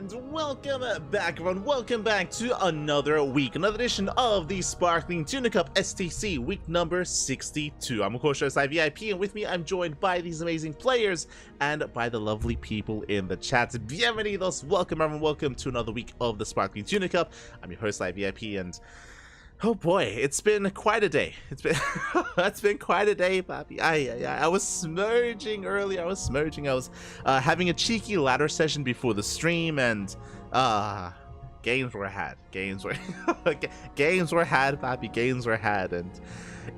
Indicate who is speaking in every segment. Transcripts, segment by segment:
Speaker 1: And welcome back, everyone. Welcome back to another week, another edition of the Sparkling Tuna Cup STC, week number 62. I'm of course Showside VIP, and with me I'm joined by these amazing players and by the lovely people in the chat. Bienvenidos, welcome everyone, welcome to another week of the Sparkling Tuna Cup. I'm your host, Live VIP, and oh boy, it's been quite a day. It's been quite a day, Papi. I was smurging earlier. I was having a cheeky ladder session before the stream, and games were had. Games were had, Papi. Games were had, and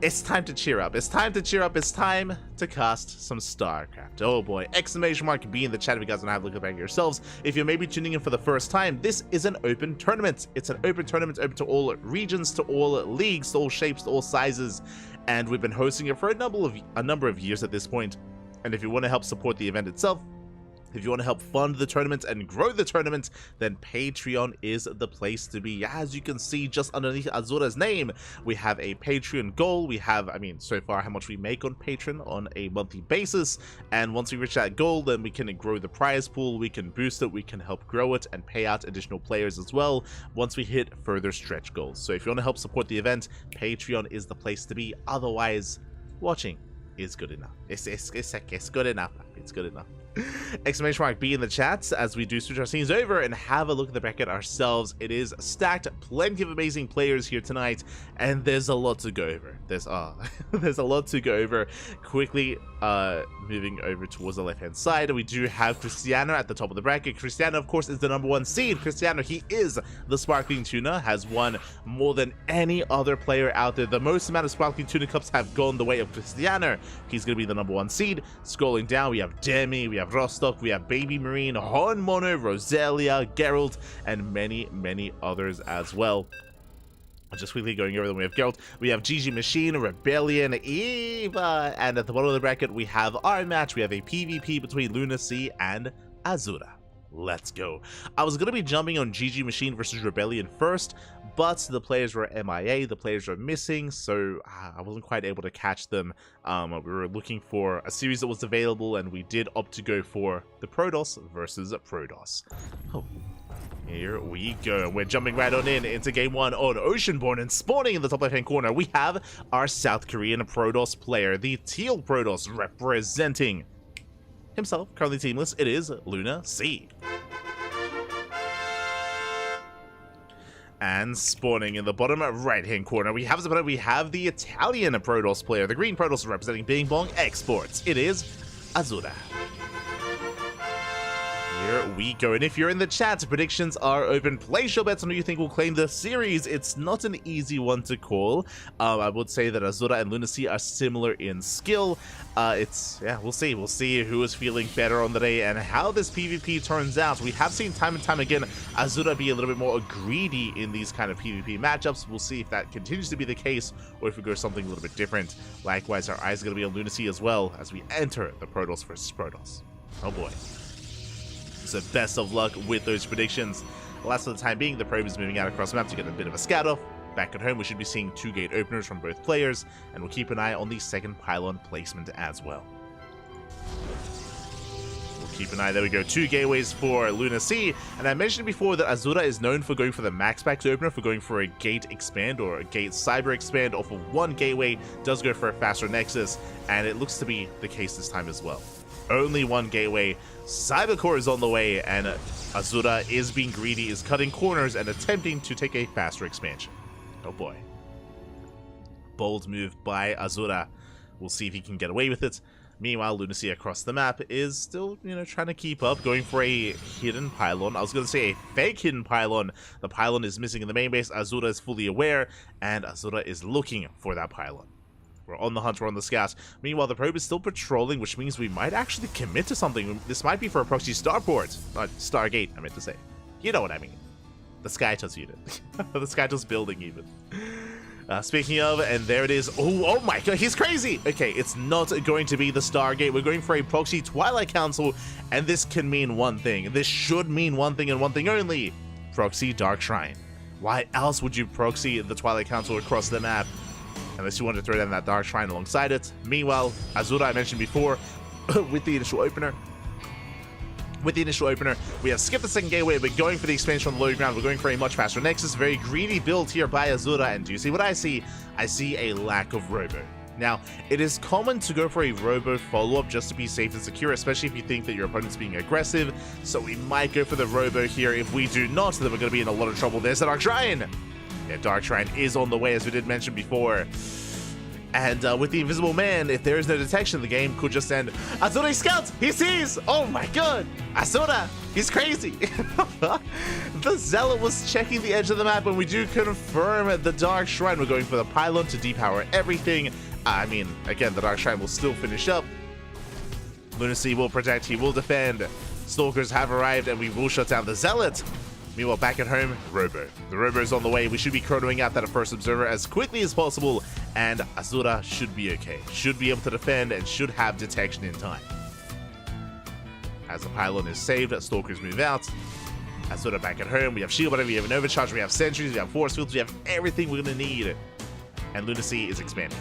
Speaker 1: it's time to cheer up. It's time to cheer up. It's time to cast some StarCraft. Oh boy! Exclamation mark be in the chat if you guys want to have a look back yourselves. If you're maybe tuning in for the first time, this is an open tournament. It's an open tournament open to all regions, to all leagues, to all shapes, to all sizes, and we've been hosting it for a number of years at this point. And if you want to help support the event itself, if you want to help fund the tournament and grow the tournament, then Patreon is the place to be. As you can see just underneath Azura's name, we have a Patreon goal. We have, so far how much we make on Patreon on a monthly basis. And once we reach that goal, then we can grow the prize pool, we can boost it, we can help grow it and pay out additional players as well once we hit further stretch goals. So if you want to help support the event, Patreon is the place to be. Otherwise, watching is good enough. It's good enough. It's good enough. Exclamation mark be in the chats as we do switch our scenes over and have a look at the bracket ourselves. It is stacked, plenty of amazing players here tonight, and there's a lot to go over. There's a lot to go over. Quickly moving over towards the left hand side, we do have Cristiano at the top of the bracket. Cristiano, of course, is the #1 seed. Cristiano, he is the Sparkling Tuna, has won more than any other player out there. The most amount of Sparkling Tuna Cups have gone the way of Cristiano. He's going to be the #1 seed. Scrolling down, we have Demi, we have Rostock, we have Baby Marine, Hon Mono, Roselia, Geralt, and many others as well. Just quickly going over them, we have Geralt, we have GG Machine, Rebellion, Eva, and at the bottom of the bracket we have our match. We have a PvP between Luna C and Azura. Let's go. I was going to be jumping on GG Machine versus Rebellion first, but the players were MIA, the players were missing, so I wasn't quite able to catch them. We were looking for a series that was available, and we did opt to go for the Protoss versus Protoss. Oh, here we go. We're jumping right on into game one on Oceanborn, and spawning in the top left-hand corner, we have our South Korean Protoss player, the Teal Protoss, representing himself, currently teamless. It is Luna C. And spawning in the bottom right-hand corner, we have the Italian Protoss player, the green Protoss representing Bing Bong Exports. It is Azura. Here we go, and if you're in the chat, predictions are open. Place your bets on who you think will claim the series. It's not an easy one to call. I would say that Azura and Lunacy are similar in skill. We'll see who is feeling better on the day and how this PvP turns out. We have seen time and time again Azura be a little bit more greedy in these kind of PvP matchups. We'll see if that continues to be the case or if we go something a little bit different. Likewise, our eyes are going to be on Lunacy as well as we enter the Protoss versus Protoss. Oh boy. So best of luck with those predictions. Last for the time being, the probe is moving out across the map to get a bit of a scout off. Back at home, we should be seeing 2 gate openers from both players, and we'll keep an eye on the second pylon placement as well. We'll keep an eye. There we go. 2 gateways for Luna C, and I mentioned before that Azura is known for going for the max packs opener, for going for a gate expand or a gate cyber expand off of 1 gateway. Does go for a faster nexus, and it looks to be the case this time as well. Only 1 gateway. Cybercore is on the way, and Azura is being greedy, is cutting corners and attempting to take a faster expansion. Oh boy. Bold move by Azura. We'll see if he can get away with it. Meanwhile, Lunacy across the map is still, trying to keep up, going for a hidden pylon. I was going to say a fake hidden pylon. The pylon is missing in the main base. Azura is fully aware, and Azura is looking for that pylon. We're on the hunt, we're on the scout. Meanwhile, the probe is still patrolling, which means we might actually commit to something. This might be for a proxy starport. Not Stargate, I meant to say. You know what I mean. The Skytos unit. The Skytos building, even. Speaking of, and there it is. Oh my god, he's crazy! Okay, it's not going to be the Stargate. We're going for a proxy Twilight Council, and this can mean one thing. This should mean one thing and one thing only. Proxy Dark Shrine. Why else would you proxy the Twilight Council across the map? Unless you want to throw down that Dark Shrine alongside it. Meanwhile, Azura, I mentioned before, with the initial opener, with the initial opener. We have skipped the second gateway. We're going for the expansion on the low ground. We're going for a much faster Nexus. Very greedy build here by Azura. And do you see what I see? I see a lack of Robo. Now, it is common to go for a Robo follow-up just to be safe and secure, especially if you think that your opponent's being aggressive. So we might go for the Robo here. If we do not, then we're going to be in a lot of trouble. There's the Dark Shrine. Yeah, Dark Shrine is on the way, as we did mention before. And with the Invisible Man, if there is no detection, the game could just end. Azura scouts! He sees! Oh my god! Azura! He's crazy! The Zealot was checking the edge of the map, and we do confirm the Dark Shrine. We're going for the Pylon to depower everything. I mean, again, the Dark Shrine will still finish up. Lunacy will protect, he will defend. Stalkers have arrived, and we will shut down the Zealot. Meanwhile, back at home, Robo. The Robo is on the way. We should be chronoing out that first observer as quickly as possible, and Azura should be okay. Should be able to defend and should have detection in time. As the Pylon is saved, Stalkers move out. Azura back at home. We have Shield Battery, we have an Overcharge, we have Sentries, we have Force Fields, we have everything we're going to need. And Lunacy is expanding.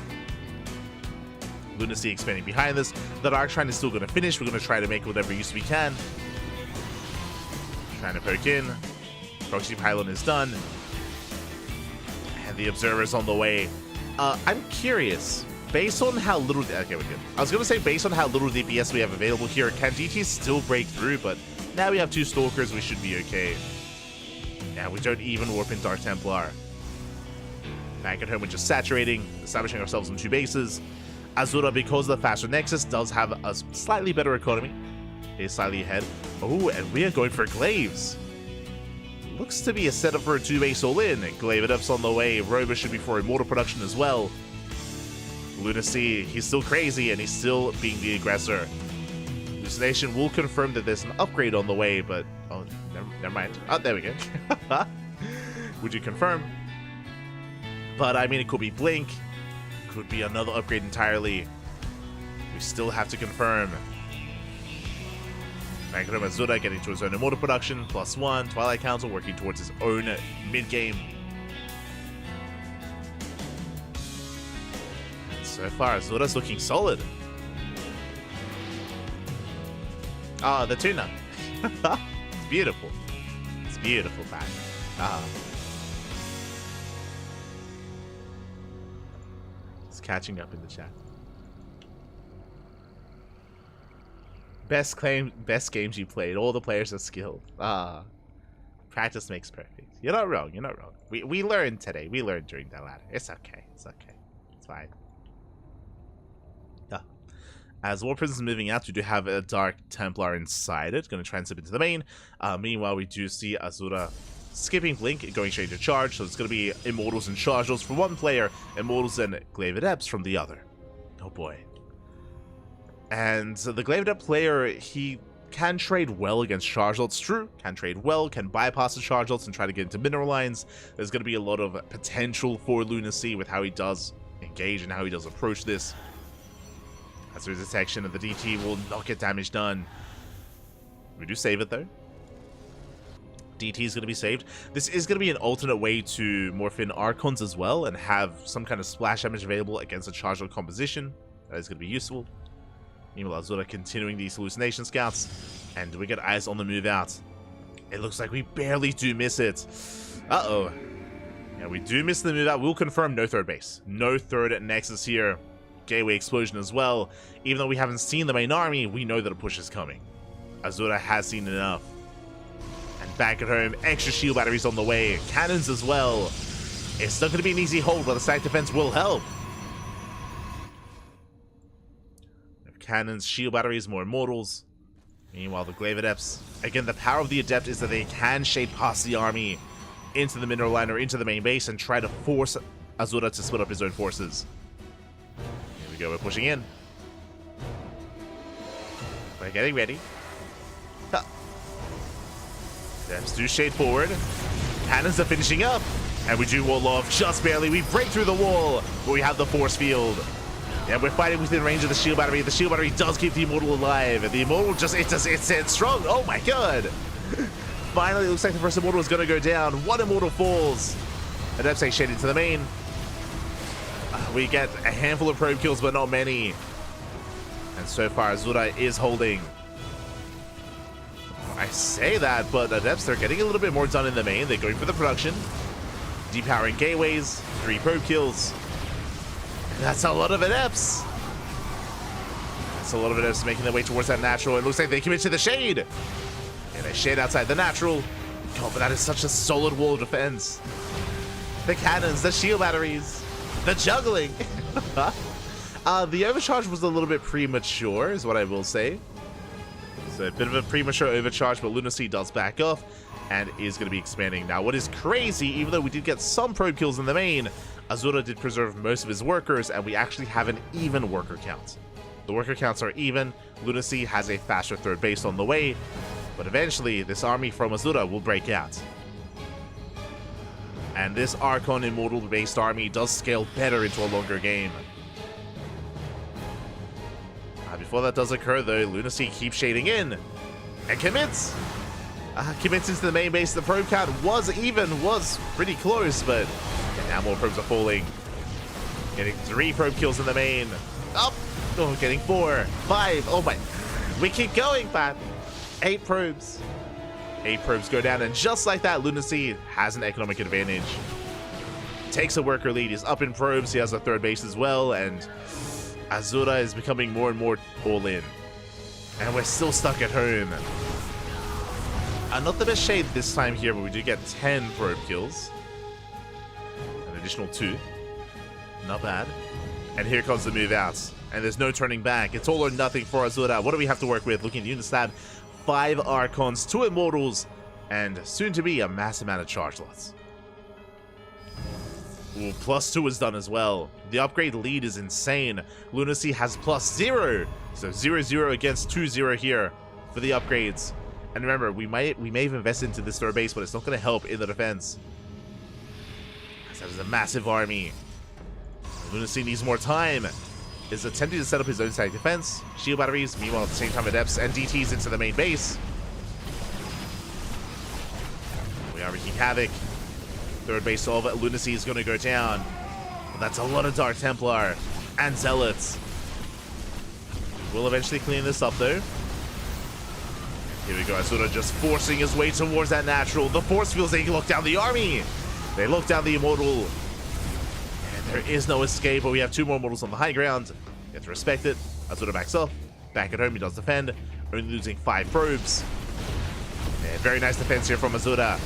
Speaker 1: Lunacy expanding behind this. The Dark Shrine is still going to finish. We're going to try to make whatever use we can. Trying to poke in. Proxy Pylon is done. And the Observer's on the way. I'm curious. Based on how little... Okay, we're good. I was going to say, based on how little DPS we have available here, can DT still break through? But now we have 2 Stalkers. We should be okay. Yeah, we don't even warp in Dark Templar. Back at home, we're just saturating, establishing ourselves on 2 bases. Azura, because of the faster Nexus, does have a slightly better economy. Is slightly ahead. Oh, and we are going for Glaives. Looks to be a setup for a 2-base all-in. Glaive Up's on the way. Robo should be for Immortal production as well. Lunacy, he's still crazy, and he's still being the aggressor. Hallucination will confirm that there's an upgrade on the way, but... Oh, never mind. Oh, there we go. Would you confirm? But, I mean, it could be Blink. Could be another upgrade entirely. We still have to confirm. Back at home, Azura getting to his own Immortal production, +1. Twilight Council working towards his own mid-game. And so far, Azura's looking solid. Ah, the Tuna. It's beautiful. It's beautiful, man. Ah. It's catching up in the chat. Best games you played. All the players are skilled. Practice makes perfect. You're not wrong. You're not wrong. We learned today. We learned during that ladder. It's okay. It's okay. It's fine. As War Prison's moving out, we do have a Dark Templar inside it. Going to transip into the main. Meanwhile, we do see Azura skipping Blink, going straight to charge. So it's going to be Immortals and Chargels for one player. Immortals and Glaive Adepts from the other. Oh boy. And the Glaive Adept player, he can trade well against Chargel. It's true. Can trade well, can bypass the Chargels and try to get into mineral lines. There's going to be a lot of potential for Lunacy with how he does engage and how he does approach this. As there's detection, and the DT will not get damage done. We do save it though. DT is going to be saved. This is going to be an alternate way to morph in Archons as well and have some kind of splash damage available against a Chargel composition. That is going to be useful. Meanwhile, Azura continuing these hallucination scouts, and we get eyes on the move out. It looks like we barely do miss it. Uh-oh. Yeah, we do miss the move out. We'll confirm no third base. No third Nexus here. Gateway explosion as well. Even though we haven't seen the main army, we know that a push is coming. Azura has seen enough. And back at home, extra shield batteries on the way. Cannons as well. It's not going to be an easy hold, but the stack defense will help. Cannons, shield batteries, more immortals. Meanwhile, the Glaive Adepts. Again, the power of the Adept is that they can shape past the army into the mineral line or into the main base and try to force Azura to split up his own forces. Here we go, we're pushing in. We're getting ready. Adepts do shade forward. Cannons are finishing up. And we do wall off just barely. We break through the wall, but we have the force field. Yeah, we're fighting within range of the shield battery. The shield battery does keep the Immortal alive. And the Immortal just, it's strong. Oh my god. Finally, it looks like the first Immortal is going to go down. One Immortal falls. Adepts take shade into the main. We get a handful of probe kills, but not many. And so far, Azura is holding. I say that, but Adepts, they're getting a little bit more done in the main. They're going for the production. Depowering gateways. 3 probe kills. That's a lot of Adepts. That's a lot of Adepts making their way towards that natural. It looks like they commit to the shade. And a shade outside the natural. God, but that is such a solid wall of defense. The cannons, the shield batteries, the juggling. The overcharge was a little bit premature, is what I will say. It's a bit of a premature overcharge, but Lunacy does back off and is going to be expanding. Now, what is crazy, even though we did get some probe kills in the main, Azura did preserve most of his workers, and we actually have an even worker count. The worker counts are even. Lunacy has a faster third base on the way, but eventually this army from Azura will break out. And this Archon Immortal-based army does scale better into a longer game. Before that does occur, though, Lunacy keeps shading in and commits. Commits into the main base. The probe count was pretty close, but now more probes are falling. Getting 3 probe kills in the main. Oh, getting 4, 5. Oh my. We keep going, Pat. 8 probes. 8 probes go down, and just like that, Lunacy has an economic advantage. Takes a worker lead. He's up in probes. He has a third base as well, and Azura is becoming more and more all in. And we're still stuck at home. Not the best shade this time here, but we do get 10 probe kills. An additional 2. Not bad. And here comes the move out. And there's no turning back. It's all or nothing for Azura. What do we have to work with? Looking at the unit stab, 5 Archons, 2 Immortals, and soon to be a mass amount of charge lots. Ooh, +2 is done as well. The upgrade lead is insane. Lunacy has +0. So 0-0 against 2-0 here for the upgrades. And remember, we may have invested into this third base, but it's not going to help in the defense. That is a massive army. Lunacy needs more time. Is attempting to set up his own static defense. Shield batteries, meanwhile at the same time Adepts and DTs into the main base. We are wreaking havoc. Third base of Lunacy is going to go down. But that's a lot of Dark Templar and Zealots. We'll eventually clean this up, though. Here we go. Azura just forcing his way towards that natural. The force fields, they lock down the army. They lock down the Immortal. And there is no escape, but we have 2 more Immortals on the high ground. You have to respect it. Azura backs off. Back at home, he does defend. Only losing 5 probes. And very nice defense here from Azura.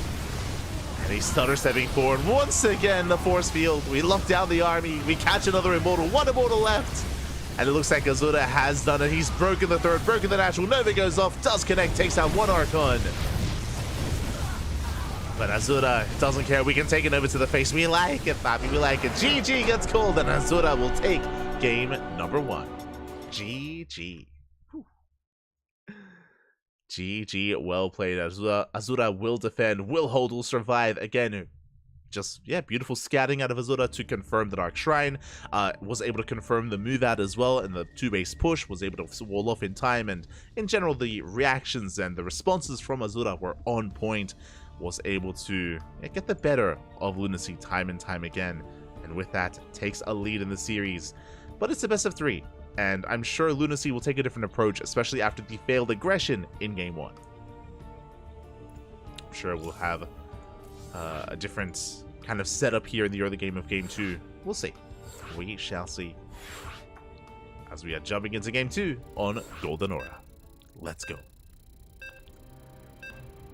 Speaker 1: And he stutter stepping forward once again. The force field. We lock down the army. We catch another Immortal. 1 Immortal left. And it looks like Azura has done it. He's broken the third, broken the natural. Nova goes off, does connect, takes out 1 Archon. But Azura doesn't care. We can take it over to the face. We like it, Bobby. We like it. GG gets called, and Azura will take game number 1. GG. Whew. GG, well played. Azura will defend, will hold, will survive. Again, just, yeah, beautiful scouting out of Azura to confirm the Dark Shrine. Was able to confirm the move out as well, and the 2-base push was able to wall off in time. And in general, the reactions and the responses from Azura were on point. Was able to get the better of Lunacy time and time again. And with that, takes a lead in the series. But it's a best of 3. And I'm sure Lunacy will take a different approach, especially after the failed aggression in Game 1. I'm sure we'll have a different kind of setup here in the early game of Game 2. We'll see. We shall see. As we are jumping into Game 2 on Golden Aura. Let's go.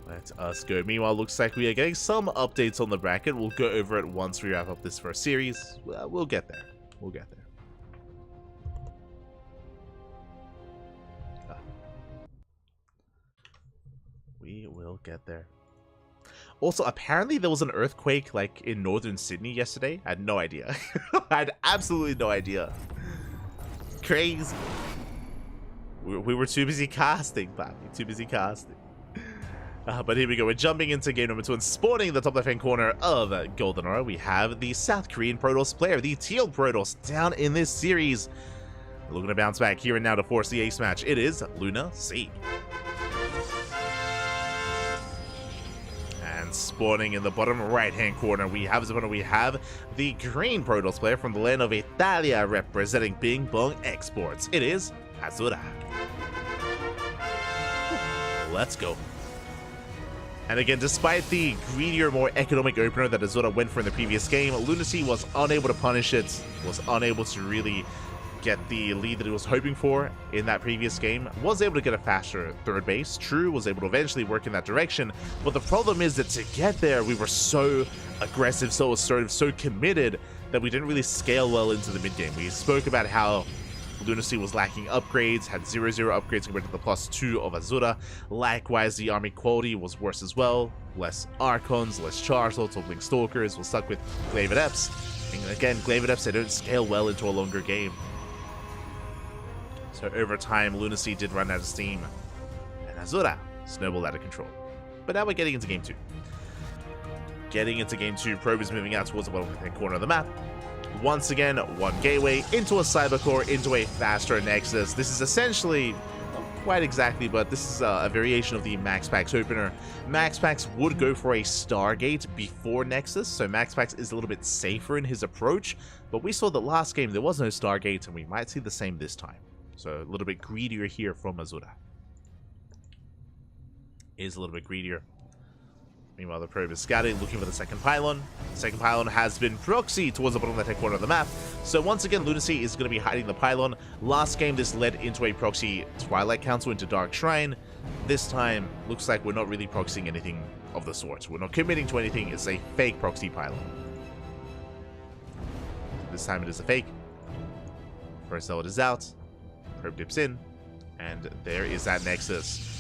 Speaker 1: Let us go. Meanwhile, looks like we are getting some updates on the bracket. We'll go over it once we wrap up this first series. We'll get there. We'll get there. We will get there. Also, apparently there was an earthquake like in northern Sydney yesterday. I had no idea. I had absolutely no idea. Crazy. We were too busy casting, Pappy. Too busy casting. But here we go. We're jumping into game number 2 and spawning the top left-hand corner of Golden Aura. We have the South Korean Protoss player, the Teal Protoss, down in this series. We're looking to bounce back here and now to force the ace match. It is Lunacy. And spawning in the bottom right-hand corner, we have the green Protoss player from the land of Italia, representing Bing Bong Exports. It is Azura. Let's go. And again, despite the greedier, more economic opener that Azura went for in the previous game, Lunacy was unable to punish it, was unable to really get the lead that he was hoping for in that previous game, was able to get a faster third base. True was able to eventually work in that direction, but the problem is that to get there, we were so aggressive, so assertive, so committed that we didn't really scale well into the mid game. We spoke about how Lunacy was lacking upgrades, had 0/0 upgrades compared to the +2 of Azura. Likewise, the army quality was worse as well. Less Archons, less Charizards, or Blink Stalkers, was stuck with Glaive Adepts. And again, Glaive Adepts, they don't scale well into a longer game. So over time, Lunacy did run out of steam, and Azura snowballed out of control. But now we're getting into Game 2. Getting into Game 2, Probe is moving out towards the bottom right-hand corner of the map. Once again, one gateway into a Cybercore, into a faster Nexus. This is essentially, not quite exactly, but this is a variation of the Max Pax opener. Max Pax would go for a Stargate before Nexus, so Max Pax is a little bit safer in his approach, but we saw that last game there was no Stargate, and we might see the same this time. So a little bit greedier here from Azura. Is a little bit greedier. Meanwhile, the probe is scouting, looking for the second pylon. The second pylon has been proxied towards the bottom left-hand corner of the map. So once again, Lunacy is going to be hiding the pylon. Last game, this led into a proxy Twilight Council into Dark Shrine. This time, looks like we're not really proxying anything of the sort. We're not committing to anything. It's a fake proxy pylon. This time it is a fake. First zealot is out. Probe dips in. And there is that Nexus.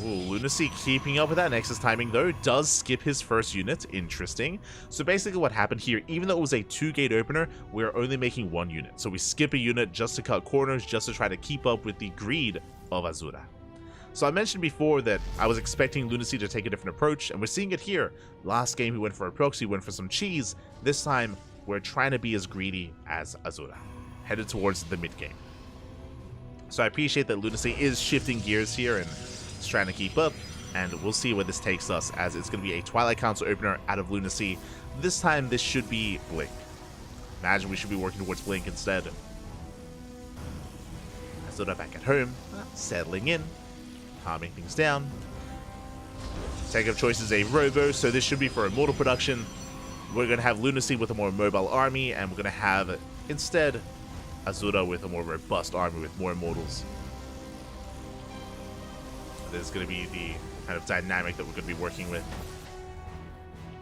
Speaker 1: Ooh, Lunacy keeping up with that Nexus timing, though, does skip his first unit. Interesting. So basically what happened here, even though it was a 2-gate opener, we're only making 1 unit. So we skip a unit just to cut corners, just to try to keep up with the greed of Azura. So I mentioned before that I was expecting Lunacy to take a different approach, and we're seeing it here. Last game he went for a proxy, went for some cheese. This time, we're trying to be as greedy as Azura, headed towards the mid-game. So I appreciate that Lunacy is shifting gears here and trying to keep up, and we'll see where this takes us, as it's going to be a Twilight Council opener out of Lunacy. This time, this should be Blink. Imagine we should be working towards Blink instead. Azura back at home, settling in, calming things down. Take of choice is a Robo, so this should be for Immortal production. We're going to have Lunacy with a more mobile army, and we're going to have, instead, Azura with a more robust army with more Immortals. This is going to be the kind of dynamic that we're going to be working with.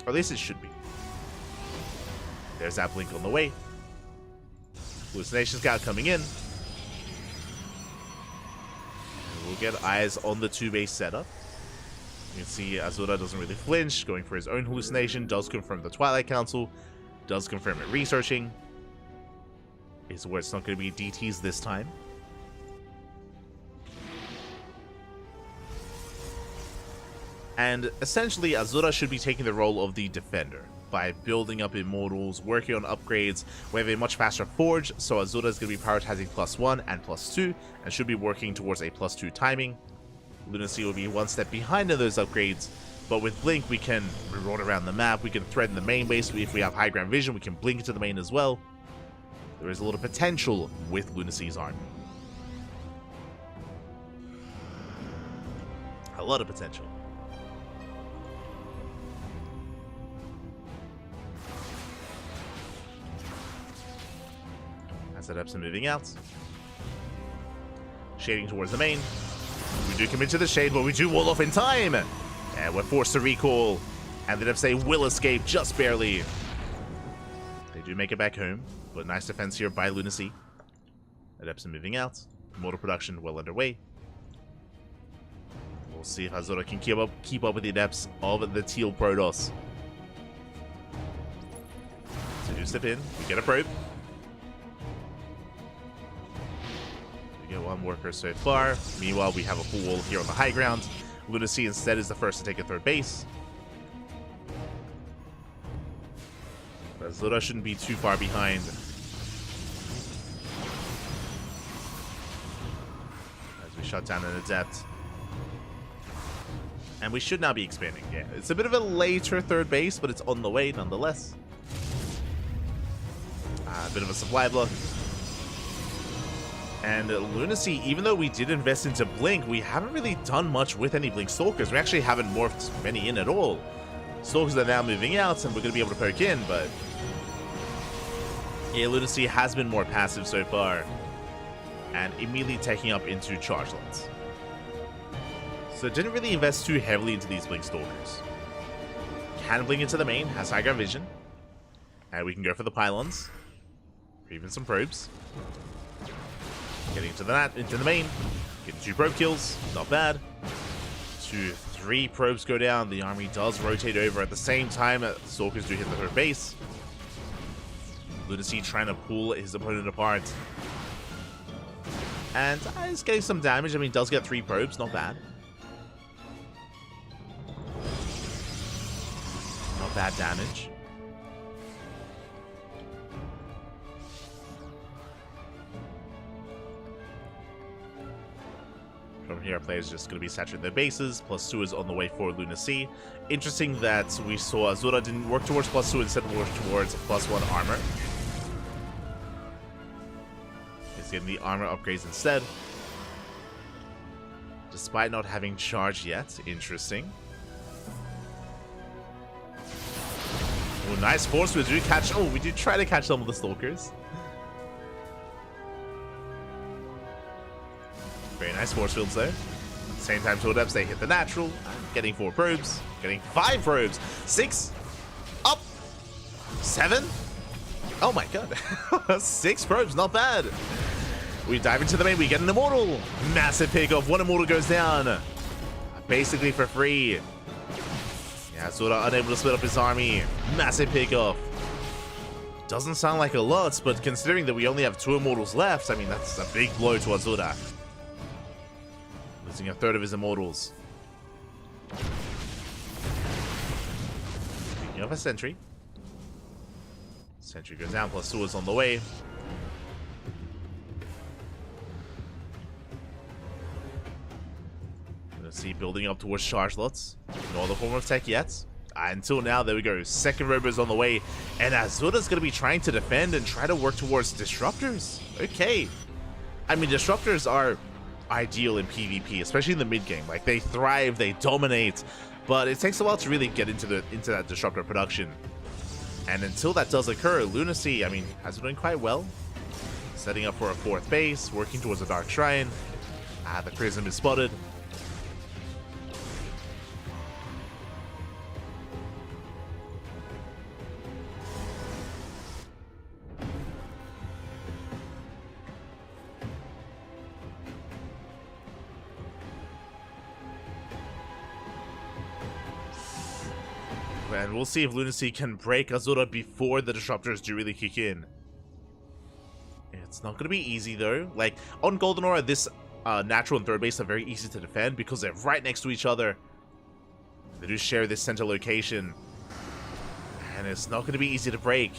Speaker 1: Or at least it should be. There's that Blink on the way. Hallucination Scout coming in. And we'll get eyes on the 2-base setup. You can see Azura doesn't really flinch, going for his own hallucination, does confirm the Twilight Council, does confirm it researching. Is where it's not going to be DTs this time. And essentially, Azura should be taking the role of the defender by building up Immortals, working on upgrades. We have a much faster Forge, so Azura is going to be prioritizing +1 and +2, and should be working towards a +2 timing. Lunacy will be one step behind in those upgrades, but with Blink, we can run around the map, we can threaten the main base. If we have high ground vision, we can blink into the main as well. There is a lot of potential with Lunacy's army. A lot of potential. Setups and moving out. Shading towards the main. We do commit to the shade, but we do wall off in time. And we're forced to recall. And the Devs will escape just barely. They do make it back home, but nice defense here by Lunacy. Adepts are moving out. Mortal production well underway. We'll see if Azura can keep up with the Adepts of the Teal Protoss. So do step in. We get a probe. Get one worker so far. Meanwhile, we have a full wall here on the high ground. Lunacy instead is the first to take a third base. But Azura shouldn't be too far behind. As we shut down an Adept. And we should now be expanding. Yeah, it's a bit of a later third base, but it's on the way nonetheless. A bit of a supply block. And Lunacy, even though we did invest into Blink, we haven't really done much with any Blink Stalkers. We actually haven't morphed many in at all. Stalkers are now moving out, and we're going to be able to poke in, but yeah, Lunacy has been more passive so far, and immediately taking up into charge lots. So didn't really invest too heavily into these Blink Stalkers. Can blink into the main, has high ground vision, and we can go for the pylons, or even some probes. Getting into the main, getting 2 probe kills, not bad. 2, 3 probes go down. The army does rotate over at the same time that Stalkers do hit the third base. Lunacy trying to pull his opponent apart. And he's getting some damage. I mean, does get 3 probes, not bad. Not bad damage. From here, players are just going to be saturating their bases. +2 is on the way for Lunacy. Interesting that we saw Azura didn't work towards +2, instead worked towards +1 armor. He's getting the armor upgrades instead. Despite not having charge yet. Interesting. Oh, nice force. We do catch. Oh, we do try to catch some of the Stalkers. Very nice force fields there. At the same time, Toadeps, they hit the natural. Getting 4 probes. Getting 5 probes. 6. Up. 7. Oh my god. 6 probes. Not bad. We dive into the main. We get an Immortal. Massive pickoff. 1 Immortal goes down. Basically for free. Yeah, Zora unable to split up his army. Massive pickoff. Doesn't sound like a lot, but considering that we only have 2 Immortals left, I mean, that's a big blow to Azura. Losing a third of his Immortals. Speaking of a sentry. Sentry goes down, +2 is on the way. Let's see, building up towards charge lots. No other form of tech yet. Until now, there we go. Second Robo's on the way. And Azura's going to be trying to defend and try to work towards Disruptors. Okay. I mean, Disruptors are ideal in PvP, especially in the mid game. Like, they thrive, they dominate, but it takes a while to really get into that Disruptor production. And until that does occur, Lunacy, I mean, has been doing quite well. Setting up for a 4th base, working towards a Dark Shrine. The Prism is spotted. And we'll see if Lunacy can break Azura before the Disruptors do really kick in. It's not going to be easy, though. Like, on Golden Aura, this natural and third base are very easy to defend because they're right next to each other. They do share this center location. And it's not going to be easy to break.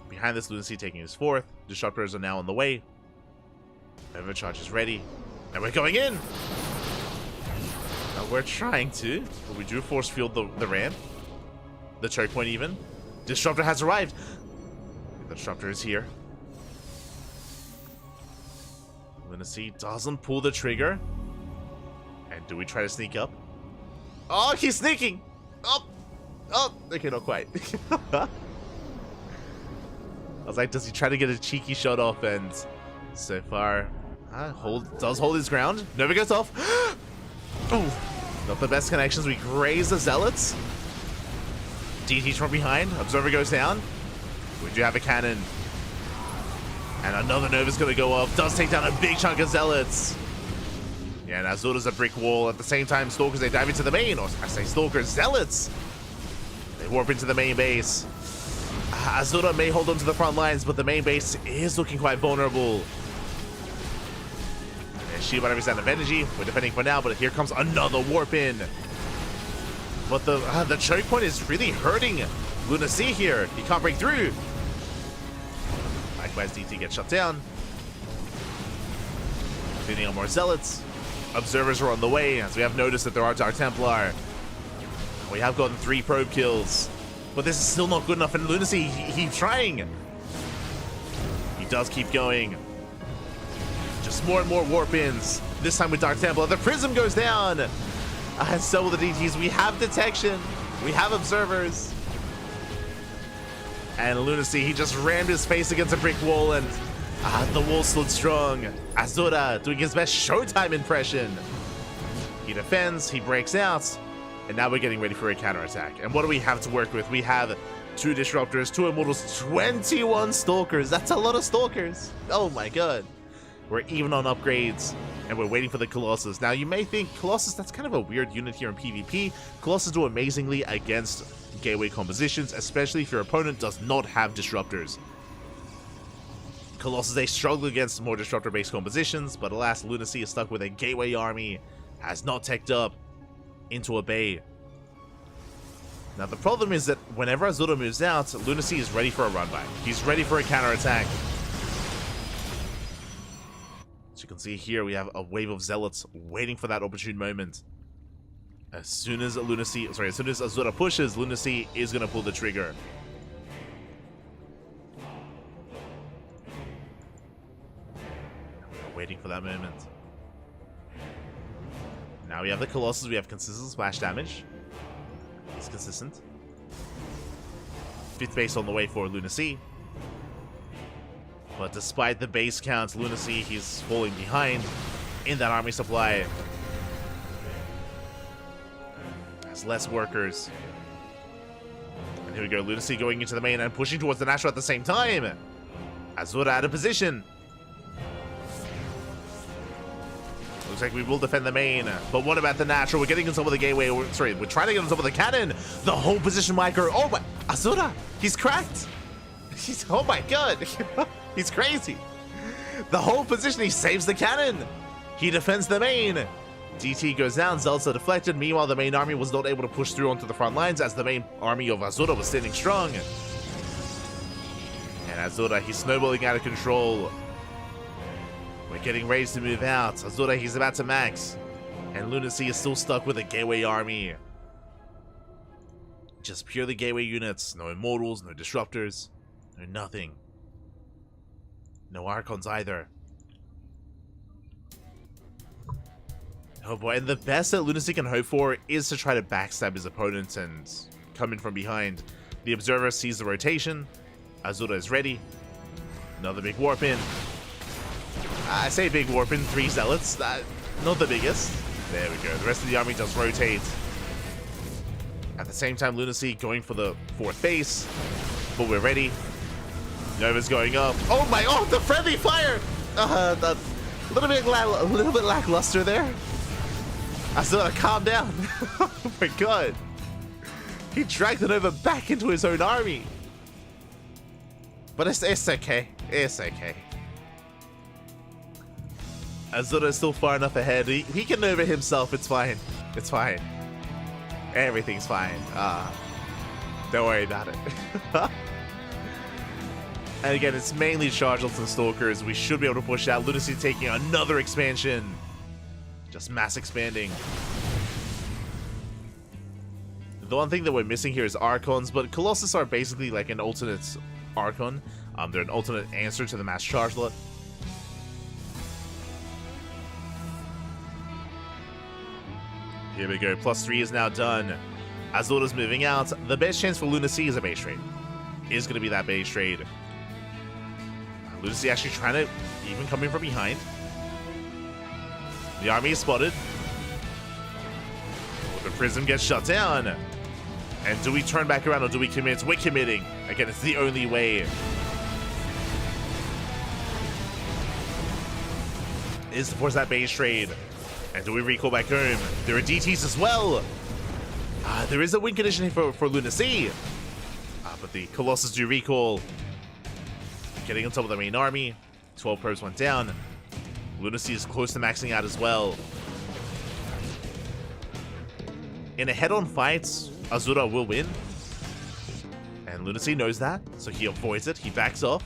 Speaker 1: Behind this, Lunacy taking his 4th. Disruptors are now on the way. Overcharge is ready. And we're going in! We're trying to, but we do force field the ramp. The choke point even. Disruptor has arrived. The Disruptor is here. Lunacy doesn't pull the trigger. And do we try to sneak up? Oh, he's sneaking! Oh! Oh! Okay, not quite. I was like, does he try to get a cheeky shot off? And so far, does hold his ground. Never gets off. Oh! Not the best connections. We graze the Zealots. DT from behind. Observer goes down. We do have a cannon. And another Nova's going to go off. Does take down a big chunk of Zealots. Yeah, and Azura's a brick wall. At the same time, Stalkers, they dive into the main. Or I say Stalkers, Zealots. They warp into the main base. Azura may hold on to the front lines, but the main base is looking quite vulnerable. Shield by every sound of energy. We're defending for now, but here comes another warp in. But the choke point is really hurting Lunacy here. He can't break through. Likewise, DT gets shut down. Cleaning up more Zealots. Observers are on the way, as we have noticed that there are Dark Templar. We have gotten 3 probe kills, but this is still not good enough. And Lunacy, he's trying. He does keep going. Just more and more warp-ins. This time with Dark Templar. The Prism goes down. And so will the DTs. We have detection. We have observers. And Lunacy, he just rammed his face against a brick wall, and the wall stood strong. Azura doing his best Showtime impression. He defends, he breaks out, and now we're getting ready for a counterattack. And what do we have to work with? We have 2 Disruptors, 2 Immortals, 21 Stalkers. That's a lot of Stalkers. Oh my god. We're even on upgrades, and we're waiting for the Colossus. Now, you may think, Colossus, that's kind of a weird unit here in PvP. Colossus do amazingly against gateway compositions, especially if your opponent does not have Disruptors. Colossus, they struggle against more Disruptor-based compositions, but alas, Lunacy is stuck with a gateway army, has not teched up into a bay. Now, the problem is that whenever Azura moves out, Lunacy is ready for a run-by. He's ready for a counterattack. As you can see here, we have a wave of Zealots waiting for that opportune moment. As soon as Azura pushes, Lunacy is going to pull the trigger. We're waiting for that moment. Now we have the Colossus, we have consistent splash damage. It's consistent. 5th base on the way for Lunacy. But despite the base count, Lunacy, he's falling behind in that army supply. Has less workers. And here we go, Lunacy going into the main and pushing towards the Nashor at the same time. Azura out of position. Looks like we will defend the main, but what about the Nashor? We're getting on top of the gateway. We're trying to get on top of the cannon. The whole position micro. Oh my, Azura, he's cracked. Oh my god. He's crazy. The whole position, he saves the cannon. He defends the main. DT goes down, Zealots are deflected. Meanwhile, the main army was not able to push through onto the front lines as the main army of Azura was standing strong. And Azura, he's snowballing out of control. We're getting ready to move out. Azura, he's about to max. And Lunacy is still stuck with a gateway army. Just purely gateway units. No Immortals, no Disruptors, no nothing. No Archons either. Oh boy, and the best that Lunacy can hope for is to try to backstab his opponents and come in from behind. The Observer sees the rotation. Azura is ready. Another big warp in. I say big warp in, 3 Zealots. Not the biggest. There we go. The rest of the army does rotate. At the same time, Lunacy going for the 4th base. But we're ready. Nova's going up. Oh my, the friendly fire! A little bit lackluster there. Azura, calm down. Oh my god. He dragged the Nova back into his own army. But it's okay. It's okay. Azura is still far enough ahead. He can Nova himself. It's fine. It's fine. Everything's fine. Don't worry about it. And again, it's mainly Chargels and Stalkers. We should be able to push out. Lunacy taking another expansion. Just mass expanding. The one thing that we're missing here is Archons, but Colossus are basically like an alternate Archon. They're an alternate answer to the Mass Chargelet. Here we go. +3 is now done. Azura's moving out. The best chance for Lunacy is a base trade. Is going to be that base trade. Lunacy actually trying to even come in from behind. The army is spotted. The Prism gets shut down. And do we turn back around or do we commit? We're committing. Again, it's the only way. Is to force that base trade. And do we recall back home? There are DTs as well. There is a win condition for Lunacy. But the Colossus do recall. Getting on top of the main army. 12 probes went down. Lunacy is close to maxing out as well. In a head-on fight, Azura will win. And Lunacy knows that, so he avoids it. He backs off.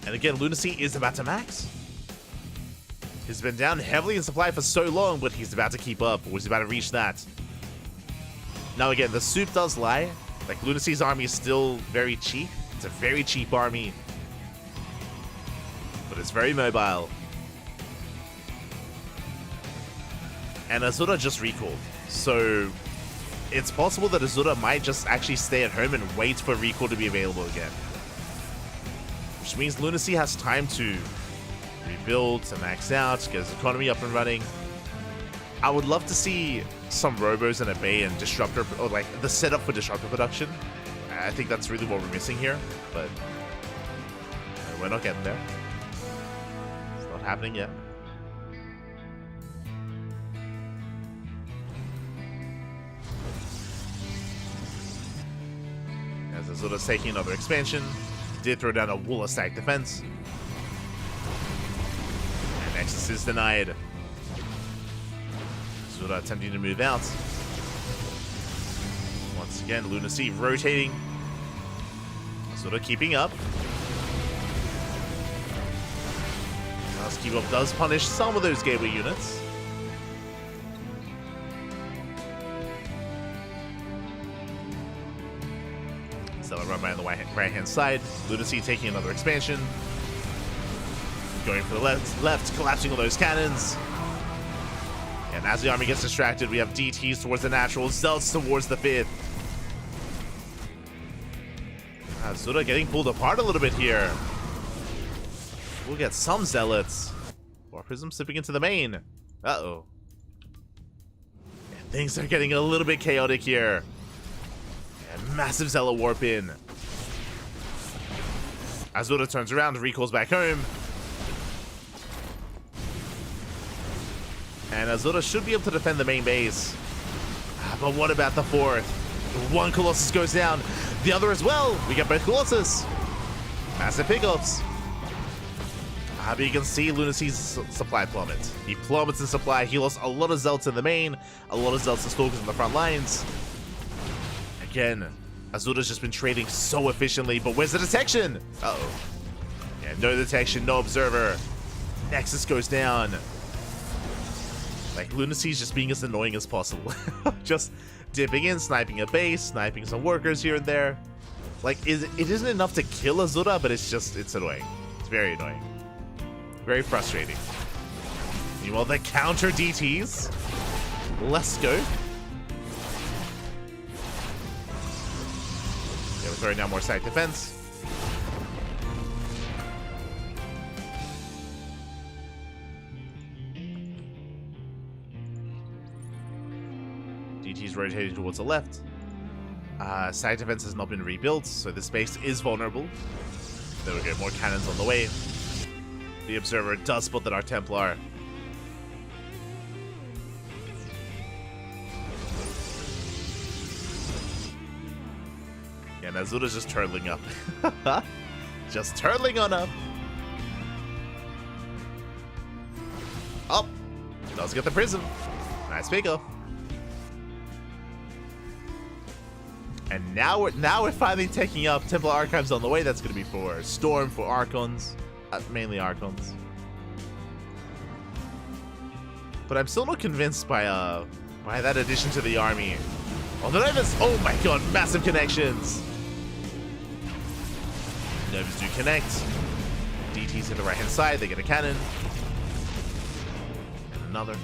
Speaker 1: And again, Lunacy is about to max. He's been down heavily in supply for so long, but he's about to keep up, or he's about to reach that. Now again, the soup does lie. Like, Lunacy's army is still very cheap. It's a very cheap army. But it's very mobile. And Azura just recalled. So it's possible that Azura might just actually stay at home and wait for recall to be available again. Which means Lunacy has time to rebuild, to max out, get his economy up and running. I would love to see some Robos and a Bay and Disruptor, or like the setup for Disruptor production. I think that's really what we're missing here, but we're not getting there. It's not happening yet. As Azura's taking another expansion, did throw down a Wooler stack defense. And Nexus is denied. Azura attempting to move out. Once again, Lunacy rotating. Azura keeping up. Keep up does punish some of those gateway units. Stellar run by on the right-hand side. Lunacy taking another expansion. Going for the left, collapsing all those cannons. And as the army gets distracted, we have DTs towards the natural, Zealots towards the 5th. Azura getting pulled apart a little bit here. We'll get some Zealots. War Prism slipping into the main. Uh-oh. And things are getting a little bit chaotic here. And massive Zealot warp in. Azura turns around and recalls back home. And Azura should be able to defend the main base. But what about the 4th? One Colossus goes down. The other as well. We get both Colossus. Massive pickups. But you can see Lunacy's supply plummet. He plummets in supply. He lost a lot of Zealots in the main, a lot of Zealots and Stalkers in the front lines. Again, Azura's just been trading so efficiently, but where's the detection? Uh-oh. Yeah, no detection, no observer. Nexus goes down. Like, Lunacy's just being as annoying as possible. Just dipping in, sniping a base, sniping some workers here and there. Like, it isn't enough to kill Azura, but it's annoying. It's very annoying. Very frustrating. Meanwhile, the counter DTs. Let's go. Yeah, we're throwing down more side defense. DT's rotating towards the left. Side defense has not been rebuilt, so this base is vulnerable. There we go, more cannons on the way. The observer does spot that our Templar. Yeah, Azura's just turtling up. Just turtling on up. Oh, does get the prism. Nice pickup. And now we're finally taking up Templar Archives on the way. That's going to be for Storm, for Archons. Mainly Archons. But I'm still not convinced by that addition to the army. Oh, the Novas! Oh my god, massive connections! Novas do connect. DT's to the right hand side, they get a cannon. And another.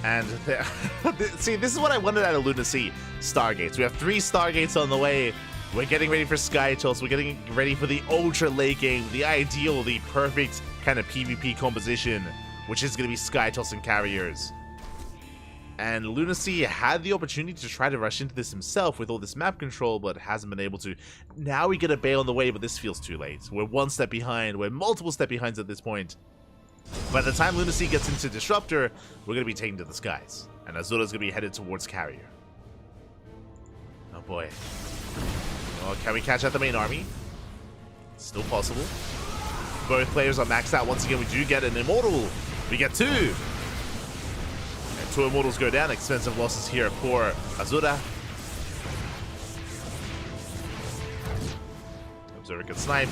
Speaker 1: And see, this is what I wanted out of Lunacy. Stargates. We have 3 Stargates on the way. We're getting ready for Sky Toss. We're getting ready for the ultra late game. The ideal, the perfect kind of PvP composition, which is going to be Sky Toss and Carriers. And Lunacy had the opportunity to try to rush into this himself with all this map control, but hasn't been able to. Now we get a Bay on the way, but this feels too late. We're 1 step behind. We're multiple step behinds at this point. By the time Lunacy gets into Disruptor, we're going to be taken to the skies. And Azura's going to be headed towards Carrier. Oh boy. Oh, can we catch out the main army? Still possible. Both players are maxed out. Once again, we do get an Immortal. We get 2. And two immortals go down. Expensive losses here for Azura. Observer gets sniped.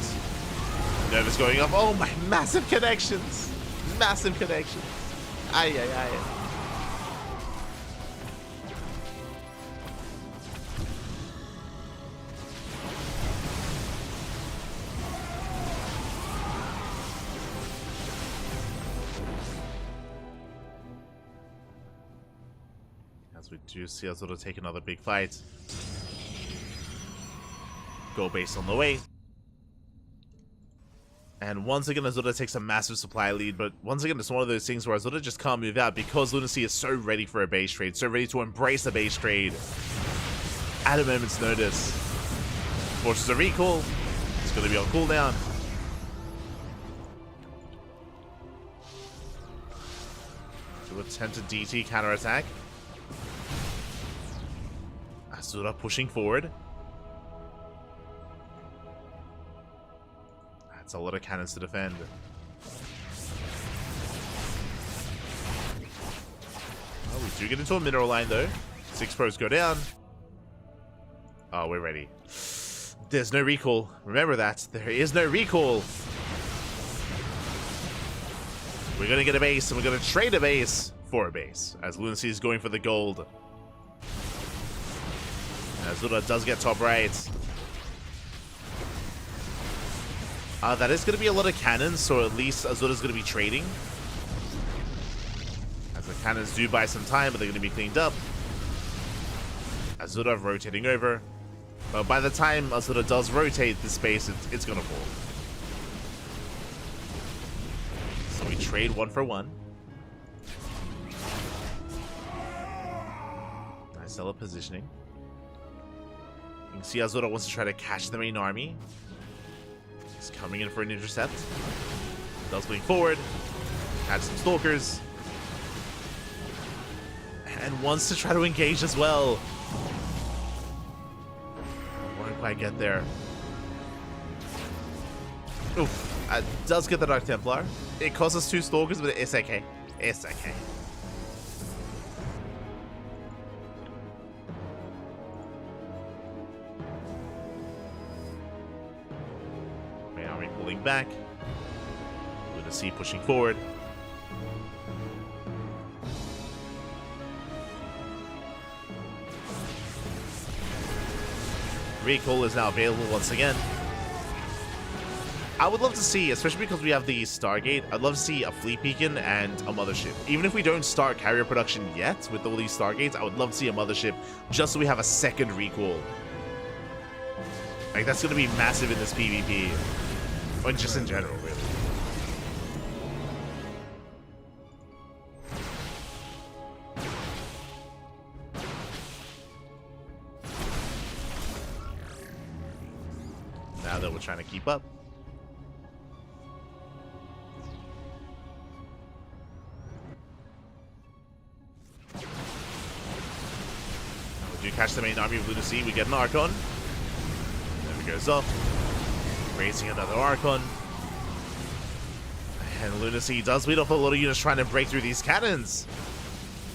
Speaker 1: Nova's going off. Oh my, massive connections. Massive connections. Aye, aye, aye. As we do see Azura take another big fight. Go base on the way. And once again, Azura takes a massive supply lead, but once again, it's one of those things where Azura just can't move out because Lunacy is so ready for a base trade, so ready to embrace a base trade at a moment's notice. Forces a recall. It's going to be on cooldown. To attempt a DT counterattack. Azura pushing forward. That's a lot of cannons to defend. Oh, we do get into a mineral line though. 6 pros go down. Oh, we're ready. There's no recall. Remember that. There is no recall. We're going to get a base, and we're going to trade a base for a base, as Lunacy is going for the gold. Azura does get top right. That is going to be a lot of cannons, so at least Azura's going to be trading. As the cannons do buy some time, but they're going to be cleaned up. Azura rotating over. But by the time Azura does rotate this space, it's going to fall. So we trade 1 for 1. Nice stellar positioning. You can see Azura wants to try to catch the main army. He's coming in for an intercept. Does blink forward. Catch some stalkers. And wants to try to engage as well. Won't quite get there. Oof. Does get the Dark Templar. It costs us 2 stalkers, but it's okay. It's okay. Pulling back. Lunacy pushing forward. Recall is now available once again. I would love to see, especially because we have the Stargate, I'd love to see a fleet beacon and a mothership. Even if we don't start carrier production yet with all these Stargates, I would love to see a mothership just so we have a second recall. Like, that's going to be massive in this PvP. Or just in general, really. Now that we're trying to keep up. We do catch the main army of Lunacy. We get an Archon. There it goes off. Raising another Archon. And Lunacy does lead off a lot of units trying to break through these cannons.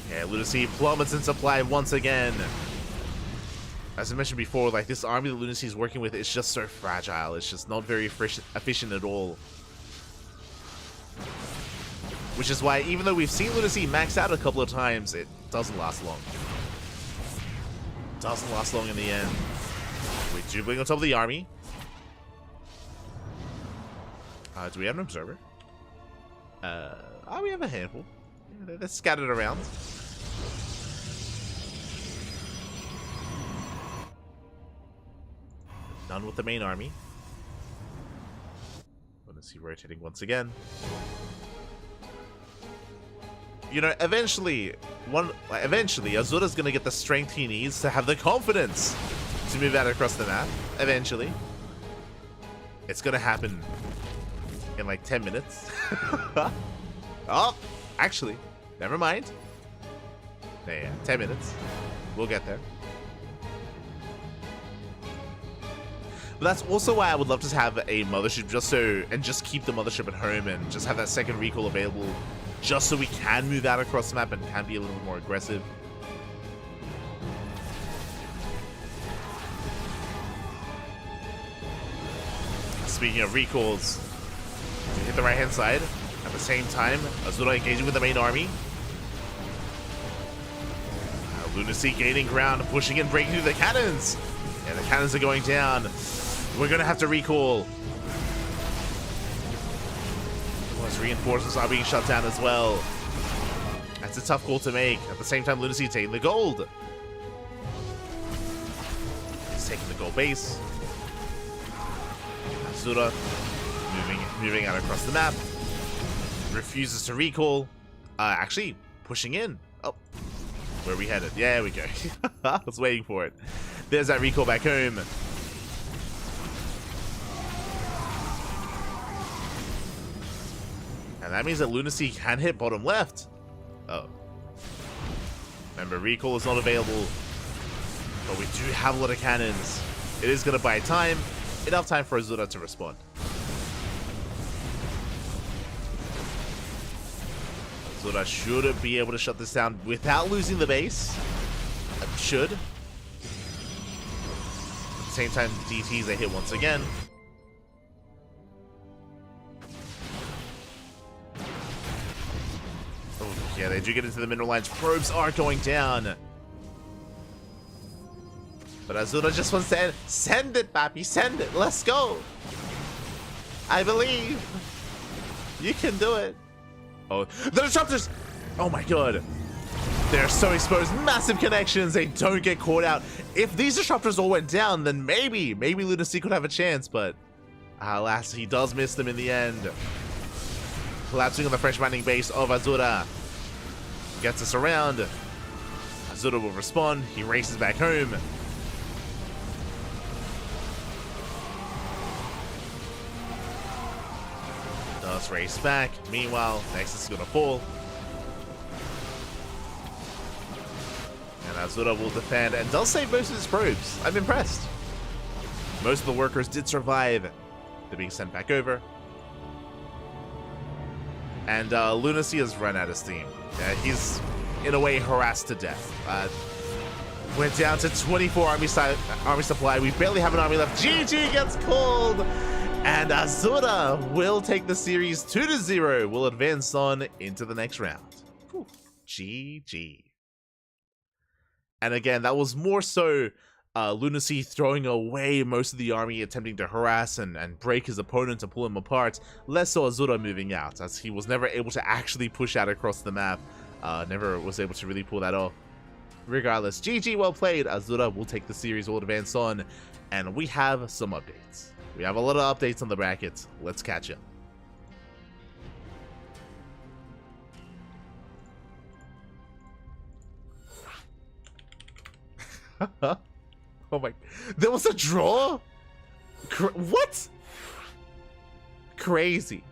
Speaker 1: Yeah, Lunacy plummets in supply once again. As I mentioned before, like, this army that Lunacy is working with is just so fragile. It's just not very efficient at all. Which is why, even though we've seen Lunacy max out a couple of times, it doesn't last long. Doesn't last long in the end. We do blink on top of the army. Do we have an observer? We have a handful. Yeah, they're scattered around. None with the main army. Lunacy rotating once again. You know, eventually Azura's gonna get the strength he needs to have the confidence to move out across the map. Eventually. It's gonna happen in like 10 minutes. Oh, actually, never mind. Yeah, 10 minutes. We'll get there. But that's also why I would love to have a mothership just keep the mothership at home and just have that second recall available just so we can move out across the map and can be a little bit more aggressive. Speaking of recalls, we hit the right-hand side. At the same time, Azura engaging with the main army. Lunacy gaining ground, pushing and breaking through the cannons. And the cannons are going down. We're going to have to recall. Those reinforcements are being shut down as well. That's a tough call to make. At the same time, Lunacy taking the gold. He's taking the gold base. Azura moving out across the map. Refuses to recall. Actually, pushing in. Oh, where are we headed? Yeah, we go. I was waiting for it. There's that recall back home. And that means that Lunacy can hit bottom left. Oh. Remember, recall is not available. But we do have a lot of cannons. It is going to buy time. Enough time for Azura to respond. Azura should be able to shut this down without losing the base. Should. At the same time, DTs they hit once again. Oh, yeah, they do get into the mineral lines. Probes are going down. But Azura just wants to send it, Papi, send it. Let's go. I believe. You can do it. Oh, the disruptors. Oh my god. They're so exposed. Massive connections. They don't get caught out. If these disruptors all went down, then maybe Lunacy could have a chance, but alas, he does miss them in the end. Collapsing on the fresh mining base of Azura. Gets us around. Azura will respond. He races back home. Does race back. Meanwhile, Nexus is gonna fall. And Azura will defend and does save most of his probes. I'm impressed. Most of the workers did survive. They're being sent back over. And Lunacy has run out of steam. He's, in a way, harassed to death. Went down to 24 army supply. We barely have an army left. GG gets called. And Azura will take the series 2-0. Will advance on into the next round. Whew. GG. And again, that was more so Lunacy throwing away most of the army, attempting to harass and break his opponent to pull him apart. Less so Azura moving out, as he was never able to actually push out across the map. Never was able to really pull that off. Regardless, GG, well played. Azura will take the series, will advance on, and we have some updates. We have a lot of updates on the brackets. Let's catch up. Oh my, there was a draw? What? Crazy.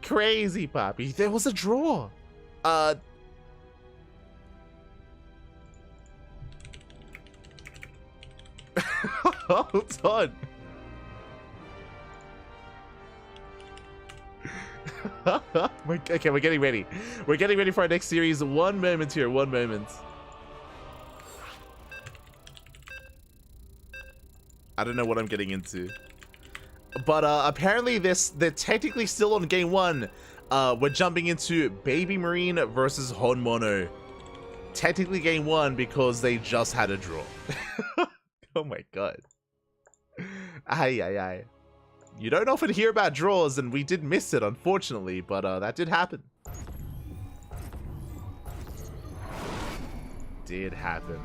Speaker 1: Crazy, Papi. There was a draw. Hold on. Okay, we're getting ready. We're getting ready for our next series. One moment here, one moment. I don't know what I'm getting into. But apparently they're technically still on game one. We're jumping into Baby Marine versus Honmono. Technically game one because they just had a draw. Oh my god. Ay, ay, ay. You don't often hear about draws, and we did miss it, unfortunately, but that did happen. Did happen.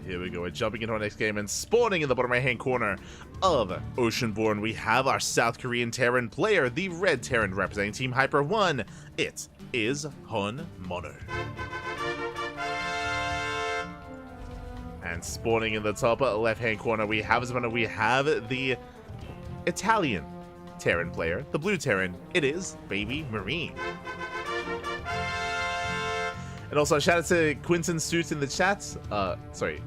Speaker 1: Here we go, we're jumping into our next game and spawning in the bottom right-hand corner of Oceanborn. We have our South Korean Terran player, the Red Terran representing Team Hyper 1. It is Honmono. And spawning in the top left-hand corner, we have the Italian Terran player, the Blue Terran. It is Baby Marine. And also, shout out to Quinton Suits in the chat. Sorry.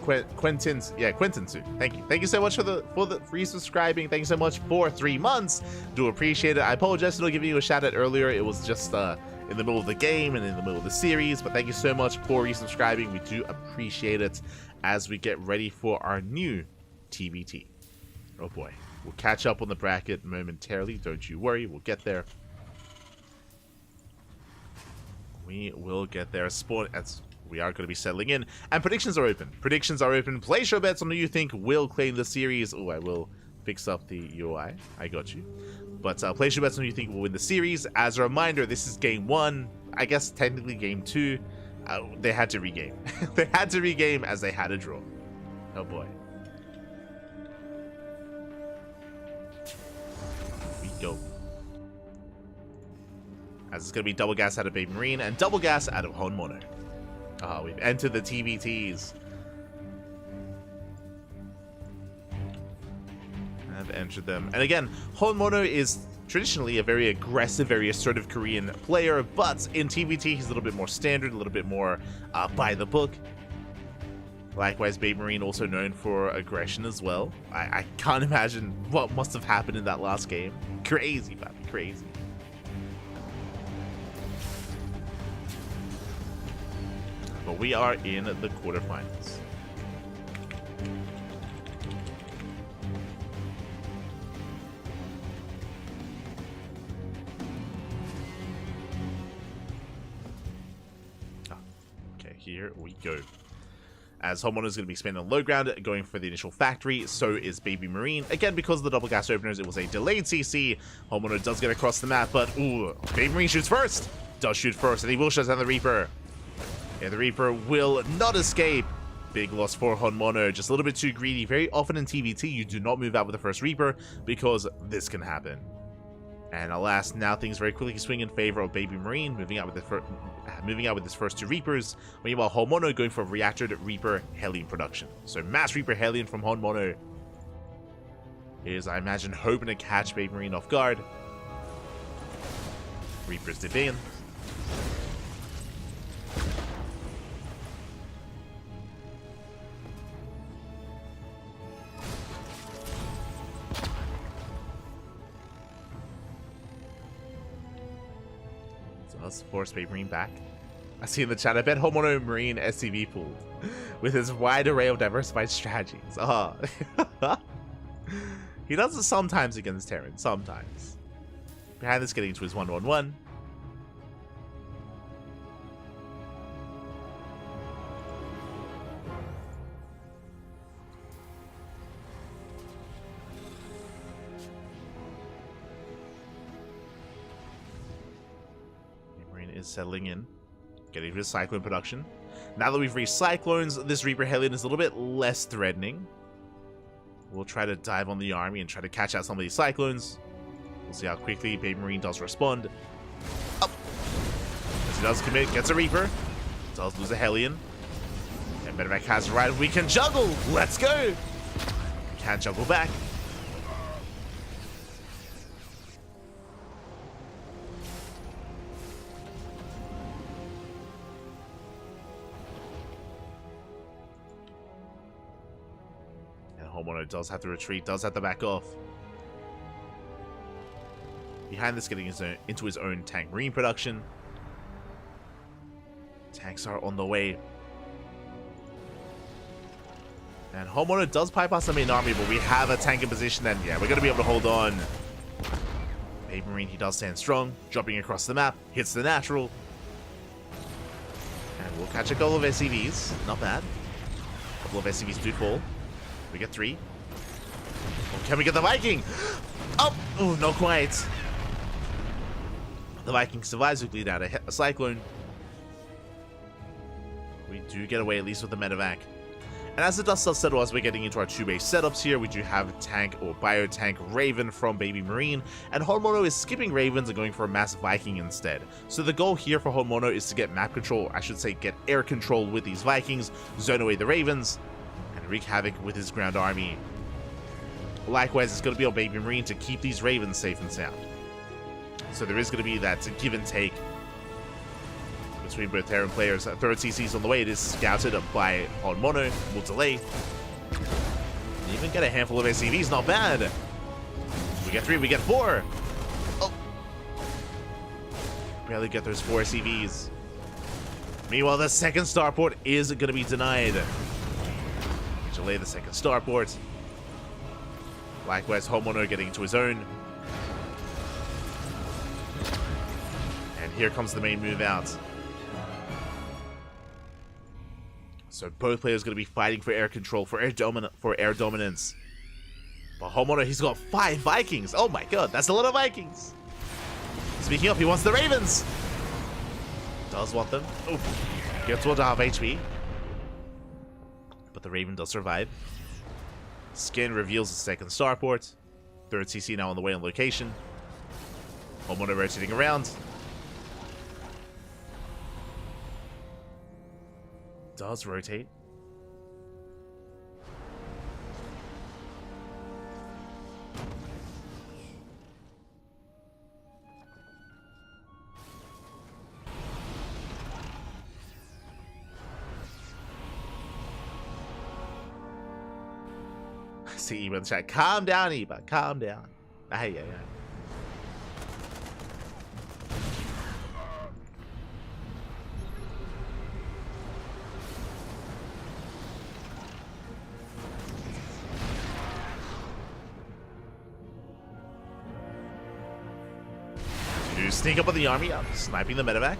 Speaker 1: Quentin 2. Thank you so much for the resubscribing. Thank you so much for 3 months. Do appreciate it. I apologize for not giving you a shout out earlier. It was just in the middle of the game and in the middle of the series, but thank you so much for resubscribing. We do appreciate it as we get ready for our new TBT. Oh boy, we'll catch up on the bracket momentarily. Don't you worry, we'll get there. We will get there. We are going to be settling in, and predictions are open. Place your bets on who you think will claim the series. Oh, I will fix up the UI. I got you. But place your bets on who you think will win the series. As a reminder, this is game 1. I guess technically game 2. They had to regame. They had to regame as they had a draw. Oh boy. Here we go. As it's going to be double gas out of Baby Marine and double gas out of Honmono. We've entered the TBTs. I've entered them. And again, Honmono is traditionally a very aggressive, very assertive Korean player, but in TBT he's a little bit more standard, a little bit more by the book. Likewise, Baby Marine also known for aggression as well. I can't imagine what must have happened in that last game. Crazy, man, crazy. But we are in the quarterfinals. Okay, here we go. As Honmono is going to be expanding on low ground, going for the initial factory, so is Baby Marine. Again, because of the double gas openers, it was a delayed CC. Honmono does get across the map, but ooh, Baby Marine shoots first. Does shoot first, and he will shut down the Reaper. Yeah, the Reaper will not escape. Big loss for Honmono, just a little bit too greedy. Very often in TBT, you do not move out with the first Reaper because this can happen. And alas, now things very quickly swing in favor of Baby Marine, moving out with his first 2 Reapers. Meanwhile, Honmono going for reactored Reaper Hellion production. So mass Reaper Hellion from Honmono is, I imagine, hoping to catch Baby Marine off guard. Reapers dip in. Let's force Baby Marine back. I see in the chat, I bet Honmono Marine SCV pooled with his wide array of diversified strategies. He does it sometimes against Terran, sometimes. Behind this, getting into his 1-1-1. Is settling in, getting his Cyclone production. Now that we've reached Cyclones, this Reaper Hellion is a little bit less threatening. We'll try to dive on the army and try to catch out some of these Cyclones. We'll see how quickly Baby Marine does respond. Up! As he does commit, gets a Reaper. Does lose a Hellion. And Medevac has arrived. We can juggle! Let's go! Can't juggle back. Honmono does have to retreat, does have to back off. Behind this, getting into his own tank marine production. Tanks are on the way. And Honmono does pipe us the main army, but we have a tank in position, and yeah, we're going to be able to hold on. Baby Marine, he does stand strong, dropping across the map, hits the natural. And we'll catch a couple of SCVs, not bad. A couple of SCVs do fall. We get 3. Oh, can we get the Viking? Oh, not quite. The Viking survives. We bleed out a Cyclone. We do get away, at least with the Medevac. And as the dust does settle, as we're getting into our 2-base setups here, we do have tank or bio-tank Raven from Baby Marine, and Honmono is skipping Ravens and going for a mass Viking instead. So the goal here for Honmono is to get map control, I should say get air control with these Vikings, zone away the Ravens, wreak havoc with his ground army. Likewise, it's going to be on Baby Marine to keep these Ravens safe and sound. So there is going to be that give and take between both Terran players. Third CC's on the way. It is scouted by Mono. Will delay. Even get a handful of SCVs. Not bad. We get 3. We get 4. Oh. Barely get those 4 SCVs. Meanwhile, the second starport is going to be denied. Delay the second starport. Likewise, Homeowner getting into his own. And here comes the main move out. So both players going to be fighting for air control, for air dominance. But Homeowner, he's got 5 Vikings. Oh my god, that's a lot of Vikings. Speaking of, he wants the Ravens. Does want them. Oh, gets 1.5 HP. But the Raven does survive. Skin reveals the second starport. Third CC now on the way on location. Homeowner rotating around. Does rotate. See Eba in the chat. Calm down, Eba. Calm down. Ay, ay, ay. To sneak up on the army, sniping the medevac.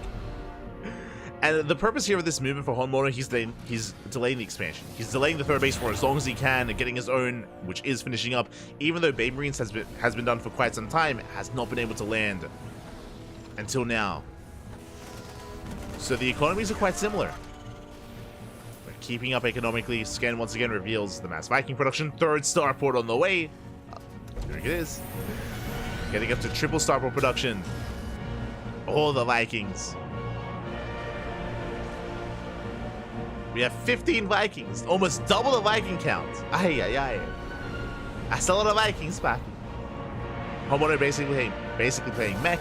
Speaker 1: And the purpose here of this movement for Homeowner, he's delaying the expansion. He's delaying the third base for as long as he can, and getting his own, which is finishing up. Even though Babe Marines has been done for quite some time, has not been able to land until now. So the economies are quite similar. But keeping up economically, Scan once again reveals the mass Viking production. Third starport on the way. There it is. Getting up to triple starport production. All the Vikings. We have 15 Vikings, almost double the Viking count. Ay, ay, ay. That's a lot of Vikings, papi. Homeowner basically playing mech,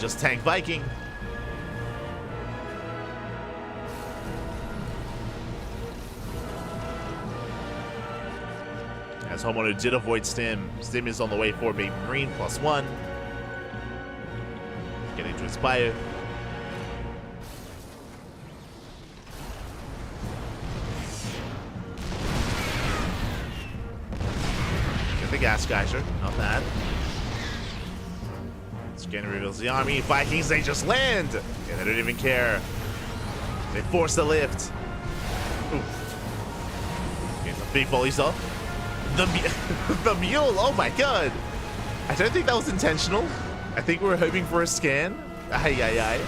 Speaker 1: just tank Viking. As Homeowner did avoid Stim. Stim is on the way for Baby Marine, +1. Getting to his bio. The gas geyser, not bad. Scanner reveals the army. Vikings, they just land! And they don't even care. They force the lift. Ooh. Getting some big volleys off. The mule, oh my god! I don't think that was intentional. I think we were hoping for a scan. Ay, ay, ay.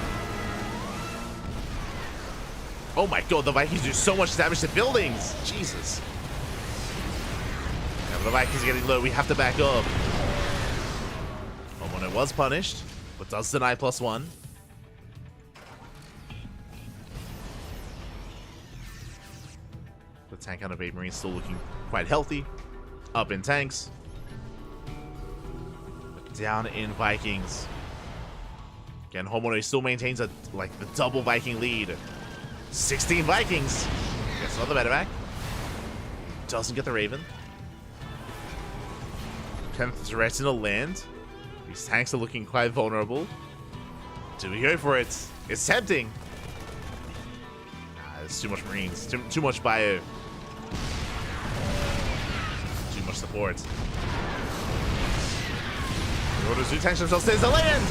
Speaker 1: Oh my god, the Vikings do so much damage to buildings! Jesus. The Vikings are getting low. We have to back up. Homeowner was punished, but does deny +1. The tank on a Babe Marine still looking quite healthy. Up in tanks. But down in Vikings. Again, Homeowner still maintains the double Viking lead. 16 Vikings. Gets another medevac. Doesn't get the Raven. 10th threat in the land. These tanks are looking quite vulnerable. Do we go for it? It's tempting. There's too much Marines. Too much bio. Too much support. The orders do tanks themselves. Stays the land!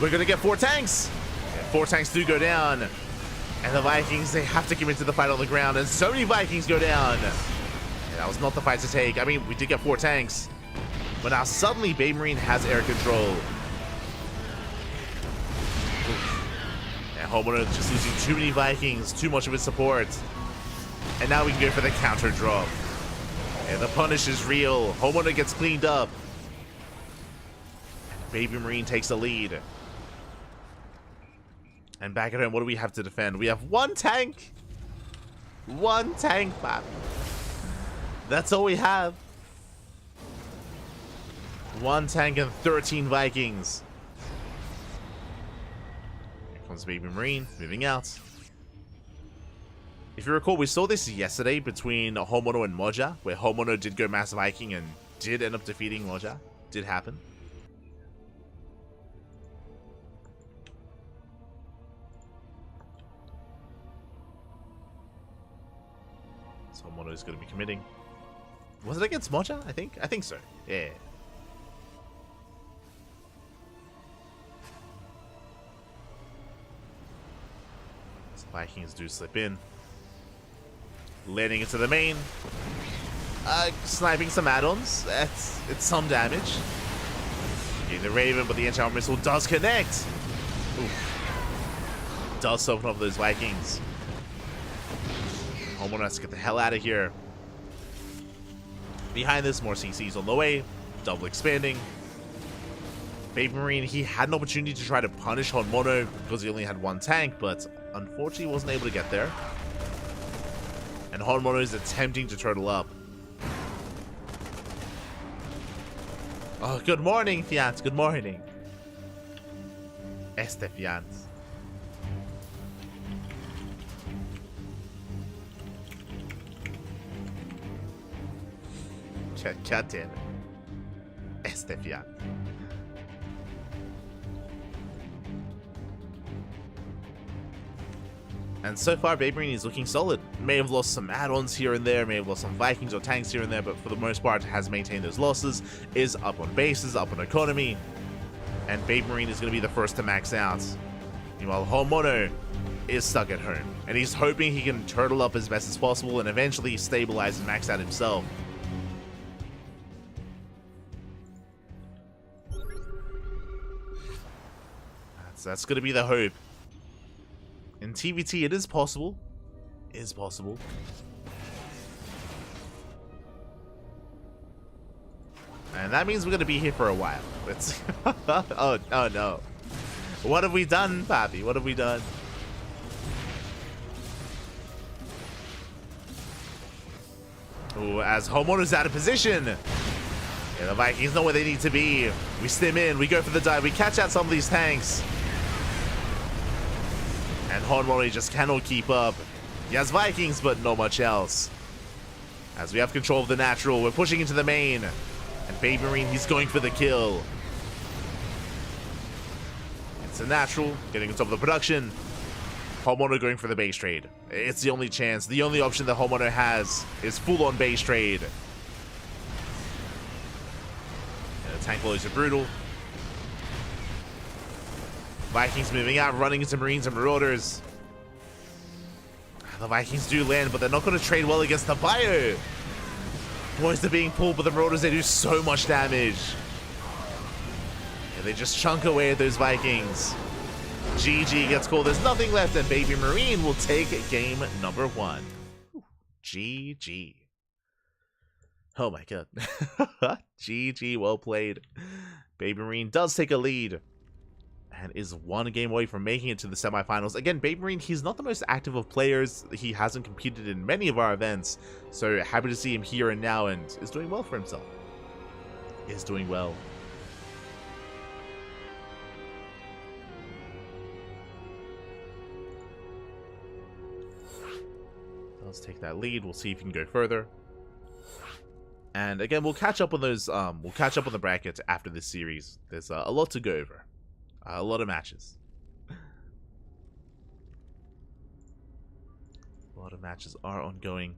Speaker 1: We're gonna get 4 tanks! And 4 tanks do go down. And the Vikings, they have to commit to the fight on the ground. And so many Vikings go down. And that was not the fight to take. I mean, we did get 4 tanks. But now suddenly Babe Marine has air control. And Homeowner just losing too many Vikings, too much of his support. And now we can go for the counter drop. And the punish is real. Homeowner gets cleaned up. And Baby Marine takes the lead. And back at home, what do we have to defend? We have 1 tank. 1 tank, man. That's all we have. 1 tank and 13 Vikings. comes Baby Marine, moving out. If you recall, we saw this yesterday between Homono and Moja, where Homono did go Mass Viking and did end up defeating Moja. Did happen. So Homono is going to be committing. Was it against Moja? I think so. Yeah. So Vikings do slip in. Landing into the main. Sniping some add-ons. It's some damage. Getting the Raven, but the anti-armor missile does connect. Oof. Does open up those Vikings. Homeowner has to get the hell out of here. Behind this, more CCs on the way. Double expanding. Baby Marine, he had an opportunity to try to punish Honmono because he only had one tank, but unfortunately wasn't able to get there. And Honmono is attempting to turtle up. Oh, good morning, Fiance. Good morning. Fiance. God damn it. Fiance. And so far, Baby Marine is looking solid. May have lost some add-ons here and there, may have lost some Vikings or tanks here and there, but for the most part has maintained those losses, is up on bases, up on economy, and Baby Marine is going to be the first to max out. Meanwhile, Homono is stuck at home, and he's hoping he can turtle up as best as possible and eventually stabilize and max out himself. That's going to be the hope. In TVT, it is possible. It is possible. And that means we're going to be here for a while. It's oh no. What have we done, Pappy? What have we done? Ooh, as Homeowner's out of position. Yeah, the Vikings know where they need to be. We stim in, we go for the dive, we catch out some of these tanks. And Honmono just cannot keep up. He has Vikings, but not much else. As we have control of the natural, we're pushing into the main. And Baby Marine, he's going for the kill. It's a natural, getting on top of the production. Honmono going for the base trade. It's the only chance, the only option that Honmono has is full-on base trade. And the tank blows are brutal. Vikings moving out, running into Marines and Marauders. The Vikings do land, but they're not going to trade well against the Bio. Boys are being pulled, but the Marauders, they do so much damage. Yeah, they just chunk away at those Vikings. GG gets called. There's nothing left, and Baby Marine will take game number 1. GG. Oh my god. GG, well played. Baby Marine does take a lead. And is one game away from making it to the semifinals. Again, Baby Marine, he's not the most active of players. He hasn't competed in many of our events. So happy to see him here and now and is doing well for himself. Is doing well. Let's take that lead. We'll see if he can go further. And again, we'll catch up on those. We'll catch up on the brackets after this series. There's a lot to go over. A lot of matches. A lot of matches are ongoing.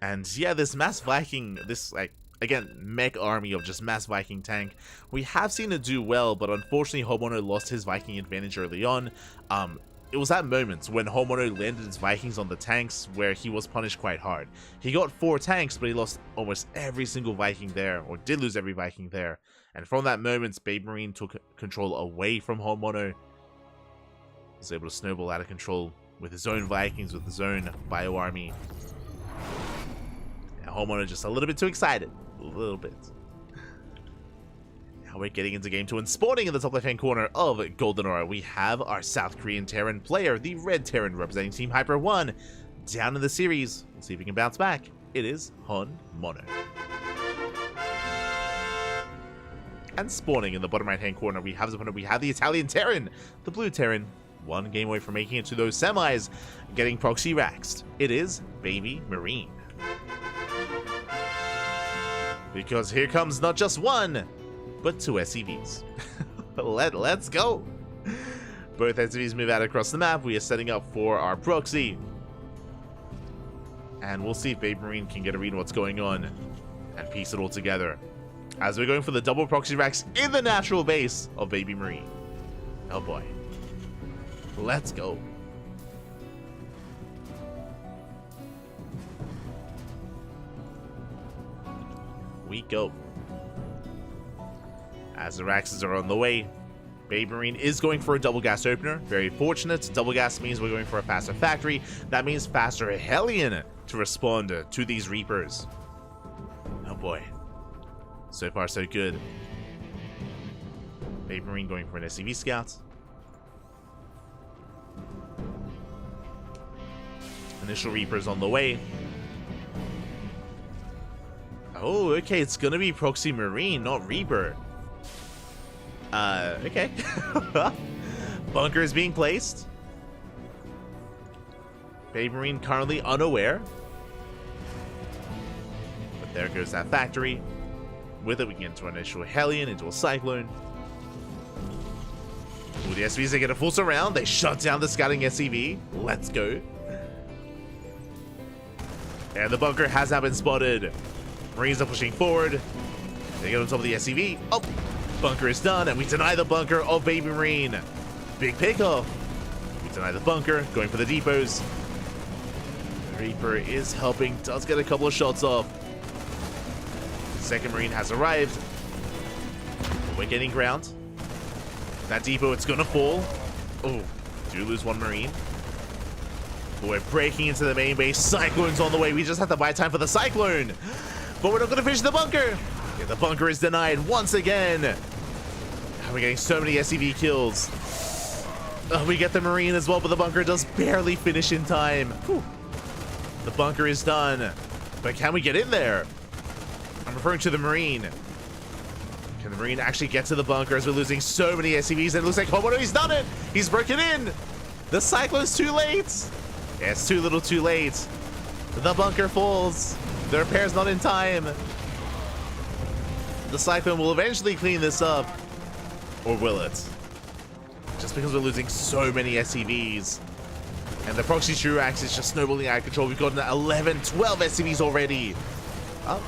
Speaker 1: And yeah, this Mass Viking, this, like, again, mech army of just Mass Viking tank, we have seen it do well, but unfortunately Homono lost his Viking advantage early on. It was at moments when Homono landed his Vikings on the tanks where he was punished quite hard. He got 4 tanks, but he lost almost every single Viking there, or did lose every Viking there. And from that moment, Baby Marine took control away from Homono. Was able to snowball out of control with his own Vikings, with his own bio army. And Homono just a little bit too excited. A little bit. Now we're getting into game 2 and spawning in the top left-hand corner of Golden Aura. We have our South Korean Terran player, the Red Terran representing Team Hyper 1, down in the series. We'll see if he can bounce back. It is Honmono. And spawning in the bottom right-hand corner, we have the Italian Terran. The blue Terran, one game away from making it to those semis, getting proxy raxed. It is Baby Marine. Because here comes not just one, but two SCVs. Let's go. Both SCVs move out across the map. We are setting up for our proxy. And we'll see if Baby Marine can get a read on what's going on and piece it all together. As we're going for the double proxy racks in the natural base of Baby Marine. Oh boy. Let's go. We go. As the Raxes are on the way, Baby Marine is going for a double gas opener. Very fortunate. Double gas means we're going for a faster factory. That means faster Hellion to respond to these Reapers. Oh boy. So far so good. Baby Marine going for an SCV scout. Initial Reapers on the way. Oh, okay, it's gonna be Proxy Marine, not Reaper. Okay. Bunker is being placed. Baby Marine currently unaware. But there goes that factory. With it, we get into an initial Hellion, into a Cyclone. Ooh, the SCVs, they get a full surround. They shut down the scouting SCV. Let's go. And the bunker has now been spotted. Marines are pushing forward. They get on top of the SCV. Oh, bunker is done, and we deny the bunker of Baby Marine. Big pickoff. We deny the bunker, going for the depots. The Reaper is helping, does get a couple of shots off. Second Marine has arrived. We're getting ground. That depot, it's gonna fall. Oh, do lose one Marine. But we're breaking into the main base. Cyclone's on the way. We just have to buy time for the Cyclone. But we're not gonna finish the bunker. Yeah, the bunker is denied once again. And we're getting so many SCV kills. We get the Marine as well, but the bunker does barely finish in time. Whew. The bunker is done. But can we get in there? I'm referring to the Marine. Can the Marine actually get to the bunker as we're losing so many SCVs? And it looks like Homono, he's done it. He's broken in. The Cyclone's too late. Yeah, it's too little too late. The bunker falls. The repair's not in time. The Cyclone will eventually clean this up. Or will it? Just because we're losing so many SCVs. And the Proxy Shurax is just snowballing out of control. We've gotten 11, 12 SCVs already. Oh.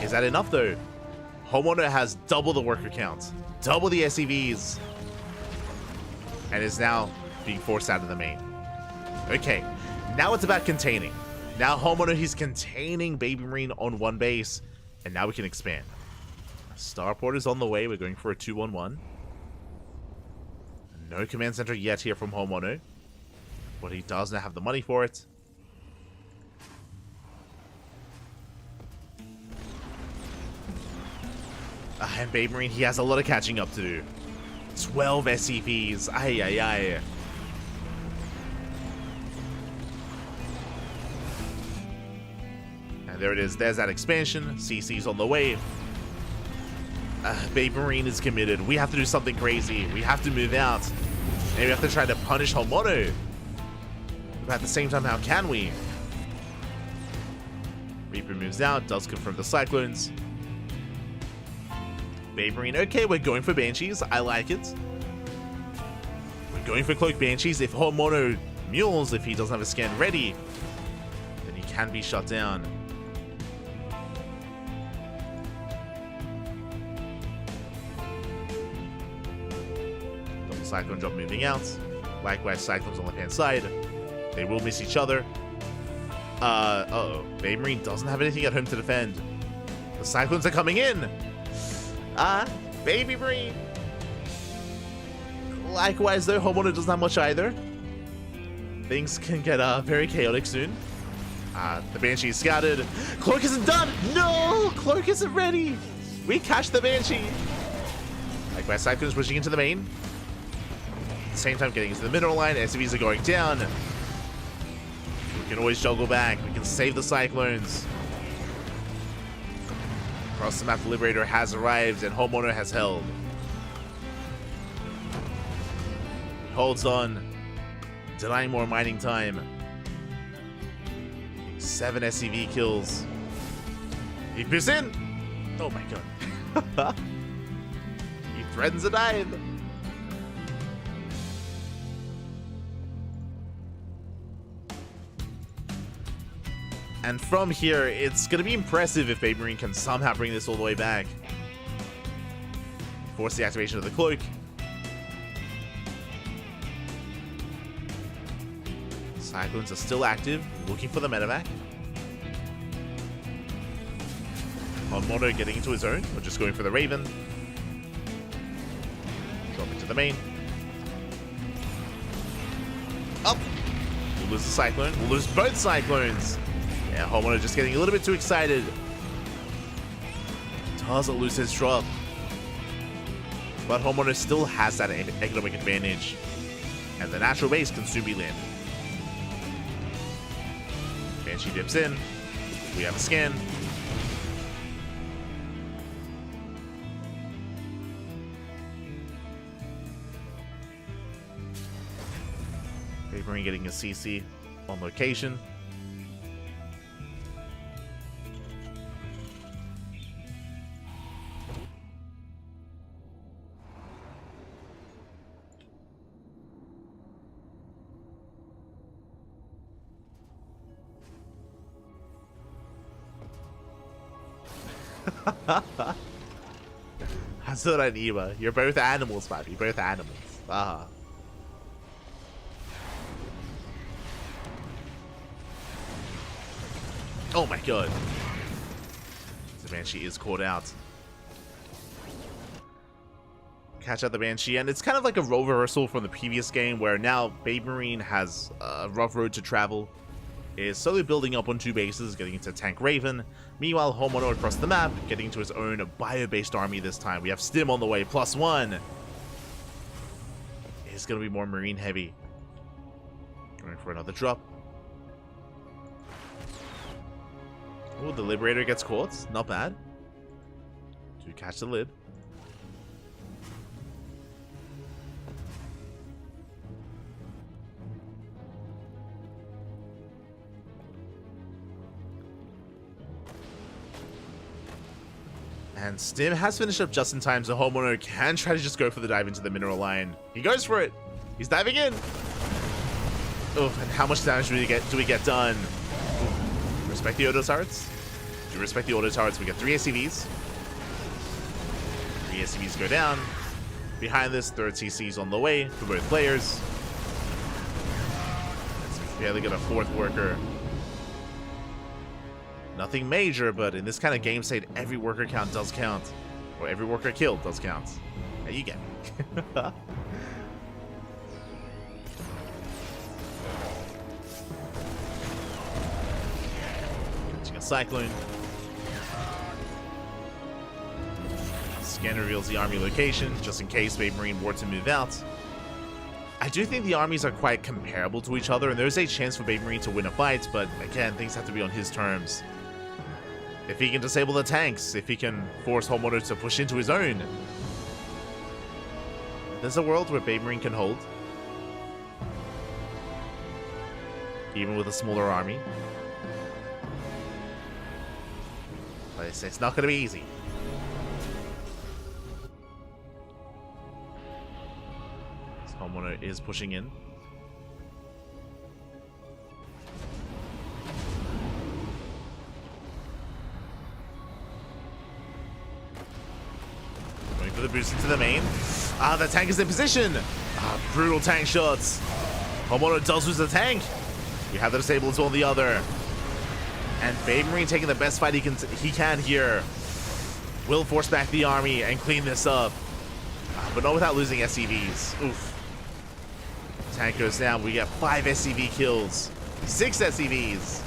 Speaker 1: Is that enough though? Homeowner has double the worker count. Double the SCVs. And is now being forced out of the main. Okay, now it's about containing. Now Homeowner, he's containing Baby Marine on one base. And now we can expand. Starport is on the way. We're going for a 2-1-1. No command center yet here from Homeowner. But he does not have the money for it. And Baby Marine, he has a lot of catching up to do. 12 SCVs. Ay, ay, ay. And there it is. There's that expansion. CC's on the way. Baby Marine is committed. We have to do something crazy. We have to move out. And we have to try to punish Homono. But at the same time, how can we? Reaper moves out. Does confirm the Cyclones. Baby Marine, okay, we're going for Banshees. I like it. We're going for Cloak Banshees. If Homono mules, if he doesn't have a scan ready, then he can be shut down. Double Cyclone drop moving out. Likewise, Cyclones on the left-hand side. They will miss each other. Uh-oh. Baby Marine doesn't have anything at home to defend. The Cyclones are coming in. Baby Marine. Likewise, though, Homeowner doesn't have much either. Things can get very chaotic soon. The Banshee is scouted. Cloak isn't done. No, Cloak isn't ready. We catch the Banshee. Likewise, Cyclone's pushing into the main. At the same time, getting into the mineral line. SCVs are going down. We can always juggle back. We can save the Cyclones. Across the map, the Liberator has arrived and Homeowner has held. Holds on, denying more mining time. 7 SCV kills. He puts in. Oh my god. He threatens a dive. And from here, it's going to be impressive if Baby Marine can somehow bring this all the way back. Force the activation of the cloak. Cyclones are still active, looking for the medevac. Mono getting into his own, or just going for the Raven. Drop into the main. Up! We'll lose the Cyclone. We'll lose both Cyclones. Yeah, Homeowner just getting a little bit too excited. Doesn't lose his drop. But Homeowner still has that economic advantage. And the natural base can soon be landed. Banshee dips in. We have a scan. Baby Marine getting a CC on location. Hazura and Eva, you're both animals, man. You're both animals. Ah. Oh my god. The Banshee is caught out. Catch out the Banshee, and it's kind of like a role reversal from the previous game where now Baby Marine has a rough road to travel. Is slowly building up on 2 bases, getting into Tank Raven. Meanwhile, Homeowner across the map, getting into his own bio-based army this time. We have Stim on the way, +1. It's going to be more Marine heavy. Going for another drop. Oh, the Liberator gets caught. Not bad. To catch the lid. And Stim has finished up just in time, so Homeowner can try to just go for the dive into the mineral line. He goes for it. He's diving in. Oh, and how much damage do we get done? Ooh. Respect the auto turrets. Do respect the auto turrets. We get 3 SCVs. 3 SCVs go down. Behind this, third CC's on the way for both players. Let's barely get a 4th worker. Nothing major, but in this kind of game state, every worker count does count. Or every worker killed does count. Yeah, you get me. Catching a Cyclone. Scan reveals the army location, just in case Baby Marine were to move out. I do think the armies are quite comparable to each other, and there's a chance for Baby Marine to win a fight, but again, things have to be on his terms. If he can disable the tanks, if he can force Homeowner to push into his own. There's a world where Baby Marine can hold. Even with a smaller army. But it's not going to be easy. This Homeowner is pushing in. For the boost into the main. The tank is in position. Brutal tank shots. Homeowner does lose the tank. We have the disables on the other. And Baby Marine taking the best fight he can here. Will force back the army and clean this up. But not without losing SCVs. Oof. Tank goes down. We get 5 SCV kills. 6 SCVs.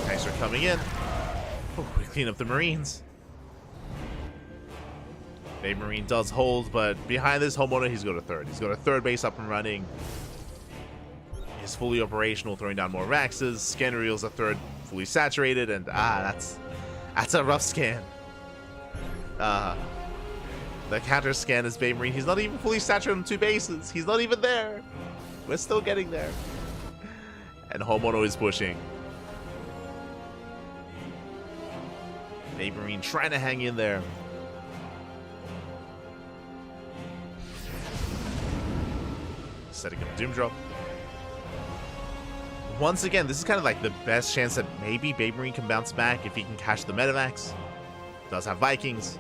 Speaker 1: Tanks are coming in. We clean up the Marines. Baby Marine does hold, but behind this Homeowner, he's got a 3rd. He's got a 3rd base up and running. is fully operational, throwing down more Raxes. Scanner Reel's a third fully saturated, and that's a rough scan. The counter scan is Baby Marine. He's not even fully saturated on 2 bases. He's not even there. We're still getting there. And Homono is pushing. Baby Marine trying to hang in there. Setting up Doom Drop. Once again, this is kind of like the best chance that maybe Baby Marine can bounce back if he can catch the Metamax. Does have Vikings.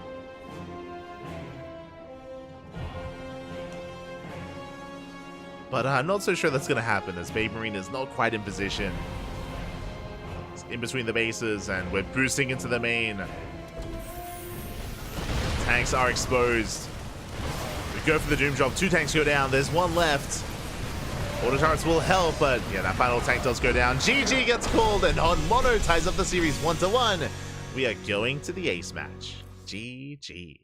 Speaker 1: But I'm not so sure that's going to happen, as Baby Marine is not quite in position. It's in between the bases, and we're boosting into the main. Tanks are exposed. We go for the Doom Drop. 2 tanks go down. There's 1 left. Auto turrets will help, but yeah, that final tank does go down. GG gets called, and Mono ties up the series 1-1. We are going to the ace match. GG.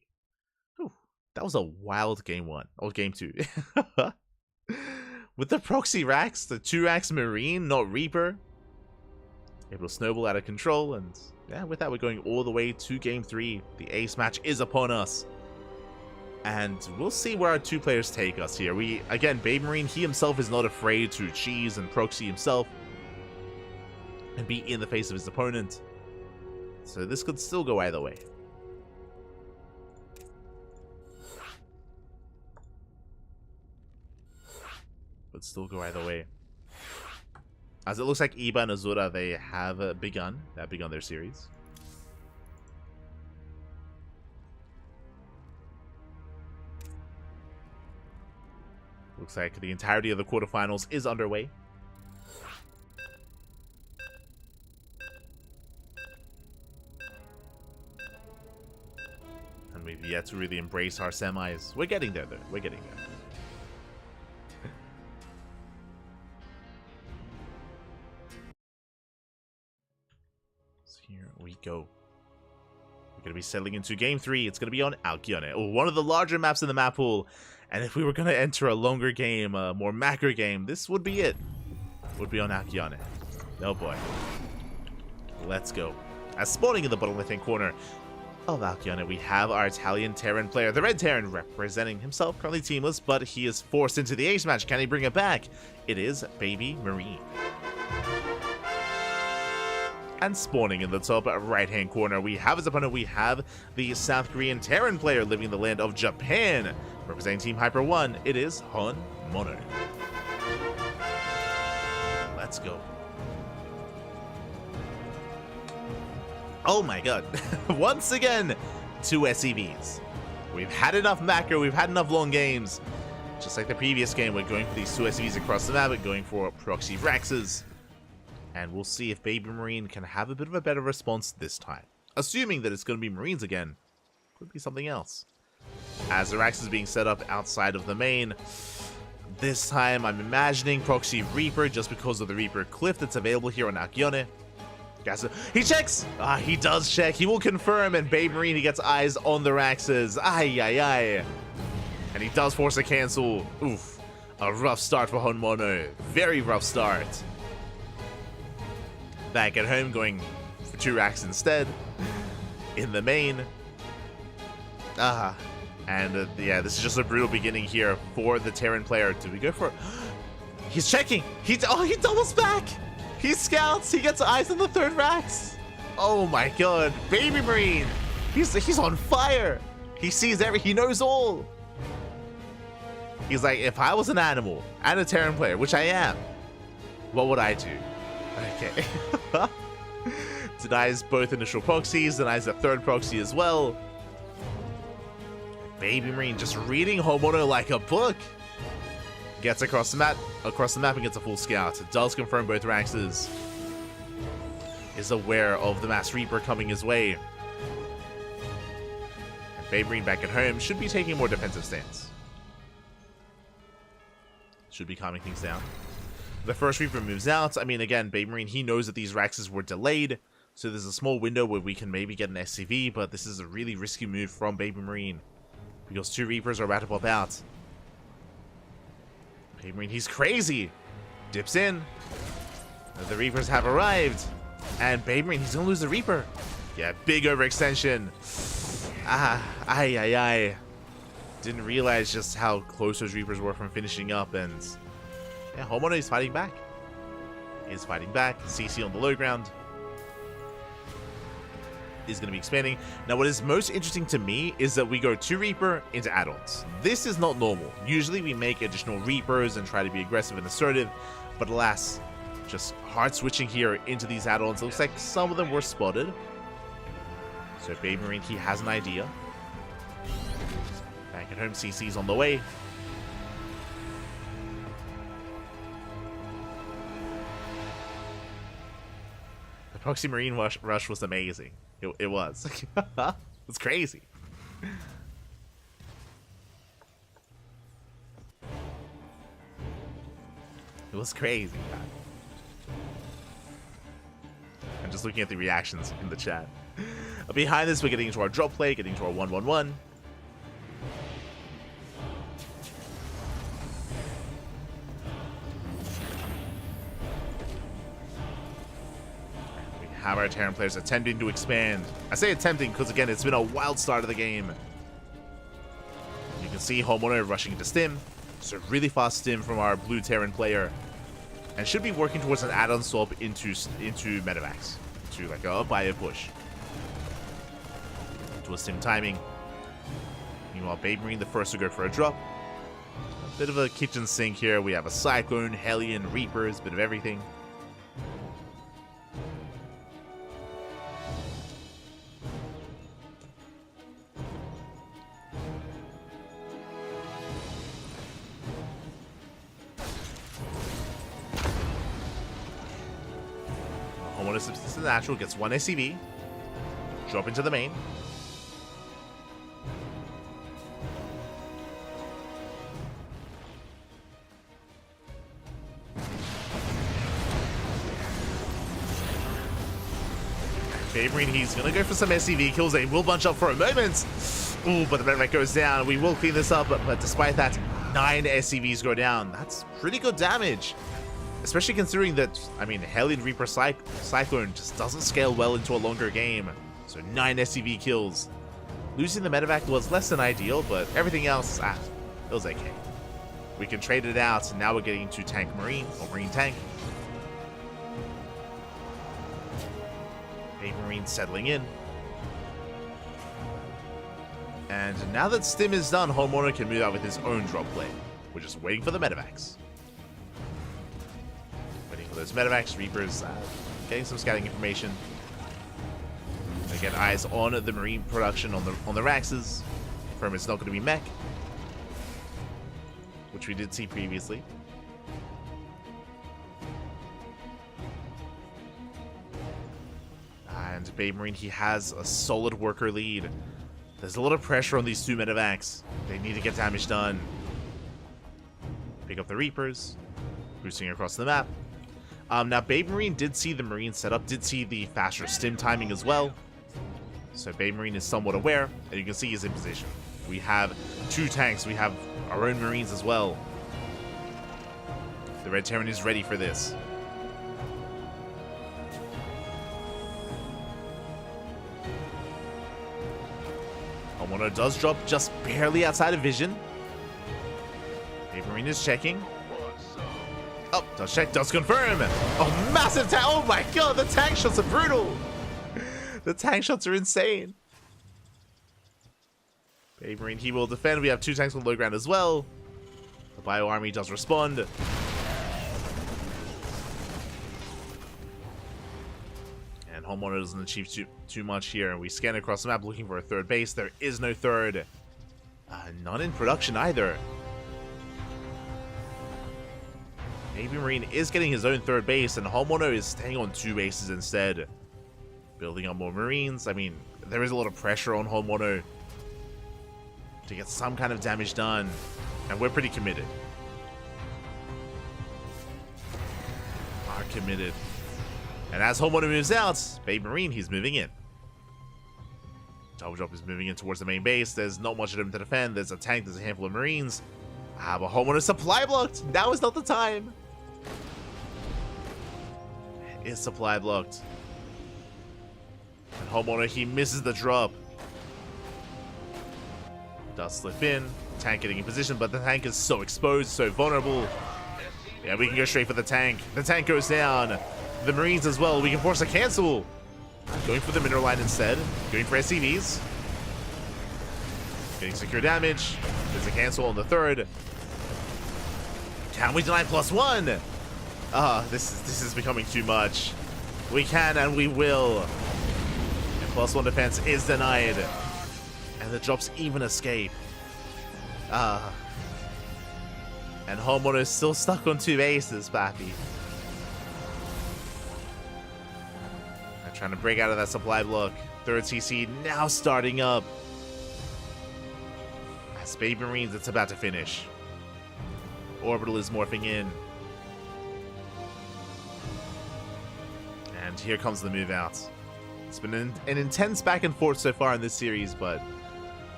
Speaker 1: Whew, that was a wild game 1, or game 2. With the proxy racks, the 2 racks Marine, not Reaper, it will snowball out of control, and yeah, with that we're going all the way to game 3. The ace match is upon us, and we'll see where our 2 players take us here. Again, Baby Marine, he himself is not afraid to cheese and proxy himself and be in the face of his opponent, so this could still go either way. But still go either way. As it looks like Iba and Azura, they have begun their series. Looks like the entirety of the quarterfinals is underway. And we've yet to really embrace our semis. We're getting there though, we're getting there. Here we go. We're going to be settling into game 3. It's going to be on Alkyone, one of the larger maps in the map pool. And if we were going to enter a longer game, a more macro game, this would be it. Would be on Alkyone. Oh boy. Let's go. As spawning in the bottom left-hand corner of Alkyone, we have our Italian Terran player, the Red Terran, representing himself, currently teamless, but he is forced into the ace match. Can he bring it back? It is Baby Marine. And spawning in the top right-hand corner, we have his opponent. We have the South Korean Terran player living in the land of Japan. Representing Team Hyper 1, it is Mono. Let's go. Oh my god. Once again, 2 SCVs. We've had enough macro, we've had enough long games. Just like the previous game, we're going for these 2 SCVs across the map, we're going for proxy Raxes. And we'll see if Baby Marine can have a bit of a better response this time. Assuming that it's going to be Marines again. Could be something else. As the Rax is being set up outside of the main. This time I'm imagining Proxy Reaper just because of the Reaper cliff that's available here on Alkyone. He checks! He does check. He will confirm, and Baby Marine, he gets eyes on the Raxes. Ay, ay, ay. And he does force a cancel. Oof. A rough start for Honmono. Very rough start. Back at home, going for 2 racks instead. In the main. And yeah, this is just a brutal beginning here for the Terran player. Do we go for... He's checking! He doubles back! He scouts! He gets eyes on the 3rd racks! Oh my god. Baby Marine! He's on fire! He sees he knows all! He's like, if I was an animal and a Terran player, which I am, what would I do? Okay. Denies both initial proxies, denies the 3rd proxy as well. Baby Marine just reading Homono like a book. Gets across the map and gets a full scout. Does confirm both Raxes. Is aware of the Mass Reaper coming his way. And Baby Marine back at home should be taking a more defensive stance. Should be calming things down. The first Reaper moves out. I mean, again, Baby Marine, he knows that these Raxes were delayed, so there's a small window where we can maybe get an SCV, but this is a really risky move from Baby Marine, because 2 Reapers are about to pop out. Baby Marine, he's crazy! Dips in. The Reapers have arrived. And Babe Marine, he's going to lose the Reaper. Yeah, big overextension. Ay. Didn't realize just how close those Reapers were from finishing up. And yeah, Homeowner is fighting back. He's fighting back. CC on the low ground. Is going to be expanding. Now, what is most interesting to me is that we go 2 Reaper into add-ons. This is not normal. Usually we make additional Reapers and try to be aggressive and assertive, but alas, just hard switching here into these add-ons. Looks like some of them were spotted. So Babe Marine, he has an idea. Back at home, CC's on the way. The Proxy Marine rush was amazing. It was. It's crazy. It was crazy. I'm just looking at the reactions in the chat. Behind this, we're getting into our drop play, getting into our 1-1-1. Have our Terran players attempting to expand. I say attempting because, again, it's been a wild start of the game. You can see Homeowner rushing into Stim. So really fast Stim from our blue Terran player. And should be working towards an add-on swap into Medivacs. To like a bio push. To a Stim timing. Meanwhile, Babe Marine the first to go for a drop. A bit of a kitchen sink here. We have a Cyclone, Hellion, Reapers, bit of everything. Homeowner substitutes the natural, gets 1 SCV. Drop into the main. Babe Marine, he's gonna go for some SCV kills. They will bunch up for a moment. Ooh, but the Medivac goes down. We will clean this up, but despite that, 9 SCVs go down. That's pretty good damage. Especially considering that, I mean, Hellion Reaper Cyclone just doesn't scale well into a longer game. So 9 SCV kills. Losing the Medivac was less than ideal, but everything else, it was okay. We can trade it out, and now we're getting to Tank Marine, or Marine Tank. Babe Marine settling in. And now that Stim is done, Homeowner can move out with his own drop play. We're just waiting for the Medivacs. Those Medivacs, Reapers, getting some scouting information. Again, eyes on the Marine production on the Raxes. Confirm it's not going to be mech, which we did see previously. And Babe Marine, he has a solid worker lead. There's a lot of pressure on these 2 Medivacs. They need to get damage done. Pick up the Reapers, boosting across the map. Now, Babe Marine did see the Marine setup, did see the faster Stim timing as well. So Babe Marine is somewhat aware, and you can see he's in position. We have 2 tanks, we have our own Marines as well. The Red Terran is ready for this. Homeowner does drop just barely outside of vision. Babe Marine is checking. Oh, does check, does confirm. Oh, massive tank. Oh my god, the tank shots are brutal. The tank shots are insane. Babe Marine, he will defend. We have 2 tanks on low ground as well. The Bio Army does respond. And Homeowner doesn't achieve too much here. We scan across the map looking for a 3rd base. There is no 3rd. None in production either. Babe Marine is getting his own 3rd base, and Homeowner is staying on 2 bases instead. Building up more Marines. I mean, there is a lot of pressure on Homeowner to get some kind of damage done, and we're pretty committed. Are committed. And as Homeowner moves out, Babe Marine, he's moving in. Double Drop is moving in towards the main base. There's not much of them to defend. There's a tank, there's a handful of Marines. But Homeowner supply blocked. Now is not the time. is supply blocked. And Homeowner, he misses the drop. Does slip in. Tank getting in position, but the tank is so exposed, so vulnerable. Yeah, we can go straight for the tank. The tank goes down. The Marines as well. We can force a cancel. Going for the mineral line instead. Going for SCVs. Getting secure damage. There's a cancel on the third. Can we deny +1? This is becoming too much. We can and we will. And +1 defense is denied. And the drops even escape. And Homeowner is still stuck on 2 aces, Pappy. They're trying to break out of that supply block. Third CC now starting up. As Baby Marines, it's about to finish. Orbital is morphing in. And here comes the move out. It's been an intense back and forth so far in this series, but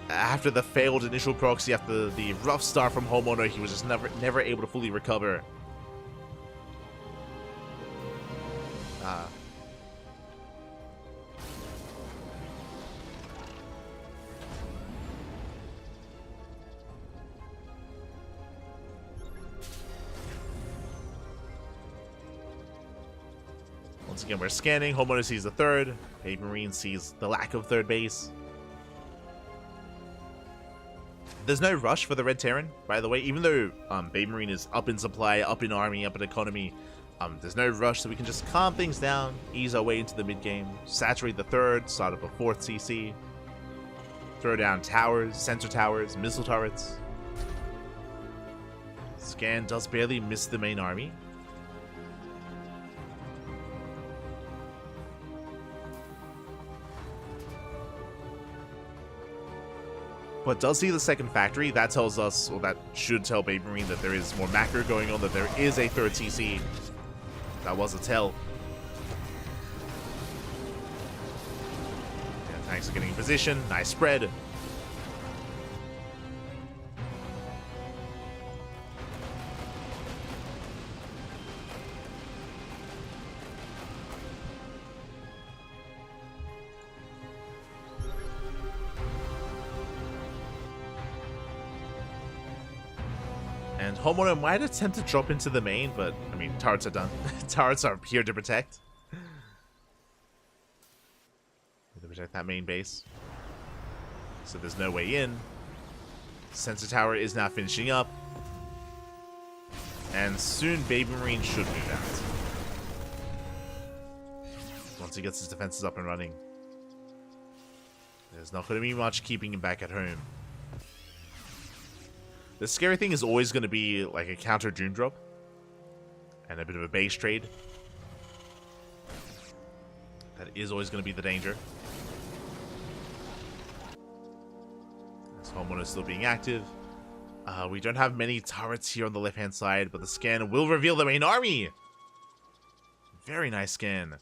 Speaker 1: after the failed initial proxy, after the rough start from Homeowner, he was just never able to fully recover. Once again, we're scanning. Homeowner sees the third. Baby Marine sees the lack of third base. There's no rush for the Red Terran, by the way. Even though Baby Marine is up in supply, up in army, up in economy, there's no rush, so we can just calm things down, ease our way into the mid-game, saturate the third, start up a 4th CC, throw down towers, sensor towers, missile turrets. Scan does barely miss the main army. But does see the second factory. That tells us, or that should tell Baby Marine, that there is more macro going on, that there is a 3rd CC. That was a tell. And tanks are getting in position. Nice spread. And Homeowner might attempt to drop into the main, but, I mean, turrets are done. Turrets are here to protect. To protect that main base. So there's no way in. Sensor tower is now finishing up. And soon Baby Marine should move out. Once he gets his defenses up and running. There's not going to be much keeping him back at home. The scary thing is always going to be like a counter Doom drop and a bit of a base trade. That is always going to be the danger. This Homeowner is still being active. We don't have many turrets here on the left-hand side, but the scan will reveal the main army. Very nice scan.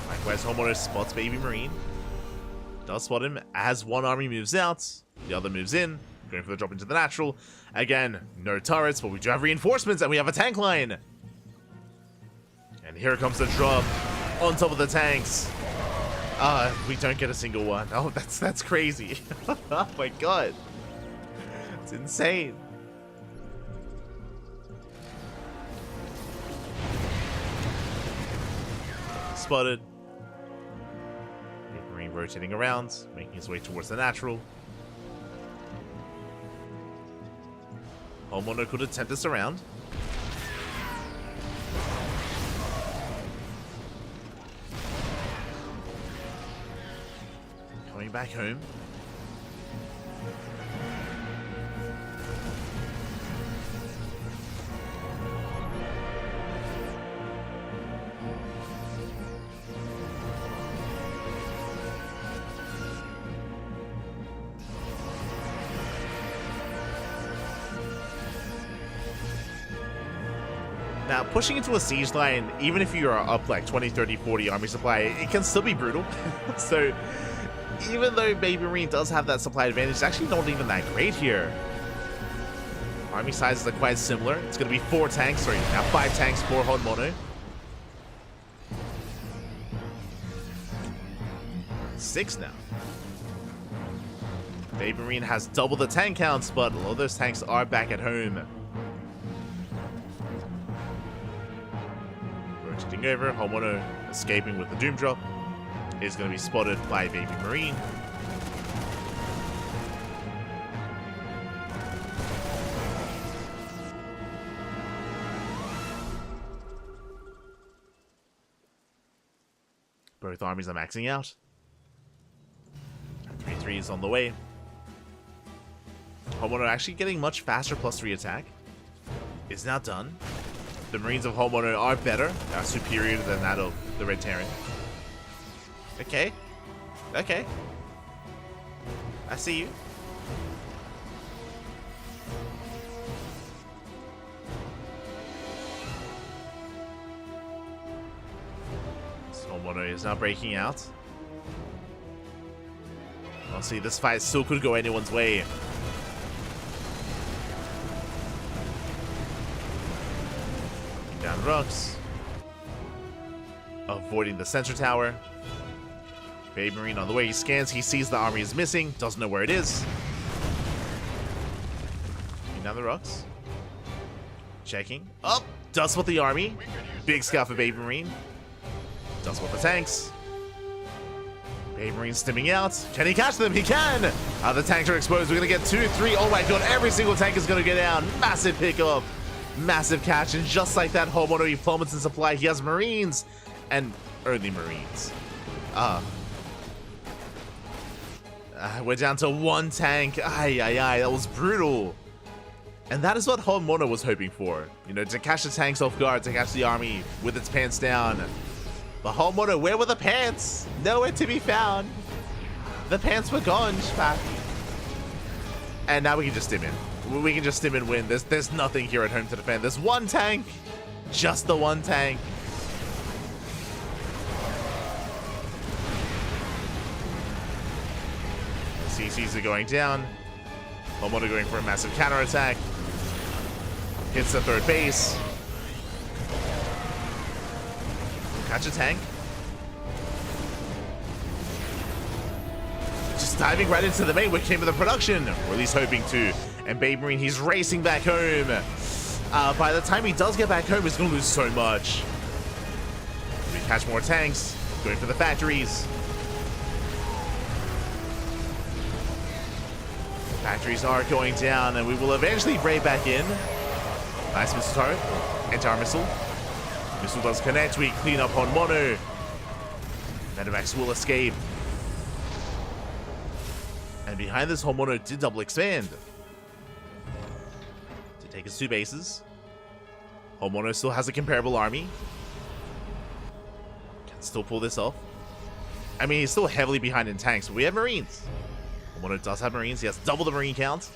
Speaker 1: Likewise, Homeowner spots Baby Marine. Does spot him as one army moves out, the other moves in, going for the drop into the natural. Again, no turrets, but we do have reinforcements and we have a tank line. And here comes the drop on top of the tanks. We don't get a single one. Oh, that's crazy. Oh my god. It's insane. Spotted. Marine rotating around, making his way towards the natural. Homeowner could attempt this around. Coming back home. Now, pushing into a siege line, even if you are up like 20, 30, 40 army supply, it can still be brutal. So, even though Baby Marine does have that supply advantage, it's actually not even that great here. Army sizes are quite similar. It's going to be 4 tanks, sorry, now 5 tanks for Honmono. 6 now. Baby Marine has double the tank counts, but a lot of those tanks are back at home. Rotating over, Honmono escaping with the Doom Drop. Is going to be spotted by Baby Marine. Both armies are maxing out. 3-3 is on the way. Honmono actually getting much faster +3 attack. Is now done. The Marines of Honmono are better, are superior than that of the Red Terran. Okay. Okay. I see you. Honmono is now breaking out. I'll see, this fight still could go anyone's way. Down rocks. Avoiding the sensor tower. Baby Marine on the way. He scans, he sees the army is missing, doesn't know where it is. Down the rocks. Checking. Up! Does spot the army. Big scout for Baby Marine. Does spot the tanks. Baby Marine stimming out. Can he catch them? He can! The tanks are exposed. We're going to get 2, 3. Oh my god, every single tank is going to get down. Massive pickup. Massive catch. And just like that, Honmono, he plummets in supply. He has Marines. And early Marines. We're down to 1 tank. Ay, ay, ay. That was brutal. And that is what Honmono was hoping for. You know, to catch the tanks off guard, to catch the army with its pants down. But Honmono, where were the pants? Nowhere to be found. The pants were gone, Shpak. And now we can just stim in. We can just stim and win. There's nothing here at home to defend. There's 1 tank. Just the 1 tank. The CCs are going down. Honmono going for a massive counterattack. Hits the 3rd base. Catch a tank. Just diving right into the main with him of the production. Or at least hoping to. And Baby Marine, he's racing back home. By the time he does get back home, he's going to lose so much. We catch more tanks. Going for the factories. Factories are going down, and we will eventually break back in. Nice missile turret. Anti-armor missile. Missile does connect. We clean up Honmono. Medivacs will escape. And behind this, Honmono did double expand. To take his 2 bases. Honmono still has a comparable army. Can still pull this off. I mean, he's still heavily behind in tanks, but we have Marines. Honmono does have Marines. He has double the Marine count.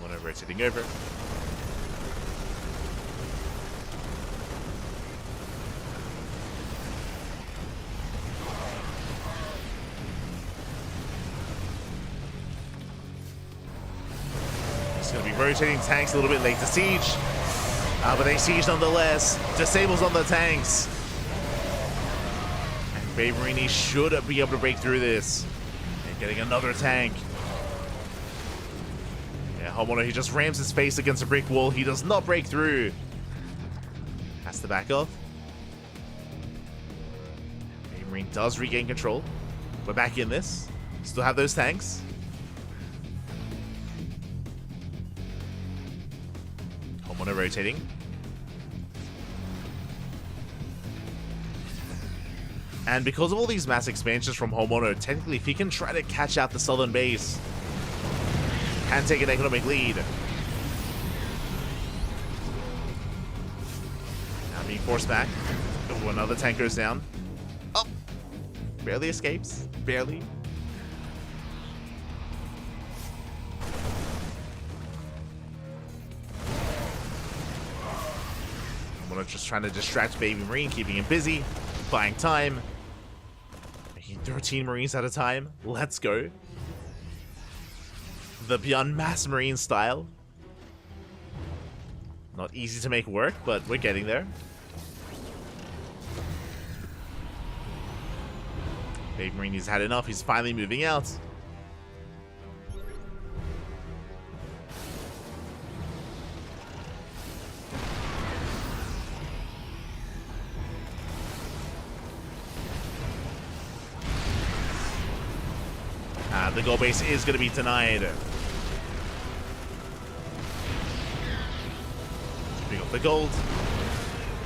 Speaker 1: Honmono rotating over. He's going to be rotating tanks a little bit late to siege. But they siege nonetheless. Disables on the tanks. Baby Marine should be able to break through this. And getting another tank. Yeah, Honmono, he just rams his face against a brick wall. He does not break through. Has to back off. Baby Marine does regain control. We're back in this. Still have those tanks. Honmono rotating. And because of all these mass expansions from Honmono, technically, if he can try to catch out the southern base, can take an economic lead. Now being forced back. Oh, another tank goes down. Oh! Barely escapes. Barely. Honmono just trying to distract Baby Marine, keeping him busy, buying time. 13 Marines at a time. Let's go. the Beyond Mass Marine style. Not easy to make work, but we're getting there. Baby Marine, he's had enough. He's finally moving out. The gold base is going to be denied. Pick up the gold.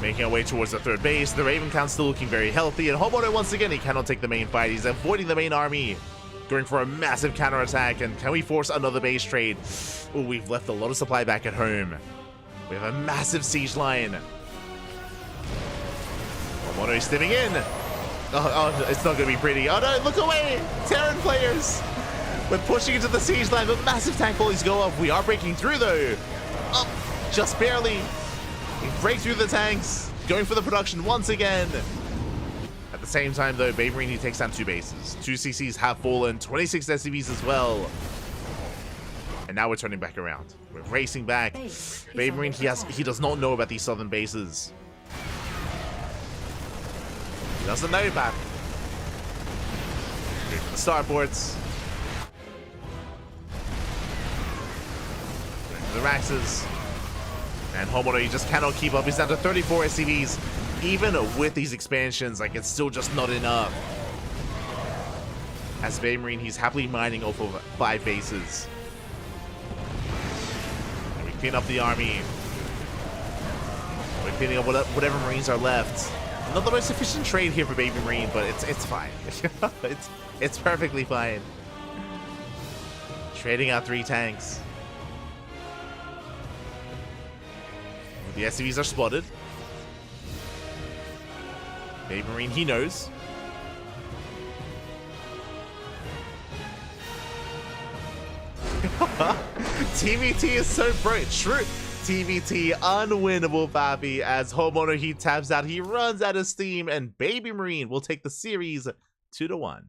Speaker 1: Making our way towards the third base. The Raven Count's still looking very healthy. And Homono, once again, he cannot take the main fight. He's avoiding the main army. Going for a massive counterattack. And can we force another base trade? Oh, we've left a lot of supply back at home. We have a massive siege line. Homono is stepping in. Oh, it's not going to be pretty. Oh no, look away! Terran players! We're pushing into the siege line, but massive tank volleys go off. We are breaking through though. Oh, just barely. We break through the tanks, going for the production once again. At the same time though, Baby Marine, he takes down 2 bases. 2 CCs have fallen, 26 SCVs as well. And now we're turning back around. We're racing back. Baby Marine, he does not know about these southern bases. He doesn't know about it. Wait for the starports. Wait for the Raxes. And Homono, he just cannot keep up. He's down to 34 SCVs. Even with these expansions, like, it's still just not enough. As Baby Marine, he's happily mining off of 5 bases. And we clean up the army. We're cleaning up whatever Marines are left. Not the most efficient trade here for Baby Marine, but it's fine. it's perfectly fine. Trading out 3 tanks. The SCVs are spotted. Baby Marine, he knows. TVT is so bright. True. TVT unwinnable, Pappy. As Homeowner, he taps out, he runs out of steam, and Baby Marine will take the series 2-1.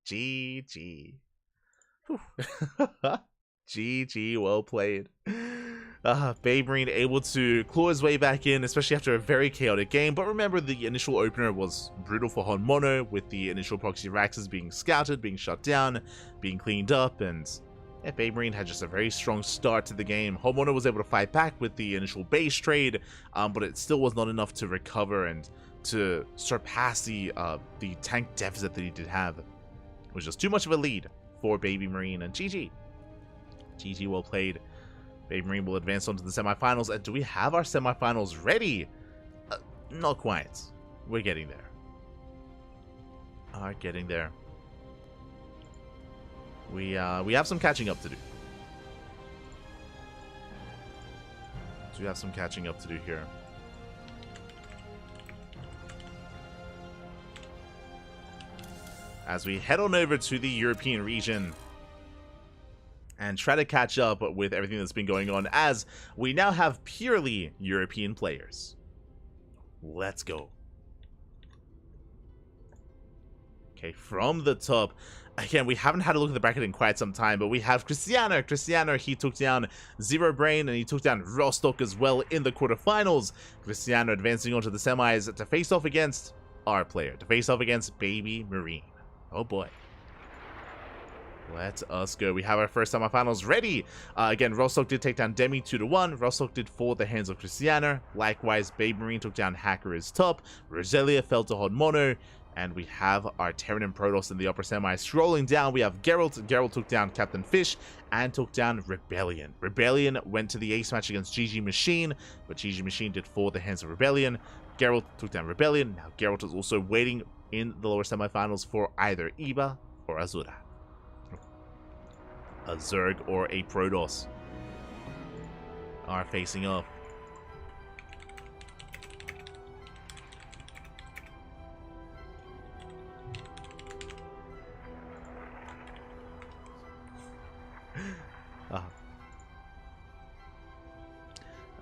Speaker 1: GG. GG, well played. Baby Marine able to claw his way back in, especially after a very chaotic game. But remember, the initial opener was brutal for Honmono, with the initial proxy Raxes being scouted, being shut down, being cleaned up, and yeah, Baby Marine had just a very strong start to the game. Honmono was able to fight back with the initial base trade, but it still was not enough to recover and to surpass the tank deficit that he did have. It was just too much of a lead for Baby Marine, and GG. GG, well played. Baby Marine will advance on to the semifinals. And do we have our semifinals ready? Not quite. We're getting there. Getting there. We have some catching up to do. We have some catching up to do here. As we head on over to the European region and try to catch up with everything that's been going on, as we now have purely European players. Let's go. Okay, from the top. Again, we haven't had a look at the bracket in quite some time, but we have Cristiano. Cristiano, he took down Zero Brain, and he took down Rostock as well in the quarterfinals. Cristiano advancing on to the semis to face off against our player, to face off against Baby Marine. Oh boy. Let us go. We have our first semifinals ready. Again, Rostock did take down Demi 2-1. Rostock did fall at the hands of Cristiano. Likewise, Baby Marine took down Hacker as top. Roselia fell to Honmono. And we have our Terran and Protoss in the upper semi. Scrolling down, we have Geralt. Geralt took down Captain Fish and took down Rebellion. Rebellion went to the ace match against GG Machine, but GG Machine did fall at the hands of Rebellion. Geralt took down Rebellion. Now Geralt is also waiting in the lower semifinals for either Iba or Azura. A Zerg or a Protoss are facing off.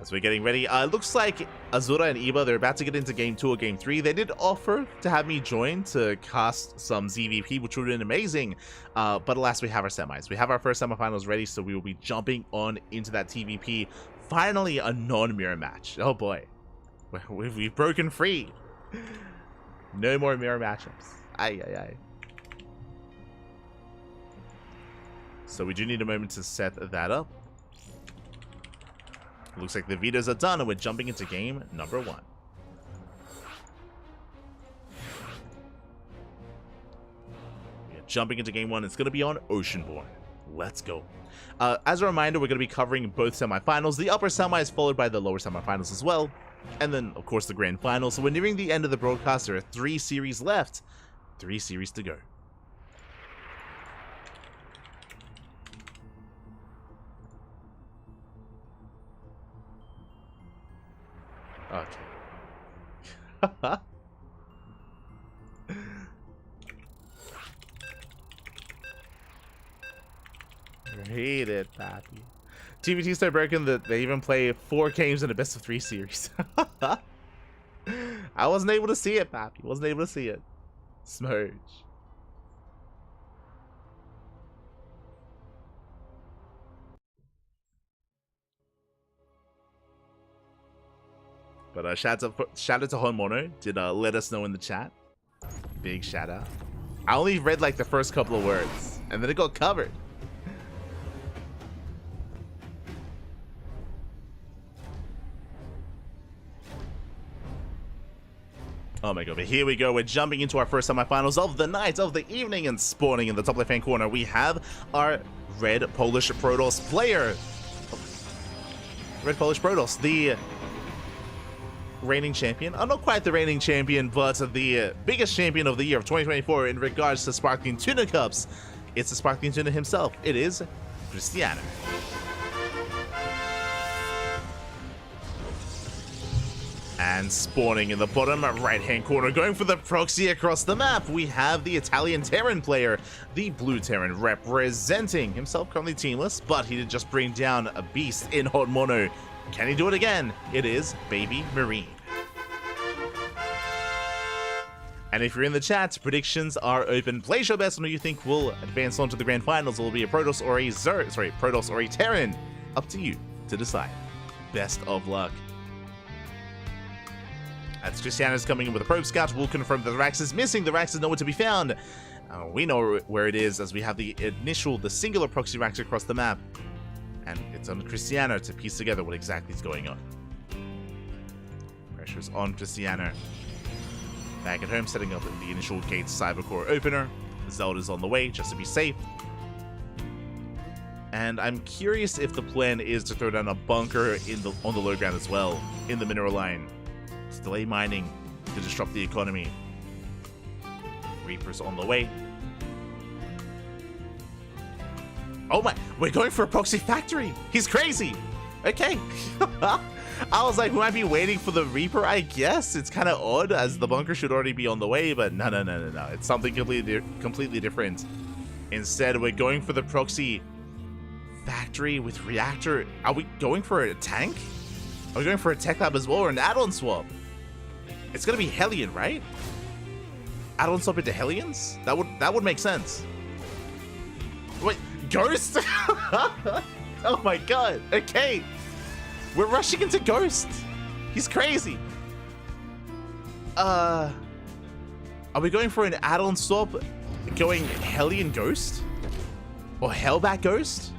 Speaker 1: As we're getting ready, looks like Azura and Iba, they're about to get into Game 2 or Game 3. They did offer to have me join to cast some ZVP, which would have been amazing. But alas, we have our semis. We have our first semifinals ready, so we will be jumping on into that TVP. Finally, a non-mirror match. Oh boy. We've broken free. No more mirror matchups. Aye, aye, aye. So we do need a moment to set that up. Looks like the vetoes are done and we're jumping into game number 1. We're jumping into game 1. It's going to be on Oceanborn. Let's go. As a reminder, we're going to be covering both semifinals. The upper semi is followed by the lower semifinals as well. And then, of course, the grand final. So we're nearing the end of the broadcast. There are 3 series left. 3 series to go. Okay. Hate it, Pappy. TVT so broken that they even play 4 games in a best of 3 series. I wasn't able to see it, Pappy. Wasn't able to see it. Smurge. But shout out to Honmono. Did let us know in the chat. Big shout out. I only read like the first couple of words, and then it got covered. Oh my god, but here we go. We're jumping into our first semifinals of the night, of the evening, and spawning in the top left-hand corner. We have our Red Polish Protoss player. Red Polish Protoss, the reigning champion. Not quite the reigning champion, but the biggest champion of the year of 2024 in regards to Sparkling Tuna Cups. It's the Sparkling Tuna himself. It is Cristiano. And spawning in the bottom right-hand corner, going for the proxy across the map, we have the Italian Terran player, the Blue Terran, representing himself, currently teamless, but he did just bring down a beast in Hot Mono. Can he do it again? It is Baby Marine. And if you're in the chat, predictions are open. Place your bets on who you think will advance on to the grand finals. It will be a Protoss or a Protoss or a Terran. Up to you to decide. Best of luck. As Cristiano's coming in with a probe scout, we'll confirm that the Rax is missing. The Rax is nowhere to be found. We know where it is, as we have the singular proxy Rax across the map. And it's on Cristiano to piece together what exactly is going on. Pressure's on Cristiano. Back at home, setting up the initial gate cybercore opener. Zelda's on the way, just to be safe. And I'm curious if the plan is to throw down a bunker on the low ground as well, in the mineral line. Delay mining to disrupt the economy. Reaper's on the way. Oh my, we're going for a proxy factory. He's crazy. Okay. I was like, we might be waiting for the Reaper, I guess. It's kind of odd, as the bunker should already be on the way, but no. It's something completely different. Instead, we're going for the proxy factory with reactor. Are we going for a tank? Are we going for a tech lab as well, or an add-on swap? It's gonna be Hellion, right? Add-on swap into Hellions? That would make sense. Wait, Ghost? Oh my god. Okay. We're rushing into Ghost. He's crazy. Are we going for an add-on swap going Hellion Ghost? Or Hellbat Ghost?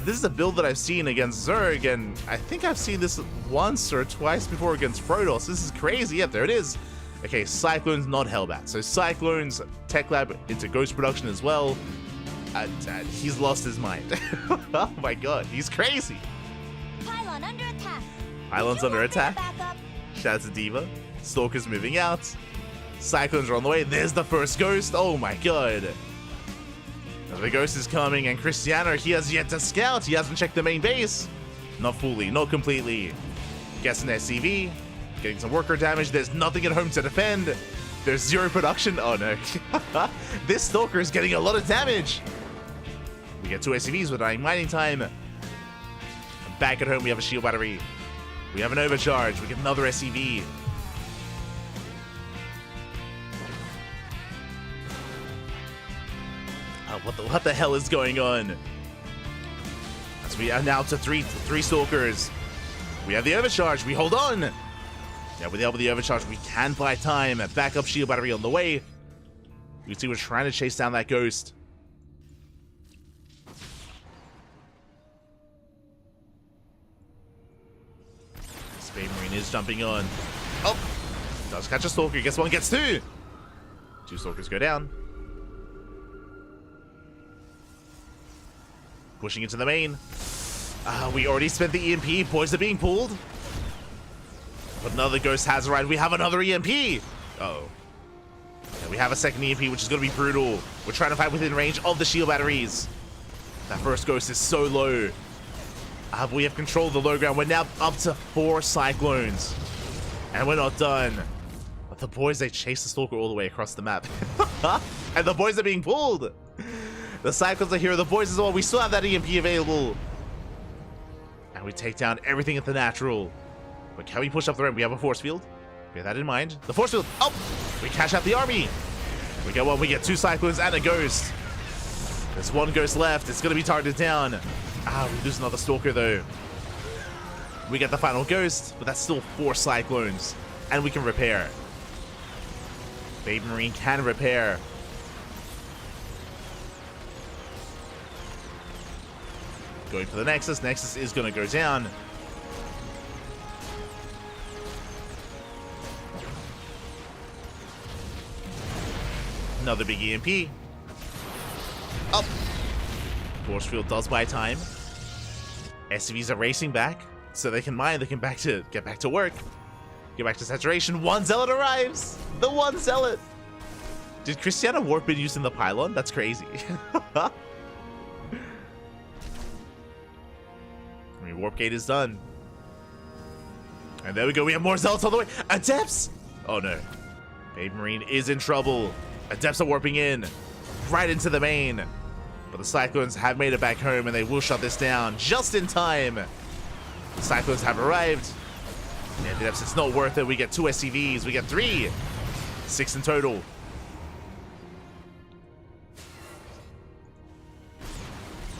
Speaker 1: This is a build that I've seen against Zerg, and I think I've seen this once or twice before against Protoss. This is crazy. Yep, there it is. Okay, Cyclone's not Hellbat. So Cyclone's Tech Lab into Ghost production as well. He's lost his mind. Oh my god, he's crazy.
Speaker 2: Pylon under attack.
Speaker 1: Pylon's under attack. Shout out to Diva. Stalker's moving out. Cyclones are on the way. There's the first Ghost. Oh my god. The Ghost is coming, and Cristiano, he has yet to scout. He hasn't checked the main base. Not fully, not completely. Guessing SCV, getting some worker damage. There's nothing at home to defend. There's 0 production. Oh no. This Stalker is getting a lot of damage. We get 2 SCVs with dying mining time. Back at home, we have a shield battery. We have an overcharge. We get another SCV. What the hell is going on? As we are now to three Stalkers. We have the overcharge. We hold on. Yeah, with the help of the overcharge, we can buy time. A backup shield battery on the way. You can see we're trying to chase down that ghost. Space Marine is jumping on. Oh! Does catch a Stalker. Gets one, gets two. Two Stalkers go down. Pushing into the main. We already spent the EMP. Boys are being pulled. But another ghost has arrived. We have another EMP. Uh-oh. Yeah, we have a second EMP, which is going to be brutal. We're trying to fight within range of the shield batteries. That first ghost is so low. We have control of the low ground. We're now up to 4 Cyclones. And we're not done. But the boys, they chase the Stalker all the way across the map. And the boys are being pulled. The Cyclones are here. The boys as well. We still have that EMP available. And we take down everything at the natural. But can we push up the ramp? We have a force field. Bear that in mind. The force field. Oh! We cash out the army. We get one. We get 2 Cyclones and a ghost. There's 1 ghost left. It's going to be targeted down. We lose another Stalker though. We get the final ghost, but that's still 4 Cyclones. And we can repair. Baby Marine can repair. Going for the Nexus. Nexus is going to go down. Another big EMP. Up. Force field does buy time. SCVs are racing back, so they can mine. They can get back to work. Get back to saturation. 1 Zealot arrives. The 1 Zealot. Did Christiana warp been using the pylon? That's crazy. Warp gate is done. And there we go. We have more Zealots on the way. Adepts! Oh no. Babe Marine is in trouble. Adepts are warping in. Right into the main. But the Cyclones have made it back home and they will shut this down just in time. The Cyclones have arrived. And the Adepts, it's not worth it. We get 2 SCVs. We get 3. 6 in total.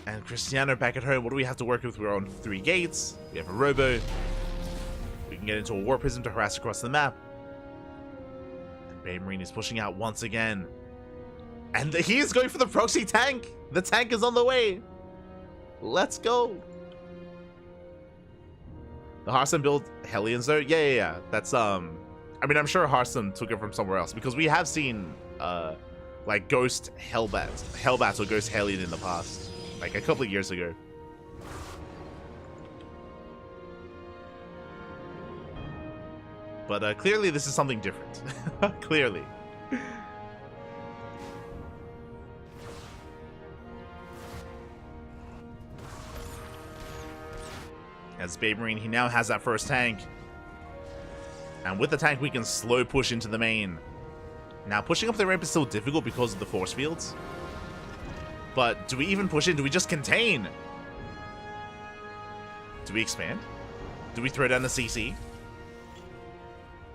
Speaker 1: And Christiana back at home. What do we have to work with? We're on 3 gates. We have a robo. We can get into a War Prism to harass across the map. And Bay Marine is pushing out once again. And he is going for the proxy tank. The tank is on the way. Let's go. The Hearthstone build Hellions though? Yeah. That's, I mean, I'm sure Hearthstone took it from somewhere else because we have seen, like Ghost Hellbats or Ghost Hellion in the past. Like a couple of years ago. But clearly this is something different. Clearly. As Babe Marine, he now has that first tank. And with the tank, we can slow push into the main. Now, pushing up the ramp is still difficult because of the force fields. But do we even push in? Do we just contain? Do we expand? Do we throw down the CC?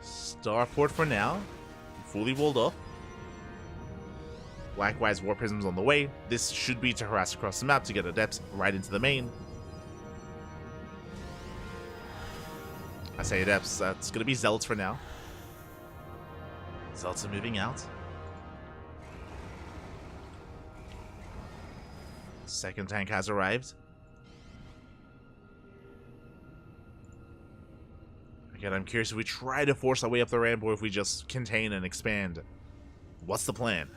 Speaker 1: Starport for now. Fully walled off. Likewise, War Prism's on the way. This should be to harass across the map to get Adepts right into the main. I say Adepts, that's going to be Zealots for now. Zealots are moving out. Second tank has arrived. Again, I'm curious if we try to force our way up the ramp or if we just contain and expand. What's the plan?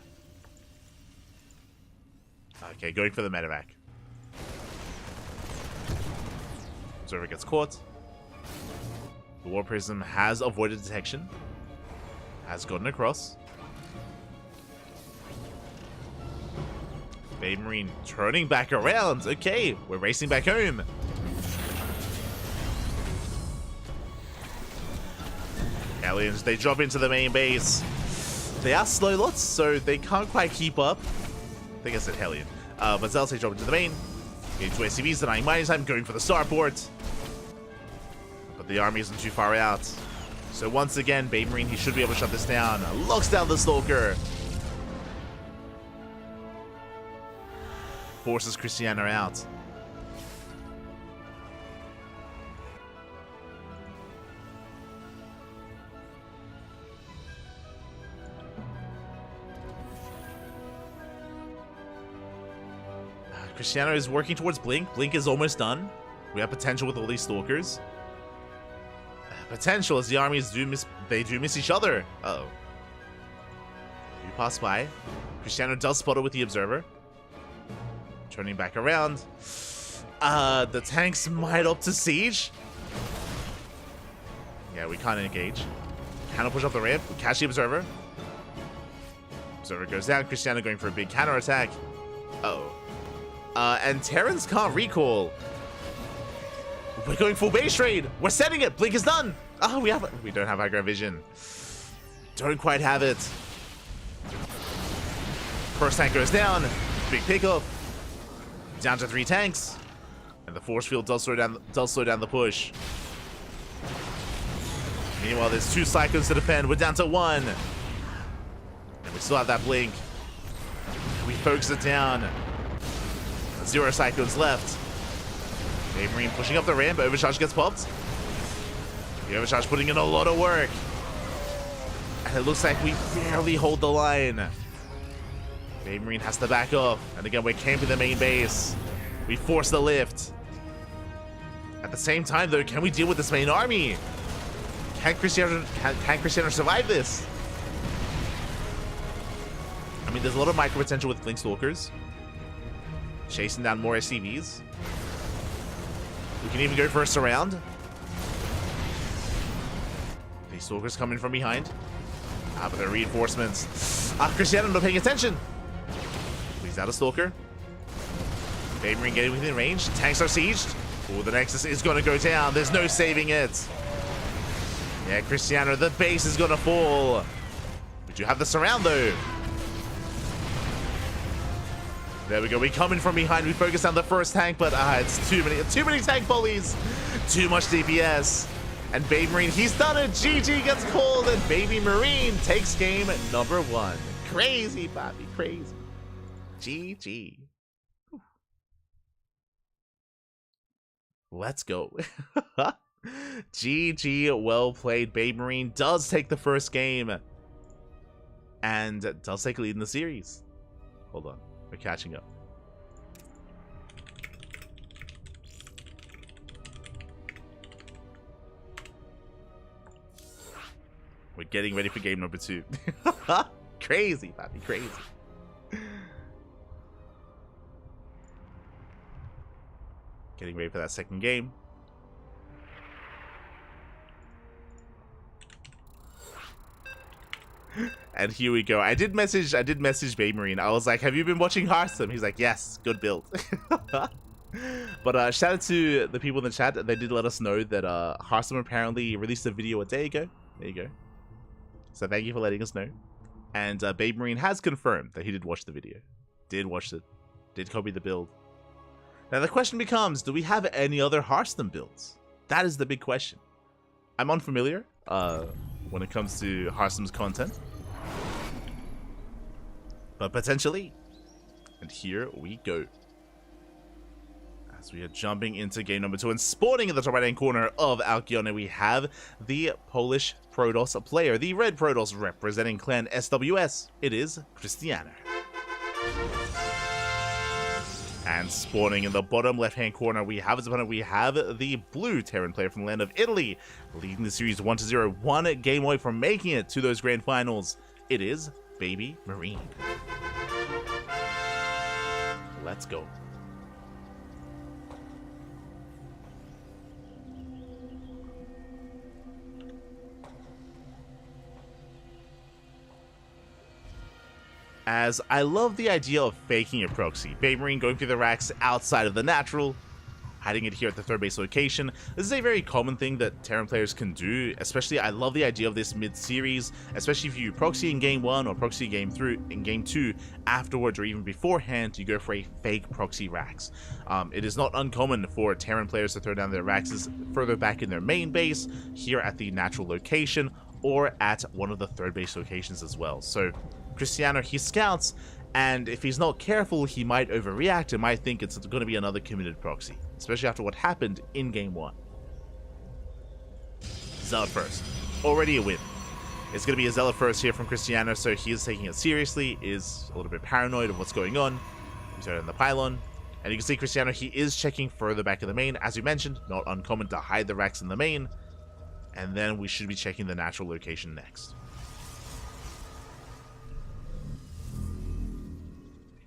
Speaker 1: Okay, going for the medevac. Observer gets caught. The War Prism has avoided detection. Has gotten across. Babe Marine turning back around. Okay, we're racing back home. Aliens, they drop into the main base. They are slow lots, so they can't quite keep up. I think I said Hellion. But Zealots, they drop into the main. Getting to SCVs, denying mining time, going for the starport. But the army isn't too far out. So once again, Baby Marine, he should be able to shut this down. Locks down the Stalker. Forces Christiana out. Christiana is working towards Blink. Blink is almost done. We have potential with all these Stalkers. Potential as the armies do miss each other. Uh-oh. You pass by. Christiana does spot it with the Observer. Turning back around. The tanks might up to siege. Yeah, we can't engage. Cannot push up the ramp. We catch the Observer. Observer goes down. Christiana going for a big counter attack. Uh-oh. And Terrans can't recall. We're going full base trade. We're setting it. Blink is done. Oh, we don't have aggro vision. Don't quite have it. First tank goes down. Big pickup. Down to 3 tanks. And the force field does slow down the push. Meanwhile, there's 2 Cyclones to defend. We're down to 1. And we still have that Blink. We focus it down. 0 Cyclones left. Baby Marine pushing up the ramp. Overcharge gets popped. The Overcharge putting in a lot of work. And it looks like we barely hold the line. Baby Marine has to back off. And again, we're camping the main base. We force the lift. At the same time, though, can we deal with this main army? Can Christiana survive this? I mean, there's a lot of micro potential with Blink Stalkers. Chasing down more SCVs. We can even go for a surround. These Stalkers coming from behind. But they're reinforcements. Christiana not paying attention. He's out of Stalker. Baby Marine getting within range. Tanks are sieged. Oh, the Nexus is going to go down. There's no saving it. Yeah, Christiana, the base is going to fall. We do have the surround, though. There we go. We come in from behind. We focus on the first tank, but it's too many tank volleys. Too much DPS. And Baby Marine, he's done it. GG gets called, and Baby Marine takes game number 1. Crazy, Bobby, crazy. GG. Let's go. GG, well played. Baby Marine does take the first game and does take a lead in the series. Hold on. We're catching up. We're getting ready for game number 2. Crazy, Pappy, crazy. Getting ready for that second game. And here we go. I did message Baby Marine. I was like, have you been watching Hearthstone? He's like, yes, good build. But shout out to the people in the chat. They did let us know that Hearthstone apparently released a video a day ago. There you go. So thank you for letting us know. And Baby Marine has confirmed that he did watch the video. Did watch it. Did copy the build. Now the question becomes, do we have any other Hearthstone builds? That is the big question. I'm unfamiliar when it comes to Hearthstone's content. But potentially. And here we go. As we are jumping into game number 2 and spawning in the top right hand corner of Alkione, we have the Polish Protoss player, the red Protoss representing clan SWS. It is Christiana. And spawning in the bottom left hand corner, we have the blue Terran player from the land of Italy, leading the series 1-0, 1 game away from making it to those grand finals. It is Baby Marine. Let's go. As I love the idea of faking a proxy. Baby Marine going through the racks outside of the natural. hiding it here at the third base location. This is a very common thing that Terran players can do, especially I love the idea of this mid-series, especially if you proxy in game 1 or proxy in game 2 afterwards or even beforehand, you go for a fake proxy Rax. It is not uncommon for Terran players to throw down their Raxes further back in their main base, here at the natural location, or at one of the third base locations as well. So Cristiano, he scouts, and if he's not careful, he might overreact and might think it's going to be another committed proxy, especially after what happened in game 1. Zealot first. Already a win. It's going to be a Zealot first here from Cristiano, so he is taking it seriously, is a little bit paranoid of what's going on. He's right on the pylon. And you can see Cristiano, he is checking further back in the main. As you mentioned, not uncommon to hide the Rax in the main. And then we should be checking the natural location next.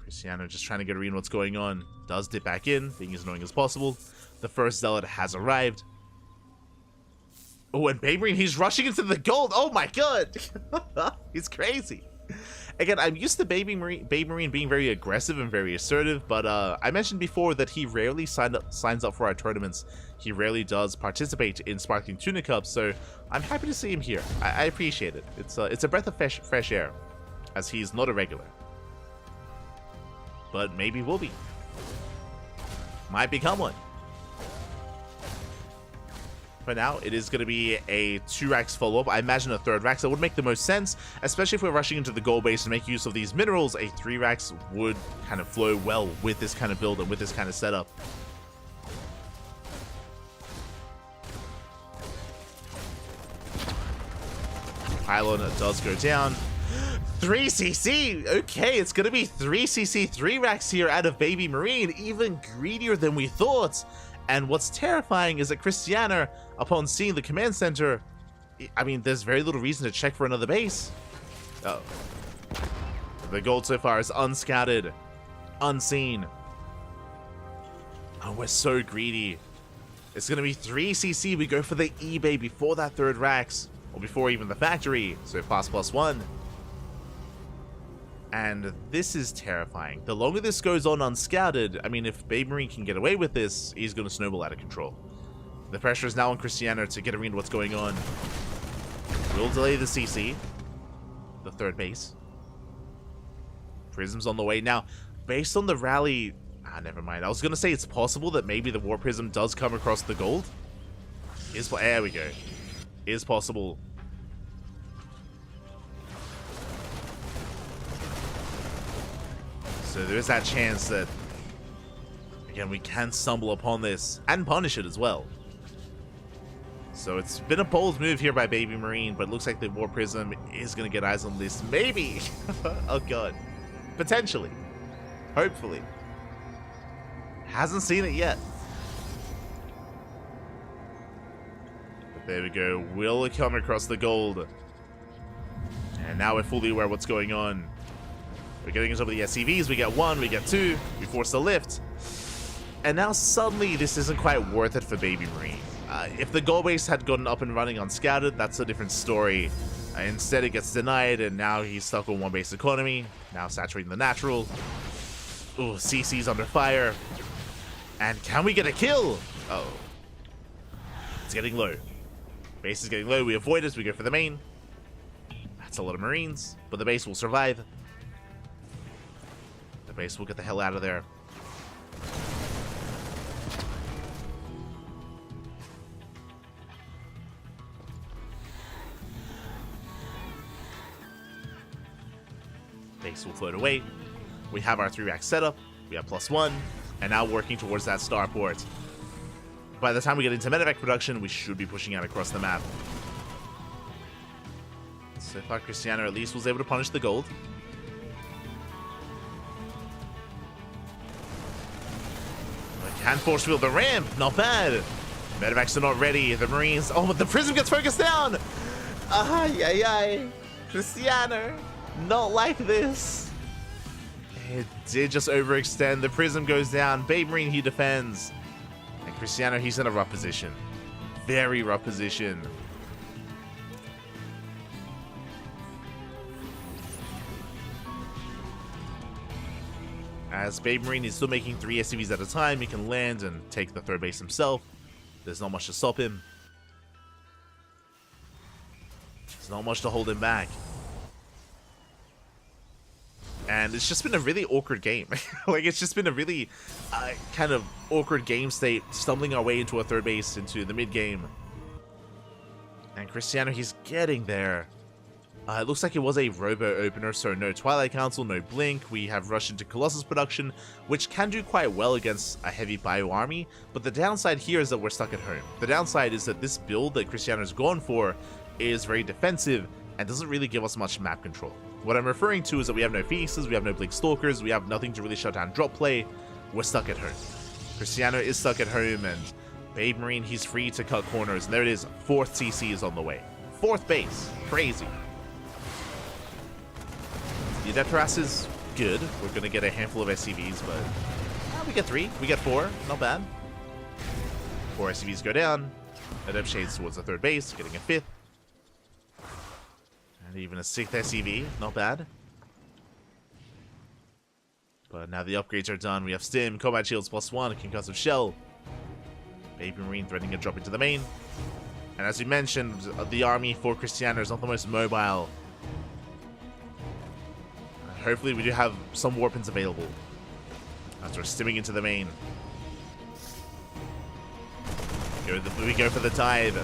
Speaker 1: Cristiano just trying to get a read on what's going on. Does dip back in, being as annoying as possible. The first Zealot has arrived. Oh, and Babe Marine, he's rushing into the gold. Oh my god. He's crazy. Again, I'm used to Babe Marine being very aggressive and very assertive, but I mentioned before that he rarely signs up for our tournaments. He rarely does participate in Sparkling Tuna Cup, so I'm happy to see him here. I appreciate it. It's a breath of fresh air, as he's not a regular. But maybe will be. Might become one. For now, it is going to be a 2 Rax follow-up. I imagine a 3rd Rax. That would make the most sense, especially if we're rushing into the goal base and make use of these minerals. A 3 Rax would kind of flow well with this kind of build and with this kind of setup. Pylon does go down. 3cc! Okay, it's going to be 3cc 3 Rax here out of Baby Marine. Even greedier than we thought. And what's terrifying is that Cristiano, upon seeing the command center, I mean, there's very little reason to check for another base. Oh. The gold so far is unscouted, unseen. Oh, we're so greedy. It's going to be 3cc. We go for the eBay before that 3rd Rax, or before even the factory. So ++1. And this is terrifying. The longer this goes on unscouted, I mean, if Babe Marine can get away with this, he's going to snowball out of control. The pressure is now on Cristiano to get a read on what's going on. We'll delay the CC. The 3rd base. Prism's on the way. Now, based on the rally... never mind. I was going to say it's possible that maybe the War Prism does come across the gold. There we go. Is possible. So there is that chance that, again, we can stumble upon this and punish it as well. So it's been a bold move here by Baby Marine, but it looks like the War Prism is going to get eyes on this. Maybe. Oh god. Potentially. Hopefully. Hasn't seen it yet. But there we go. Will it come across the gold? And now we're fully aware of what's going on. We're getting into the SCVs, we get 1, we get 2, we force the lift. And now suddenly this isn't quite worth it for Baby Marine. If the goal base had gotten up and running unscouted, that's a different story. Instead it gets denied, and now he's stuck on 1 base economy, now saturating the natural. Ooh, CC's under fire. And can we get a kill? Oh. It's getting low. Base is getting low, we avoid it, we go for the main. That's a lot of Marines, but the base will survive. Base will get the hell out of there. Base will float away. We have our 3 Rax setup. We have +1, and now working towards that starport. By the time we get into medevac production, we should be pushing out across the map. So far, Cristiano at least was able to punish the gold. Can force field the ramp, not bad. Medevacs are not ready. The Marines. Oh, but the Prism gets focused down. Ay. Cristiano, not like this. It did just overextend. The Prism goes down. Babe Marine, he defends. And Cristiano, he's in a rough position. Very rough position. As Baby Marine is still making 3 SCVs at a time, he can land and take the third base himself. There's not much to stop him. There's not much to hold him back. And it's just been a really awkward game. Like, it's just been a really kind of awkward game state, stumbling our way into a third base into the mid-game. And Cristiano, he's getting there. It looks like it was a Robo opener, so no Twilight Council, no Blink. We have rushed into Colossus production, which can do quite well against a heavy bio army, but the downside here is that we're stuck at home. The downside is that this build that Cristiano's gone for is very defensive and doesn't really give us much map control. What I'm referring to is that we have no Phoenixes, we have no Blink Stalkers, we have nothing to really shut down drop play. We're stuck at home. Cristiano is stuck at home, and Babe Marine, he's free to cut corners. And there it is, 4th CC is on the way. 4th base, crazy. The Adeptus is good. We're going to get a handful of SCVs, but we get 3, we get 4, not bad. 4 SCVs go down. Adept shades towards the third base, getting a 5th. And even a 6th SCV, not bad. But now the upgrades are done. We have Stim, Combat Shields +1, Concussive Shell. Baby Marine threatening a drop into the main. And as we mentioned, the army for Cristiano is not the most mobile. Hopefully we do have some Warpins available as we're stimming into the main. We go for the dive.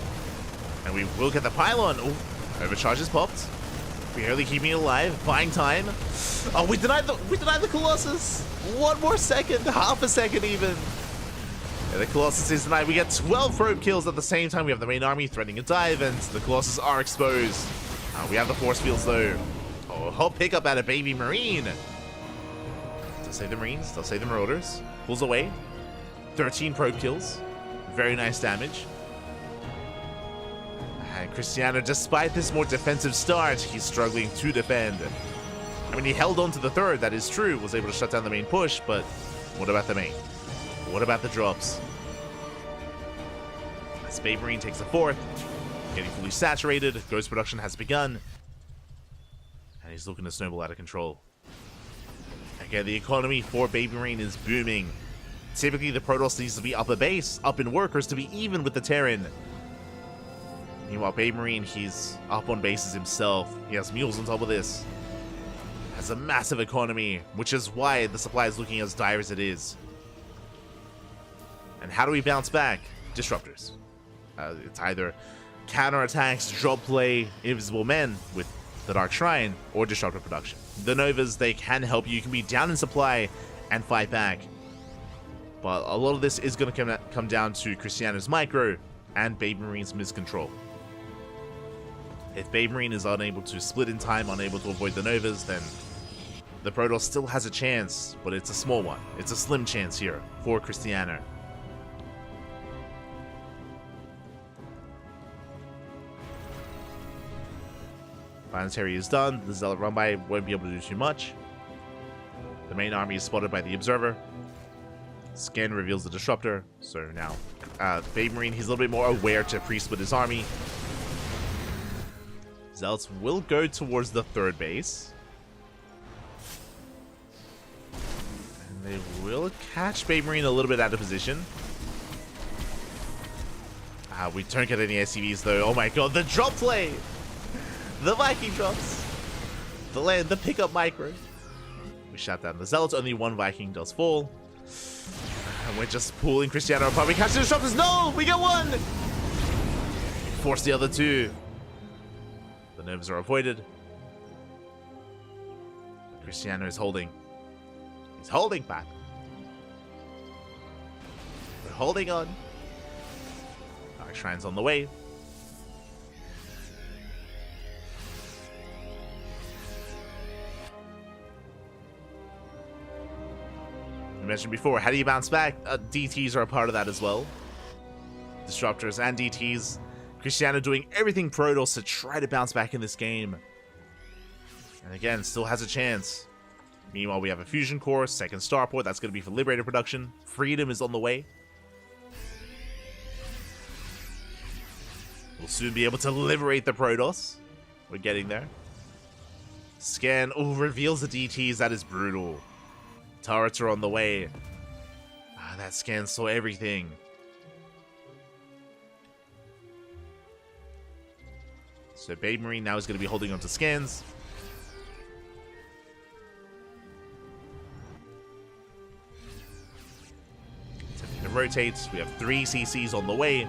Speaker 1: And we will get the pylon. Oh, overcharge is popped. Barely keeping it alive. Buying time. Oh, we denied the Colossus. 1 more second. Half a second even. Yeah, the Colossus is denied. We get 12 probe kills at the same time. We have the main army threatening a dive, and the Colossus are exposed. We have the force fields though. Oh, pick up out of Baby Marine. They'll save the Marines. They'll save the Marauders. Pulls away. 13 probe kills. Very nice damage. And Cristiano, despite this more defensive start, he's struggling to defend. I mean, he held on to the third, that is true. Was able to shut down the main push, but what about the main? What about the drops? As Baby Marine takes the 4th, getting fully saturated. Ghost production has begun. And he's looking to snowball out of control. Again, the economy for Baby Marine is booming. Typically, the Protoss needs to be up a base, up in workers to be even with the Terran. Meanwhile, Baby Marine, he's up on bases himself. He has mules on top of this. Has a massive economy, which is why the supply is looking as dire as it is. And how do we bounce back? Disruptors. It's either counterattacks, drop play, invisible men with the Dark Shrine, or disruptor production. The Novas, they can help you. You can be down in supply and fight back. But a lot of this is going to come down to Cristiano's micro and Baby Marine's miscontrol. If Baby Marine is unable to split in time, unable to avoid the Novas, then the Protoss still has a chance, but it's a small one. It's a slim chance here for Cristiano. Planetary is done. The Zealot run by won't be able to do too much. The main army is spotted by the Observer. Scan reveals the Disruptor. So now, Baby Marine, he's a little bit more aware to pre-split his army. Zealots will go towards the third base. And they will catch Baby Marine a little bit out of position. We don't get any SCVs though. Oh my god, the drop play! The Viking drops. The land, the pickup micro. We shot down the Zealots. Only 1 Viking does fall. And we're just pulling Cristiano apart. We catch the Disruptors. No! We get 1! Force the other 2. The Novas are avoided. Cristiano is holding. He's holding back. We're holding on. Dark Shrine's on the way. I mentioned before, how do you bounce back? DTs are a part of that as well. Disruptors and DTs. Cristiano doing everything Protoss to try to bounce back in this game. And again, still has a chance. Meanwhile, we have a Fusion Core, 2nd Starport. That's going to be for Liberator production. Freedom is on the way. We'll soon be able to liberate the Protoss. We're getting there. Scan. Oh, reveals the DTs. That is brutal. Turrets are on the way. That scan saw everything. So Baby Marine now is going to be holding on to scans. Attempting to rotate. We have 3 CCs on the way.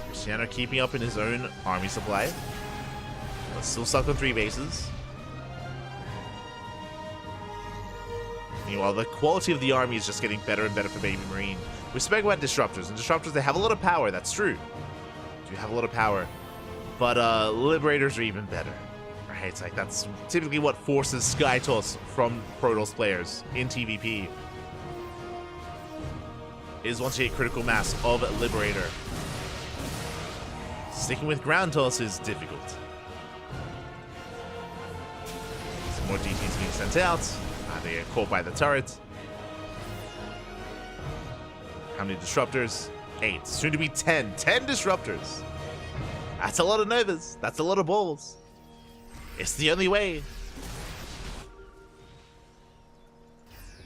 Speaker 1: Cristiano keeping up in his own army supply. But still stuck on 3 bases. Meanwhile, the quality of the army is just getting better and better for Baby Marine. We spoke about Disruptors, and Disruptors, they have a lot of power, that's true. They do have a lot of power. But Liberators are even better. Right? It's like that's typically what forces Sky Toss from Protoss players in TVP. Is once you hit critical mass of Liberator. Sticking with Ground Toss is difficult. Some more DTs being sent out. They get caught by the turret. How many Disruptors? 8. Soon to be 10. 10 Disruptors. That's a lot of Novas. That's a lot of balls. It's the only way.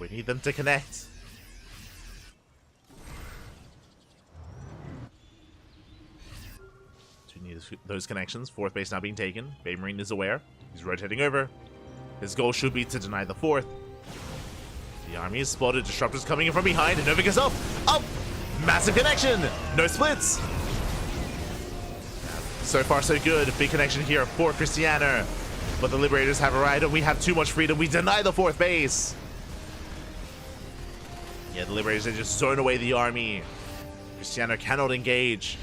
Speaker 1: We need them to connect. We need those connections. 4th base now being taken. Baby Marine is aware. He's rotating over. His goal should be to deny the 4th. The army is spotted. Disruptors coming in from behind, and Nova goes up! Up! Massive connection! No splits! So far, so good. Big connection here for Cristiano. But the Liberators have arrived, and we have too much freedom. We deny the 4th base. Yeah, the Liberators, they just zone away the army. Cristiano cannot engage.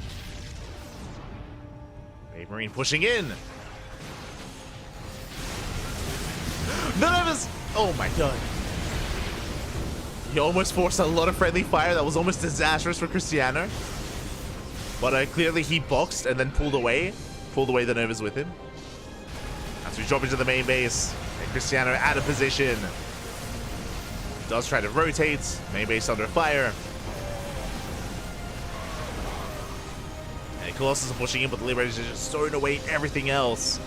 Speaker 1: Baby Marine pushing in. The Novas! Oh my god. He almost forced a lot of friendly fire. That was almost disastrous for Cristiano. But clearly he boxed and then pulled away. Pulled away the Novas with him. As we drop into the main base. And Cristiano out of position. Does try to rotate. Main base under fire. And Colossus are pushing in, but the Liberators are just throwing away everything else.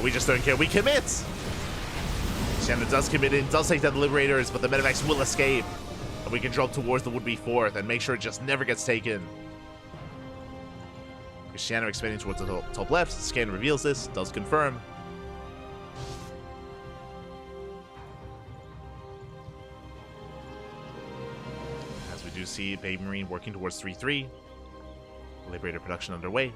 Speaker 1: We just don't care. We commit! Cristiano does commit in, does take down the Liberators, but the Medivacs will escape. And we can drop towards the would-be 4th and make sure it just never gets taken. Cristiano expanding towards the top left. Scan reveals this, does confirm. As we do see Baby Marine working towards 3-3. Liberator production underway.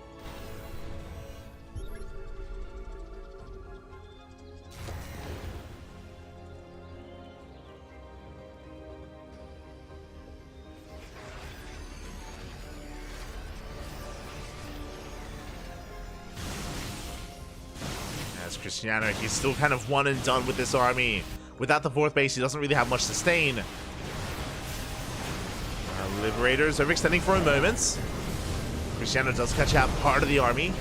Speaker 1: Cristiano, he's still kind of one and done with this army. Without the 4th base, he doesn't really have much sustain. Liberators overextending for a moment. Cristiano does catch out part of the army.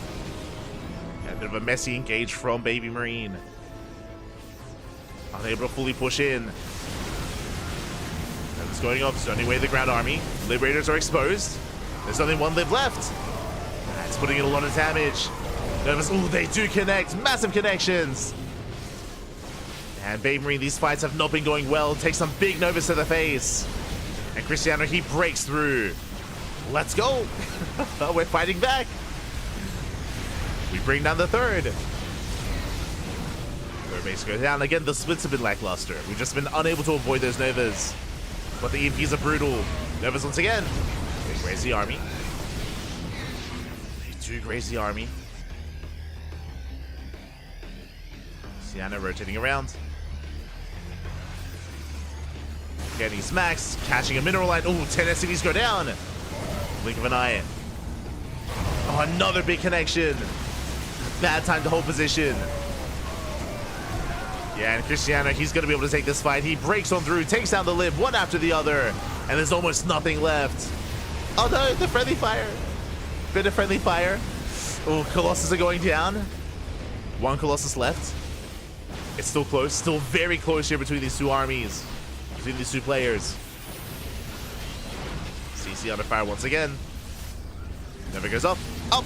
Speaker 1: A bit of a messy engage from Baby Marine. Unable to fully push in. It's going off, zoning away the ground army. Liberators are exposed. There's only 1 live left. That's putting in a lot of damage. Novas, ooh, they do connect. Massive connections. And Baby Marine, these fights have not been going well. Takes some big Novas to the face. And Cristiano, he breaks through. Let's go. We're fighting back. We bring down the 3rd. 3rd base goes down. Again, the splits have been lackluster. We've just been unable to avoid those Novas. But the EMPs are brutal. Novas once again. They graze the army. They do graze the army. Cristiano rotating around. Getting smacks, catching a mineral line. Oh, 10 SCVs go down. Blink of an eye. Oh, another big connection. Bad time to hold position. Yeah, and Cristiano, he's going to be able to take this fight. He breaks on through, takes down the Lib one after the other, and there's almost nothing left. Oh no, the friendly fire. Bit of friendly fire. Oh, Colossus are going down. 1 Colossus left. It's still close, still very close here between these 2 armies, between these 2 players. CC under fire once again. Never goes up. Up!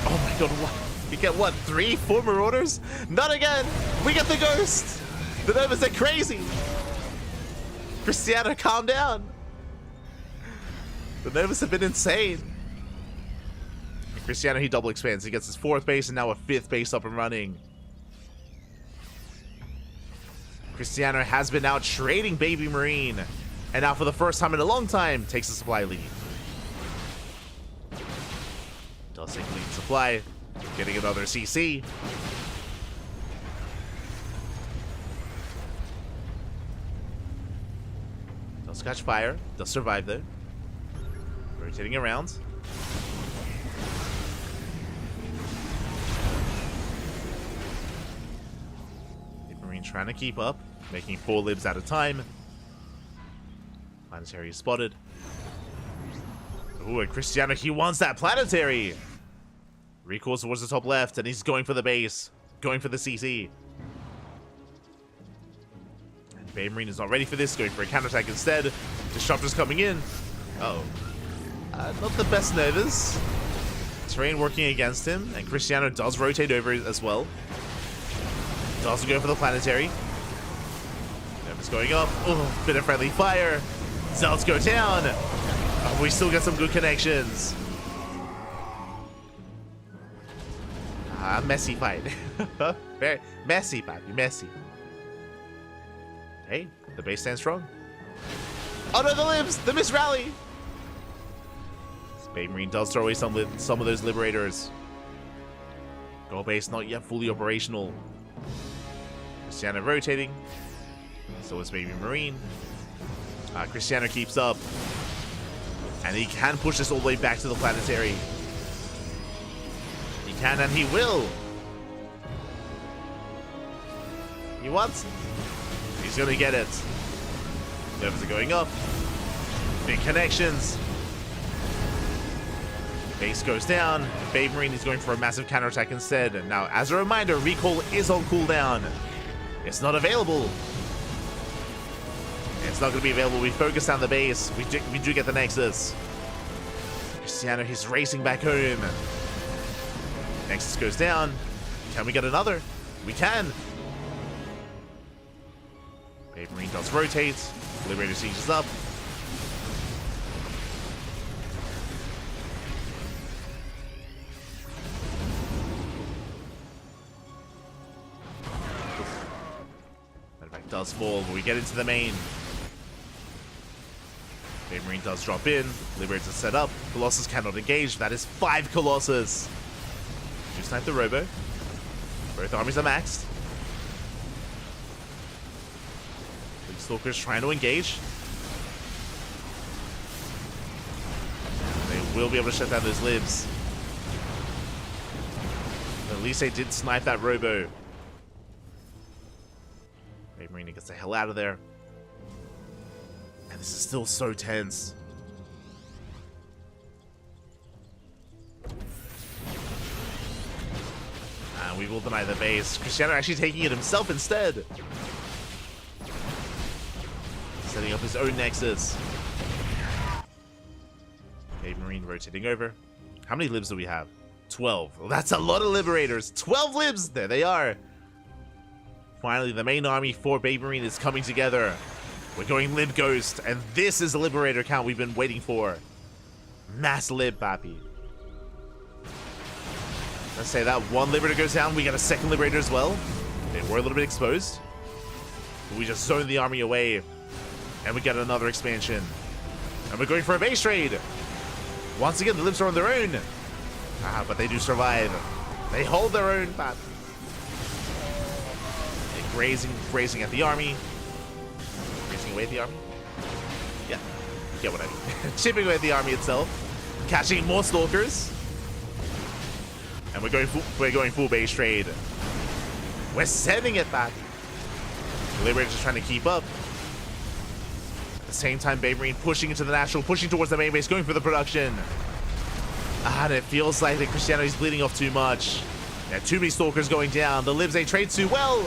Speaker 1: Oh my god, what? We get what, 3, 4 Marauders? Not again! We get the Ghost! The Novas are crazy! Cristiano, calm down! The Novas have been insane. And Cristiano, he double expands. He gets his 4th base and now a 5th base up and running. Cristiano has been out trading Baby Marine. And now for the first time in a long time, takes a supply lead. Does take lead supply. Getting another CC. Does catch fire. Does survive though. Rotating around. Marine trying to keep up. Making 4 libs at a time. Planetary is spotted. Ooh, and Cristiano, he wants that planetary. Recoils towards the top left, and he's going for the base. Going for the CC. And Bay Marine is not ready for this, going for a counterattack instead. Disruptor's coming in. Uh-oh. Not the best Novas. Terrain working against him, and Cristiano does rotate over as well. Does go for the planetary. Novas going up. Oh, bit of friendly fire. Zealots go down. Oh, we still got some good connections. Messy fight. Very messy, papi, messy. Hey, the base stands strong. Oh no, the libs! The miss rally! Bay Marine does throw away some of those liberators. Gold base not yet fully operational. Cristiano rotating. So is Baby Marine. Cristiano keeps up. And he can push this all the way back to the planetary. He can and he will. He wants it. He's gonna get it. Levels are going up. Big connections. Base goes down. Babe Marine is going for a massive counterattack instead. And now, as a reminder, recall is on cooldown. It's not available. It's not going to be available. We focus on the base. We do get the Nexus. Cristiano, he's racing back home. Nexus goes down. Can we get another? We can. Babe Marine does rotate. Liberator sieges up. Medivac does fall, but we get into the main. Babe Marine does drop in. Liberator set up. Colossus cannot engage. That is 5 Colossus. Do snipe the Robo. Both armies are maxed. Big Stalker's trying to engage. They will be able to shut down those libs. But at least they did snipe that Robo. Babe Marine gets the hell out of there. And this is still so tense. And we will deny the base. Cristiano actually taking it himself instead. Setting up his own Nexus. Babe Marine rotating over. How many libs do we have? 12. Well, that's a lot of Liberators. 12 libs! There they are. Finally, the main army for Babe Marine is coming together. We're going Lib Ghost, and this is the Liberator count we've been waiting for. Mass Lib, papi. Let's say that one Liberator goes down, we got a second Liberator as well. They were a little bit exposed. But we just zoned the army away, and we get another expansion. And we're going for a base trade. Once again, the Libs are on their own. But they do survive. They hold their own, but they're grazing at the army. Away at the army? Yeah, get what I mean. Chipping away at the army itself, catching more Stalkers, and we're going full base trade. We're sending it back. The Liberator's just trying to keep up. At the same time, Babe Marine pushing into the natural, pushing towards the main base, going for the production. And it feels like that Cristiano is bleeding off too much. There are too many Stalkers going down. The Libs ain't trade too well.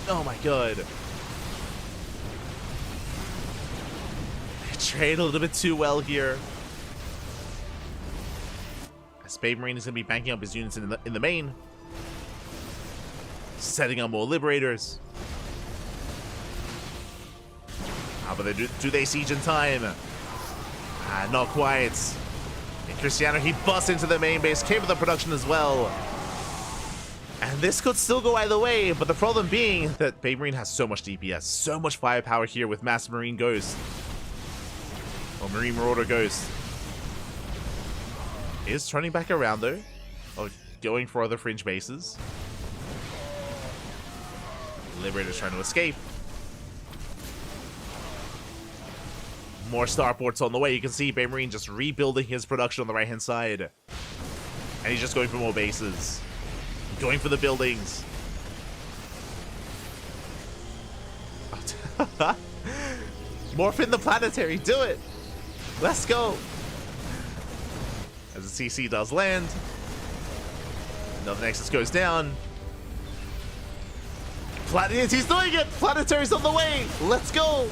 Speaker 1: Oh my god. Trade a little bit too well here. As Baby Marine is going to be banking up his units in the main. Setting up more Liberators. But do they siege in time? Not quite. And Cristiano, he busts into the main base, came with the production as well. And this could still go either way, but the problem being that Baby Marine has so much DPS, so much firepower here with Master Marine Ghost. Or Marine Marauder Ghost. Is turning back around though. Or going for other fringe bases. Liberator's trying to escape. More starports on the way. You can see Baby Marine just rebuilding his production on the right-hand side. And he's just going for more bases. Going for the buildings. Morphin the planetary. Do it. Let's go. As the CC does land. Another Nexus goes down. He's doing it. Planetary's on the way. Let's go.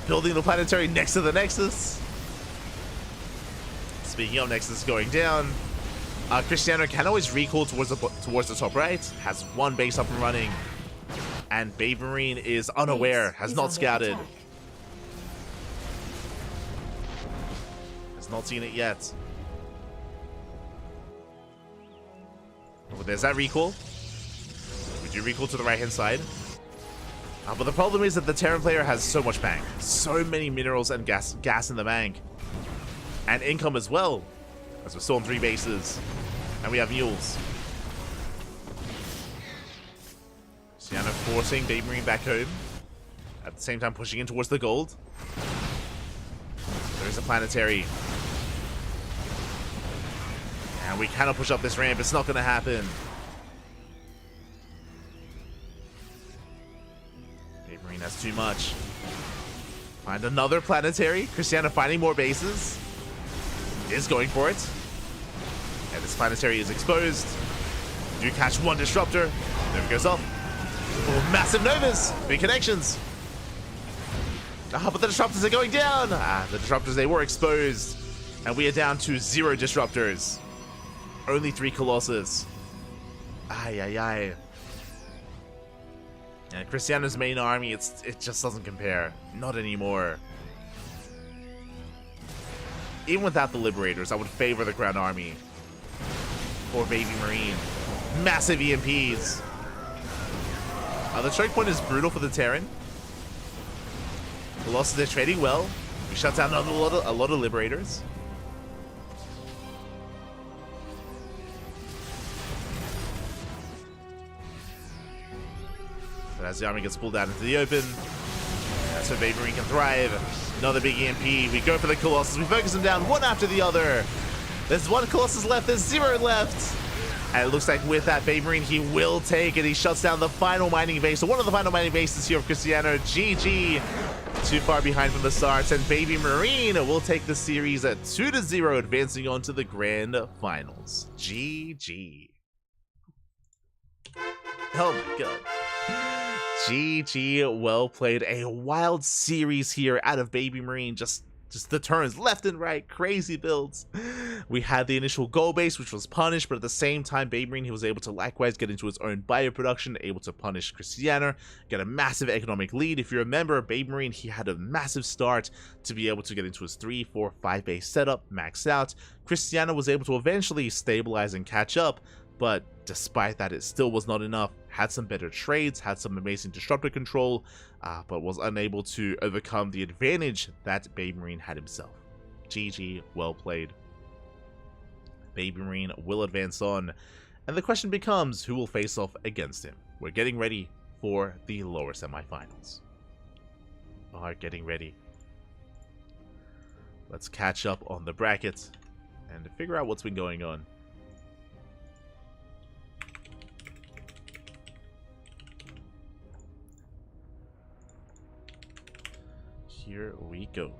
Speaker 1: Building the planetary next to the Nexus. Speaking of Nexus going down, Cristiano can always recall towards the top right. Has one base up and running, and Baby Marine is unaware. Has not scouted. Has not seen it yet. Oh, there's that recall. We do recall to the right hand side. But the problem is that the Terran player has so much bank. So many minerals and gas in the bank. And income as well. As we're still on 3 bases. And we have mules. Cristiano forcing Baby Marine back home. At the same time pushing in towards the gold. There is a planetary. And we cannot push up this ramp. It's not going to happen. Marine has too much. Find another planetary. Cristiano finding more bases. Is going for it. And this planetary is exposed. Do catch one disruptor. Nova goes off. Oh, massive Novas. Big connections. But the disruptors are going down. The disruptors, they were exposed. And we are down to 0 disruptors. Only 3 Colossus. Ay, ay, ay. And Cristiano's main army, it just doesn't compare. Not anymore. Even without the Liberators, I would favor the ground army. Or Baby Marine. Massive EMPs. The choke point is brutal for the Terran. Colossus, they're trading well. We shut down a lot of Liberators. But as the army gets pulled out into the open, that's where Baby Marine can thrive. Another big EMP. We go for the Colossus. We focus them down one after the other. There's 1 Colossus left. There's 0 left. And it looks like with that, Baby Marine, he will take it. He shuts down the final mining base. So one of the final mining bases here of Cristiano. GG. Too far behind from the start. And Baby Marine will take the series at 2-0, advancing on to the grand finals. GG. Oh my god. GG, well played. A wild series here out of Baby Marine. Just the turns left and right, crazy builds. We had the initial goal base, which was punished, but at the same time, Baby Marine, he was able to likewise get into his own bioproduction, able to punish Cristiano, get a massive economic lead. If you remember, Baby Marine, he had a massive start to be able to get into his 3, 4, 5 base setup, max out. Cristiano was able to eventually stabilize and catch up, but despite that, it still was not enough. Had some better trades, had some amazing disruptor control, but was unable to overcome the advantage that Baby Marine had himself. GG, well played. Baby Marine will advance on, and the question becomes, who will face off against him? We're getting ready for the lower semifinals. Are getting ready. Let's catch up on the bracket and figure out what's been going on. Here we go.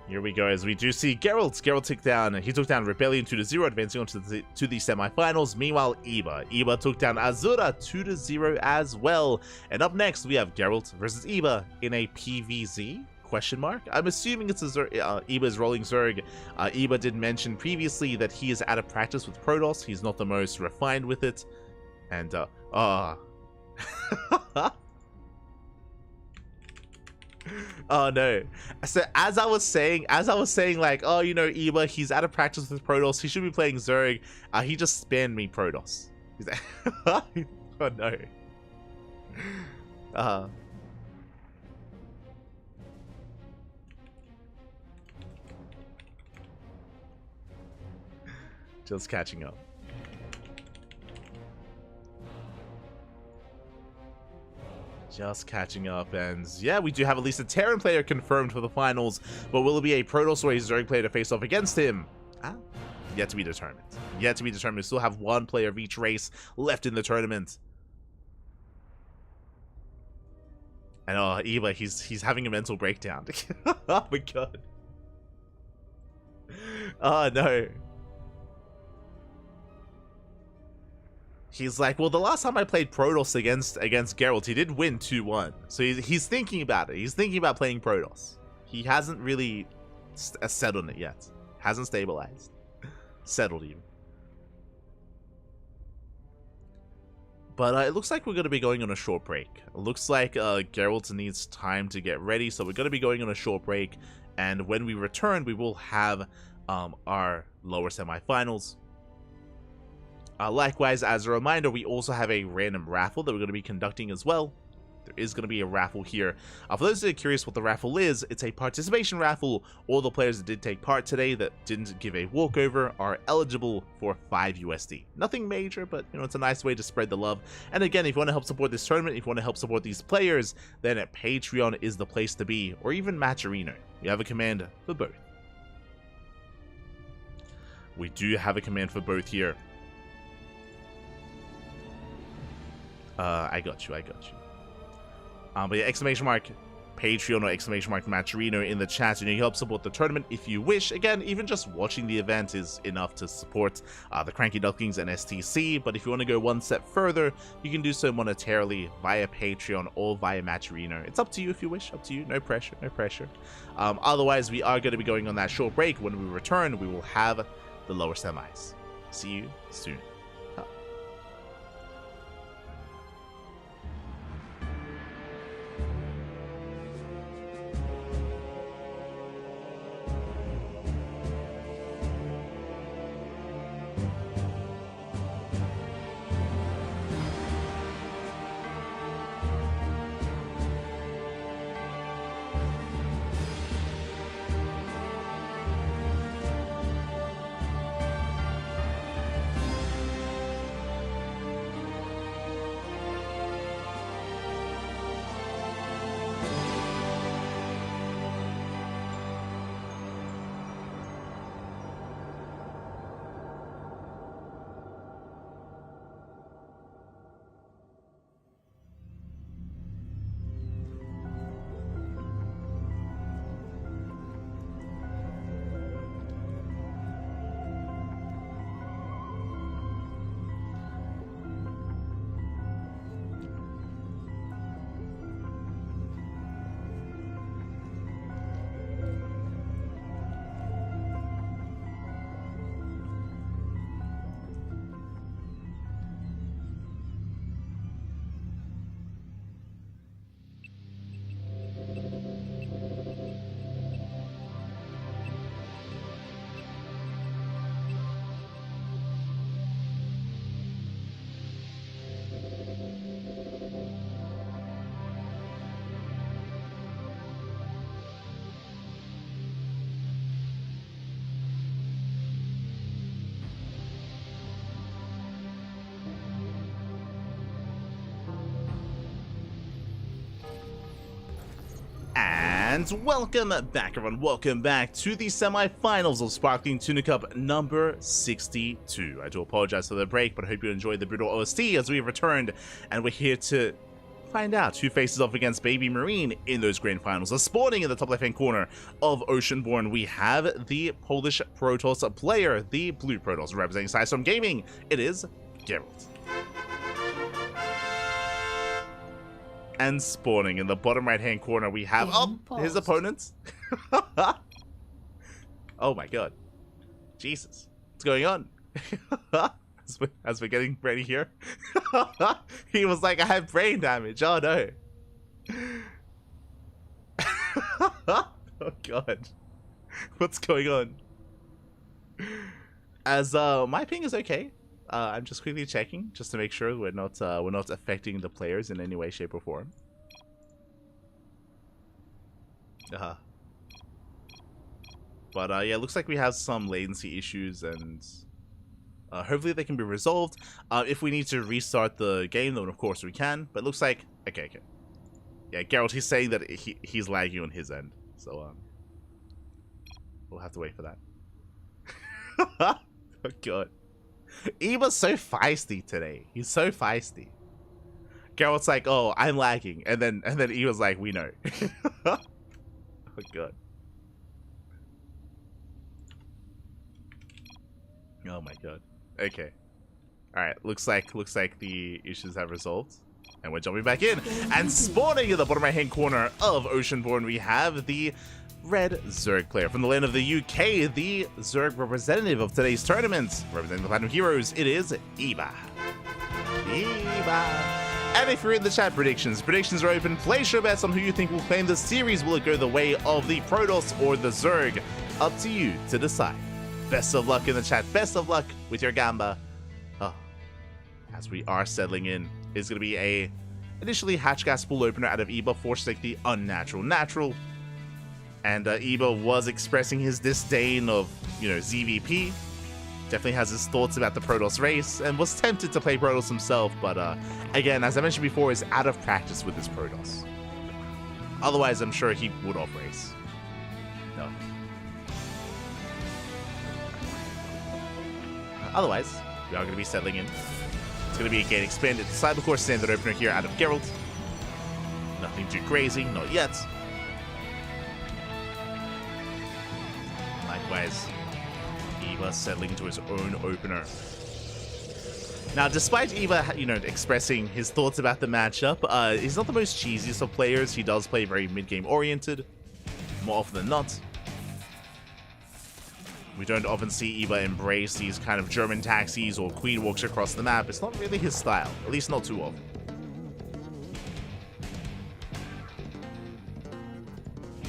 Speaker 1: Here we go, as we do see Geralt. Geralt took down Rebellion 2-0, advancing on to the semifinals. Meanwhile, Eba took down Azura 2-0 as well. And up next, we have Geralt versus Eba in a PVZ? Question mark? I'm assuming it's Eba's rolling Zerg. Eba did mention previously that he is out of practice with Protoss. He's not the most refined with it. And, oh no. So as I was saying like, oh, you know, Eba, he's out of practice with Protoss, he should be playing Zerg, he just spammed me Protoss. He's like, oh no. Just catching up. Just catching up, and yeah, we do have at least a Terran player confirmed for the finals, but will it be a Protoss or a Zerg player to face off against him? Yet to be determined. Yet to be determined. We still have one player of each race left in the tournament. And oh, Eba, he's having a mental breakdown. Oh my god. Oh no. He's like, well, the last time I played Protoss against Geralt, he did win 2-1. So he's thinking about it. He's thinking about playing Protoss. He hasn't really settled on it yet. Hasn't stabilized. Settled even. But it looks like we're going to be going on a short break. It looks like Geralt needs time to get ready. So we're going to be going on a short break. And when we return, we will have our lower semifinals. Likewise, as a reminder, we also have a random raffle that we're going to be conducting as well. There is going to be a raffle here. For those that are curious what the raffle is, it's a participation raffle. All the players that did take part today that didn't give a walkover are eligible for 5 USD. Nothing major, but you know, it's a nice way to spread the love. And again, if you want to help support this tournament, if you want to help support these players, then Patreon is the place to be, or even Matcherino. We have a command for both. We do have a command for both here. I got you. But yeah, exclamation mark Patreon or exclamation mark Matcherino in the chat, and you can help support the tournament if you wish. Again, even just watching the event is enough to support the CranKy Ducklings and STC, but if you want to go one step further, you can do so monetarily via Patreon or via Matcherino. It's up to you if you wish, up to you, no pressure, no pressure. Otherwise, we are going to be going on that short break. When we return, we will have the lower semis. See you soon. And welcome back, everyone. Welcome back to the semi-finals of Sparkling Tuna Cup number 62. I do apologize for the break, but I hope you enjoyed the brutal OST as we have returned, and we're here to find out who faces off against Baby Marine in those grand finals. So spawning in the top left-hand corner of Oceanborn, we have the Polish Protoss player, the Blue Protoss, representing Sidestorm Gaming. It is Geralt. And spawning in the bottom right-hand corner, we have his opponents. Oh my god. Jesus. What's going on? As we're getting ready here. He was like, I have brain damage. Oh no. Oh god. What's going on? As my ping is okay. I'm just quickly checking just to make sure we're not affecting the players in any way, shape, or form. But yeah, looks like we have some latency issues, and hopefully they can be resolved. If we need to restart the game, then of course we can. But it looks like okay. Yeah, Geralt, he's saying that he's lagging on his end, so we'll have to wait for that. Oh god. Eva's so feisty today. He's so feisty. Geralt's like, oh, I'm lagging. And then Eva's like, we know. Oh god. Oh my god. Okay. Alright, looks like the issues have resolved. And we're jumping back in. And spawning in the bottom right hand corner of Oceanborn, we have the Red Zerg player from the land of the UK, the Zerg representative of today's tournament, representing the Platinum Heroes. It is Eva. And if you're in the chat, predictions are open. Place your bets on who you think will claim the series. Will it go the way of the Protoss or the Zerg? Up to you to decide. Best of luck in the chat. Best of luck with your gamba. Oh, as we are settling in, it's going to be a initially hatch gas full opener out of Eva, forcing the unnatural natural. And Eva was expressing his disdain of, ZVP. Definitely has his thoughts about the Protoss race, and was tempted to play Protoss himself, but again, as I mentioned before, is out of practice with his Protoss. Otherwise, I'm sure he would off-race. No. Otherwise, we are going to be settling in. It's going to be a gate expanded Cybercore standard opener here out of Geralt. Nothing too crazy, not yet. Likewise, Eva settling into his own opener. Now, despite Eva, expressing his thoughts about the matchup, he's not the most cheesiest of players. He does play very mid-game oriented, more often than not. We don't often see Eva embrace these kind of German taxis or queen walks across the map. It's not really his style, at least not too often.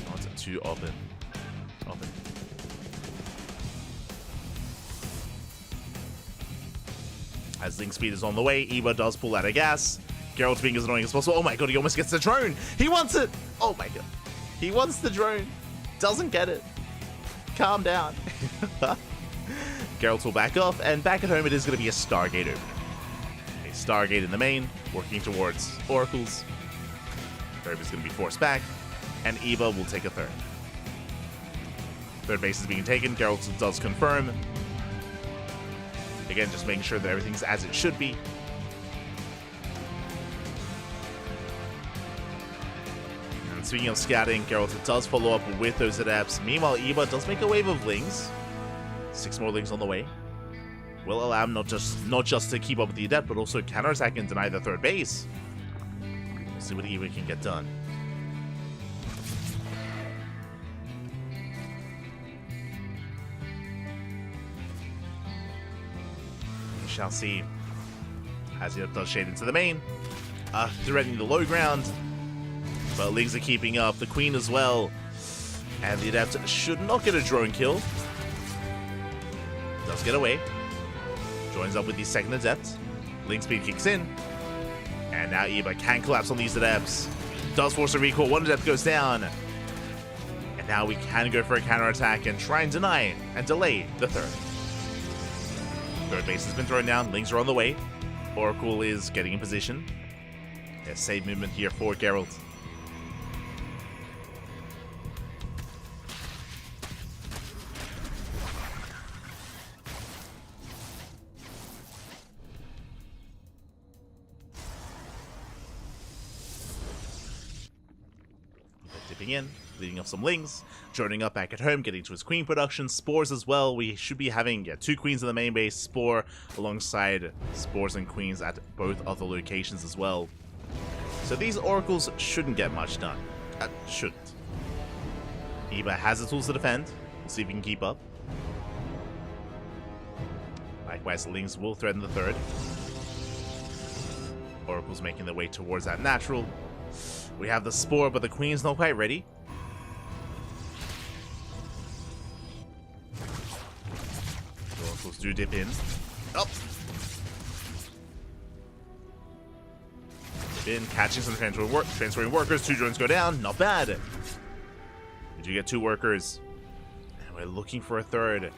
Speaker 1: Not too often. As Link Speed is on the way, Eva does pull out of gas. Geralt being as annoying as possible. Oh my god, he almost gets the drone. He wants it. Oh my god. He wants the drone. Doesn't get it. Calm down. Geralt will back off, and back at home it is going to be a Stargate opener. A Stargate in the main, working towards Oracles. Third is going to be forced back, and Eva will take a third. Third base is being taken. Geralt does confirm. Again, just making sure that everything's as it should be. And speaking of scouting, Geralt does follow up with those adepts. Meanwhile, Eva does make a wave of Lings. 6 more Lings on the way. Will allow him not just to keep up with the adept, but also counterattack and deny the third base. We'll see what Eva can get done. Shall see as he does shade into the main, threatening the low ground, but Lings are keeping up, the Queen as well, and the Adept should not get a drone kill. Does get away, joins up with the second Adept, Link Speed kicks in, and now Eva can collapse on these Adepts, does force a recall, one Adept goes down, and now we can go for a counterattack and try and deny and delay the third. Third base has been thrown down. Lings are on the way. Oracle is getting in position. There's save movement here for Geralt. Dipping in, leading off some Lings, joining up back at home, getting to his Queen production, Spores as well. We should be having 2 Queens in the main base, Spore alongside Spores and Queens at both other locations as well. So these Oracles shouldn't get much done. Shouldn't. Eba has the tools to defend. We'll see if he can keep up. Likewise, the Lings will threaten the third. Oracles making their way towards that natural. We have the Spore, but the Queen's not quite ready. The Oracles do dip in. Up. Dip in, catching some transferring workers. 2 drones go down. Not bad. We do get 2 workers. And we're looking for a third.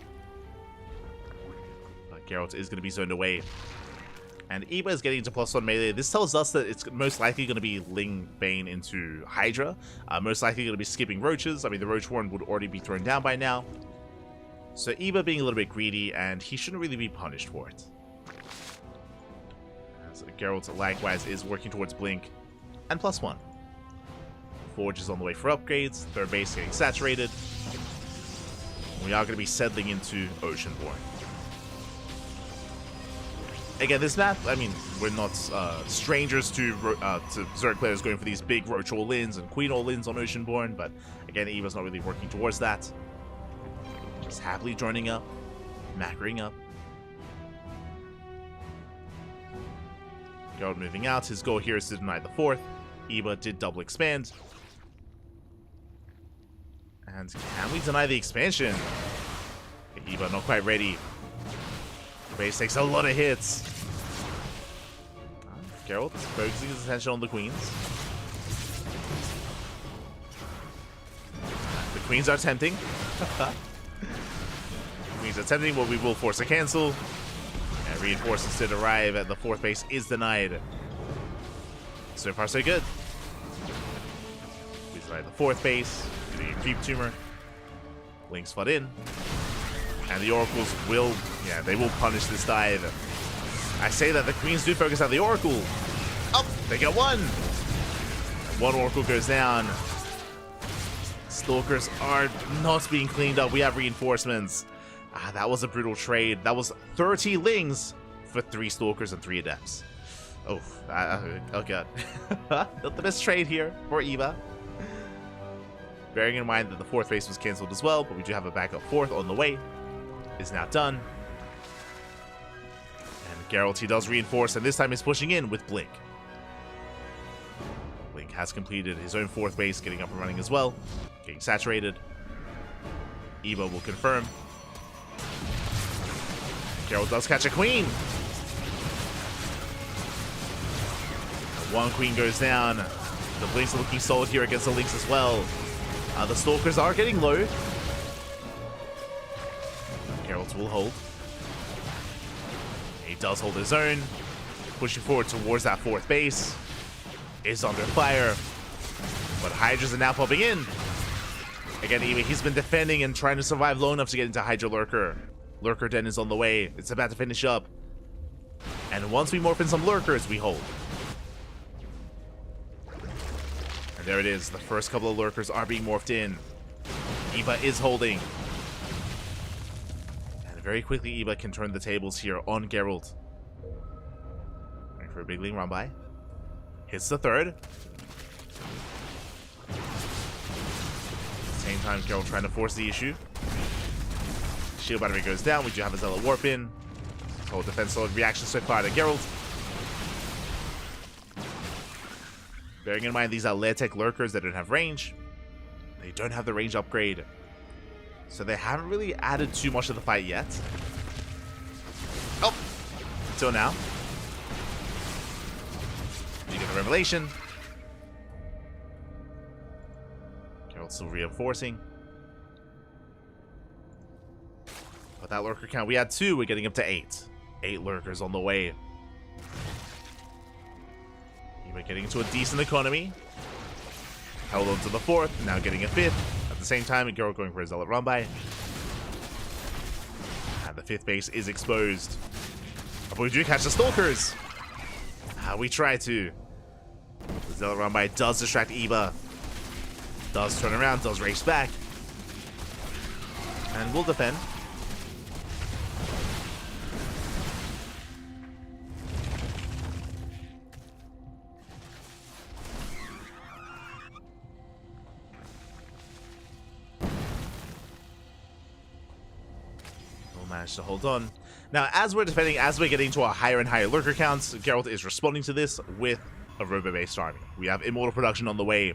Speaker 1: But Geralt is going to be zoned away. And Eba is getting into +1 melee. This tells us that it's most likely going to be Ling Bane into Hydra. Most likely going to be skipping Roaches. I mean, the Roach Warren would already be thrown down by now. So Eba being a little bit greedy, and he shouldn't really be punished for it. As Geralt likewise is working towards Blink. And +1. Forge is on the way for upgrades. Third base getting saturated. We are going to be settling into Oceanborn. Again, this map, I mean, we're not strangers to Zerg players going for these big Roach all-ins and Queen all-ins on Oceanborn, but again, Eva's not really working towards that. Just happily joining up, macroing up. Geralt moving out. His goal here is to deny the 4th. Eba did double expand. And can we deny the expansion? Eba not quite ready. Base takes a lot of hits. Geralt is focusing his attention on the Queens. The Queens are tempting. The Queens are tempting, but we will force a cancel. And reinforcements did arrive, and the 4th base is denied. So far, so good. We denied the 4th base, getting a creep tumor. Lings flood in. And the Oracles will, they will punish this dive. I say that the Queens do focus on the Oracle. Oh, they get 1. 1 Oracle goes down. Stalkers are not being cleaned up. We have reinforcements. That was a brutal trade. That was 30 Lings for 3 Stalkers and 3 Adepts. Oh, oh god. Not the best trade here for Eba. Bearing in mind that the 4th base was cancelled as well, but we do have a backup 4th on the way. Is now done. And Geralt, he does reinforce, and this time he's pushing in with Blink. Blink has completed his own 4th base, getting up and running as well. Getting saturated. Eba will confirm. Geralt does catch a Queen. And 1 Queen goes down. The Blinks are looking solid here against the Lynx as well. The Stalkers are getting low. Geralt will hold. He does hold his own. Pushing forward towards that 4th base. Is under fire. But Hydras are now popping in. Again, he's been defending and trying to survive long enough to get into Hydra Lurker. Lurker Den is on the way. It's about to finish up. And once we morph in some Lurkers, we hold. And there it is. The first couple of Lurkers are being morphed in. Eba is holding. Very quickly, Eba can turn the tables here on Geralt. Waiting for a big Ling run by. Hits the 3rd. At the same time, Geralt trying to force the issue. Shield battery goes down. We do have a Zealot warp in. Total defense solid reaction so far to Geralt. Bearing in mind these are Lair-Tech Lurkers that don't have range. They don't have the range upgrade. So they haven't really added too much to the fight yet. Oh! Until now. You get the Revelation. Geralt still reinforcing. But that Lurker count, we had 2, we're getting up to 8. 8 Lurkers on the way. We're getting into a decent economy. Held on to the 4th, now getting a 5th. At the same time, Geralt going for a Zealot run by. And the 5th base is exposed. But we do catch the Stalkers. We try to. The Zealot run by does distract Eba. Does turn around, does race back. And will defend. We'll manage to hold on. Now, as we're defending, as we're getting to a higher and higher lurker counts, Geralt is responding to this with a robo-based army. We have Immortal production on the way.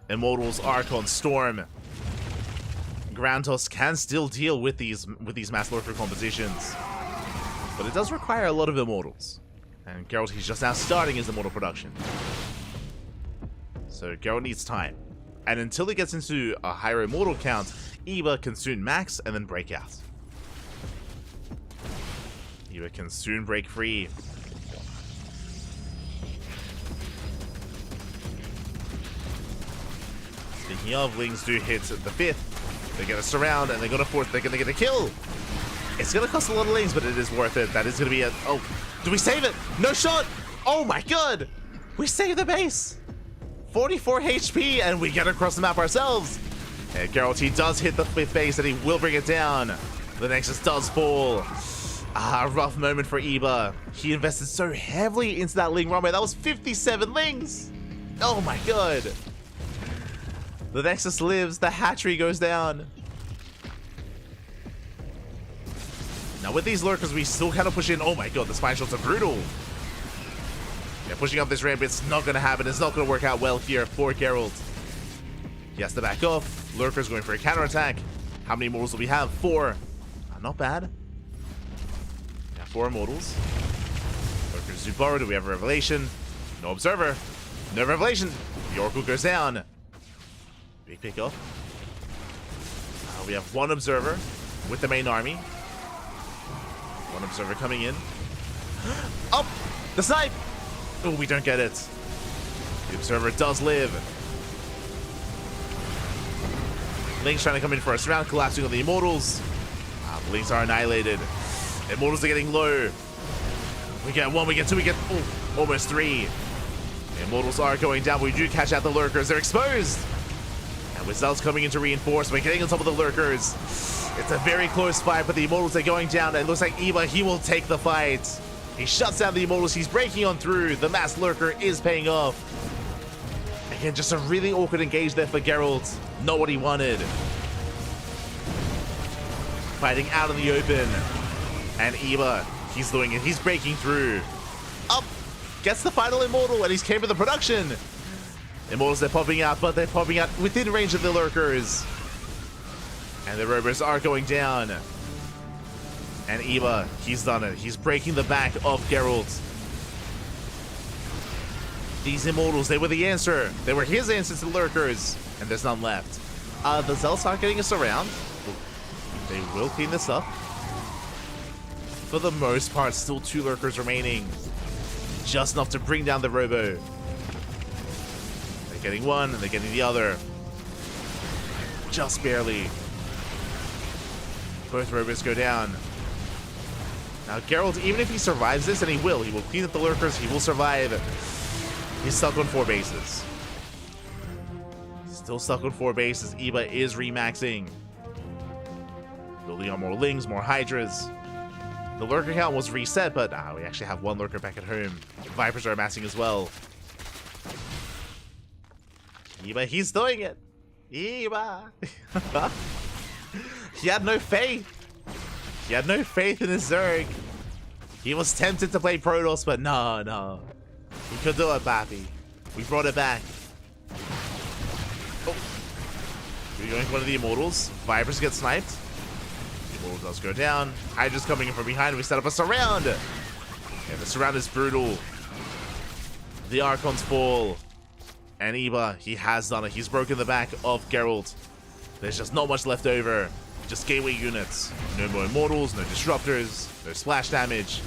Speaker 1: Immortals, Archon, Storm. Grantos can still deal with these mass lurker compositions. But it does require a lot of Immortals. And Geralt, he's just now starting his Immortal production. So Geralt needs time. And until he gets into a higher Immortal count, Eva can soon max and then break out. Eva can soon break free. Speaking of, Lings do hit the 5th. They're going to surround and they're going to force. They're going to get a kill. It's going to cost a lot of Lings, but it is worth it. That is going to be a... Oh, do we save it? No shot. Oh my god. We saved the base. 44 HP and we get across the map ourselves. And Geralt, he does hit the 5th base and he will bring it down. The Nexus does fall. A rough moment for Eba. He invested so heavily into that Ling runway. That was 57 Lings. Oh my god. The Nexus lives. The hatchery goes down. Now with these lurkers, we still kind of push in. Oh my god, the spine shots are brutal. Yeah, pushing up this ramp, it's not going to happen. It's not going to work out well here for Geralt. He has to back off. Lurker's going for a counterattack. How many immortals do we have? 4. Not bad. 4 immortals. Lurkers do borrow. Do we have a revelation? No observer. No revelation. The Oracle goes down. Big pick off. We have 1 observer with the main army. 1 observer coming in. Up! The snipe! Oh, we don't get it. The observer does live. Ling's trying to come in for a surround, collapsing on the immortals. The Lings are annihilated. Immortals are getting low. We get 1, we get 2, we get almost 3. The Immortals are going down. We do catch out the lurkers. They're exposed. And with Zealous coming in to reinforce, we're getting on top of the lurkers. It's a very close fight, but the Immortals are going down. And it looks like Eba, he will take the fight. He shuts down the Immortals. He's breaking on through. The mass lurker is paying off. Again, just a really awkward engage there for Geralt. Not what he wanted. Fighting out in the open. And Eba, he's doing it. He's breaking through. Up! Gets the final Immortal, and he's came with the production. Immortals, they're popping out, but they're popping out within range of the lurkers. And the Robers are going down. And Eba, he's done it. He's breaking the back of Geralt. These Immortals, they were the answer. They were his answer to the lurkers. And there's none left. The Zealots are getting us around. They will clean this up. For the most part, still 2 lurkers remaining. Just enough to bring down the Robo. They're getting 1 and they're getting the other. Just barely. Both Robos go down. Now Geralt, even if he survives this, and he will clean up the lurkers, he will survive. He's stuck on 4 bases. Still stuck on 4 bases. Eba is remaxing. Building on more Lings, more Hydras. The lurker count was reset, but we actually have 1 lurker back at home. Vipers are amassing as well. Eba, he's doing it. Eba. He had no faith. He had no faith in his Zerg. He was tempted to play Protoss, but no. He could do it, Bappy. We brought it back. Oh. We're going for one of the Immortals. Vipers get sniped. Immortal does go down. Hydra's coming in from behind. We set up a surround. And the surround is brutal. The Archons fall. And Eba, he has done it. He's broken the back of Geralt. There's just not much left over. Just gateway units. No more Immortals, no Disruptors, no splash damage.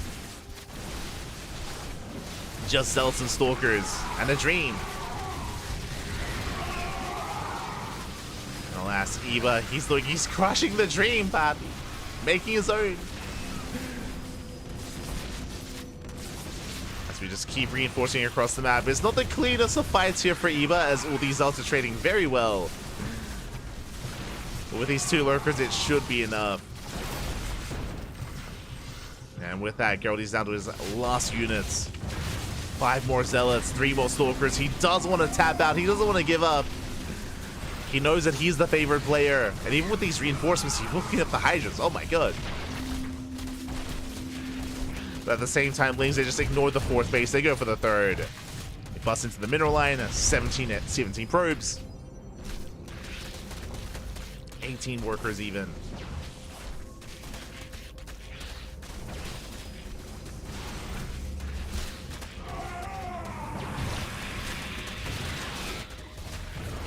Speaker 1: Just Zealots and Stalkers. And a Dream. And alas, Eba, he's crushing the Dream, Pappy. Making his own. As we just keep reinforcing across the map. It's not the cleanest of fights here for Eva, as all these ults are trading very well. But with these two lurkers, it should be enough. And with that, Geralt is down to his last units. 5 more Zealots, 3 more Stalkers. He does want to tap out. He doesn't want to give up. He knows that he's the favorite player. And even with these reinforcements, he's looking at the Hydras. Oh my god. But at the same time, Lings, they just ignore the 4th base. They go for the 3rd. They bust into the mineral line. 17 probes. 18 workers even.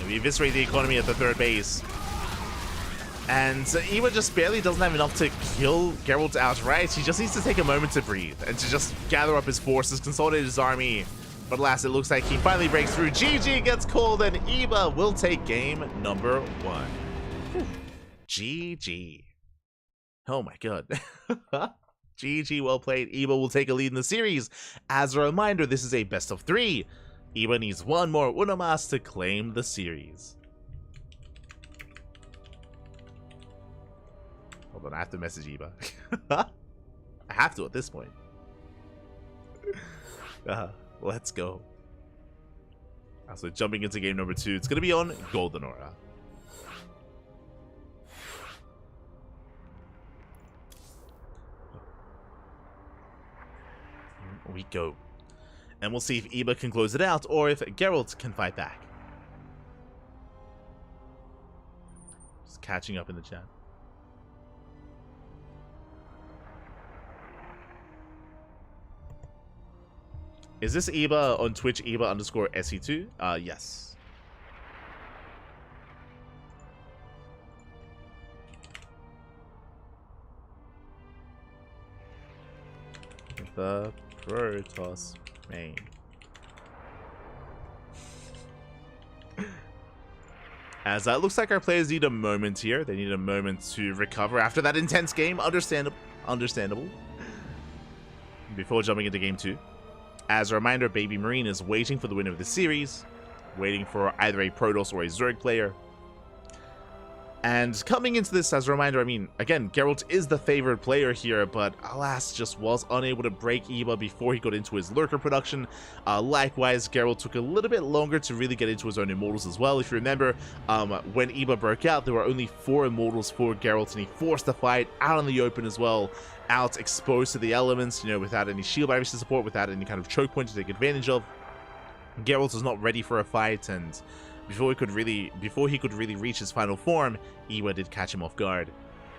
Speaker 1: We eviscerate the economy at the 3rd base. And Eva just barely doesn't have enough to kill Geralt outright. He just needs to take a moment to breathe and to just gather up his forces, consolidate his army. But alas, it looks like he finally breaks through. GG gets called, and Eva will take game number 1. Whew. GG. Oh my god. GG, well played. Eva will take a lead in the series. As a reminder, this is a best of 3. Eva needs 1 more Unamas to claim the series. Hold on, I have to message Eva. I have to at this point. Let's go. So jumping into game number 2, it's going to be on Golden Aura. Here we go. And we'll see if Eva can close it out or if Geralt can fight back. Just catching up in the chat. Is this Eva on Twitch, Eva_SE2? Yes. The Protoss main. As it looks like our players need a moment here. They need a moment to recover after that intense game. Understandable. Before jumping into game 2. As a reminder, Baby Marine is waiting for the winner of the series, waiting for either a Protoss or a Zerg player. And coming into this, as a reminder, I mean, again, Geralt is the favorite player here, but alas, just was unable to break Eva before he got into his Lurker production. Likewise, Geralt took a little bit longer to really get into his own Immortals as well. If you remember, when Eva broke out, there were only 4 Immortals for Geralt, and he forced the fight out in the open as well, out exposed to the elements, you know, without any shield Irish to support, without any kind of choke point to take advantage of. Geralt is not ready for a fight, and before he could really reach his final form, Eva did catch him off guard.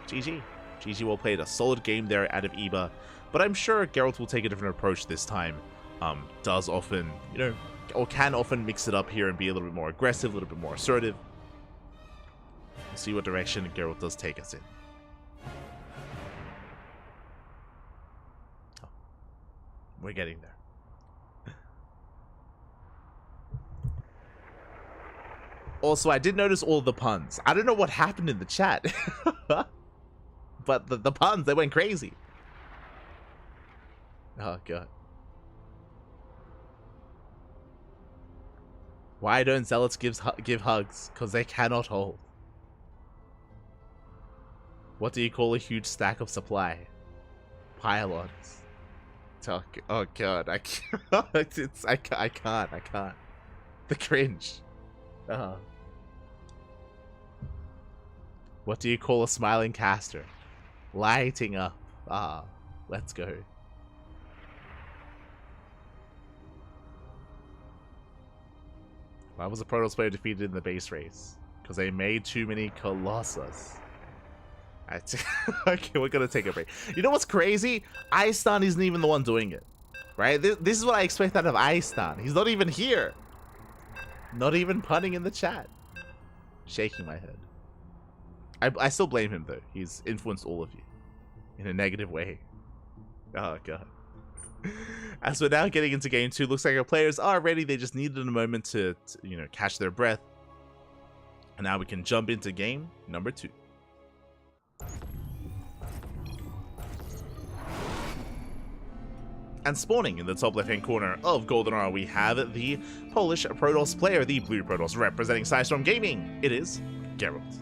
Speaker 1: GG. GG well played. A solid game there out of Eva, but I'm sure Geralt will take a different approach this time. Does often, you know, or can often mix it up here and be a little bit more aggressive, a little bit more assertive. We'll see what direction Geralt does take us in. Oh, we're getting there. Also, I did notice all the puns. I don't know what happened in the chat. But the puns, they went crazy. Oh, God. Why don't Zealots give hugs? Because they cannot hold. What do you call a huge stack of supply? Pylons. Oh, God. I can't. I can't. The cringe. What do you call a smiling caster? Lighting up. Let's go. Why was the Protoss player defeated in the base race? Because they made too many Colossus. Okay, we're gonna take a break. You know what's crazy? Aistan isn't even the one doing it. Right? This is what I expect out of Aistan. He's not even here. Not even punning in the chat. Shaking my head. I still blame him though. He's influenced all of you in a negative way. Oh, God. As we're now getting into game 2, looks like our players are ready. They just needed a moment to you know, catch their breath. And now we can jump into game number 2. And spawning in the top left-hand corner of Golden R, we have the Polish Protoss player, the Blue Protoss representing Sidestorm Gaming. It is Geralt.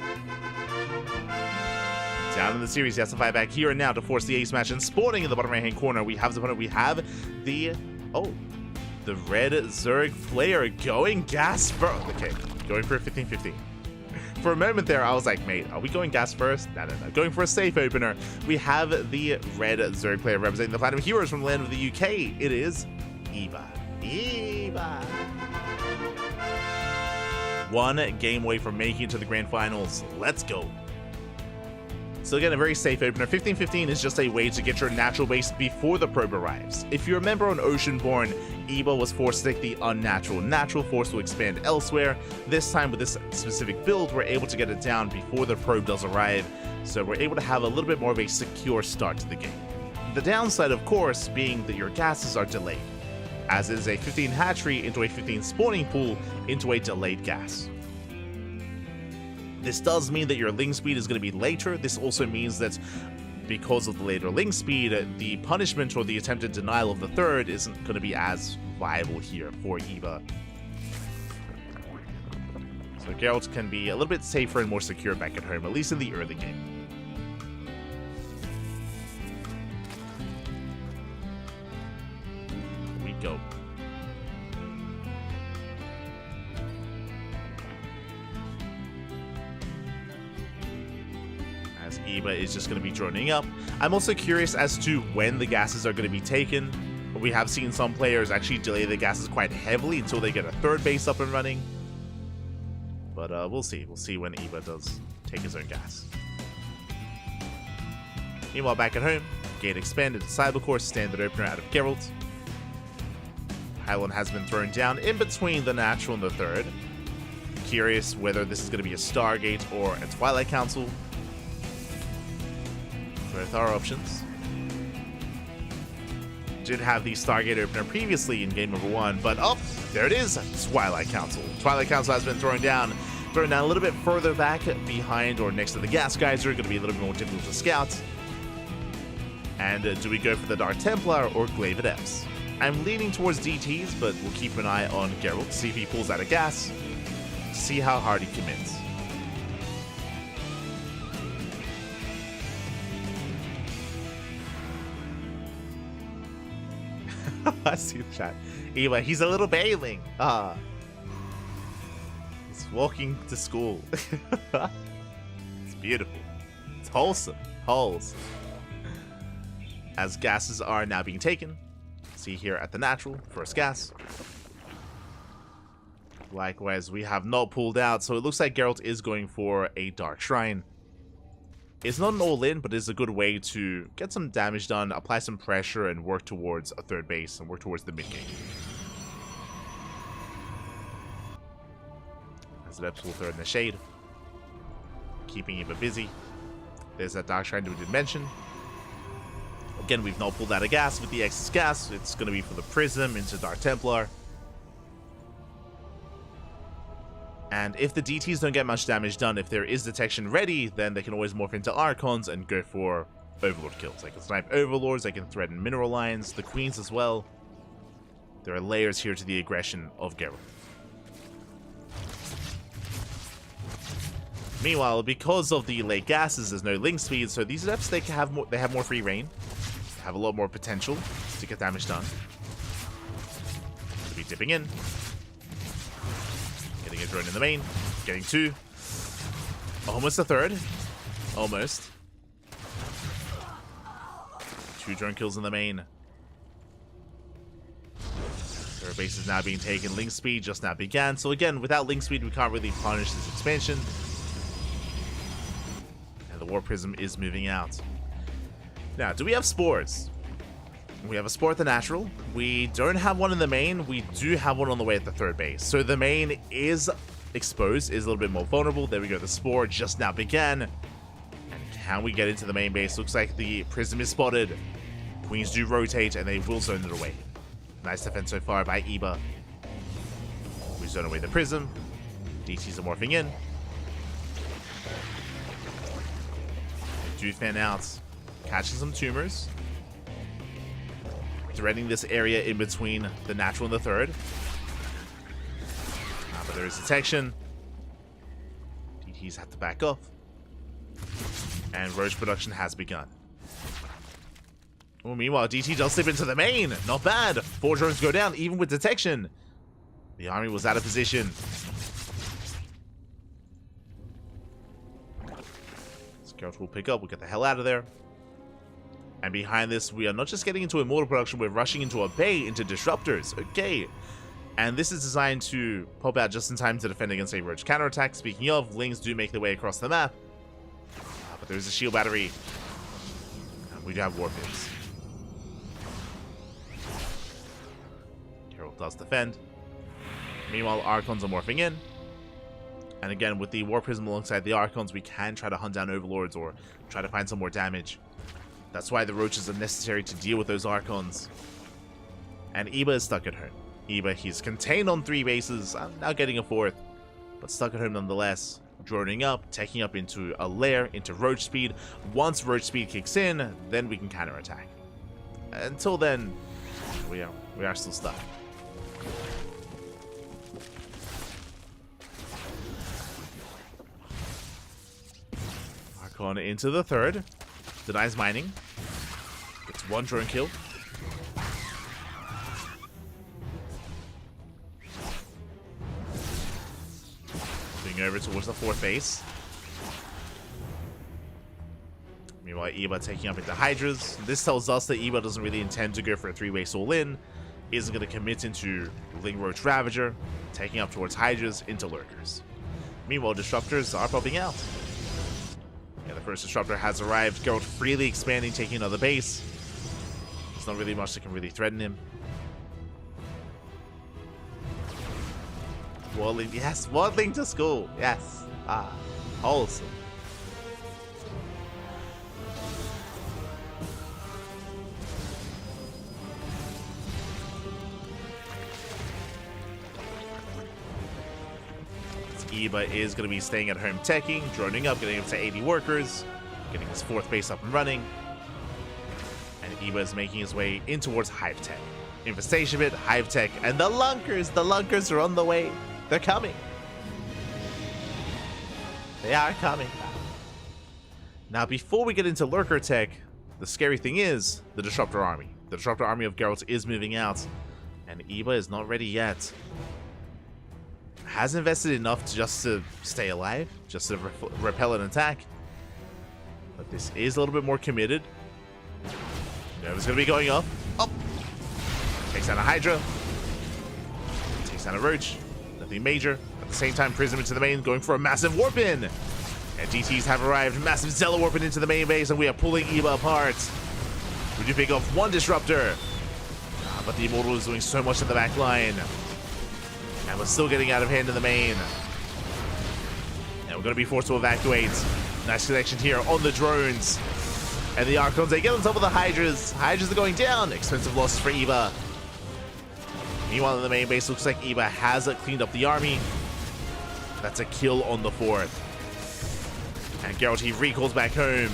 Speaker 1: Down in the series, he has to fight back here and now to force the ace match. And spawning in the bottom right-hand corner, we have the opponent. We have the red Zerg player going gas first. Okay, going for a 15-15. For a moment there, I was like, mate, are we going gas first? No. Going for a safe opener. We have the red Zerg player representing the Platinum Heroes from the land of the UK. It is Eva. One game away from making it to the grand finals. Let's go. So again, a very safe opener. 15-15 is just a way to get your natural base before the probe arrives. If you remember on Oceanborn, Eva was forced to take the unnatural. Natural force to expand elsewhere. This time with this specific build, we're able to get it down before the probe does arrive. So we're able to have a little bit more of a secure start to the game. The downside, of course, being that your gases are delayed, as it is a 15 hatchery into a 15 spawning pool into a delayed gas. This does mean that your ling speed is going to be later. This also means that because of the later ling speed, the punishment or the attempted denial of the third isn't going to be as viable here for Eva. So Geralt can be a little bit safer and more secure back at home, at least in the early game. Here we go. Eva is just going to be droning up. I'm also curious as to when the gases are going to be taken. We have seen some players actually delay the gases quite heavily until they get a third base up and running. But we'll see. We'll see when Eva does take his own gas. Meanwhile, back at home, gate expanded to Cybercore, standard opener out of Geralt. Pylon has been thrown down in between the natural and the third. Curious whether this is going to be a Stargate or a Twilight Council. Both are options. Did have the Stargate opener previously in game number 1, but there it is, Twilight Council. Twilight Council has been thrown down a little bit further back behind or next to the Gas Geyser, going to be a little bit more difficult to scout. And do we go for the Dark Templar or Glaive Adepts? I'm leaning towards DTs, but we'll keep an eye on Geralt, see if he pulls out a gas, see how hard he commits. I see the chat. Eva, he's a little baling. He's walking to school. It's beautiful. It's wholesome. Wholesome. As gases are now being taken. See here at the natural, first gas. Likewise, we have not pulled out, so it looks like Geralt is going for a Dark Shrine. It's not an all-in, but it's a good way to get some damage done, apply some pressure, and work towards a third base, and work towards the mid-game. As Adepts will throw in the shade. Keeping Eva busy. There's that Dark Shrine that we did mention. Again, we've not pulled out a gas with the excess gas. It's going to be for the Prism into Dark Templar. And if the DTs don't get much damage done, if there is detection ready, then they can always morph into Archons and go for Overlord kills. They can snipe Overlords, they can threaten Mineral Lions, the Queens as well. There are layers here to the aggression of Geralt. Meanwhile, because of the late gases, there's no ling speed, so these adepts they have more free reign, have a lot more potential to get damage done. To be dipping in. Getting a drone in the main. Getting 2. Almost a third. Almost. 2 drone kills in the main. Their base is now being taken. Ling speed just now began. So again, without ling speed, we can't really punish this expansion. And the War Prism is moving out. Now, do we have spores? We have a spore at the natural. We don't have one in the main. We do have one on the way at the third base. So the main is exposed, is a little bit more vulnerable. There we go. The spore just now began. And can we get into the main base? Looks like the Prism is spotted. Queens do rotate, and they will zone it away. Nice defense so far by Eba. We zone away the Prism. DTs are morphing in. They do fan out. Catching some tumors. threading this area in between the natural and the third. But there is detection. DTs have to back off. And Roach production has begun. Oh, meanwhile, DT does slip into the main. Not bad. 4 drones go down, even with detection. The army was out of position. Scout will pick up. We'll get the hell out of there. And behind this, we are not just getting into immortal production, we're rushing into a bay, into disruptors. Okay. And this is designed to pop out just in time to defend against a Roach counterattack. Speaking of, Lings do make their way across the map. But there is a shield battery. And we do have warpins. Carol does defend. Meanwhile, Archons are morphing in. And again, with the War Prism alongside the Archons, we can try to hunt down Overlords or try to find some more damage. That's why the Roaches are necessary to deal with those Archons. And Eba is stuck at home. Eba, he's contained on 3 bases, now getting a 4th, but stuck at home nonetheless. Droning up, taking up into a lair, into Roach speed. Once Roach speed kicks in, then we can counterattack. Until then, we are still stuck. Archon into the third. Denies mining. Gets 1 drone kill. Moving over towards the 4th base. Meanwhile, Eba taking up into Hydras. This tells us that Eba doesn't really intend to go for a 3-base all-in. Isn't going to commit into Ling Roach Ravager, taking up towards Hydras into Lurkers. Meanwhile, Disruptors are popping out. Yeah, the first Disruptor has arrived. Geralt freely expanding, taking another base. There's not really much that can really threaten him. Wardling, yes, Wardling to school. Yes. Ah, wholesome. Eba is going to be staying at home teching, droning up, getting up to 80 workers, getting his 4th base up and running. And Eba is making his way in towards Hive Tech. Infestation Bit, Hive Tech, and the Lunkers are on the way. They're coming. They are coming. Now, before we get into Lurker Tech, the scary thing is the Disruptor Army. The Disruptor Army of Geralt is moving out, and Eba is not ready yet. Has invested enough just to stay alive, just to repel an attack. But this is a little bit more committed. Nova's going to be going up. Up! Takes down a Hydra. Takes down a Roach. Nothing major. At the same time, Prism into the main, going for a massive warp in. And DTs have arrived. Massive Zella warp into the main base, and we are pulling Eba apart. We do pick off 1 Disruptor. But the Immortal is doing so much in the back line. And we're still getting out of hand in the main. And we're going to be forced to evacuate. Nice connection here on the drones. And the Archons, they get on top of the Hydras. Hydras are going down. Expensive losses for Eba. Meanwhile, in the main base, looks like Eba has cleaned up the army. That's a kill on the 4th. And Geralt, he recalls back home.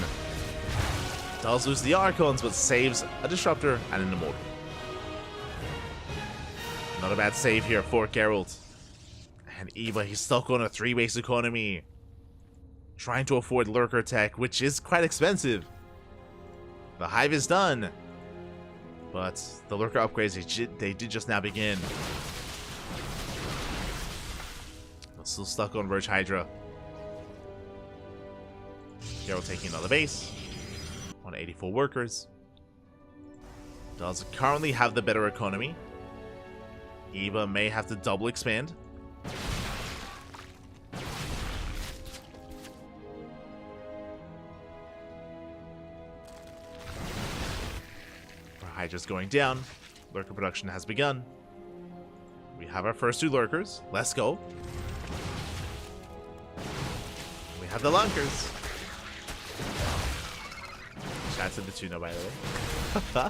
Speaker 1: Does lose the Archons, but saves a Disruptor and an Immortal. Not a bad save here for Geralt. And Eba, he's stuck on a 3-base economy. Trying to afford Lurker Tech, which is quite expensive. The Hive is done. But the Lurker upgrades, they did just now begin. I'm still stuck on Roach Hydra. Geralt taking another base. On 84 workers. Does currently have the better economy. Eba may have to double expand. Our Hydra's going down. Lurker production has begun. We have our first 2 Lurkers. Let's go. We have the Lunkers. Shout out to the Tuna, by the way.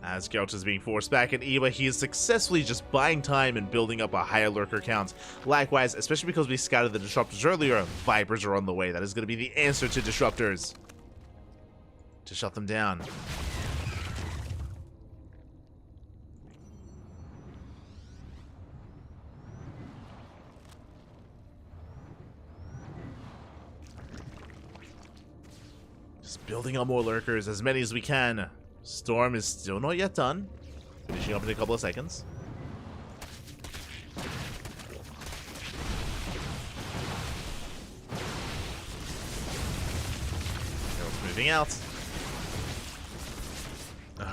Speaker 1: As Geralt is being forced back at Eba, he is successfully just buying time and building up a higher Lurker count. Likewise, especially because we scouted the Disruptors earlier, Vipers are on the way. That is going to be the answer to Disruptors. to shut them down. Just building up more lurkers, as many as we can. Storm is still not yet done. Finishing up in a couple of seconds. Moving out.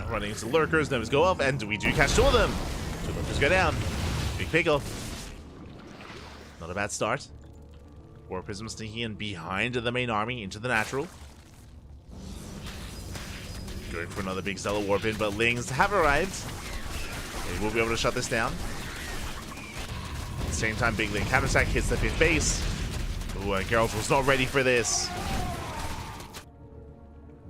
Speaker 1: Running into lurkers, numbers go up, and we do catch two of them. Two lurkers go down. Big pickoff. Not a bad start. War Prism sneaking in behind the main army into the natural. Going for another big Zealot Warp in, but Lings have arrived. They will be able to shut this down. At the same time, Big Ling counterattack hits the 5th base. Ooh, Geralt was not ready for this.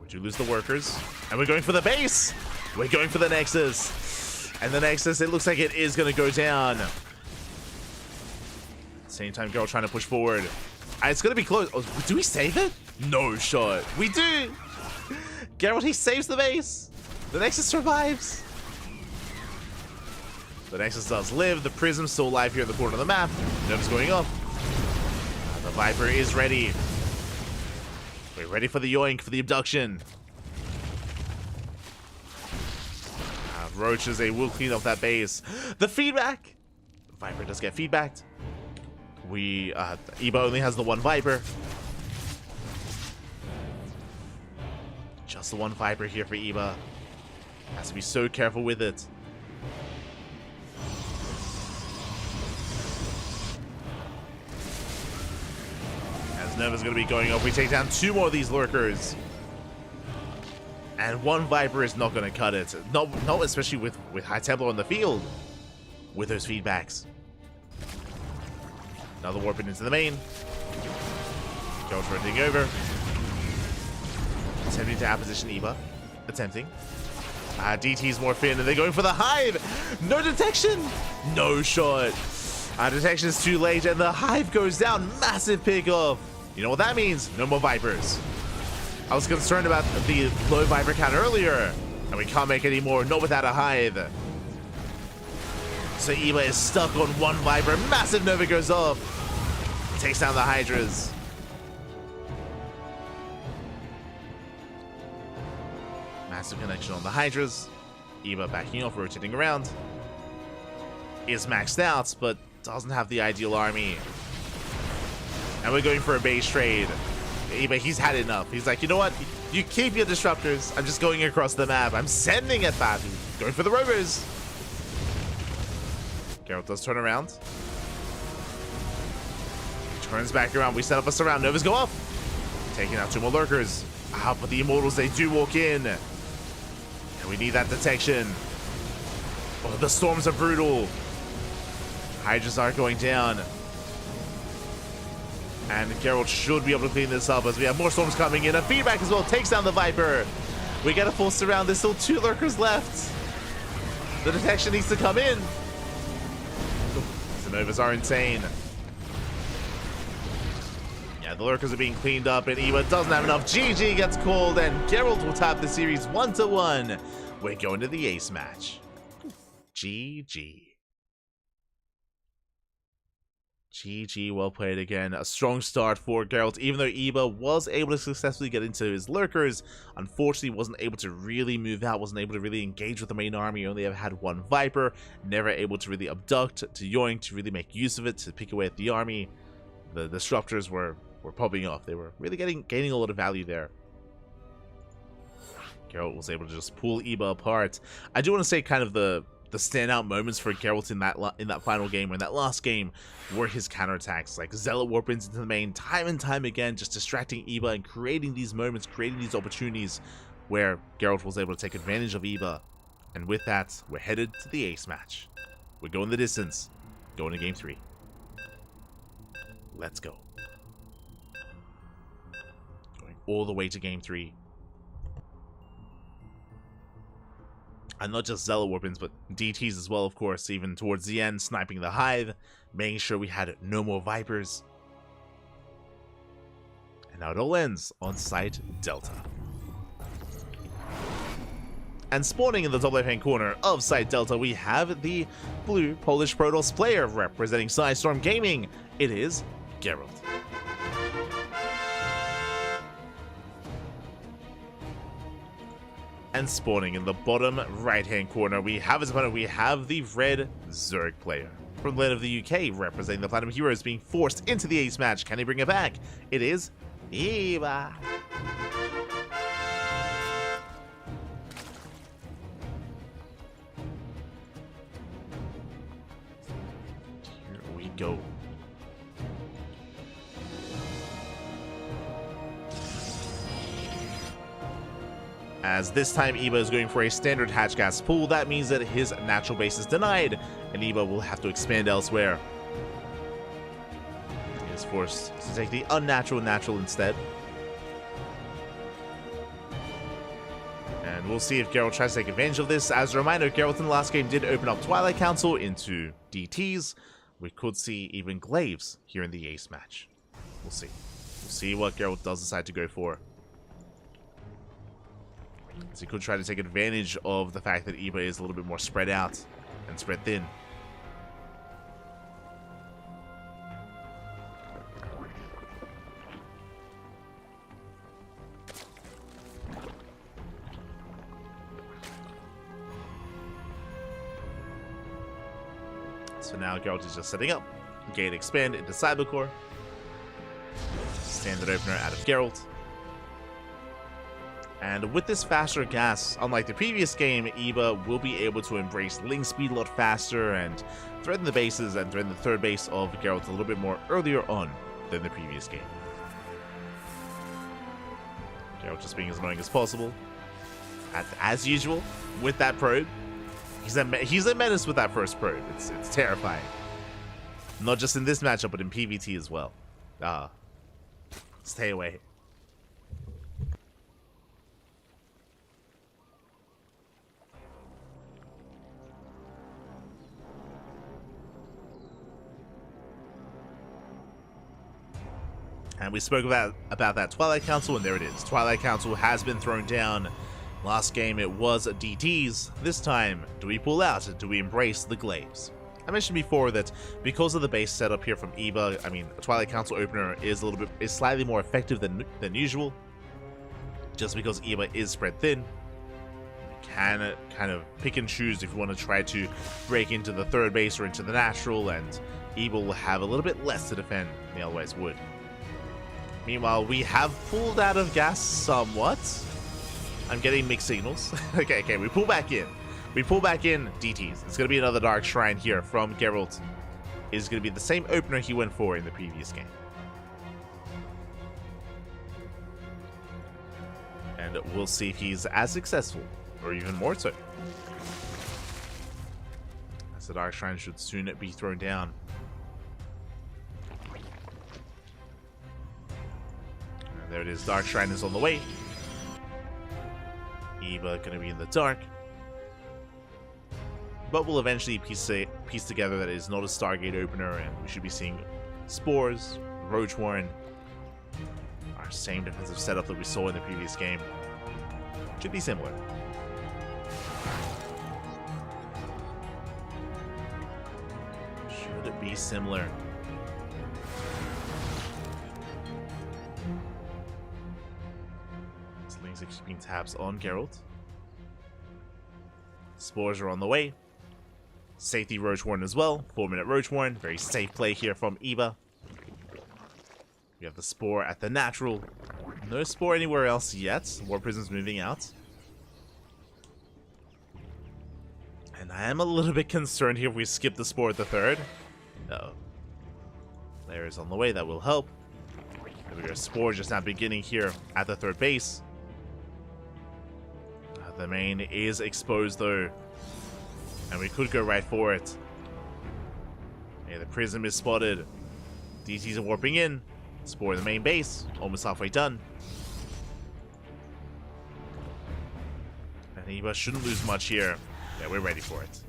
Speaker 1: We do lose the workers. And we're going for the base! We're going for the Nexus. And the Nexus, it looks like it is going to go down. At the same time, Geralt trying to push forward. And it's going to be close. Oh, do we save it? No shot. We do! Geralt, he saves the base. The Nexus survives. The Nexus does live. The Prism's still alive here in the corner of the map. Nerves going up. The Viper is ready. We're ready for the yoink, for the abduction. Roaches, they will clean up that base. The feedback. The Viper does get feedbacked. Eba only has the one Viper. Just the one Viper here for Eba. Has to be so careful with it. As Nova's going to be going up, we take down 2 more of these lurkers. And 1 Viper is not going to cut it. Not especially with High Templar on the field. With those feedbacks. Another warping into the main. Geralt rotating over. Attempting to outposition Eba. Attempting. DT's more thin, and they're going for the Hive! No detection! No shot. Detection is too late, and the Hive goes down. Massive pickoff. You know what that means? No more Vipers. I was concerned about the low Viper count earlier, and we can't make any more, not without a Hive. So Eba is stuck on 1 Viper. Massive Nova goes off. Takes down the Hydras. Massive connection on the Hydras. Eba backing off, rotating around. Is maxed out, but doesn't have the ideal army. And we're going for a base trade. Eba, he's had enough. He's like, you know what? You keep your disruptors. I'm just going across the map. I'm sending it back. Going for the rovers. Geralt does turn around. Turns back around. We set up a surround. Novas go off. Taking out 2 more lurkers. But the Immortals, they do walk in. And we need that detection. Oh, the storms are brutal. Hydras are going down. And Geralt should be able to clean this up as we have more storms coming in. A feedback as well takes down the Viper. We get a full surround. There's still 2 lurkers left. The detection needs to come in. The Novas are insane. Yeah, the lurkers are being cleaned up, and Eba doesn't have enough. GG gets called, and Geralt will tap the series 1-1. We're going to the ace match. GG. GG, well played again. A strong start for Geralt, even though Eba was able to successfully get into his lurkers. Unfortunately, wasn't able to really move out, wasn't able to really engage with the main army. Only ever had 1 Viper, never able to really abduct, to yoink, to really make use of it, to pick away at the army. The disruptors were popping off. They were really gaining a lot of value there. Geralt was able to just pull Eba apart. I do want to say kind of the standout moments for Geralt in that final game, or in that last game, were his counterattacks. Like Zealot Warpins into the main, time and time again, just distracting Eba and creating these moments, creating these opportunities where Geralt was able to take advantage of Eba. And with that, we're headed to the ace match. We're going the distance, going to game 3. Let's go. Going all the way to game 3. And not just Zealot Warpins, but DTs as well, of course, even towards the end, sniping the Hive, making sure we had no more Vipers. And now it all ends on Site Delta. And spawning in the top left-hand corner of Site Delta, we have the blue Polish Protoss player representing Storm Gaming. It is Geralt. And spawning in the bottom right-hand corner, we have as opponent, we have the red Zerg player from the land of the UK, representing the Platinum Heroes, being forced into the ace match. Can he bring it back? It is Eva. Here we go. As this time Eba is going for a standard hatch gas pool, that means that his natural base is denied, and Eba will have to expand elsewhere. He is forced to take the unnatural natural instead. And we'll see if Geralt tries to take advantage of this. As a reminder, Geralt in the last game did open up Twilight Council into DTs. We could see even Glaives here in the ace match. We'll see. We'll see what Geralt does decide to go for. So he could try to take advantage of the fact that Eba is a little bit more spread out and spread thin. So now Geralt is just setting up. Gate expand into Cybercore. Standard opener out of Geralt. And with this faster gas, unlike the previous game, Eba will be able to embrace link speed a lot faster and threaten the bases and threaten the third base of Geralt a little bit more earlier on than the previous game. Geralt just being as annoying as possible. As usual, with that probe. He's a menace with that first probe. It's terrifying. Not just in this matchup, but in PvT as well. Stay away. And we spoke about that Twilight Council, and there it is. Twilight Council has been thrown down. Last game it was DTs. This time, do we pull out? Do we embrace the Glaives? I mentioned before that because of the base setup here from Eba, I mean, a Twilight Council opener is slightly more effective than usual. Just because Eba is spread thin, you can kind of pick and choose if you want to try to break into the third base or into the natural, and Eba will have a little bit less to defend than he otherwise would. Meanwhile, we have pulled out of gas somewhat. I'm getting mixed signals. Okay, we pull back in. We pull back in DTs. It's going to be another Dark Shrine here from Geralt. It's going to be the same opener he went for in the previous game. And we'll see if he's as successful, or even more so. As the Dark Shrine should soon be thrown down. There it is, Dark Shrine is on the way. Eba gonna be in the dark. But we'll eventually piece together that it is not a Stargate opener, and we should be seeing Spores, Roachwarren, our same defensive setup that we saw in the previous game. Should be similar. Should it be similar? Are keeping tabs on Geralt. Spores are on the way. Safety Roachwarren as well. 4-minute Roachwarren. Very safe play here from Eba. We have the Spore at the natural. No Spore anywhere else yet. War Prison's moving out. And I am a little bit concerned here if we skip the Spore at the third. Uh-oh. Lair is on the way. That will help. There we go. Spore just now beginning here at the third base. The main is exposed though, and we could go right for it. Yeah, the prism is spotted. DTs are warping in. Spore the main base, almost halfway done. And Eba shouldn't lose much here. Yeah, we're ready for it.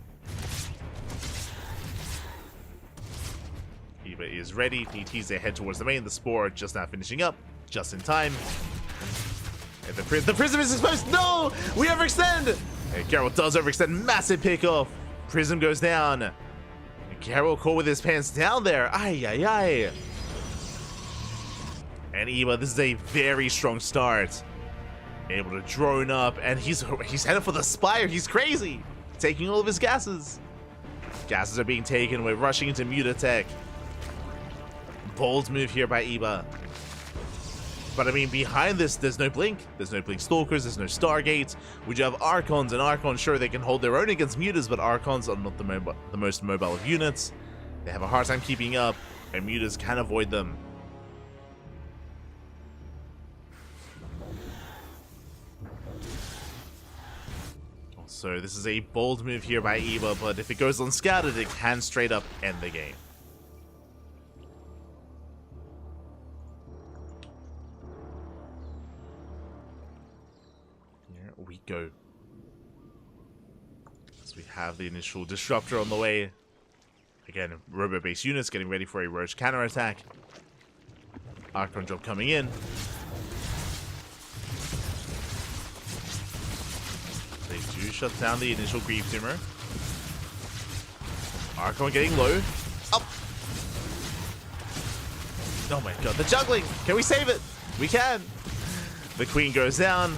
Speaker 1: Eba is ready. DTs they head towards the main. The Spore just now finishing up, just in time. The prism is exposed. No! We overextend! And Geralt does overextend. Massive pickoff. Prism goes down. And Geralt caught with his pants down there. Ay, ay, ay. And Eva, this is a very strong start. Able to drone up, and he's headed for the spire. He's crazy. Taking all of his gases. Gases are being taken. We're rushing into mute attack. Bold move here by Eva. But I mean, behind this, there's no Blink. There's no Blink Stalkers. There's no Stargate. We do have Archons, and Archons, sure, they can hold their own against Mutas, but Archons are not the most mobile of units. They have a hard time keeping up, and Mutas can avoid them. So this is a bold move here by Eva, but if it goes unscouted, it can straight up end the game. Here we go. So we have the initial disruptor on the way. Again, robo-based units getting ready for a Roach counterattack. Archon drop coming in. They do shut down the initial Grief Tumor. Archon getting low. Up! Oh my god, the juggling! Can we save it? We can! The Queen goes down.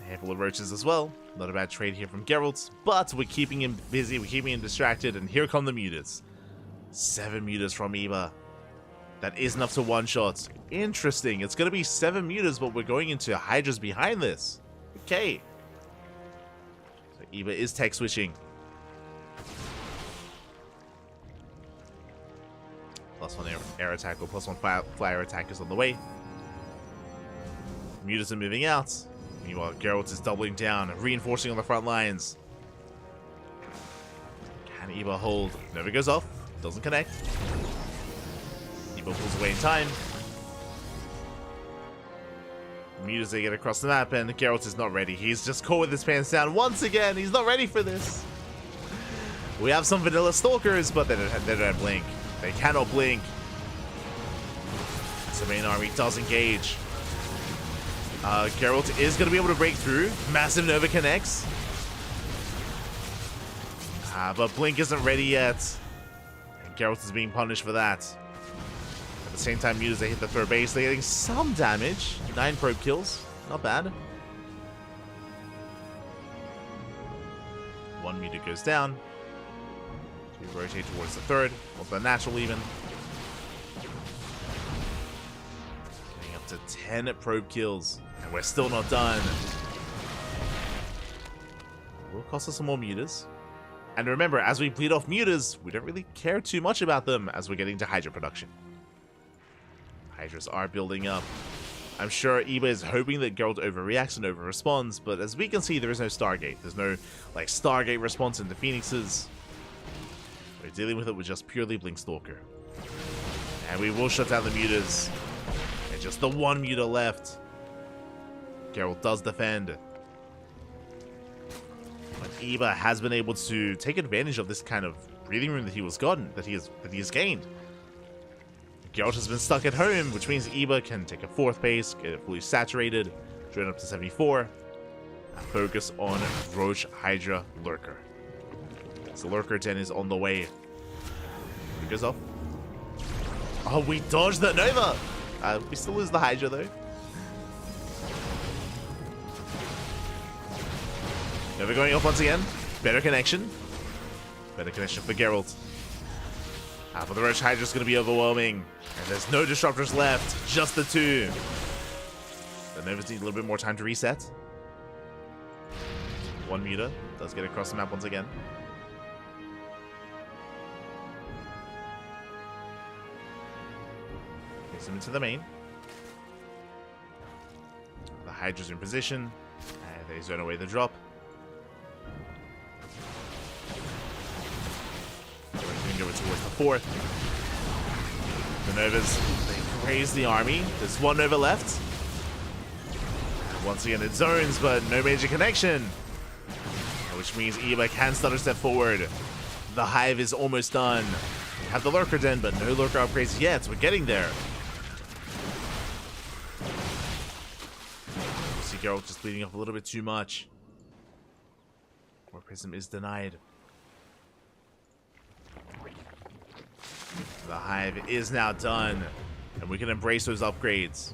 Speaker 1: A handful of roaches as well. Not a bad trade here from Geralt, but we're keeping him busy, we're keeping him distracted, and here come the Mutas. 7 Mutas from Eva. That is enough to one-shot. Interesting, it's gonna be 7 Mutas, but we're going into Hydras behind this. Okay. Eva is tech switching. +1 air attack or +1 fire attack is on the way. Mutas are moving out. Meanwhile, Geralt is doubling down, reinforcing on the front lines. Can Eva hold? Never goes off. Doesn't connect. Eva pulls away in time. Mutas, they get across the map, and Geralt is not ready. He's just caught with his pants down once again. He's not ready for this. We have some vanilla stalkers, but they don't have blink. They cannot blink. So the main army does engage. Geralt is going to be able to break through. Massive Nova connects. But blink isn't ready yet. And Geralt is being punished for that. At the same time, Mutas, they hit the third base. They're getting some damage. 9 probe kills. Not bad. 1 Muta goes down. We rotate towards the third. Also the natural even. Getting up to 10 probe kills. And we're still not done. It will cost us some more Mutas. And remember, as we bleed off Mutas, we don't really care too much about them as we're getting to Hydra production. Hydras are building up. I'm sure Eva is hoping that Geralt overreacts and over-responds, but as we can see, there is no Stargate. There's no, like, Stargate response into Phoenixes. We're dealing with it with just purely Blink Stalker. And we will shut down the Mutas. And just the 1 Muta left. Geralt does defend. But Eva has been able to take advantage of this kind of breathing room that he has gained. Geralt has been stuck at home, which means Eva can take a 4th base, get it fully saturated, drain up to 74, and focus on Roach Hydra Lurker. So Lurker 10 is on the way. It goes off. Oh, we dodged the Nova! We still lose the Hydra though. Nova going off once again. Better connection. Better connection for Geralt. But the Roach Hydra is going to be overwhelming. And there's no disruptors left. Just the 2. The Novas need a little bit more time to reset. 1 Muta does get across the map once again. Takes him into the main. The Hydra's in position. And they zone away the drop. Go towards the 4th. The Novas, they raise the army. There's 1 Nova left. And once again, it zones, but no major connection. Which means Eva can start a step forward. The Hive is almost done. We have the Lurker Den, but no Lurker upgrades yet. We're getting there. You see Geralt just bleeding off a little bit too much. War Prism is denied. The hive is now done, and we can embrace those upgrades.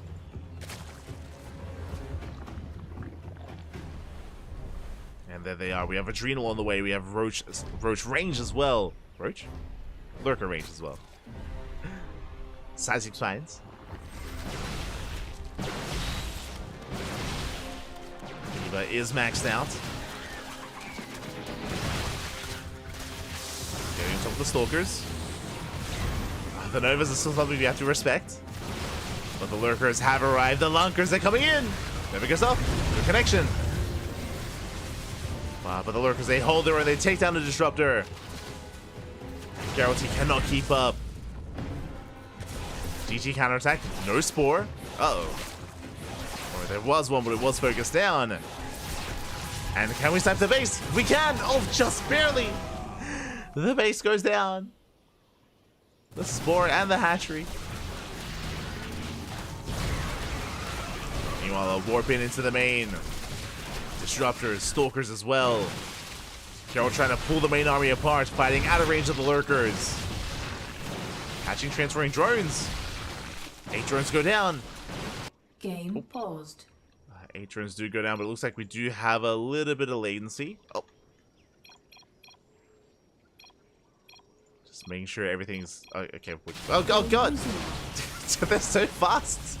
Speaker 1: And there they are. We have Adrenal on the way. We have Roach range as well. Roach? Lurker range as well. Size expands. Eva is maxed out. Getting on top of the Stalkers. The Novas are still something we have to respect. But the Lurkers have arrived. The Lunkers are coming in. Never goes up. No connection. Wow, but the Lurkers, they hold her and they take down the Disruptor. Geralt, he cannot keep up. GT counterattack. No Spore. Uh-oh. Or there was one, but it was focused down. And can we snipe the base? We can! Oh, just barely! The base goes down. The Spore and the Hatchery. Meanwhile, a warp in into the main. Disruptors, Stalkers as well. Carol trying to pull the main army apart, fighting out of range of the Lurkers. Hatching, transferring drones. 8 drones go down.
Speaker 3: Game paused.
Speaker 1: 8 drones do go down, but it looks like we do have a little bit of latency. Oh. Just making sure everything's... Oh, okay. Oh, God! They're so fast!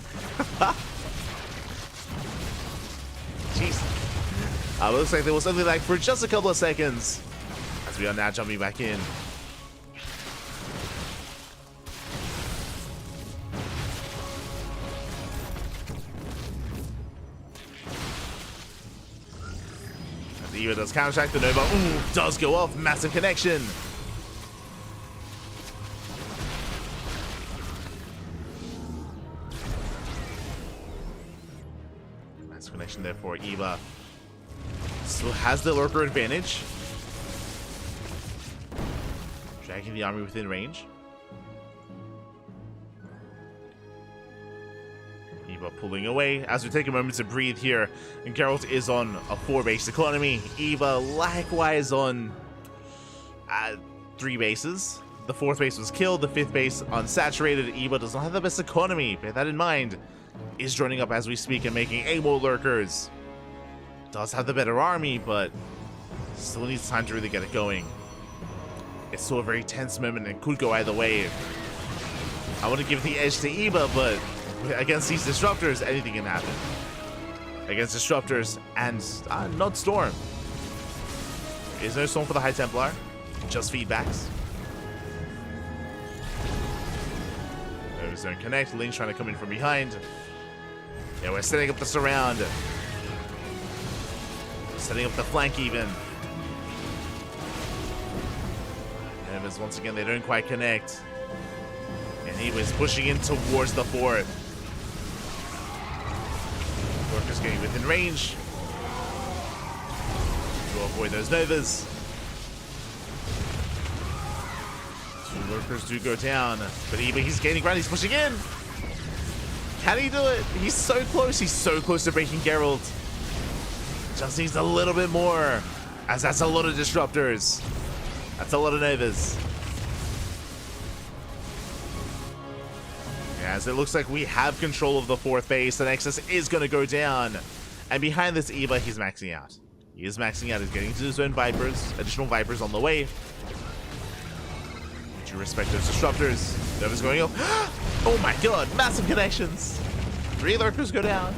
Speaker 1: Jeez. It looks like there was something like for just a couple of seconds. As we are now jumping back in. As Eva does counterattack, the Nova does go off. Massive connection. Massive connection there for Eva. Still has the Lurker advantage. Dragging the army within range. Eva pulling away as we take a moment to breathe here. And Geralt is on a 4-base economy. Eva likewise on 3 bases. The 4th base was killed. The 5th base unsaturated. Eva does not have the best economy. Bear that in mind. Is joining up as we speak and making 8 more Lurkers. Does have the better army, but still needs time to really get it going. It's still a very tense moment and could go either way. I want to give the edge to Eva, but against these Disruptors, anything can happen. Against Disruptors and not Storm. There is no Storm for the High Templar, just feedbacks. Those don't connect. Link's trying to come in from behind. Yeah, we're setting up the surround. Setting up the flank even. And once again, they don't quite connect. And he was pushing in towards the 4th. Lurkers getting within range. To avoid those Novas. 2 Lurkers do go down. But Eva, he's gaining ground, he's pushing in. Can he do it? He's so close. He's so close to breaking Geralt. Just needs a little bit more, as that's a lot of Disruptors. That's a lot of Novas. Yeah, as it looks like we have control of the 4th base, the Nexus is going to go down. And behind this Eva, he's maxing out. He is maxing out. He's getting to his own Vipers, additional Vipers on the way. To respect those Disruptors. Nova's going up. Oh my God, massive connections. 3 Lurkers go down.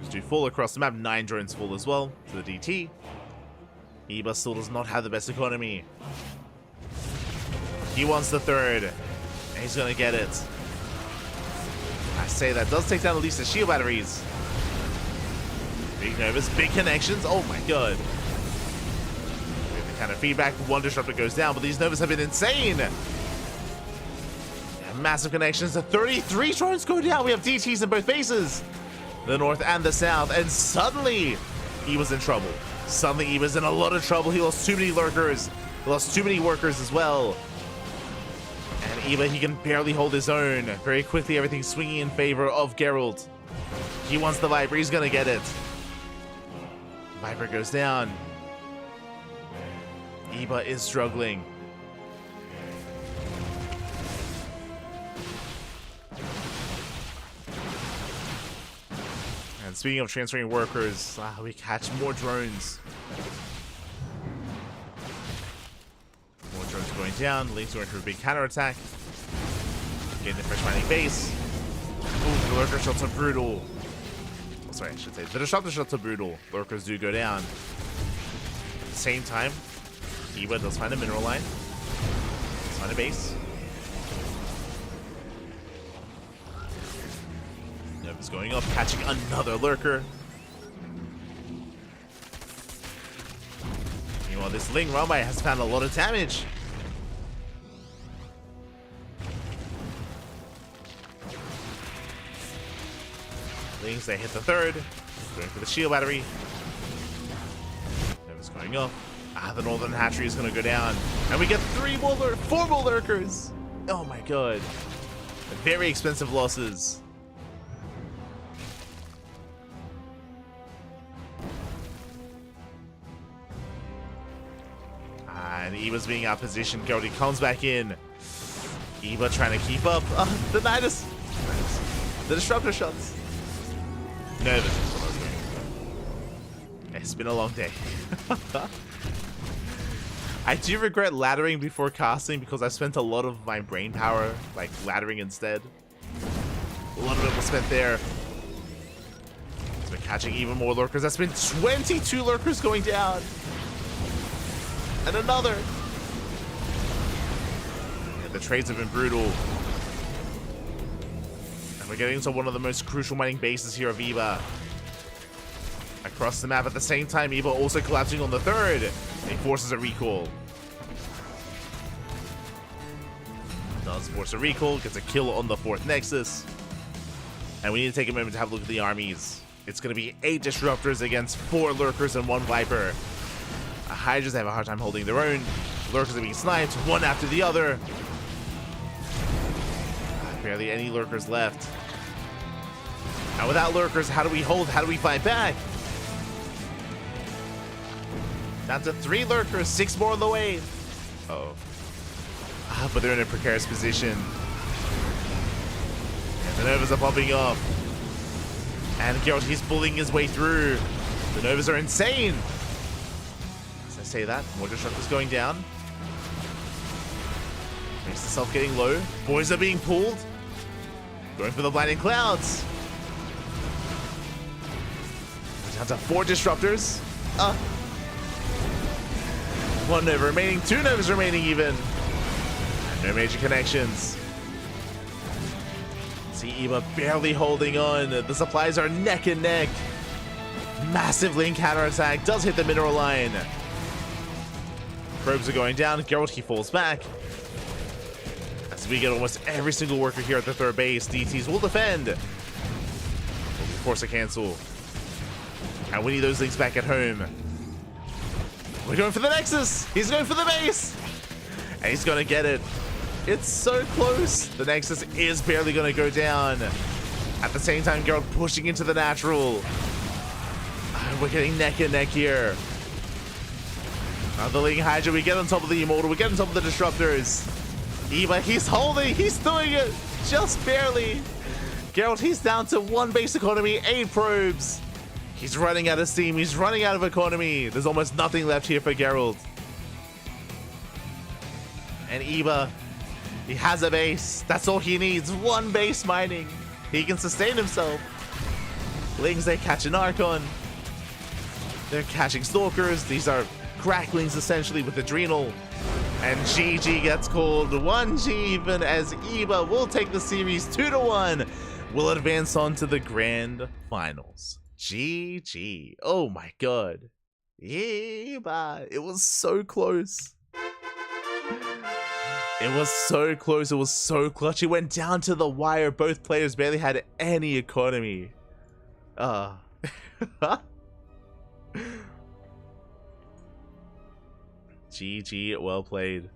Speaker 1: Do full across the map, 9 drones full as well to the DT. Eva still does not have the best economy. He wants the 3rd, and he's gonna get it. I say that does take down at least the shield batteries. Big Novas, big connections. Oh my God. We have the kind of feedback. 1 Disruptor goes down, but these Novas have been insane. Yeah, massive connections. The 33 drones go down. We have DTs in both bases. The north and the south, and suddenly he was in trouble. Suddenly he was in a lot of trouble. He lost too many Lurkers. He lost too many workers as well. And Eva, he can barely hold his own. Very quickly, everything's swinging in favor of Geralt. He wants the Viper. He's gonna get it. Viper goes down. Eva is struggling. And speaking of transferring workers, we catch more drones. More drones going down. Link's going for a big counterattack. Getting the fresh mining base. Ooh, the lurker shots are brutal. Oh, sorry, I should say the disruptor shots are brutal. Lurkers do go down. At the same time, Eva does find a mineral line. Does find a base. Nova's going up, catching another lurker. Meanwhile, this Ling Ramai has found a lot of damage. Lings, they hit the third. Going for the shield battery. Nova's going up. The Northern Hatchery is going to go down. And we get 4 more lurkers. Oh my god. Very expensive losses. And Eva's being out of position. Geralt comes back in. Eva trying to keep up. The Nidus. The disruptor shots. Nervous. It's been a long day. I do regret laddering before casting because I spent a lot of my brain power like laddering instead. A lot of it was spent there. So we're catching even more lurkers. That's been 22 lurkers going down. And another. And the trades have been brutal. And we're getting into one of the most crucial mining bases here of Eva. Across the map at the same time, Eva also collapsing on the third. He forces a recall. Does force a recall, gets a kill on the 4th Nexus. And we need to take a moment to have a look at the armies. It's going to be 8 Disruptors against 4 Lurkers and 1 Viper. Hydras have a hard time holding their own. Lurkers are being sniped, one after the other. Barely any Lurkers left. And without Lurkers, how do we hold? How do we fight back? Down to 3 Lurkers, 6 more on the way. Uh-oh. But they're in a precarious position. And the Novas are popping up. And Geralt, he's bullying his way through. The Novas are insane. As I say that, more Disruptors going down. Makes himself getting low. Boys are being pulled. Going for the Blinding Clouds. Down to 4 Disruptors. 1 Nova remaining, 2 Novas remaining even. And no major connections. See Eva barely holding on. The supplies are neck and neck. Massive Link counterattack does hit the mineral line. Probes are going down. Geralt, he falls back. As we get almost every single worker here at the 3rd base, DTs will defend. We'll force a cancel. And we need those links back at home. We're going for the Nexus. He's going for the base. And he's going to get it. It's so close. The Nexus is barely going to go down. At the same time, Geralt pushing into the natural. We're getting neck and neck here. The Leading Hydra, we get on top of the Immortal. We get on top of the Disruptors. Eva, he's holding. He's doing it. Just barely. Geralt, he's down to 1 base economy, 8 probes. He's running out of steam. He's running out of economy. There's almost nothing left here for Geralt. And Eva, he has a base. That's all he needs. 1 base mining. He can sustain himself. Lings, they catch an Archon. They're catching Stalkers. These are Cracklings essentially with Adrenal. And GG gets called. 1G even as Eva will take the series 2-1. Will advance on to the grand finals. GG. Oh my god. Eva. It was so close. It was so close. It was so clutch. It went down to the wire. Both players barely had any economy. GG. Well played.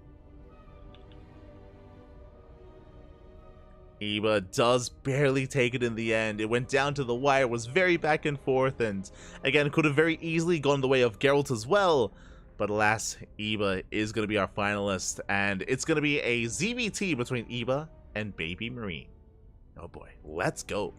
Speaker 1: Eva does barely take it in the end. It went down to the wire, was very back and forth, and again, could have very easily gone the way of Geralt as well. But alas, Eva is going to be our finalist, and it's going to be a ZVT between Eva and Baby Marine. Oh boy, let's go.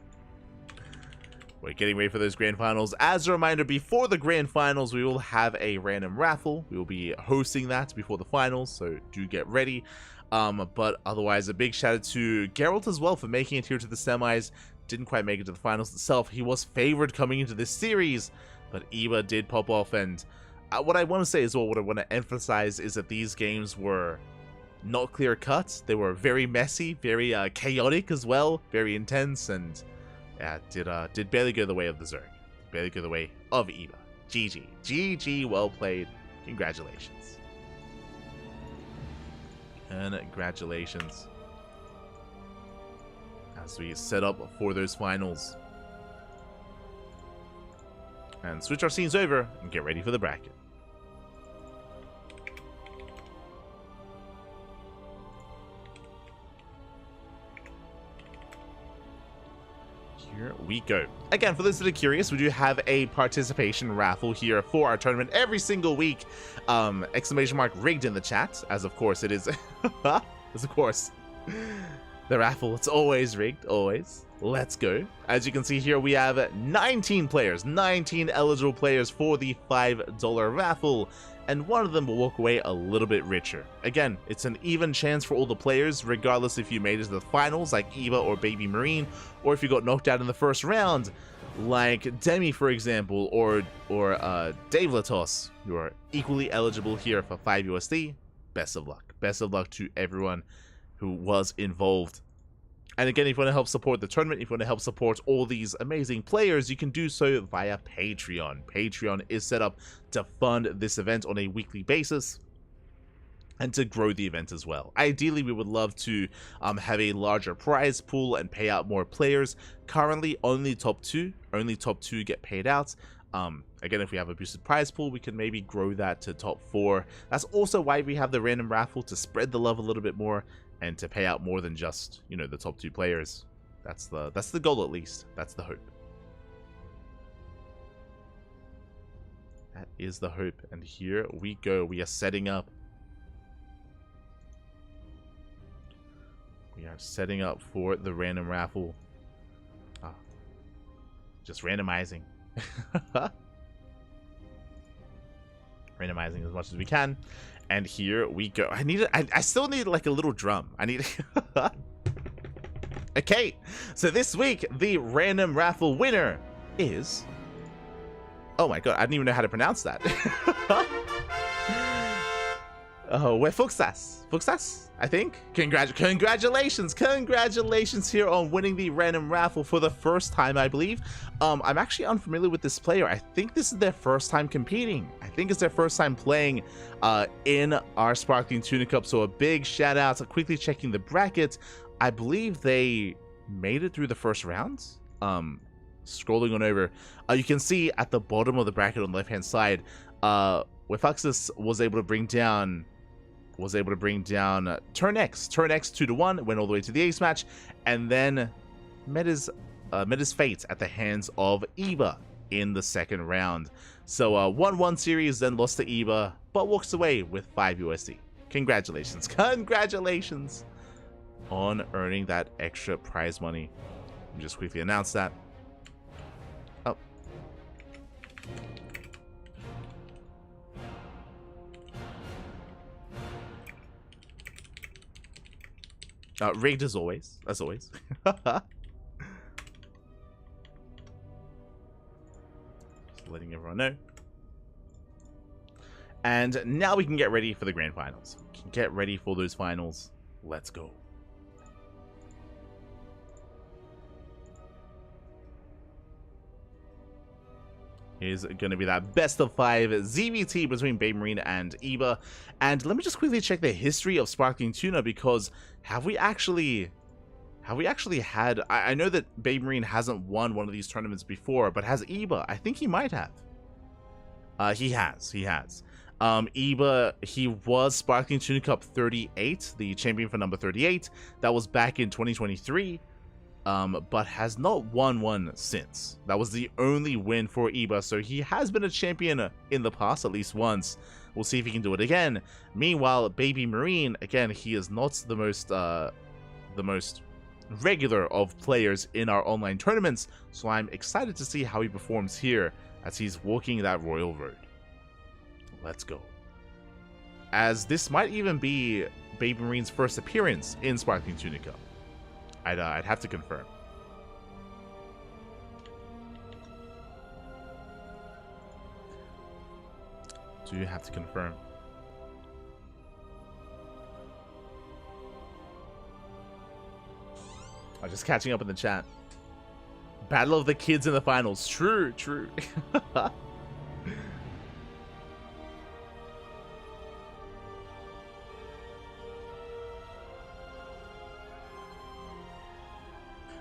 Speaker 1: We're getting ready for those grand finals. As a reminder, before the grand finals, we will have a random raffle. We will be hosting that before the finals, so do get ready. But otherwise, a big shout out to Geralt as well for making it here to the semis. Didn't quite make it to the finals itself. He was favored coming into this series, but Eva did pop off. And what I want to say as well, what I want to emphasize is that these games were not clear cut. They were very messy, very chaotic as well, very intense, and yeah, did barely go the way of the Zerg. Barely go the way of Eva. GG. GG, well played. Congratulations. Congratulations. As we set up for those finals. And switch our scenes over and get ready for the bracket. Here we go. Again, for those that are curious, we do have a participation raffle here for our tournament every single week. Exclamation mark rigged in the chat, as of course it is. As of course. The raffle, it's always rigged, always. Let's go. As you can see here, we have 19 players, 19 eligible players for the $5 raffle, and one of them will walk away a little bit richer. Again, it's an even chance for all the players, regardless if you made it to the finals, like Eva or Baby Marine, or if you got knocked out in the first round, like Demi, for example, or Dave Latos. You are equally eligible here for 5 USD. Best of luck. Best of luck to everyone who was involved. And again, if you want to help support the tournament, if you want to help support all these amazing players, you can do so via Patreon. Patreon is set up to fund this event on a weekly basis and to grow the event as well. Ideally, we would love to have a larger prize pool and pay out more players. Currently, only top two get paid out. Again, if we have a boosted prize pool, we can maybe grow that to top 4. That's also why we have the random raffle, to spread the love a little bit more and to pay out more than just, you know, the top 2 players. That's the goal, at least. That's the hope. That is the hope. And here we go. We are setting up. We are setting up for the random raffle. Just randomizing. Randomizing as much as we can. And here we go. I still need like a little drum. I need Okay, so this week the random raffle winner is, oh my god, I didn't even know how to pronounce that. Oh, where Fuxas, I think. Congratulations here on winning the random raffle for the first time, I believe. I'm actually unfamiliar with this player. I think this is their first time competing. I think it's their first time playing in our Sparkling Tuna Cup. So a big shout out. So quickly checking the brackets. I believe they made it through the first round. Scrolling on over, you can see at the bottom of the bracket on the left hand side, where Fuxas was able to bring down Turn X 2-1, went all the way to the ace match, and then met his fate at the hands of Eva in the second round. So 1-1 series, then lost to Eva, but walks away with 5 USD. Congratulations on earning that extra prize money. Let me just quickly announce that. Rigged as always. Just letting everyone know. And now we can get ready for the grand finals. We can get ready for those finals. Let's go. Is going to be that best of 5 ZVT between Baby Marine and Eva. And let me just quickly check the history of Sparkling Tuna, because have we actually had, I know that Baby Marine hasn't won one of these tournaments before, but has Eva? I think he might have. He has. Eba, he was Sparkling Tuna Cup 38, the champion for number 38. That was back in 2023, but has not won one since. That was the only win for Eba, so he has been a champion in the past, at least once. We'll see if he can do it again. Meanwhile, Baby Marine, again, he is not the most regular of players in our online tournaments, so I'm excited to see how he performs here as he's walking that royal road. Let's go. As this might even be Baby Marine's first appearance in Sparkling Tuna Cup. I'd have to confirm. Do you have to confirm? I'm just catching up in the chat. Battle of the kids in the finals. True, true.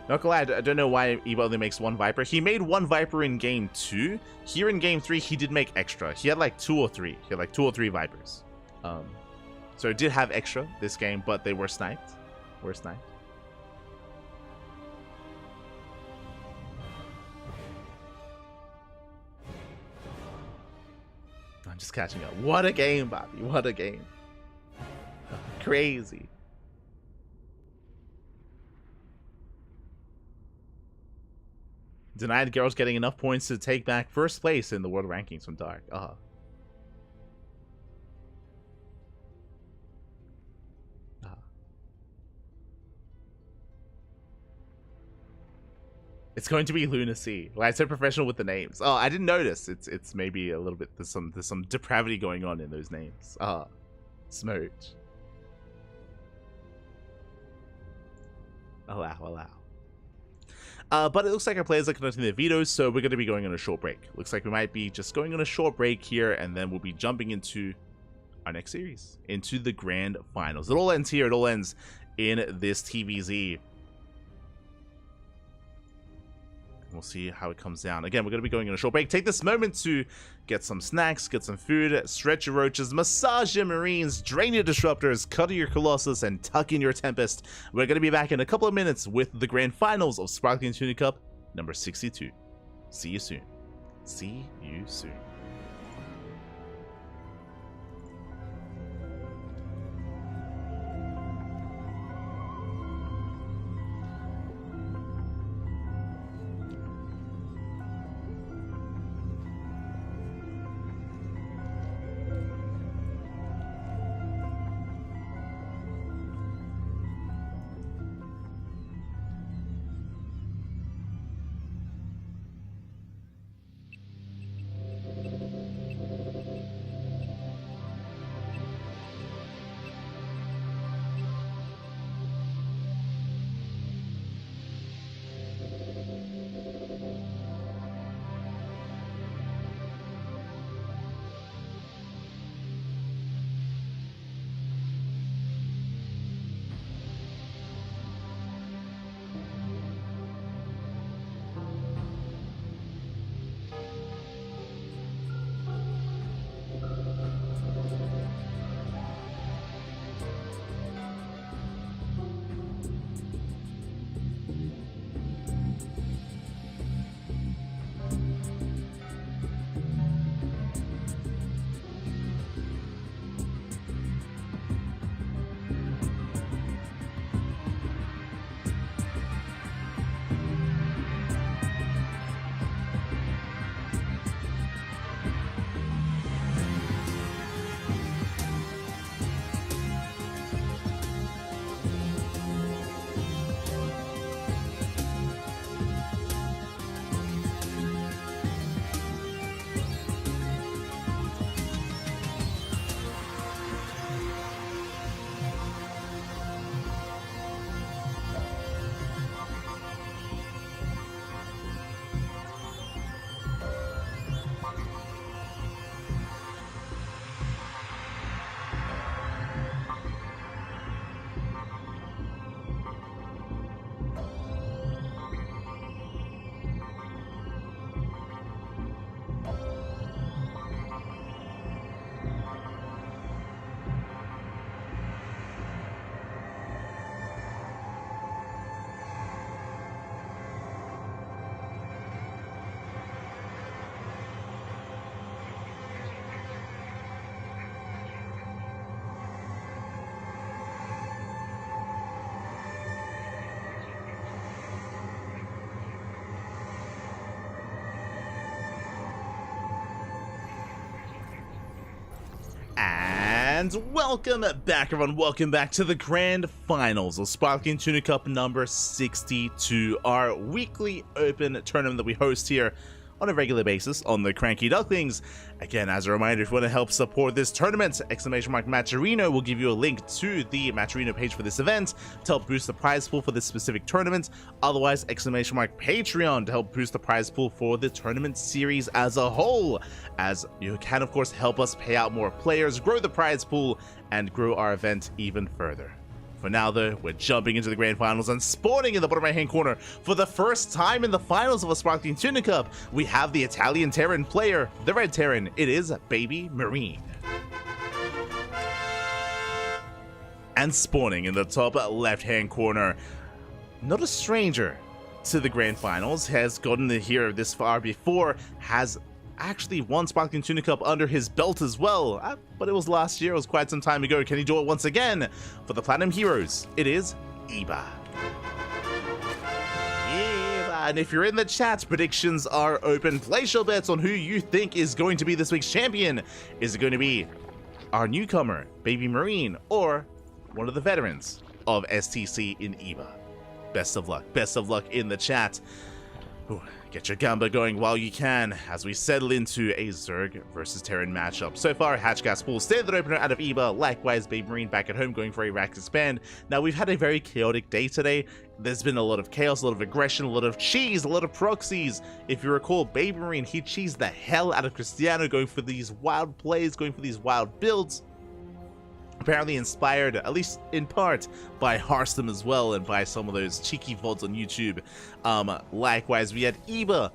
Speaker 1: Not gonna lie, I don't know why Eba only makes one Viper. He made one Viper in game 2. Here in game 3, he did make extra. He had like 2 or 3. He had like 2 or 3 Vipers. So it did have extra this game, but they were sniped. I'm just catching up. What a game, Bobby. What a game. Crazy. Denied girls getting enough points to take back first place in the world rankings from Dark. It's going to be Lunacy. Well, I said professional with the names. Oh, I didn't notice. It's maybe a little bit, there's some depravity going on in those names. Smooch. Allow. But it looks like our players are conducting their vetoes, so we're going to be going on a short break. Looks like we might be just going on a short break here, and then we'll be jumping into our next series, into the grand finals. It all ends here. It all ends in this TVZ. We'll see how it comes down. Again, we're going to be going on a short break. Take this moment to get some snacks, get some food, stretch your roaches, massage your marines, drain your disruptors, cuddle your colossus, and tuck in your tempest. We're going to be back in a couple of minutes with the grand finals of Sparkling Tuna Cup number 62. See you soon. See you soon. And welcome back, everyone. Welcome back to the grand finals of Sparkling Tuna Cup number 62, our weekly open tournament that we host here on a regular basis on the CranKy Ducklings. Again, as a reminder, if you want to help support this tournament, !Matcherino will give you a link to the Matcherino page for this event to help boost the prize pool for this specific tournament. Otherwise, !Patreon to help boost the prize pool for the tournament series as a whole, as you can, of course, help us pay out more players, grow the prize pool, and grow our event even further. For now, though, we're jumping into the grand finals, and spawning in the bottom right-hand corner for the first time in the finals of a Sparkling Tuna Cup, we have the Italian Terran player, the Red Terran. It is Baby Marine. And spawning in the top left-hand corner, not a stranger to the grand finals, has gotten here this far before, has actually won Sparkling Tuna Cup under his belt as well, but it was last year, it was quite some time ago. Can he do it once again for the Platinum Heroes? It is Iba. And if you're in the chat, predictions are open. Place your bets on who you think is going to be this week's champion. Is it going to be our newcomer, Baby Marine, or one of the veterans of STC in Iba? Best of luck. Best of luck in the chat. Ooh, get your gamba going while you can as we settle into a Zerg versus Terran matchup. So far, Hatchgas Pool standard opener out of Iba. Likewise, Baby Marine back at home going for a rack expand. Now, we've had a very chaotic day today. There's been a lot of chaos, a lot of aggression, a lot of cheese, a lot of proxies. If you recall, Baby Marine, he cheesed the hell out of Cristiano going for these wild plays, going for these wild builds. Apparently inspired, at least in part, by Hearthstone as well, and by some of those cheeky VODs on YouTube. Likewise, we had Iba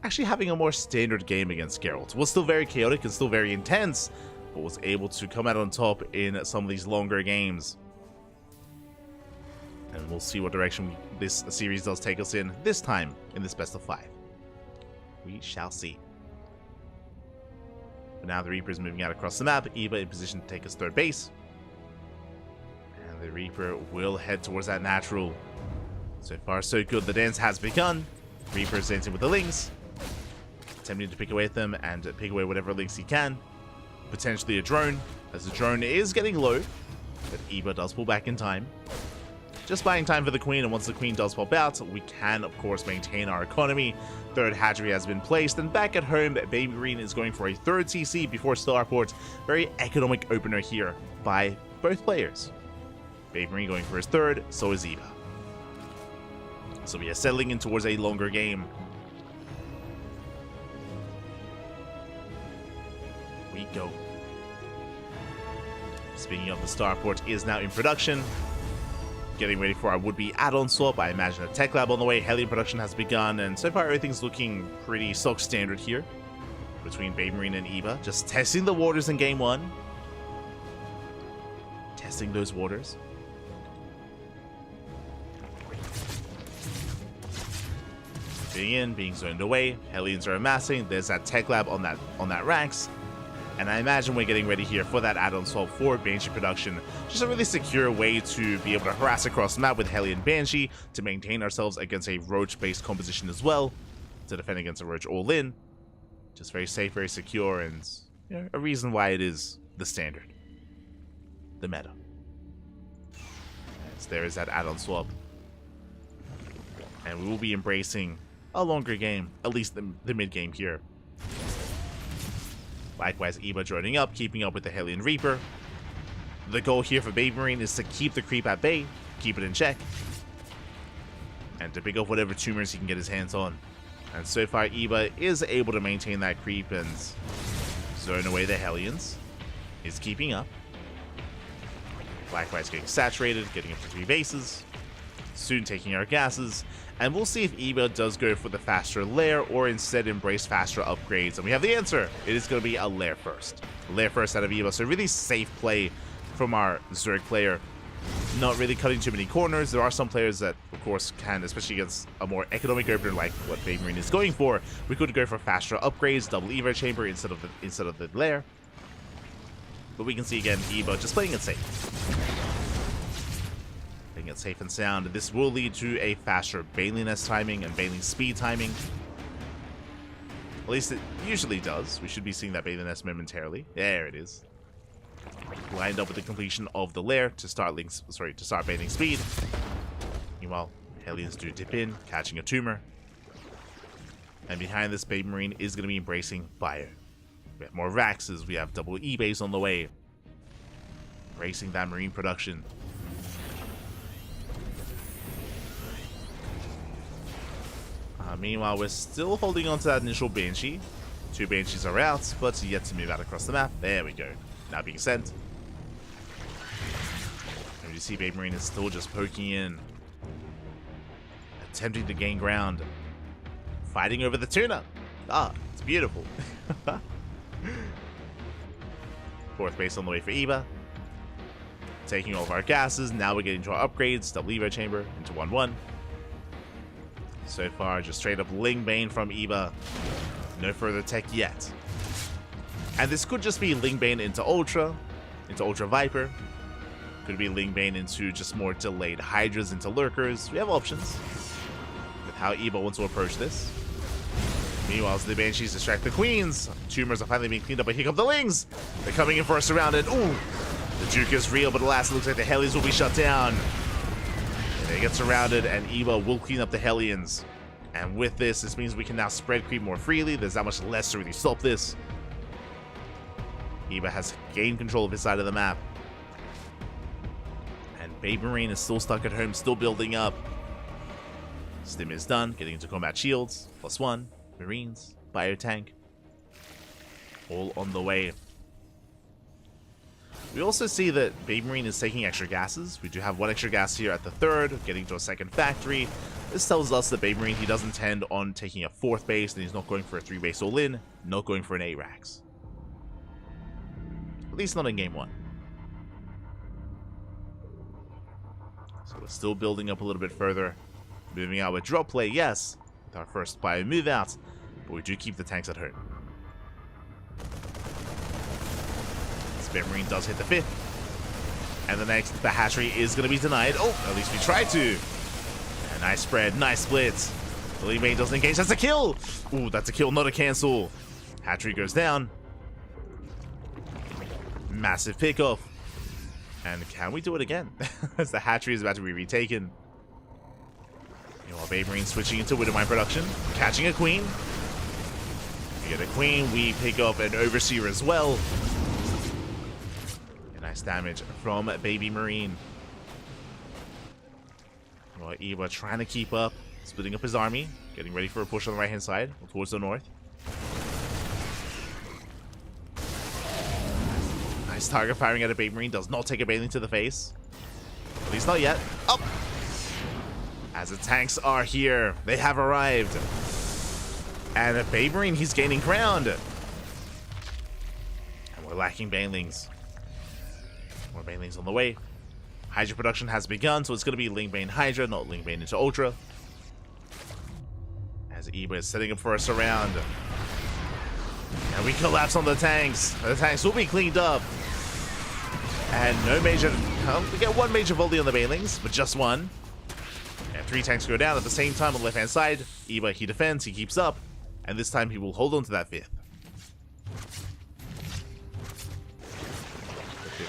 Speaker 1: actually having a more standard game against Geralt. Was still very chaotic and still very intense, but was able to come out on top in some of these longer games. And we'll see what direction this series does take us in this time in this best of 5. We shall see. But now the Reaper is moving out across the map. Iba in position to take his third base. The Reaper will head towards that natural. So far, so good. The dance has begun. Reaper is dancing with the Lings, attempting to pick away at them and pick away whatever Lings he can. Potentially a drone, as the drone is getting low, but Iba does pull back in time. Just buying time for the Queen, and once the Queen does pop out, we can, of course, maintain our economy. Third hatchery has been placed, and back at home, Baby Marine is going for a third TC before Starport. Very economic opener here by both players. Baby Marine going for his third, so is Iba. So we are settling in towards a longer game. We go. Speaking of, the Starport is now in production. Getting ready for our would-be add-on swap. I imagine a tech lab on the way. Heli production has begun, and so far everything's looking pretty stock standard here between Baby Marine and Iba. Just testing the waters in game 1. Testing those waters. Being in, being zoned away, Hellions are amassing. There's that tech lab on that ranks, and I imagine we're getting ready here for that add-on swap for Banshee production. Just a really secure way to be able to harass across the map with Heli and Banshee to maintain ourselves against a Roach-based composition as well, to defend against a Roach all-in. Just very safe, very secure, and you know, a reason why it is the standard, the meta. As there is that add-on swap, and we will be embracing a longer game, at least the mid-game here. Likewise, Iba joining up, keeping up with the Hellion Reaper. The goal here for Baby Marine is to keep the creep at bay, keep it in check, and to pick up whatever tumors he can get his hands on. And so far, Iba is able to maintain that creep and zone away the Hellions. Is keeping up. Likewise, getting saturated, getting up to 3 bases. Soon taking our gases. And we'll see if Iba does go for the faster lair or instead embrace faster upgrades. And we have the answer. It is going to be a lair first. Lair first out of Iba. So really safe play from our Zerg player. Not really cutting too many corners. There are some players that, of course, can, especially against a more economic opener like what Baby Marine is going for. We could go for faster upgrades, double Evo chamber instead of the lair. But we can see again Iba just playing it safe. It safe and sound. This will lead to a faster Baneliness timing and Baneling speed timing. At least it usually does. We should be seeing that Baneliness momentarily. There it is. lined up with the completion of the lair to start bathing speed. Meanwhile, Hellions do dip in, catching a tumor. And behind this, Baby Marine is going to be embracing Bio. We have more Raxes, we have double E-Bays on the way. Embracing that Marine production. Meanwhile, we're still holding on to that initial Banshee. 2 Banshees are out, but yet to move out across the map. There we go. Now being sent. And you see Baby Marine is still just poking in. Attempting to gain ground. Fighting over the tuna. Ah, it's beautiful. 4th base on the way for Eva. Taking all of our gases. Now we're getting to our upgrades. Double Evo chamber into 1-1. So far, just straight up Ling Bane from Eva. No further tech yet. And this could just be Ling Bane into Ultra Viper. Could be Ling Bane into just more delayed Hydras into Lurkers. We have options with how Eva wants to approach this. Meanwhile, as the Banshees distract the Queens, tumors are finally being cleaned up, but here come the Lings. They're coming in for a surrounded. Ooh, the juke is real, but alas, it looks like the Hellions will be shut down. They get surrounded, and Eva will clean up the Hellions. And with this means we can now spread creep more freely. There's that much less to really stop this. Eva has gained control of his side of the map. And Baby Marine is still stuck at home, still building up. Stim is done, getting into combat shields. +1, Marines, Biotank. All on the way. We also see that Baby Marine is taking extra gases. We do have 1 extra gas here at the 3rd, getting to a 2nd factory. This tells us that Baby Marine, he doesn't intend on taking a 4th base, and he's not going for a 3 base all-in, not going for an A-Rax. At least not in game 1. So we're still building up a little bit further. Moving out with drop play, yes, with our first Bio move out, but we do keep the tanks at home. Baby Marine does hit the 5th. And the next, the hatchery is going to be denied. Oh, at least we tried to. A nice spread, nice split. The Ling Bane doesn't engage. That's a kill. Ooh, that's a kill, not a cancel. Hatchery goes down. Massive pickoff. And can we do it again? As the hatchery is about to be retaken. Meanwhile, Baby Marine switching into Widowmine production. Catching a queen. We get a queen. We pick up an Overseer as well. Nice damage from Baby Marine. Well, Eva trying to keep up, splitting up his army, getting ready for a push on the right-hand side, towards the north. Nice target firing at a Baby Marine, does not take a bathing to the face. At least not yet. Up! As the tanks are here, they have arrived. And a Baby Marine, he's gaining ground. And we're lacking Banelings. More Banelings on the way. Hydra production has begun, so it's going to be Ling Bane Hydra, not Ling Bane into Ultra. As Eva is setting up for a surround. And we collapse on the tanks. The tanks will be cleaned up. And no major... Well, we get 1 major volley on the Banelings, but just 1. And 3 tanks go down at the same time on the left-hand side. Eva, he defends, he keeps up. And this time he will hold on to that 5th.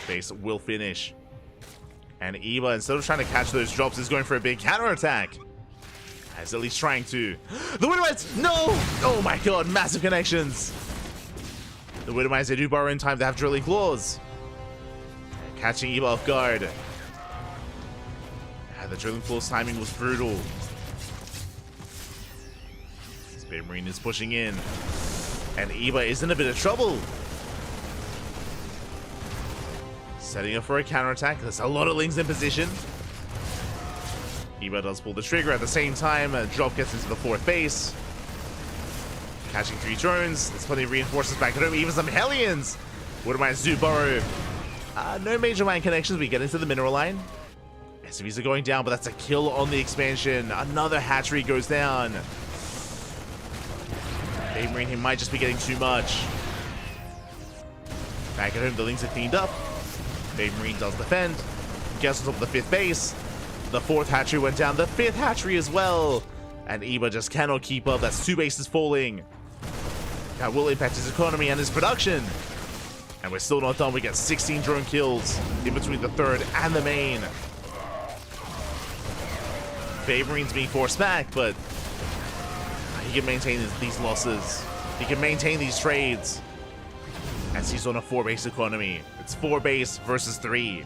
Speaker 1: Base will finish. And Eva, instead of trying to catch those drops, is going for a big counterattack. As at least trying to. The Widowmites! No! Oh my god, massive connections. The Widowmites, they do borrow in time to have drilling claws. Catching Eva off guard. And the drilling claws timing was brutal. Baby Marine is pushing in. And Eva is in a bit of trouble. Setting up for a counterattack. There's a lot of Lings in position. Eva does pull the trigger at the same time. Drop gets into the 4th base. Catching 3 drones. There's plenty of reinforcements back at home. Even some Hellions. Widowmines do borrow. No major mine connections. We get into the mineral line. SCVs are going down, but that's a kill on the expansion. Another hatchery goes down. Baby Marine, he might just be getting too much. Back at home, the Lings are cleaned up. Baby Marine does defend. Gets on top of the 5th base. The 4th hatchery went down. The 5th hatchery as well. And Eva just cannot keep up. That's 2 bases falling. That will impact his economy and his production. And we're still not done. We get 16 drone kills in between the third and the main. Baberine's being forced back, but he can maintain these losses. He can maintain these trades as he's on a 4-base economy. It's 4 base versus 3.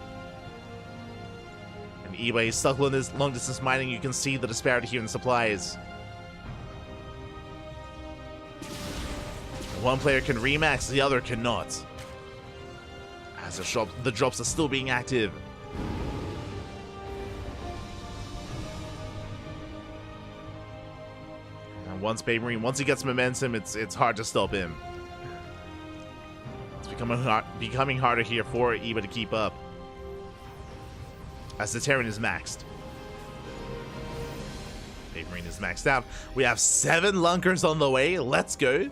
Speaker 1: And eBay is stuck on this long-distance mining. You can see the disparity here in supplies. One player can remax, the other cannot. As the drops are still being active. And once he gets momentum, it's hard to stop him. It's becoming harder here for Eva to keep up. As the Terran is maxed. Baberine is maxed out. We have 7 Lunkers on the way. Let's go.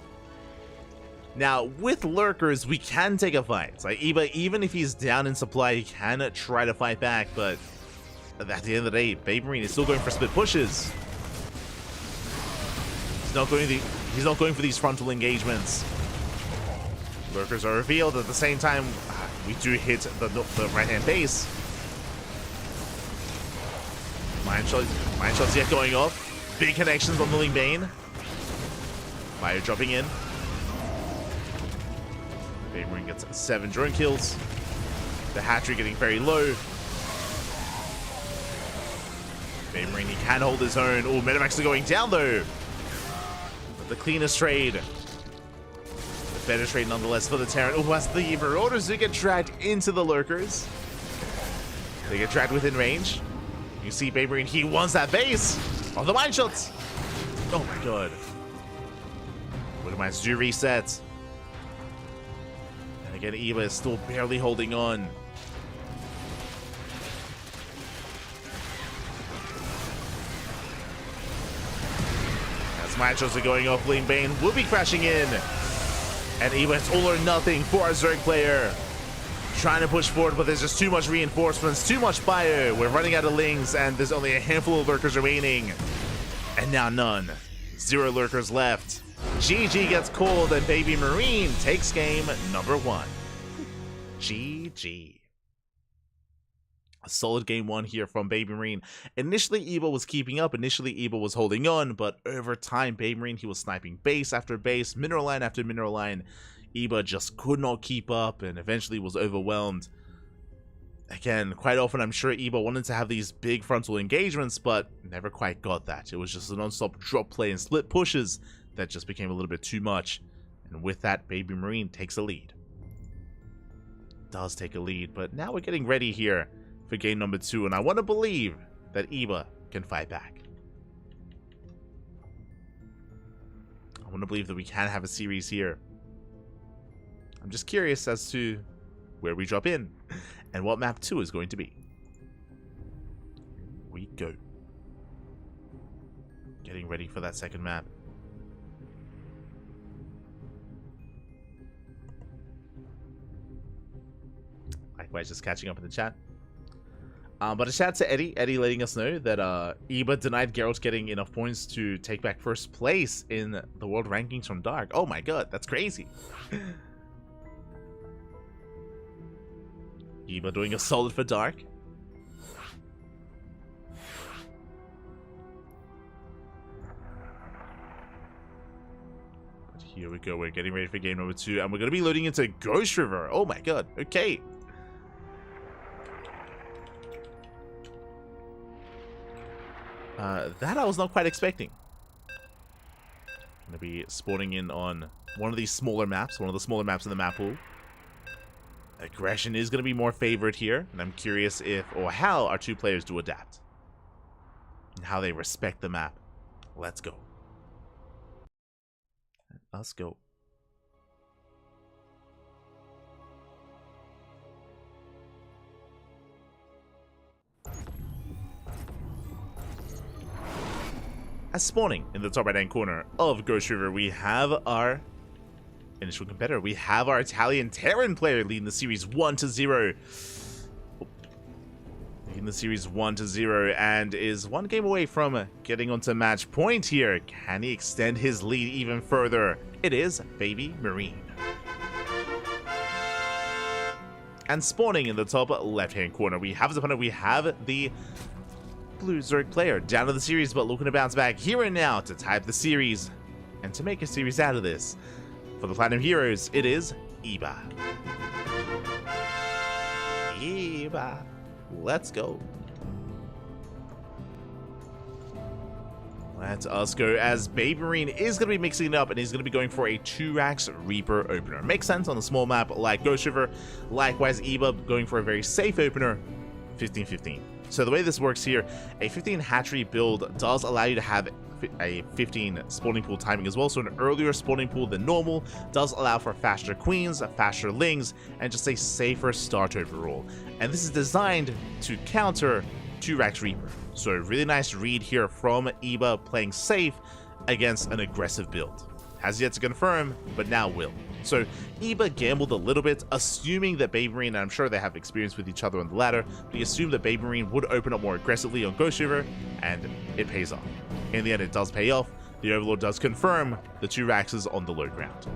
Speaker 1: Now, with Lurkers, we can take a fight. Like, even if he's down in supply, he can try to fight back, but at the end of the day, Baberine is still going for split pushes. He's not going for these frontal engagements. Lurkers are revealed. At the same time, we do hit the right-hand base. Mine shots yet going off. Big connections on the Ling Bane. Fire dropping in. Baberine gets 7 drone kills. The hatchery getting very low. Baberine, he can hold his own. Oh, Medivacs are going down though. But the cleanest trade. The better trade nonetheless for the Terran. Oh, as the Marauders do get dragged into the Lurkers. They get dragged within range. You see Baberine, he wants that base. Oh, the mine shots. Oh my god. What mines do reset. Again, Eva is still barely holding on. As mine shots are going off, Ling Bane will be crashing in. And Eva, it's all or nothing for our Zerg player. Trying to push forward, but there's just too much reinforcements, too much fire. We're running out of Lings, and there's only a handful of Lurkers remaining. And now none. 0 Lurkers left. GG gets called, and Baby Marine takes game number 1. GG. A solid game 1 here from Baby Marine. Initially, Eva was keeping up. Initially, Eva was holding on, but over time, Baby Marine, he was sniping base after base, mineral line after mineral line. Eva just could not keep up and eventually was overwhelmed. Again, quite often I'm sure Eva wanted to have these big frontal engagements, but never quite got that. It was just a non-stop drop play and split pushes that just became a little bit too much. And with that, Baby Marine takes a lead. Does take a lead, but now we're getting ready here for game number 2, and I want to believe that Eva can fight back. I want to believe that we can have a series here. I'm just curious as to where we drop in and what map 2 is going to be. Here we go. Getting ready for that second map. Likewise, just catching up in the chat. But a shout to Eddie letting us know that Eva denied Geralt getting enough points to take back first place in the world rankings from Dark. Oh my god, that's crazy. Eva doing a solid for Dark. But here we go, we're getting ready for game number 2, and we're going to be loading into Ghost River. Oh my god, okay. That I was not quite expecting. Going to be spawning in on one of these smaller maps, one of the smaller maps in the map pool. Aggression is going to be more favored here, and I'm curious if or how our 2 players do adapt. And how they respect the map. Let's go. Let's go. As spawning in the top right hand corner of Ghost River, we have our initial competitor. We have our Italian Terran player leading the series 1-0. Leading the series 1-0 and is 1 game away from getting onto match point here. Can he extend his lead even further? It is Baby Marine. And spawning in the top left-hand corner, we have as opponent, we have the blue Zerg player down to the series, but looking to bounce back here and now to tie up the series and to make a series out of this. For the Platinum Heroes, it is Eba. Eba. Let's go. Let us go, as Baby Marine is going to be mixing it up, and he's going to be going for a 2-Rax Reaper opener. Makes sense on a small map like Ghost River. Likewise, Eba going for a very safe opener, 15-15. So the way this works here, a 15 hatchery build does allow you to have a 15 spawning pool timing as well, so an earlier spawning pool than normal does allow for faster queens, faster lings, and just a safer start overall. And this is designed to counter 2-Rax Reaper. So a really nice read here from Eba, playing safe against an aggressive build. Has yet to confirm, but now will. So Eba gambled a little bit, assuming that Baby Marine, and I'm sure they have experience with each other on the ladder, but he assumed that Baby Marine would open up more aggressively on Ghost River, and it pays off. In the end, it does pay off. The Overlord does confirm the 2-Raxes on the low ground.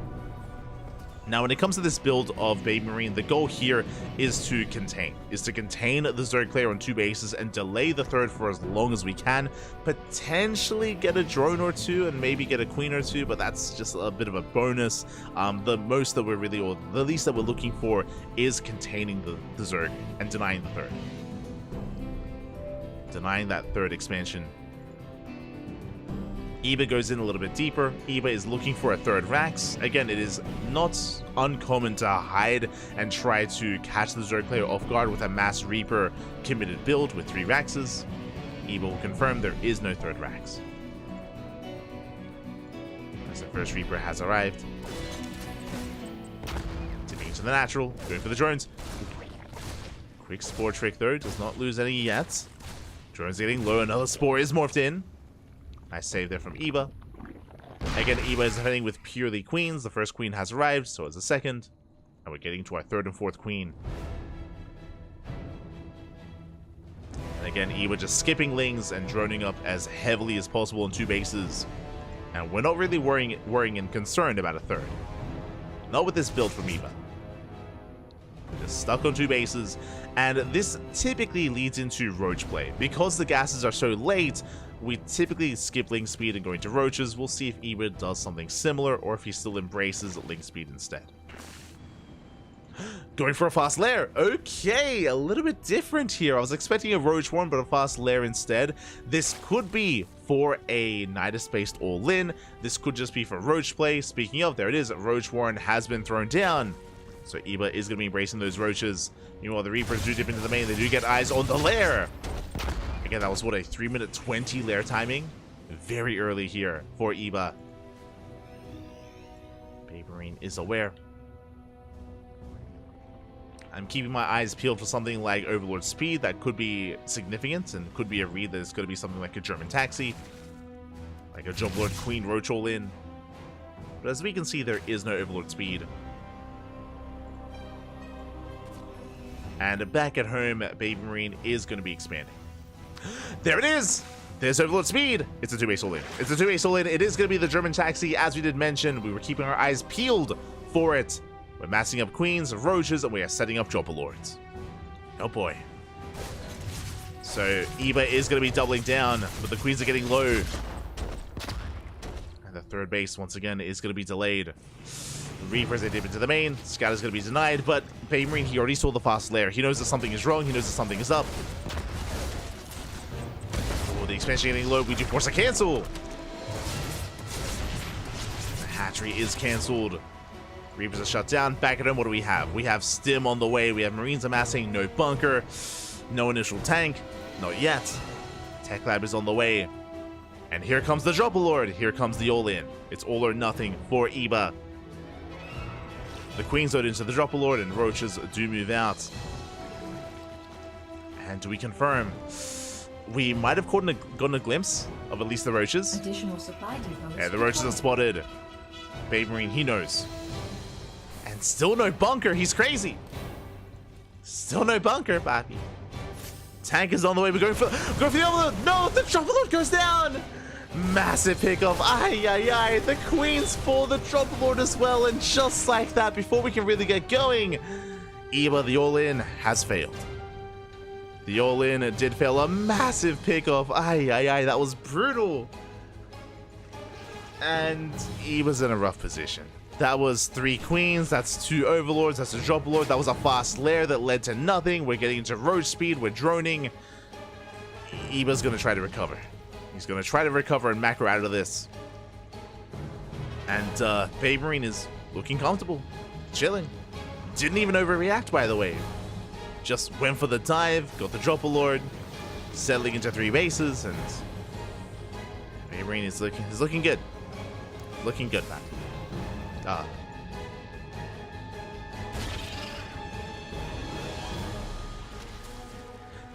Speaker 1: Now, when it comes to this build of Baby Marine, the goal here is to contain the Zerg player on 2 bases and delay the third for as long as we can. Potentially get a drone or 2 and maybe get a queen or 2, but that's just a bit of a bonus. The most that we're really, or the least that we're looking for, is containing the Zerg and denying the third. Denying that third expansion. Eba goes in a little bit deeper. Eba is looking for a 3rd Rax. Again, it is not uncommon to hide and try to catch the Zerg player off guard with a Mass Reaper committed build with 3 Raxes. Eba will confirm there is no 3rd Rax. As the first Reaper has arrived. Tipping into the natural, going for the drones. Quick Spore trick though, does not lose any yet. Drones getting low, another Spore is morphed in. Nice save there from Eba. Again, Eba is heading with purely queens. The first queen has arrived, so is the second. And we're getting to our 3rd and 4th queen. And again, Eba just skipping lings and droning up as heavily as possible on 2 bases. And we're not really worrying and concerned about a 3rd. Not with this build from Eba. We're just stuck on 2 bases. And this typically leads into roach play. Because the gases are so late, we typically skip link speed and go into roaches. We'll see if Eba does something similar or if he still embraces link speed instead. Going for a fast lair. Okay, a little bit different here. I was expecting a roach one, but a fast lair instead. This could be for a Nidus-based all-in. This could just be for roach play. Speaking of, there it is. Roach Warren has been thrown down. So Eba is going to be embracing those roaches. Meanwhile, the Reapers do dip into the main. They do get eyes on the lair. Again, that was what, a 3-minute 20 lair timing? Very early here for Eba. Baby Marine is aware. I'm keeping my eyes peeled for something like Overlord Speed. That could be significant and could be a read that is going to be something like a German Taxi. Like a Jumplord Queen Roach all in. But as we can see, there is no Overlord Speed. And back at home, Baby Marine is going to be expanding. There it is! There's Overlord Speed! It's a 2-base all-in. It's a 2-base all-in. It is going to be the German Taxi, as we did mention. We were keeping our eyes peeled for it. We're massing up queens, roaches, and we are setting up Dropper Lords. Oh boy. So Eba is going to be doubling down, but the queens are getting low. And the 3rd base, once again, is going to be delayed. Reapers, they dip into the main. Scout is going to be denied, but Baby Marine, he already saw the fast lair. He knows that something is wrong. He knows that something is up. Oh, the expansion getting low. We do force a cancel. The hatchery is canceled. Reapers are shut down. Back at home, what do we have? We have Stim on the way. We have Marines amassing. No bunker. No initial tank. Not yet. Tech Lab is on the way. And here comes the Dropper Lord. Here comes the all-in. It's all or nothing for Eba. The Queen's load into the Dropper Lord, and roaches do move out. And do we confirm? We might have gotten a glimpse of at least the roaches.
Speaker 3: Additional supply depots.
Speaker 1: Yeah, the roaches are spotted. Baby Marine, he knows. And still no bunker. He's crazy. Still no bunker, Papi. Tank is on the way. We're going for the Overlord. No, the Dropper Lord goes down. Massive pickoff. Ay, ay, ay. The Queens for the Dropper Lord as well. And just like that, before we can really get going, Eva, the all-in, has failed. The all-in did fail. A massive pickoff. Ay, that was brutal. And Eva's in a rough position. That was 3 queens, that's 2 overlords, that's a drop lord, that was a fast lair that led to nothing. We're getting into roach speed, we're droning. Eva's gonna try to recover. He's gonna try to recover and macro out of this. And Baby Marine is looking comfortable, chilling. Didn't even overreact, by the way. Just went for the dive, got the drop lord, settling into 3 bases, and Baby Marine is looking good. Looking good, man.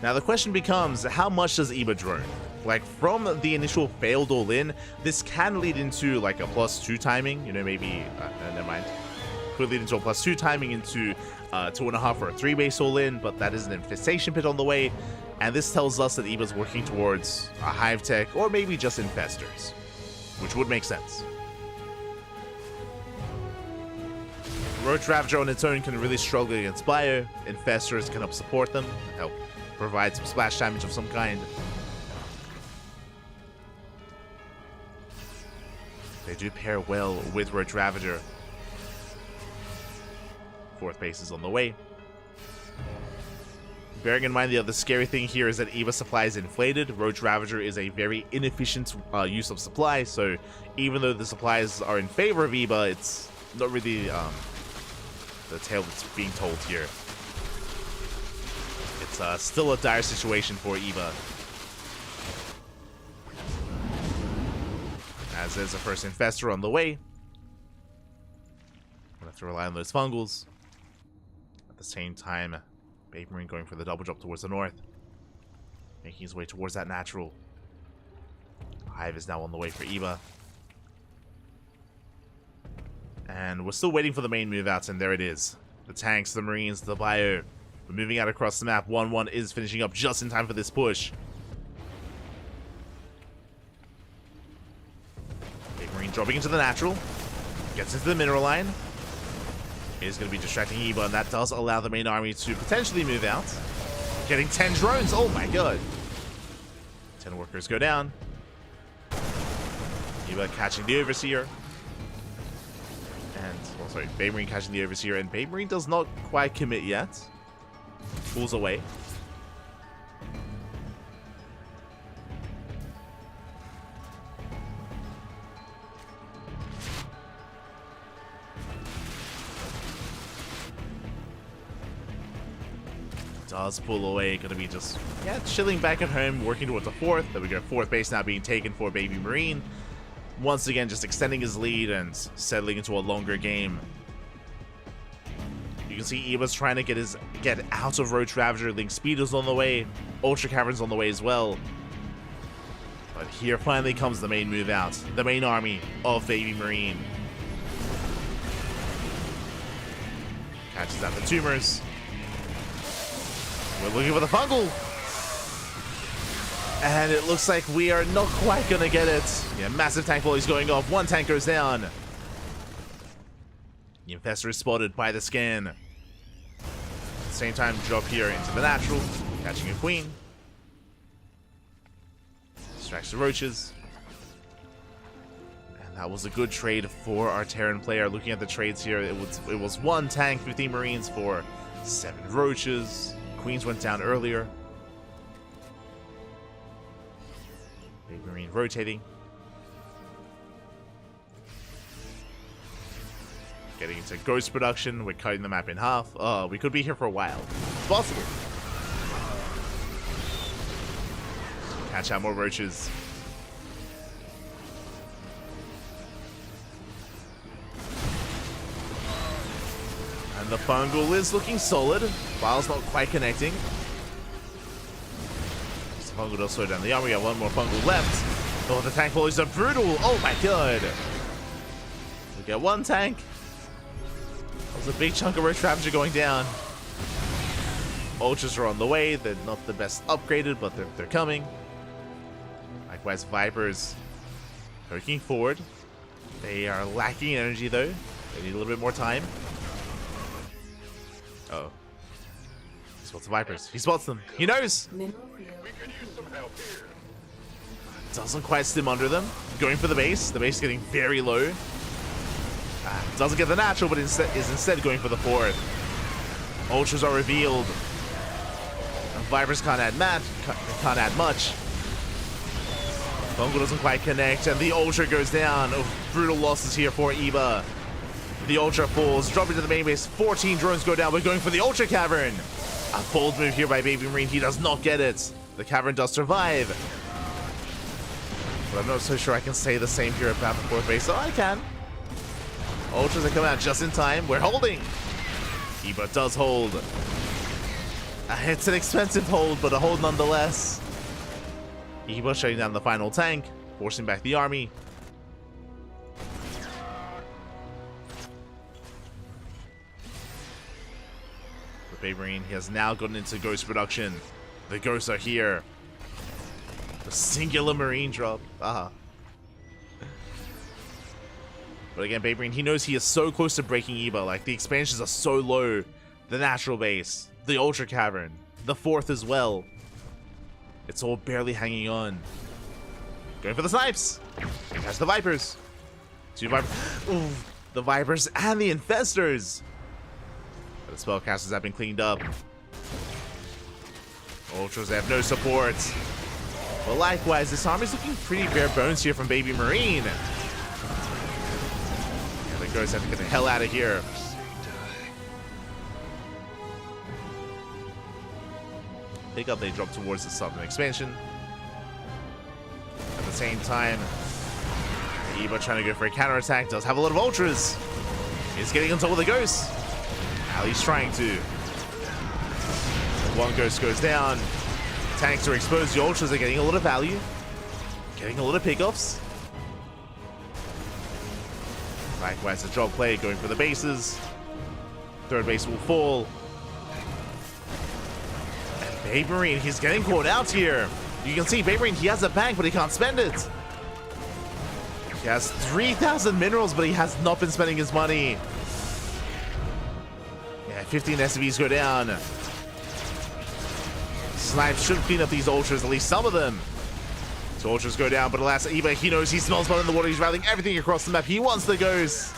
Speaker 1: Now the question becomes, how much does Eva drone? Like, from the initial failed all-in, this can lead into like a +2 timing, you know, maybe, never mind. Could lead into a +2 timing into 2.5 or a 3 base all-in, but that is an infestation pit on the way, and this tells us that Eva's working towards a hive tech, or maybe just infestors, which would make sense. Roach Ravager on its own can really struggle against Bio. Infestors can help support them, help provide some splash damage of some kind. They do pair well with Roach Ravager. 4th base is on the way. Bearing in mind the other scary thing here is that Eva supply is inflated. Roach Ravager is a very inefficient use of supply, so even though the supplies are in favor of Eva, it's not really the tale that's being told here. It's still a dire situation for Eva. As there's a first infestor on the way. We'll have to rely on those fungals. At the same time, Baby Marine going for the double drop towards the north. Making his way towards that natural. Hive is now on the way for Eva. And we're still waiting for the main move outs, and there it is. The tanks, the marines, the bio. We're moving out across the map. 1-1 is finishing up just in time for this push. Big Marine dropping into the natural. Gets into the mineral line. Is going to be distracting Eva, and that does allow the main army to potentially move out. Getting 10 drones. Oh my god. 10 workers go down. Eva catching the Overseer. And, well, sorry, Baby Marine catching the Overseer, and Baby Marine does not quite commit yet. Pulls away. Does pull away, gonna be just, yeah, chilling back at home, working towards a 4th. There we go, 4th base now being taken for Baby Marine. Once again, just extending his lead and settling into a longer game. You can see Eva's trying to get out of Roach Ravager. Link Speeder's on the way. Ultra Cavern's on the way as well. But here finally comes the main move out. The main army of Baby Marine. Catches out the tumors. We're looking for the fungal. And it looks like we are not quite gonna get it. Yeah, massive tank volley's going off. 1 tank goes down. The infestor is spotted by the scan. At the same time, drop here into the natural, catching a queen. Distracts the roaches. And that was a good trade for our Terran player. Looking at the trades here, it was 1 tank, 15 marines for 7 roaches. Queens went down earlier. Big Marine rotating. Getting into ghost production. We're cutting the map in half. Oh, we could be here for a while. It's possible. Catch out more roaches. And the fungal is looking solid. File's not quite connecting. The fungal does slow down the arm. We got 1 more fungal left. Oh, the tank volleys are brutal. Oh my god. We got 1 tank. That was a big chunk of Roach Ravager going down. Ultras are on the way. They're not the best upgraded, but they're coming. Likewise, Vipers poking forward. They are lacking energy though. They need a little bit more time. Oh, spots the Vipers. He spots them. He knows.
Speaker 3: Mineral field.
Speaker 1: Doesn't quite stim under them. Going for the base. The base getting very low. Doesn't get the natural, but is instead going for the fourth. Ultras are revealed. Vipers can't add much. Fungal doesn't quite connect, and the Ultra goes down. Oh, brutal losses here for Eva. The Ultra falls, dropping to the main base. 14 drones go down. We're going for the Ultra Cavern. A bold move here by Baby Marine. He does not get it. The Cavern does survive. But I'm not so sure I can say the same here about the fourth base. Oh, I can. Ultras are coming out just in time. We're holding. Eva does hold. It's an expensive hold, but a hold nonetheless. Eva shutting down the final tank, forcing back the army. The Baby Marine, he has now gotten into ghost production. The ghosts are here. The singular marine drop. But again, Baby Marine, he knows he is so close to breaking Eva. Like, the expansions are so low. The natural base, the Ultra Cavern, the fourth as well. It's all barely hanging on. Going for the snipes. He has the Vipers. Two Vipers. Ooh, the Vipers and the Infestors. But the spellcasters have been cleaned up. Ultras, they have no support. But likewise, this army's looking pretty bare bones here from Baby Marine. Yeah, the ghosts have to get the hell out of here. Pick up, they drop towards the southern expansion. At the same time, Eva trying to go for a counterattack. Does have a lot of ultras. He's getting on top of the ghosts. Ali's trying to. One ghost goes down. Tanks are exposed. The ultras are getting a lot of value. Getting a lot of pickoffs. Likewise, the drop play going for the bases. Third base will fall. Baby Marine, he's getting caught out here. You can see Baby Marine, he has a bank, but he can't spend it. He has 3,000 minerals, but he has not been spending his money. Yeah, 15 SCVs go down. Snipes should clean up these ultras, at least some of them. So ultras go down, but alas, Eva, he knows he smells blood in the water. He's rallying everything across the map. He wants the ghost.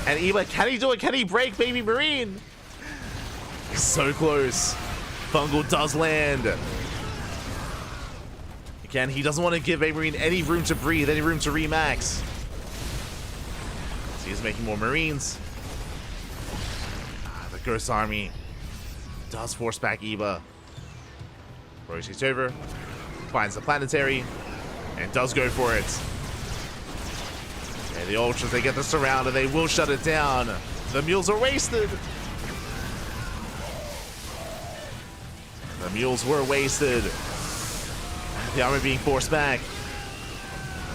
Speaker 1: And Eva, can he do it? Can he break Baby Marine? So close. Fungal does land. Again, he doesn't want to give Baby Marine any room to breathe, any room to remax. So he's making more Marines. The Ghost Army does force back Eva. Rotates over, finds the planetary, and does go for it. And the Ultras, they get the surround, and they will shut it down. The mules are wasted. The mules were wasted. The army being forced back.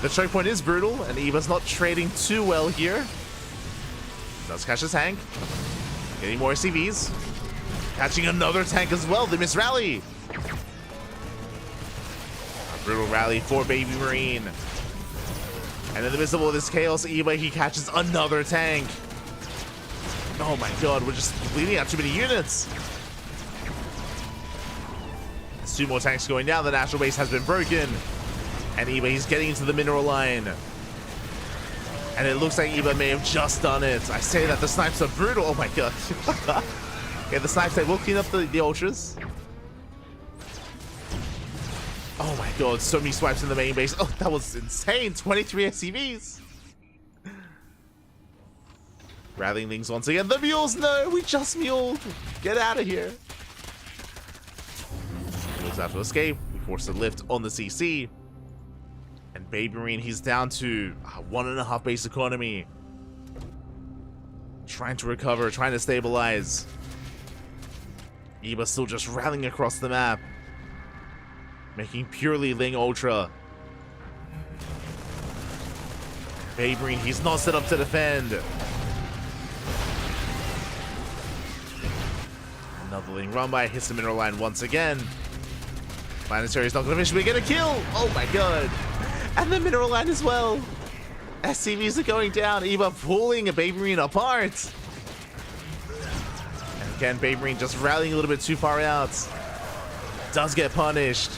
Speaker 1: The choke point is brutal, and Eva's not trading too well here. Does catch a tank. Getting more CVs. Catching another tank as well. They miss rally. A brutal rally for Baby Marine. And in the midst of all this chaos, Eva, he catches another tank. Oh my god, we're just bleeding out too many units. There's two more tanks going down. The national base has been broken. And Eva, he's getting into the mineral line. And it looks like Eva may have just done it. I say that the snipes are brutal. Oh my god. Okay, the snipes, they will clean up the ultras. Oh my god, so many swipes in the main base. Oh, that was insane. 23 SCVs. Rallying things once again. The mules, no, we just muled. Get out of here. Mules have to escape. We force a lift on the CC. And Baby Marine, he's down to 1.5 base economy. Trying to recover, trying to stabilize. Eva's still just rallying across the map. Making purely Ling Ultra. Baby Marine, he's not set up to defend. Another Ling run by, hits the mineral line once again. Planetary's not going to finish, we get a kill! Oh my god! And the mineral line as well! SCVs are going down, Eva pulling a Baby Marine apart! And Again, Baby Marine just rallying a little bit too far out. Does get punished.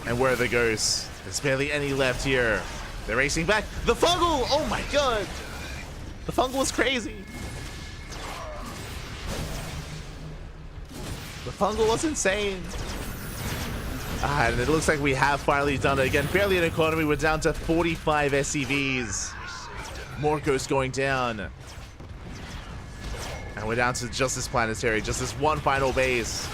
Speaker 1: And where are the ghosts? There's barely any left here. They're racing back. The Fungal! Oh my god! The Fungal was crazy. The Fungal was insane. And it looks like we have finally done it. Again, barely an economy. We're down to 45 SCVs. More ghosts going down. And we're down to just this planetary. Just this one final base.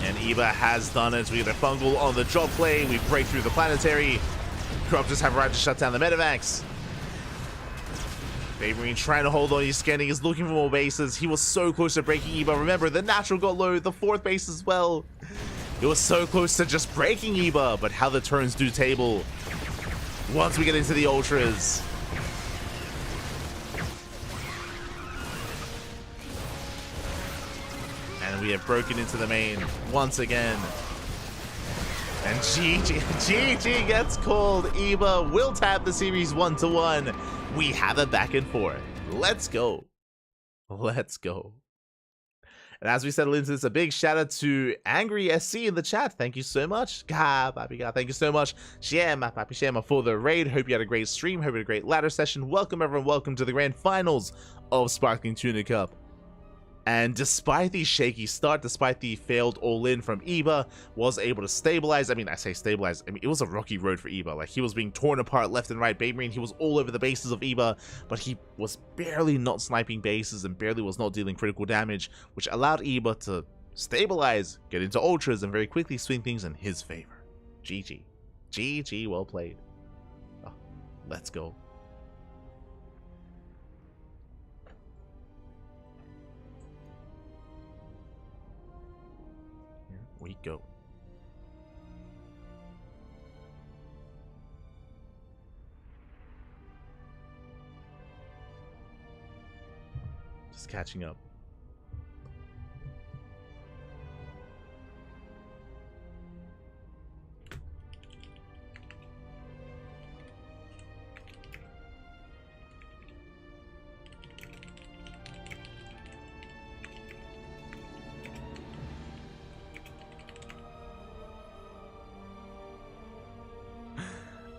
Speaker 1: And Eva has done it. We get a Fungal on the drop play. We break through the planetary. Corruptors have arrived to shut down the medevacs. Baby Marine trying to hold on. He's scanning. He's looking for more bases. He was so close to breaking Eva. Remember, the natural got low. The 4th base as well. It was so close to just breaking Eva. But how the turns do table once we get into the ultras. And we have broken into the main once again. And GG gets called. Eva will tap the series 1-1. We have a back and forth. Let's go. Let's go. And as we settle into this, a big shout out to Angry SC in the chat. Thank you so much. Thank you so much. Shema for the raid. Hope you had a great stream. Hope you had a great ladder session. Welcome everyone. Welcome to the grand finals of Sparkling Tuna Cup. And despite the shaky start, despite the failed all-in from Eva, was able to stabilize. I mean, I say stabilize. I mean, it was a rocky road for Eva. Like, he was being torn apart left and right. Baby Marine, he was all over the bases of Eva, but he was barely not sniping bases and barely was not dealing critical damage, which allowed Eva to stabilize, get into ultras, and very quickly swing things in his favor. GG. GG, well played. Oh, let's go. We go. Just catching up.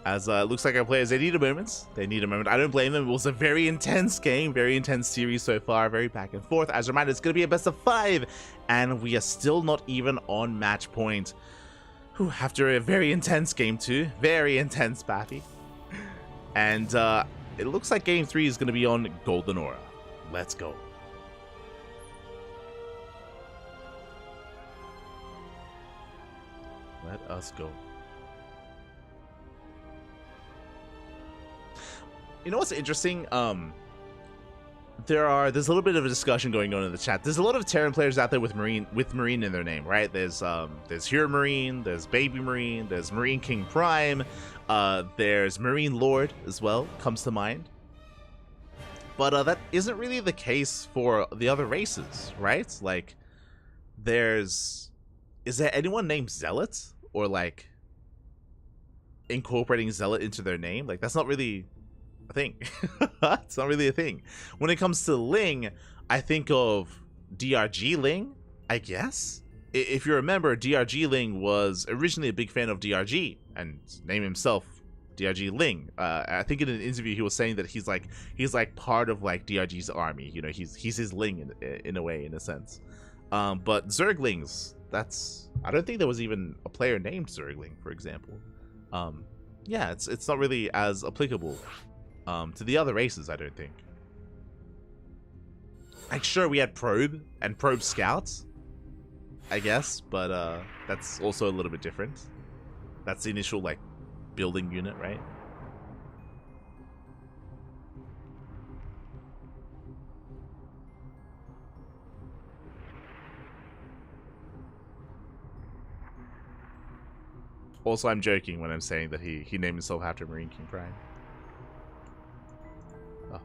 Speaker 1: As it looks like our players, they need a moment. They need a moment. I don't blame them. It was a very intense game, very intense series so far, very back and forth. As a reminder, it's going to be a best of 5, and we are still not even on match point. Whew, after a very intense game 2, very intense Baffy. And it looks like game 3 is going to be on Golden Aura. Let's go. Let us go. You know what's interesting? There's a little bit of a discussion going on in the chat. There's a lot of Terran players out there with Marine in their name, right? There's Hero Marine, there's Baby Marine, there's Marine King Prime, there's Marine Lord as well, comes to mind. But that isn't really the case for the other races, right? Like, is there anyone named Zealot, or like incorporating Zealot into their name? Like, that's not really a thing. It's not really a thing. When it comes to Ling, I think of DRG Ling, I guess. If you remember, DRG Ling was originally a big fan of DRG and named himself DRG Ling. I think in an interview he was saying that he's like part of like DRG's army. You know, he's his Ling in a way, in a sense. But Zerglings, I don't think there was even a player named Zergling, for example. Yeah, it's not really as applicable to the other races, I don't think. Like, sure, we had Probe and Probe Scouts, I guess, but that's also a little bit different. That's the initial, like, building unit, right? Also, I'm joking when I'm saying that he named himself after Marine King Prime. Oh.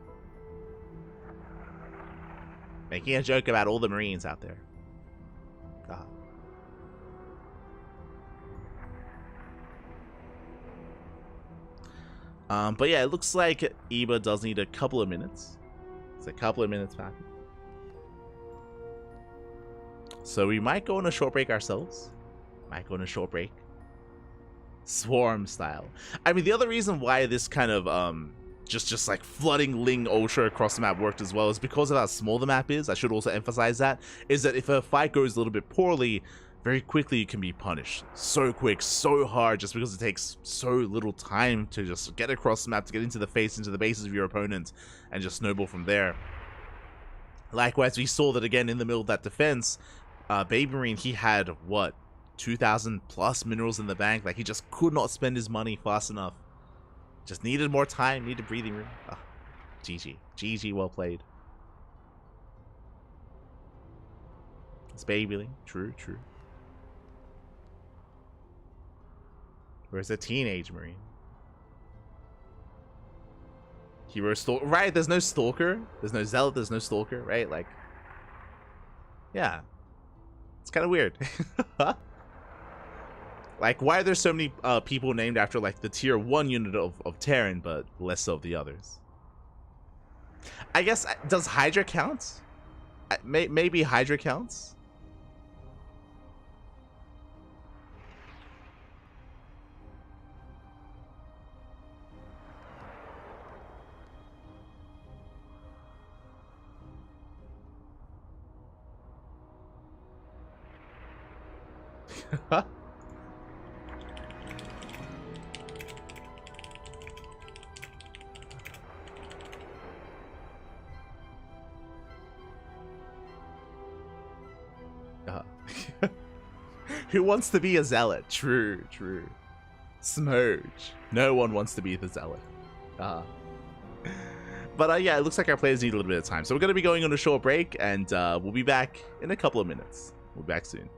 Speaker 1: Making a joke about all the Marines out there. But yeah, it looks like Eba does need a couple of minutes. It's a couple of minutes back. So we might go on a short break ourselves. Might go on a short break. Swarm style. I mean, the other reason why this kind of just like flooding Ling Ultra across the map worked as well is because of how small the map is. I should also emphasize that, is that if a fight goes a little bit poorly, very quickly you can be punished. So quick, so hard, just because it takes so little time to just get across the map, to get into the face, into the bases of your opponent, and just snowball from there. Likewise, we saw that again in the middle of that defense. Baby Marine, he had, what, 2,000 plus minerals in the bank. Like, he just could not spend his money fast enough. Just needed more time, needed breathing room. Oh, GG. GG, well played. It's Babyling. True, true. Where's a teenage Marine? Hero Stalker. Right, there's no Stalker. There's no Zealot, there's no Stalker, right? Like, yeah. It's kind of weird. Like, why are there so many people named after, like, the tier 1 unit of Terran, but less so of the others? I guess, does Hydra count? Maybe Hydra counts? Who wants to be a zealot? True, true. Smoge. No one wants to be the zealot. But yeah, it looks like our players need a little bit of time. So we're going to be going on a short break, and we'll be back in a couple of minutes. We'll be back soon.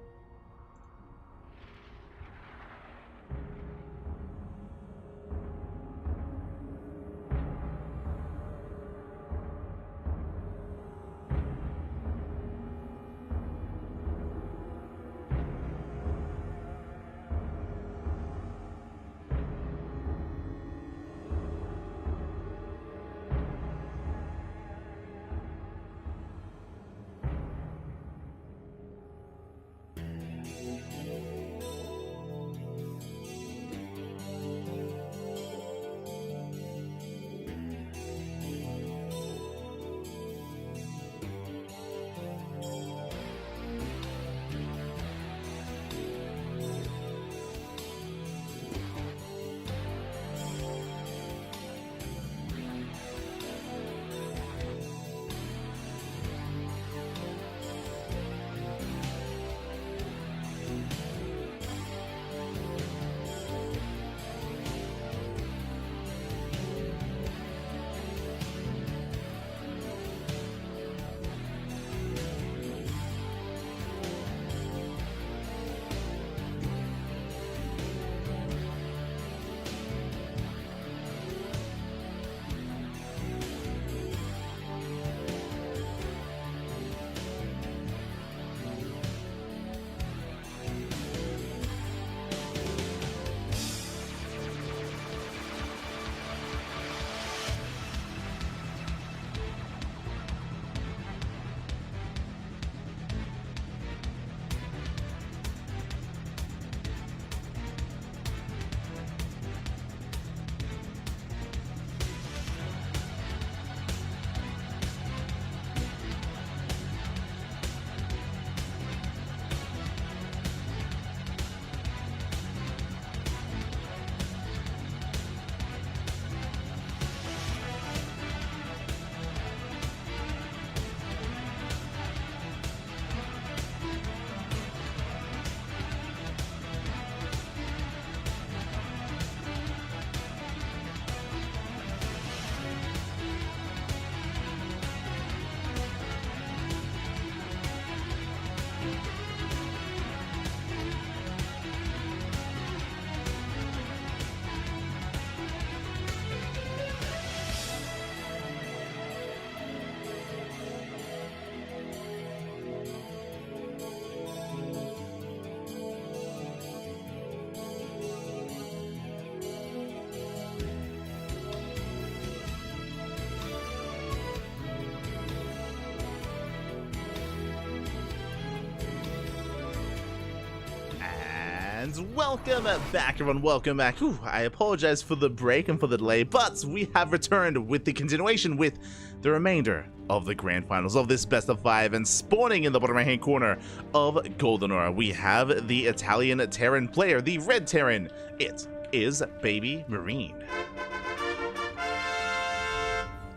Speaker 1: welcome back, everyone. Welcome back. Whew, I apologize for the break and for the delay, but we have returned with the continuation with the remainder of the grand finals of this best of 5, and spawning in the bottom right hand corner of Golden Aura, we have the Italian Terran player, the Red Terran. It is Baby Marine.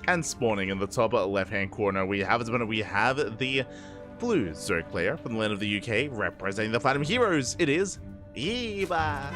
Speaker 1: And spawning in the top left hand corner, we have the blue Zerg player from the land of the UK, representing the Platinum Heroes. It is Eva.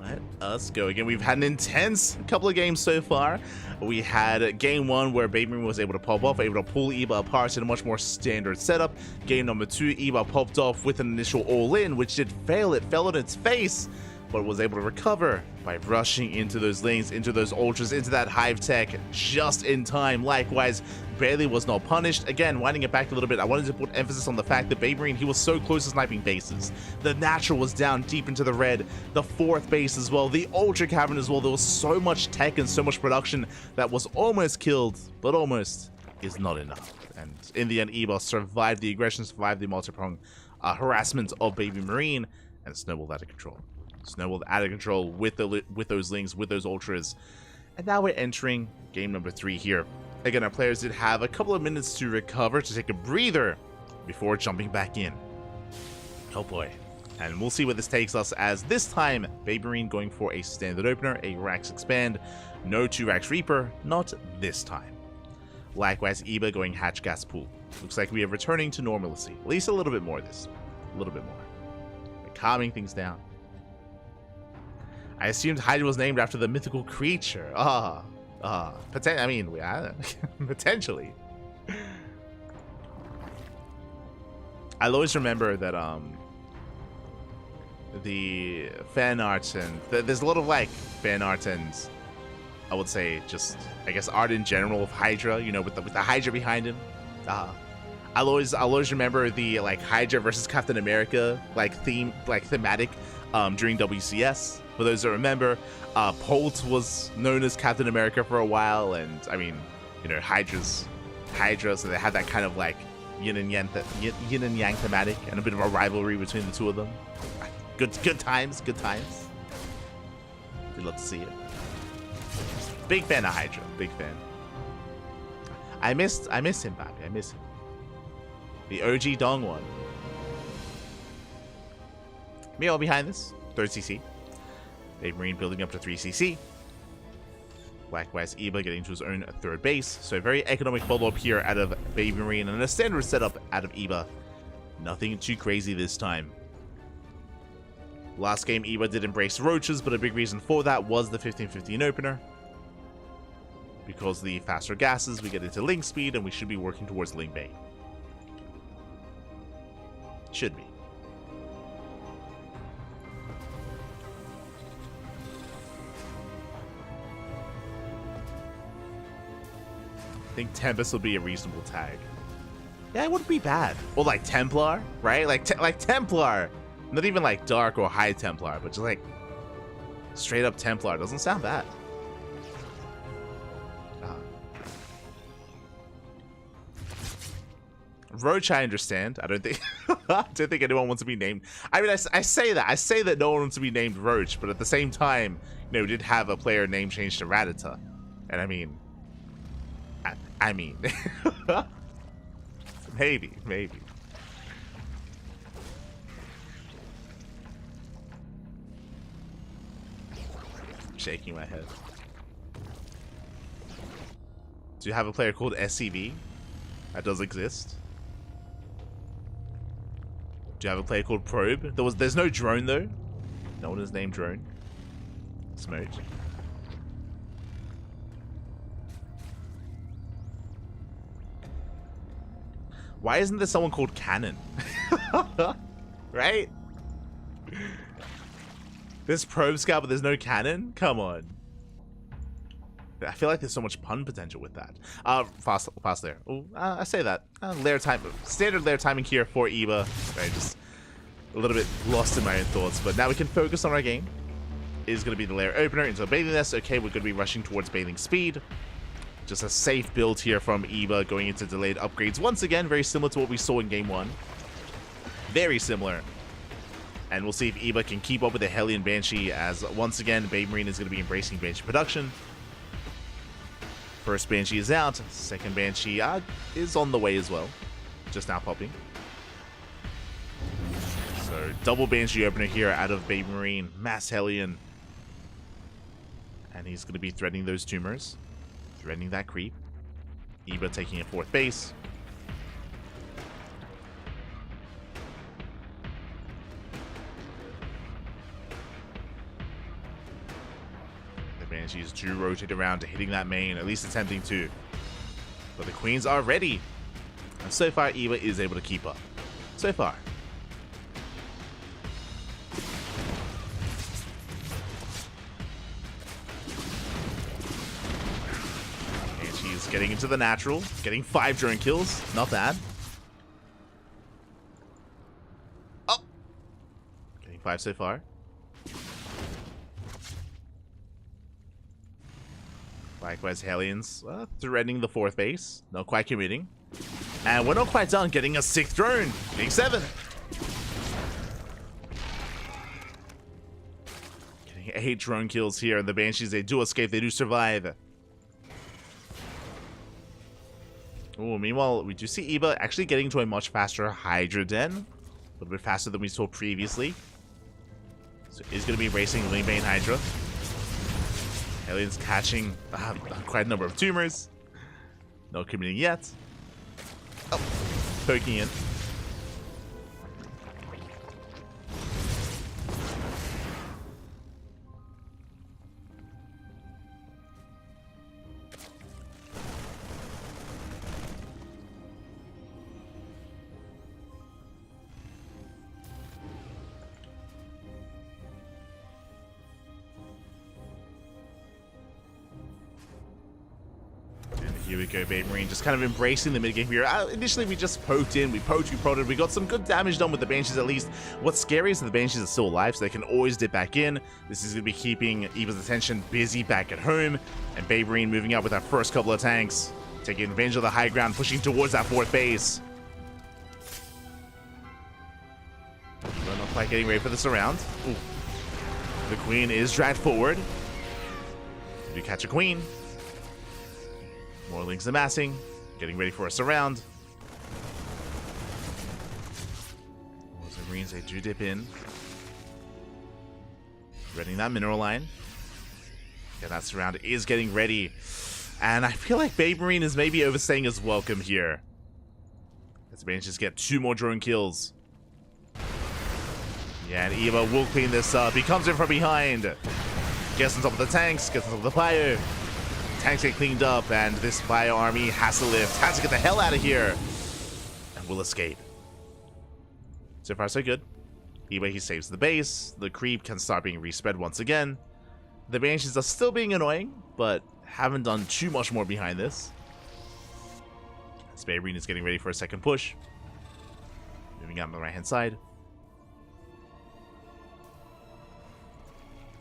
Speaker 1: Let us go again. We've had an intense couple of games so far. We had game 1 where Baby Marine was able to pop off, able to pull Eva apart in a much more standard setup. Game number 2, Eva popped off with an initial all-in, which did fail. It fell on its face, but was able to recover by rushing into those lanes, into those ultras, into that hive tech just in time. Likewise, Bailey was not punished. Again, winding it back a little bit, I wanted to put emphasis on the fact that Baby Marine, he was so close to sniping bases. The natural was down deep into the red, the 4th base as well, the ultra cavern as well. There was so much tech and so much production that was almost killed, but almost is not enough. And in the end, Eva survived the aggression, survived the multi-pronged harassment of Baby Marine, and snowballed out of control. Snowballed out of control with those lings, with those ultras. And now we're entering game number 3 here. Again, our players did have a couple of minutes to recover, to take a breather before jumping back in. Oh boy. And we'll see where this takes us, as this time, Baby Marine going for a standard opener, a Rax Expand, no 2 Rax Reaper, not this time. Likewise, Eva going Hatch Gas Pool. Looks like we are returning to normalcy. At least a little bit more of this. A little bit more. We're calming things down. I assumed Hydra was named after the mythical creature. Potentially. I'll always remember that the fan art, and there's a lot of like fan art and I would say just, I guess, art in general of Hydra, you know, with the Hydra behind him. I'll always remember the like Hydra versus Captain America thematic during WCS. For those that remember, Polt was known as Captain America for a while, and I mean, you know, Hydra, so they had that kind of like yin and yang thematic, and a bit of a rivalry between the two of them. Good times. We'd love to see it. Big fan of Hydra, big fan. I miss him, Bobby. I miss him. The OG Dong one. Meanwhile, behind this, 3rd CC. Baby Marine building up to 3 CC. Likewise, Eva getting to his own 3rd base. So a very economic follow-up here out of Baby Marine, and a standard setup out of Eva. Nothing too crazy this time. Last game, Eva did embrace roaches, but a big reason for that was the 15-15 opener. Because the faster gases, we get into link speed, and we should be working towards link bait. Should be. I think Tempest will be a reasonable tag. Yeah, it wouldn't be bad. Or like Templar, right? Like Templar. Not even like Dark or High Templar, but just like straight up Templar. Doesn't sound bad. Roach, I understand. I don't think anyone wants to be named. I mean, I say that no one wants to be named Roach, but at the same time, you know, we did have a player name changed to Rattata, and I mean, maybe. Shaking my head. Do you have a player called SCV? That does exist. Do you have a player called Probe? There's no Drone though. No one is named Drone. Smoked. Why isn't there someone called Cannon? Right? There's Probe Scout, but there's no Cannon? Come on. I feel like there's so much pun potential with that. Fast lair. Oh, I say that. Lair time, standard lair timing here for Eva. Right, just a little bit lost in my own thoughts, but now we can focus on our game. It is going to be the lair opener into a bathing nest. Okay, we're going to be rushing towards bathing speed. Just a safe build here from Eva, going into delayed upgrades once again, very similar to what we saw in game 1. Very similar. And we'll see if Eva can keep up with the Hellion Banshee, as once again, Babe Marine is going to be embracing Banshee production. First Banshee is out. Second Banshee is on the way as well. Just now popping. So, double Banshee opener here out of Babe Marine. Mass Hellion. And he's going to be threatening those tumors. Threatening that creep. Eva taking a fourth base. Banshees do rotate around to hitting that main, at least attempting to. But the queens are ready. And so far, Eva is able to keep up. So far. And she's getting into the natural. Getting 5 drone kills. Not bad. Oh! Getting 5 so far. Likewise, Hellions threatening the 4th base. Not quite committing. And we're not quite done. Getting a 6th drone. Getting 7. Getting 8 drone kills here. And the Banshees, they do escape. They do survive. Oh, meanwhile, we do see Eva actually getting to a much faster Hydra Den. A little bit faster than we saw previously. So is going to be racing Lingbane Hydra. Hellions catching quite a number of tumors. Not committing yet. Oh, poking in. Here we go, Babe Marine, just kind of embracing the mid-game here. Initially, we just poked in, we poked, we prodded, we got some good damage done with the Banshees at least. What's scary is that the Banshees are still alive, so they can always dip back in. This is going to be keeping Eva's attention busy back at home. And Babe Marine moving out with our first couple of tanks, taking advantage of the high ground, pushing towards that 4th base. But not quite getting ready for this round. Ooh. The Queen is dragged forward. We catch a Queen. More links amassing, getting ready for a surround. Those Marines, they do dip in. Readying that mineral line. Yeah, that surround is getting ready. And I feel like Babe Marine is maybe overstaying his welcome here. As the Banshees get 2 more drone kills. Yeah, and Eva will clean this up. He comes in from behind. Gets on top of the tanks, gets on top of the fire. Tanks get cleaned up, and this Bio army has to lift. Has to get the hell out of here. And will escape. So far, so good. Eva, he saves the base. The creep can start being respread once again. The Banshees are still being annoying, but haven't done too much more behind this. Babe Marine is getting ready for a second push. Moving out on the right-hand side.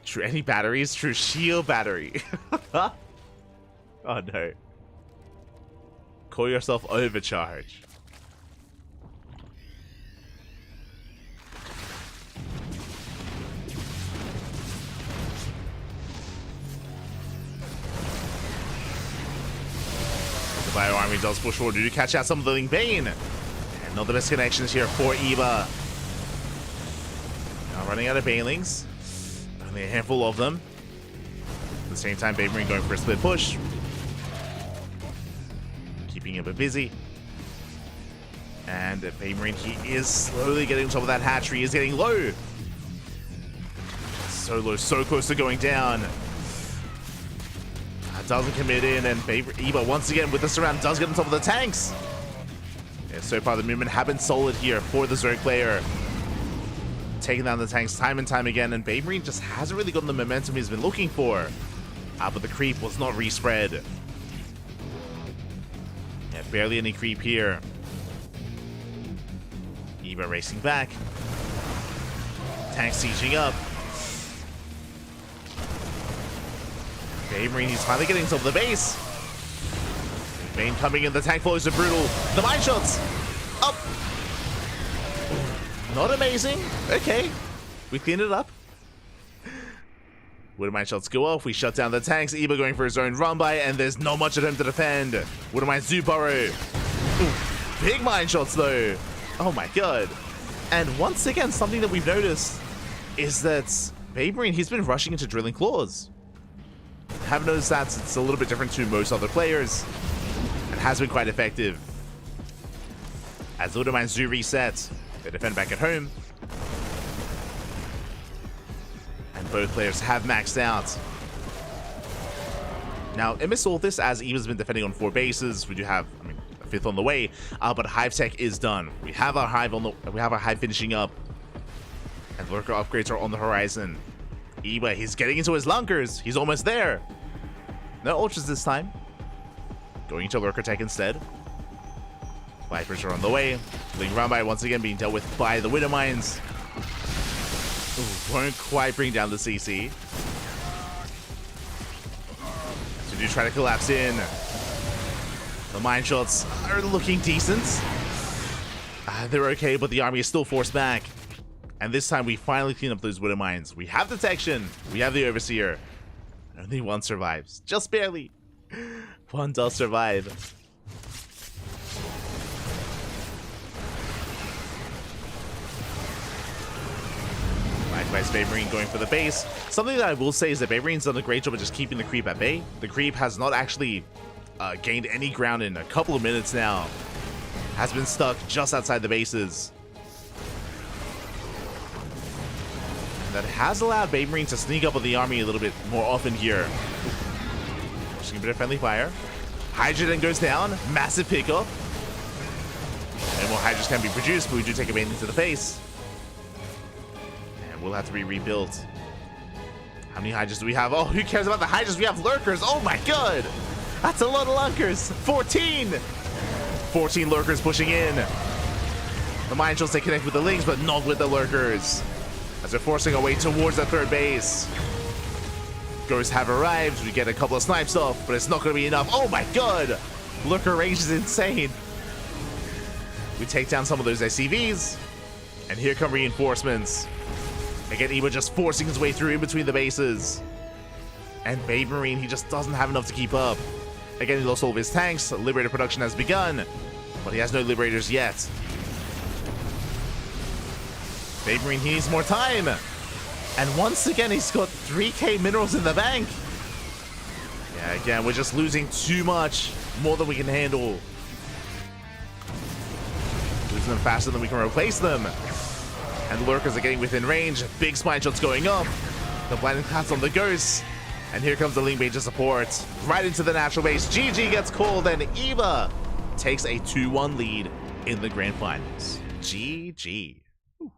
Speaker 1: True, any batteries? True shield battery. Oh no. Call yourself overcharge. The Bio Army does push forward to catch out some of the Lingbane. And not the best connections here for Eva. Now running out of Banelings. Only a handful of them. At the same time, Babe Marine going for a split push. Keeping him a bit busy. And Babe Marine, he is slowly getting on top of that hatchery. He is getting low. So low, so close to going down. Doesn't commit in, and Eva once again with the surround does get on top of the tanks. Yeah, so far the movement have been solid here for the Zerg player. Taking down the tanks time and time again, and Babe Marine just hasn't really gotten the momentum he's been looking for. But the creep was not respread. Yeah, barely any creep here. Eva racing back. Tanks sieging up. Babe Marine, he's finally getting to the base. Bane coming in, the tank flows are brutal. The mine shots! Up! Not amazing. Okay. We cleaned it up. Wooden Mine shots go off. We shut down the tanks. Eba going for his own run by, and there's not much of him to defend. Wooden Mine Zoo Burrow. Ooh, big mine shots though. Oh my god. And once again, something that we've noticed is that Baby Marine, he's been rushing into Drilling Claws. Have noticed that it's a little bit different to most other players, and has been quite effective. As Wooden Mine Zoo reset, they defend back at home. And both players have maxed out. Now, amidst all this, as Eva's been defending on 4 bases, we do have, I mean, a 5th on the way, but Hive Tech is done. We have our Hive finishing up, and Lurker upgrades are on the horizon. Eva, he's getting into his Lunkers. He's almost there. No Ultras this time. Going into Lurker Tech instead. Vipers are on the way. Fleeing round by once again being dealt with by the Widow Mines. Ooh, won't quite bring down the CC. So we do try to collapse in. The mine shots are looking decent. They're okay, but the army is still forced back. And this time we finally clean up those Widow Mines. We have detection. We have the Overseer. Only one survives. Just barely. One does survive. By Baby Marine going for the base. Something that I will say is that Baby Marine's done a great job of just keeping the creep at bay. The creep has not actually gained any ground in a couple of minutes now. Has been stuck just outside the bases. That has allowed Baby Marine to sneak up on the army a little bit more often here. Just a bit of friendly fire. Hydra then goes down. Massive pickup. No more Hydras can be produced, but we do take a bait into the face. Will have to be rebuilt. How many Hydras do we have? Oh, who cares about the Hydras? We have Lurkers. Oh my god. That's a lot of Lurkers. 14. 14 Lurkers pushing in. The Mine Shots, they connect with the Lings, but not with the Lurkers. As they're forcing our way towards the 3rd base. Ghosts have arrived. We get a couple of snipes off, but it's not going to be enough. Oh my god. Lurker range is insane. We take down some of those SCVs. And here come reinforcements. Again, Eva just forcing his way through in between the bases. And Baby Marine, he just doesn't have enough to keep up. Again, he lost all of his tanks. Liberator production has begun, but he has no Liberators yet. Baby Marine, he needs more time. And once again, he's got 3k minerals in the bank. Yeah, again, we're just losing too much. More than we can handle. Losing them faster than we can replace them. And Lurkers are getting within range. Big spine shots going up. The blinding pass on the Ghosts. And here comes the Ling Major support. Right into the natural base. GG gets called, and Eva takes a 2-1 lead in the grand finals. GG. Ooh.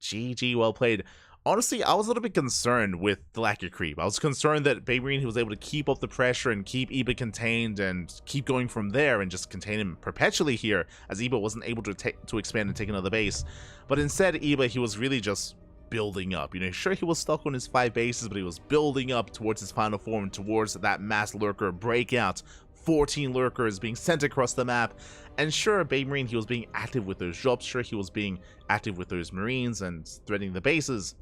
Speaker 1: GG, well played. Honestly, I was a little bit concerned with the lack of creep. I was concerned that Baby Marine, he was able to keep up the pressure and keep Eba contained and keep going from there and just contain him perpetually here, as Eba wasn't able to expand and take another base. But instead, Eba, he was really just building up. You know, sure, he was stuck on his 5 bases, but he was building up towards his final form, towards that mass Lurker breakout. 14 Lurkers being sent across the map. And sure, Baby Marine, he was being active with those drops. Sure, he was being active with those Marines and threatening the bases.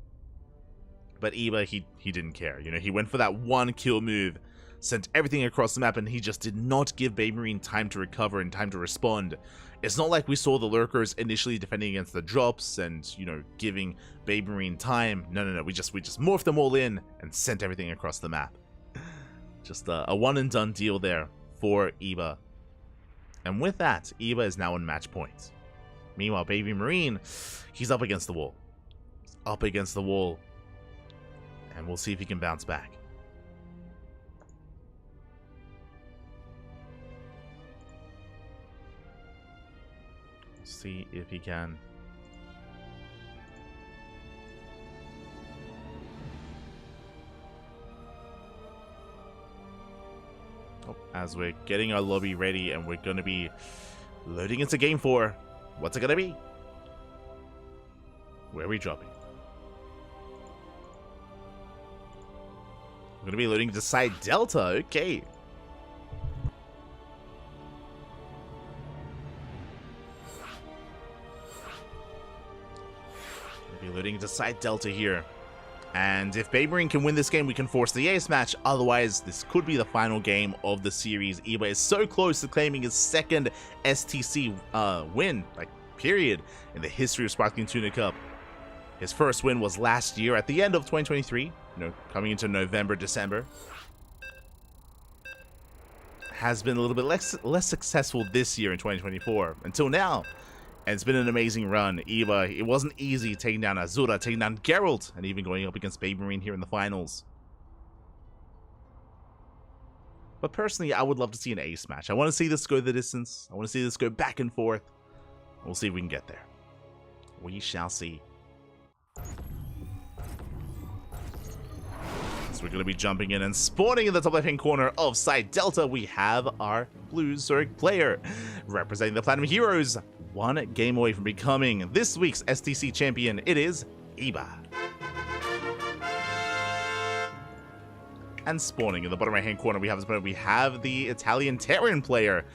Speaker 1: But Eba, he didn't care. You know, he went for that 1 kill move, sent everything across the map, and he just did not give Baby Marine time to recover and time to respond. It's not like we saw the Lurkers initially defending against the drops and, you know, giving Baby Marine time. No. We just morphed them all in and sent everything across the map. Just a one and done deal there for Eba. And with that, Eba is now on match point. Meanwhile, Baby Marine, he's up against the wall. Up against the wall. And we'll see if he can bounce back. See if he can. Oh, as we're getting our lobby ready and we're going to be loading into game 4. What's it going to be? Where are we dropping? We're going to be loading to side Delta. Okay. into side Delta here. And if Baby Marine can win this game, we can force the ace match. Otherwise, this could be the final game of the series. Iba is so close to claiming his second STC win, like, period, in the history of Sparkling Tuna Cup. His first win was last year at the end of 2023, coming into November, December. Has been a little bit less successful this year in 2024, until now. And it's been an amazing run. Iba, it wasn't easy taking down Azura, taking down Geralt, and even going up against Baby Marine here in the finals. But personally, I would love to see an ace match. I want to see this go the distance. I want to see this go back and forth. We'll see if we can get there. We shall see. So we're going to be jumping in and spawning in the top left-hand corner of side Delta. We have our blue Zerg player representing the Platinum Heroes. One game away from becoming this week's STC champion. It is Iba. And spawning in the bottom right-hand corner, we have the Italian Terran player,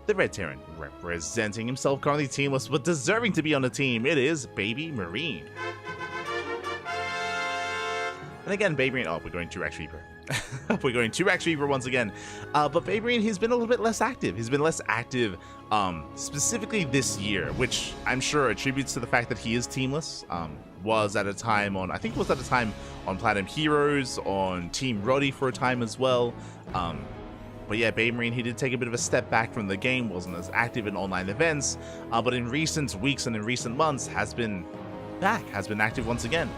Speaker 1: the Red Terran, representing himself, currently teamless, but deserving to be on the team. It is Baby Marine. And again, Baby Marine, oh, we're going 2-Rax Reaper. We're going 2-Rax Reaper once again. But Baby Marine, he's been a little bit less active. He's been less active specifically this year, which I'm sure attributes to the fact that he is teamless. Was at a time on, I think it was at a time on Platinum Heroes, on Team Roddy for a time as well. But yeah, Baby Marine, he did take a bit of a step back from the game, wasn't as active in online events, but in recent weeks and in recent months has been back, has been active once again.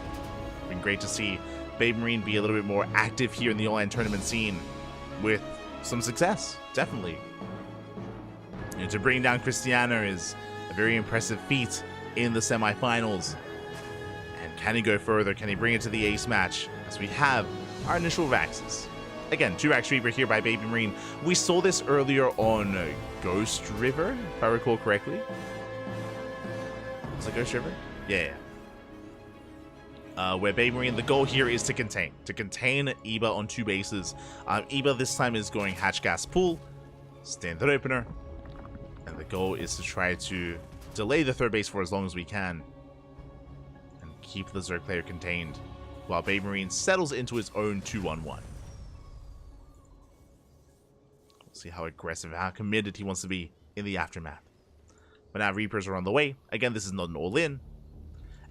Speaker 1: Been great to see Baby Marine be a little bit more active here in the online tournament scene with some success, definitely. To bring down Cristiano is a very impressive feat in the semifinals. And can he go further? Can he bring it to the ace match? As we have our initial Raxes. Again, 2-Rax Reaper here by Baby Marine. We saw this earlier on Ghost River, if I recall correctly. Was it Ghost River? Yeah. Where Baby Marine, the goal here is to contain Iba on 2 bases. Iba this time is going Hatch Gas Pool, Standard Opener, and the goal is to try to delay the 3rd base for as long as we can and keep the Zerg player contained while Baby Marine settles into his own 2-1-1. We'll see how aggressive, how committed he wants to be in the aftermath. But now Reapers are on the way. Again, this is not an all-in.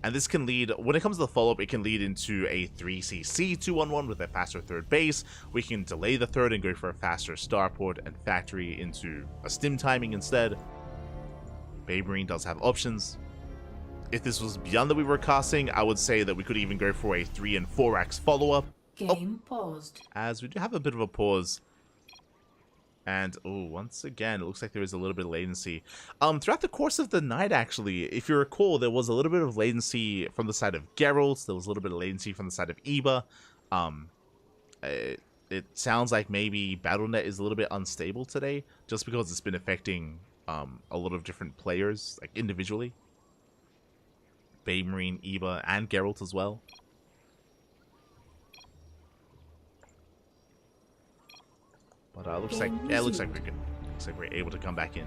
Speaker 1: And this can lead, when it comes to the follow-up, it can lead into a 3CC 2-1-1 with a faster 3rd base. We can delay the 3rd and go for a faster starport and factory into a stim timing instead. Baby Marine does have options. If this was beyond that we were casting, I would say that we could even go for a 3 and 4-Rax follow-up.
Speaker 4: Game paused.
Speaker 1: As we do have a bit of a pause. And, oh, once again, it looks like there is a little bit of latency. Throughout the course of the night, actually, if you recall, there was a little bit of latency from the side of Geralt. There was a little bit of latency from the side of Iba. It sounds like maybe BattleNet is a little bit unstable today, just because it's been affecting a lot of different players, like, individually. Baby Marine, Iba, and Geralt as well. But looks like we're good. Looks like we're able to come back in.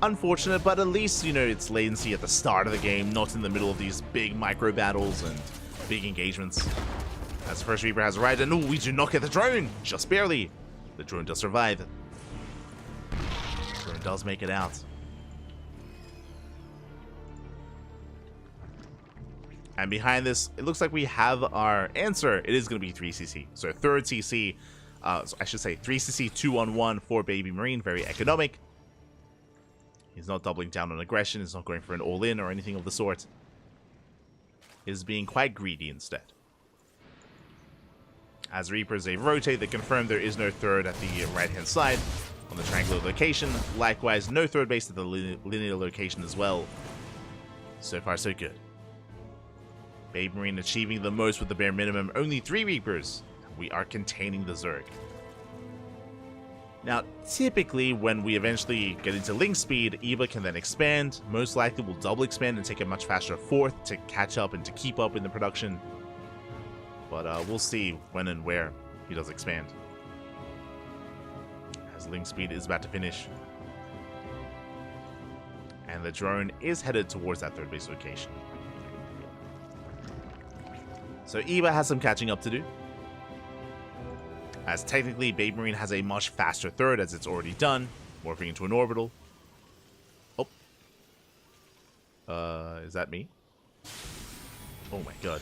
Speaker 1: Unfortunate, but at least, it's latency at the start of the game, not in the middle of these big micro battles and big engagements. As the first Reaper has arrived, and we do not get the drone! Just barely. The drone does survive. The drone does make it out. And behind this, it looks like we have our answer. It is going to be 3CC. So 3rd CC. So I should say 3CC 2-1-1 for Baby Marine. Very economic. He's not doubling down on aggression. He's not going for an all-in or anything of the sort. He's being quite greedy instead. As Reapers, they rotate. They confirm there is no 3rd at the right-hand side on the triangular location. Likewise, no 3rd base at the linear location as well. So far, so good. Baby Marine achieving the most with the bare minimum. Only 3 Reapers. We are containing the Zerg. Now, typically, when we eventually get into link speed, Iba can then expand. Most likely will double expand and take a much faster 4th to catch up and to keep up in the production. But we'll see when and where he does expand. As link speed is about to finish. And the drone is headed towards that 3rd base location. So Eva has some catching up to do. As technically, Baby Marine has a much faster third as it's already done, morphing into an orbital. Oh. Is that me? Oh my god.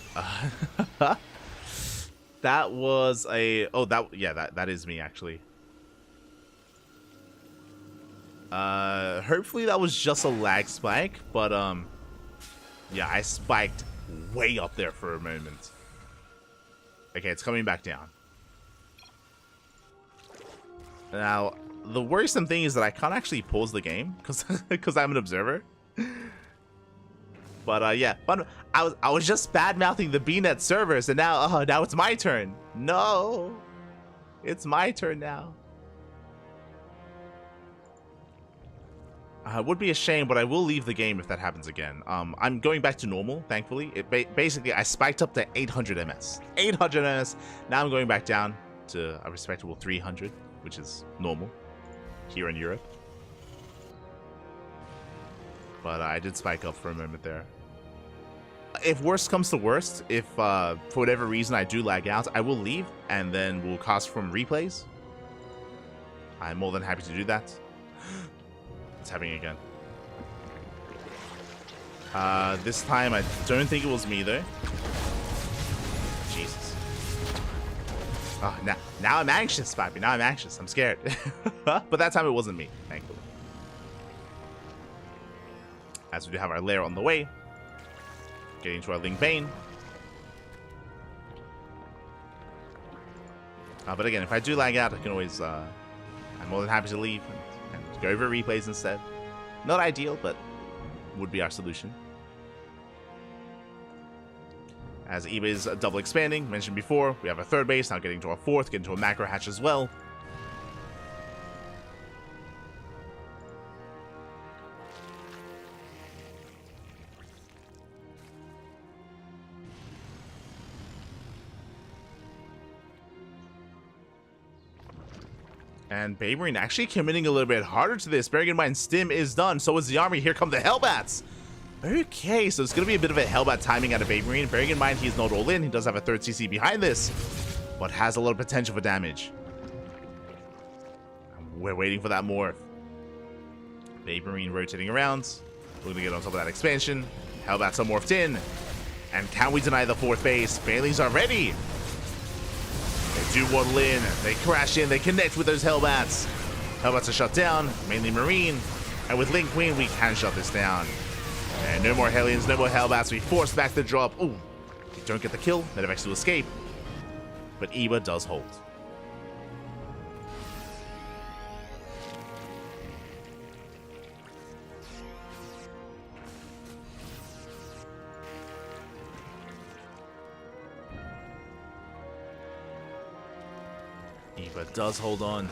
Speaker 1: That was a... Oh, that is me, actually. Hopefully that was just a lag spike, but, yeah, I spiked way up there for a moment. Okay, it's coming back down. Now, the worrisome thing is that I can't actually pause the game because I'm an observer. But yeah, but I was just bad mouthing the BNet servers, and now now it's my turn. No, it's my turn now. It would be a shame, but I will leave the game if that happens again. I'm going back to normal, thankfully. Basically, I spiked up to 800 ms. 800 ms. Now I'm going back down to a respectable 300, which is normal here in Europe. But I did spike up for a moment there. If worst comes to worst, if for whatever reason I do lag out, I will leave and then we'll cast from replays. I'm more than happy to do that. It's happening again. This time I don't think it was me though. Jesus. Oh, now I'm anxious, Papi. Now I'm anxious. I'm scared. But that time it wasn't me, thankfully. As we do have our lair on the way. Getting to our Ling Bane. But again, if I do lag out, I can always... I'm more than happy to leave and go over replays instead. Not ideal, but would be our solution. As Eva is double expanding, mentioned before, we have a third base, now getting to a fourth, getting to a macro hatch as well. And Baby Marine actually committing a little bit harder to this. Bearing in mind, Stim is done. So is the army. Here come the Hellbats. Okay, so it's going to be a bit of a Hellbat timing out of Baby Marine. Bearing in mind, he's not all in. He does have a third CC behind this, but has a little potential for damage. We're waiting for that morph. Baby Marine rotating around. We're going to get on top of that expansion. Hellbats are morphed in. And can we deny the fourth base? Banelings are ready. They do waddle in, they crash in, they connect with those Hellbats. Hellbats are shut down, mainly Marine. And with Link Queen, we can shut this down. And no more Hellions, no more Hellbats. We force back the drop. Ooh, we don't get the kill. Medivacs to escape. But Eva does hold. Eva does hold on.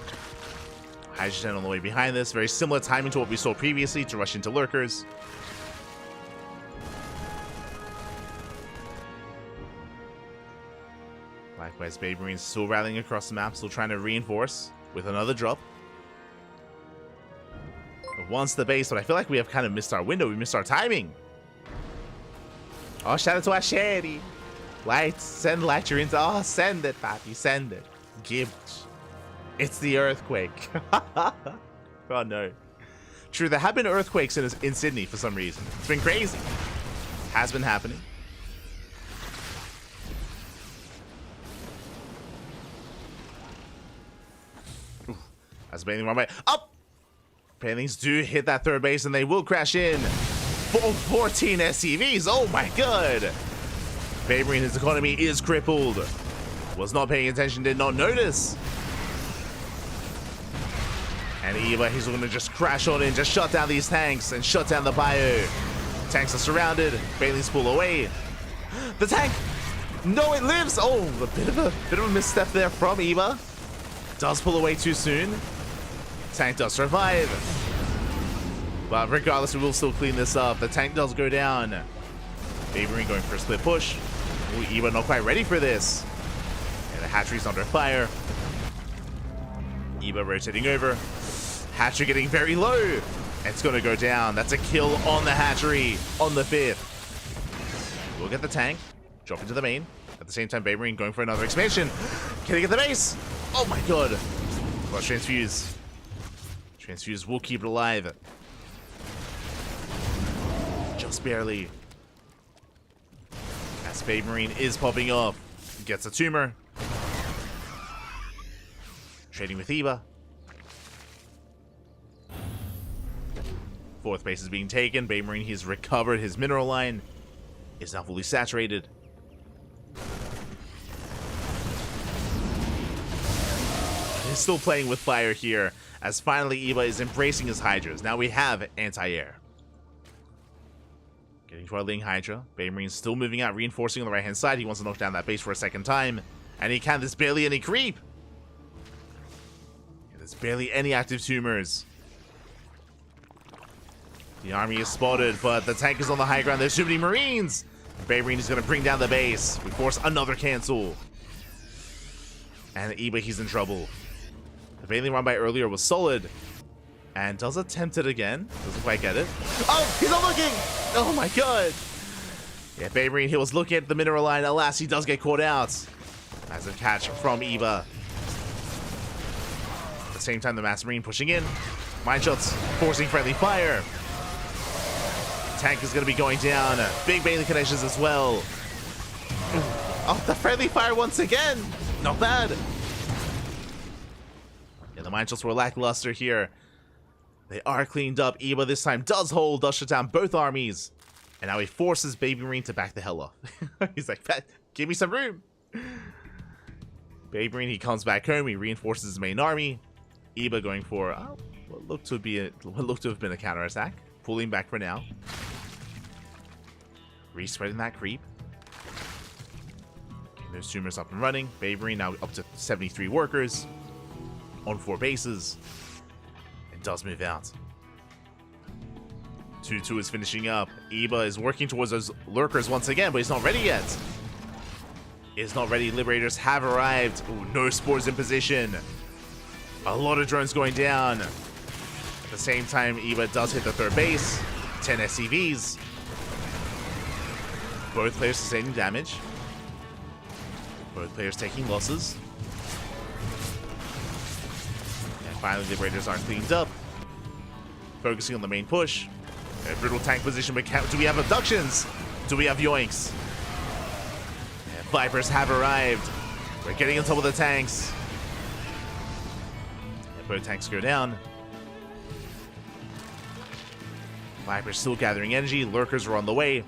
Speaker 1: Hydrogen on the way behind this. Very similar timing to what we saw previously to rush into lurkers. Likewise, Baby Marine's still rallying across the map, still trying to reinforce with another drop. Once the base, but I feel like we have kind of missed our window. We missed our timing. Oh, shout out to our Sherry. Light, send light, you're into. Oh, send it, Papi, send it. Gibbs. It's the earthquake. Oh no. True, there have been earthquakes in Sydney for some reason. It's been crazy. Has been happening. Ooh, that's Baneling one way. Up! Banelings do hit that third base and they will crash in. 14 SCVs. Oh my god. Baby Marine, his economy is crippled. Was not paying attention, did not notice. And Eva, he's going to just crash on in, just shut down these tanks and shut down the bio. Tanks are surrounded. Banelings pull away. The tank! No, it lives! Oh, a bit of a misstep there from Eva. Does pull away too soon. Tank does survive. But regardless, we will still clean this up. The tank does go down. Baby Marine going for a split push. Ooh, Eva not quite ready for this. And the hatchery's under fire. Eva rotating over. Hatchery getting very low. It's going to go down. That's a kill on the hatchery on the 5th. We'll get the tank. Drop into the main. At the same time, Baymarine going for another expansion. Can he get the base? Oh my god. Well, Transfuse. Transfuse will keep it alive. Just barely. As Baymarine is popping off. Gets a tumor. Trading with Eva. Fourth base is being taken. Baymarine, he's recovered his mineral line. Is now fully saturated. He's still playing with fire here, as finally Eva is embracing his Hydras. Now we have anti-air. Getting to our Ling Hydra. Baymarine's still moving out, reinforcing on the right-hand side. He wants to knock down that base for a second time. And he can. There's barely any creep. There's barely any active tumors. The army is spotted, but the tank is on the high ground. There's too many Marines. Baymarine is going to bring down the base. We force another cancel. And Eva, he's in trouble. The Veiling run by earlier was solid. And does attempt it again. Doesn't quite get it. Oh, he's not looking! Oh my god! Yeah, Baymarine, he was looking at the mineral line. Alas, he does get caught out. As a catch from Eva. At the same time, the Mass Marine pushing in. Mine shots forcing friendly fire. Tank is going to be going down. Big Bailey connections as well. Oh, the friendly fire once again. Not bad. Yeah, the mine shots were lackluster here. They are cleaned up. Eva this time does hold, does shut down both armies. And now he forces Baymarine to back the hell off. He's like, give me some room. Baymarine, he comes back home. He reinforces his main army. Eva going for what looked to have been a counterattack. Pulling back for now. Respreading that creep. Those tumors up and running. Baymarine now up to 73 workers. On 4 bases. It does move out. 2-2 is finishing up. Eva is working towards those lurkers once again, but he's not ready yet. He's not ready. Liberators have arrived. Ooh, no spores in position. A lot of drones going down. At the same time, Eva does hit the 3rd base. 10 SCVs. Both players sustaining damage. Both players taking losses. And finally, the Liberators are cleaned up. Focusing on the main push. A brutal tank position, but do we have abductions? Do we have yoinks? And Vipers have arrived. We're getting on top of the tanks. And both tanks go down. Vipers still gathering energy. Lurkers are on the way.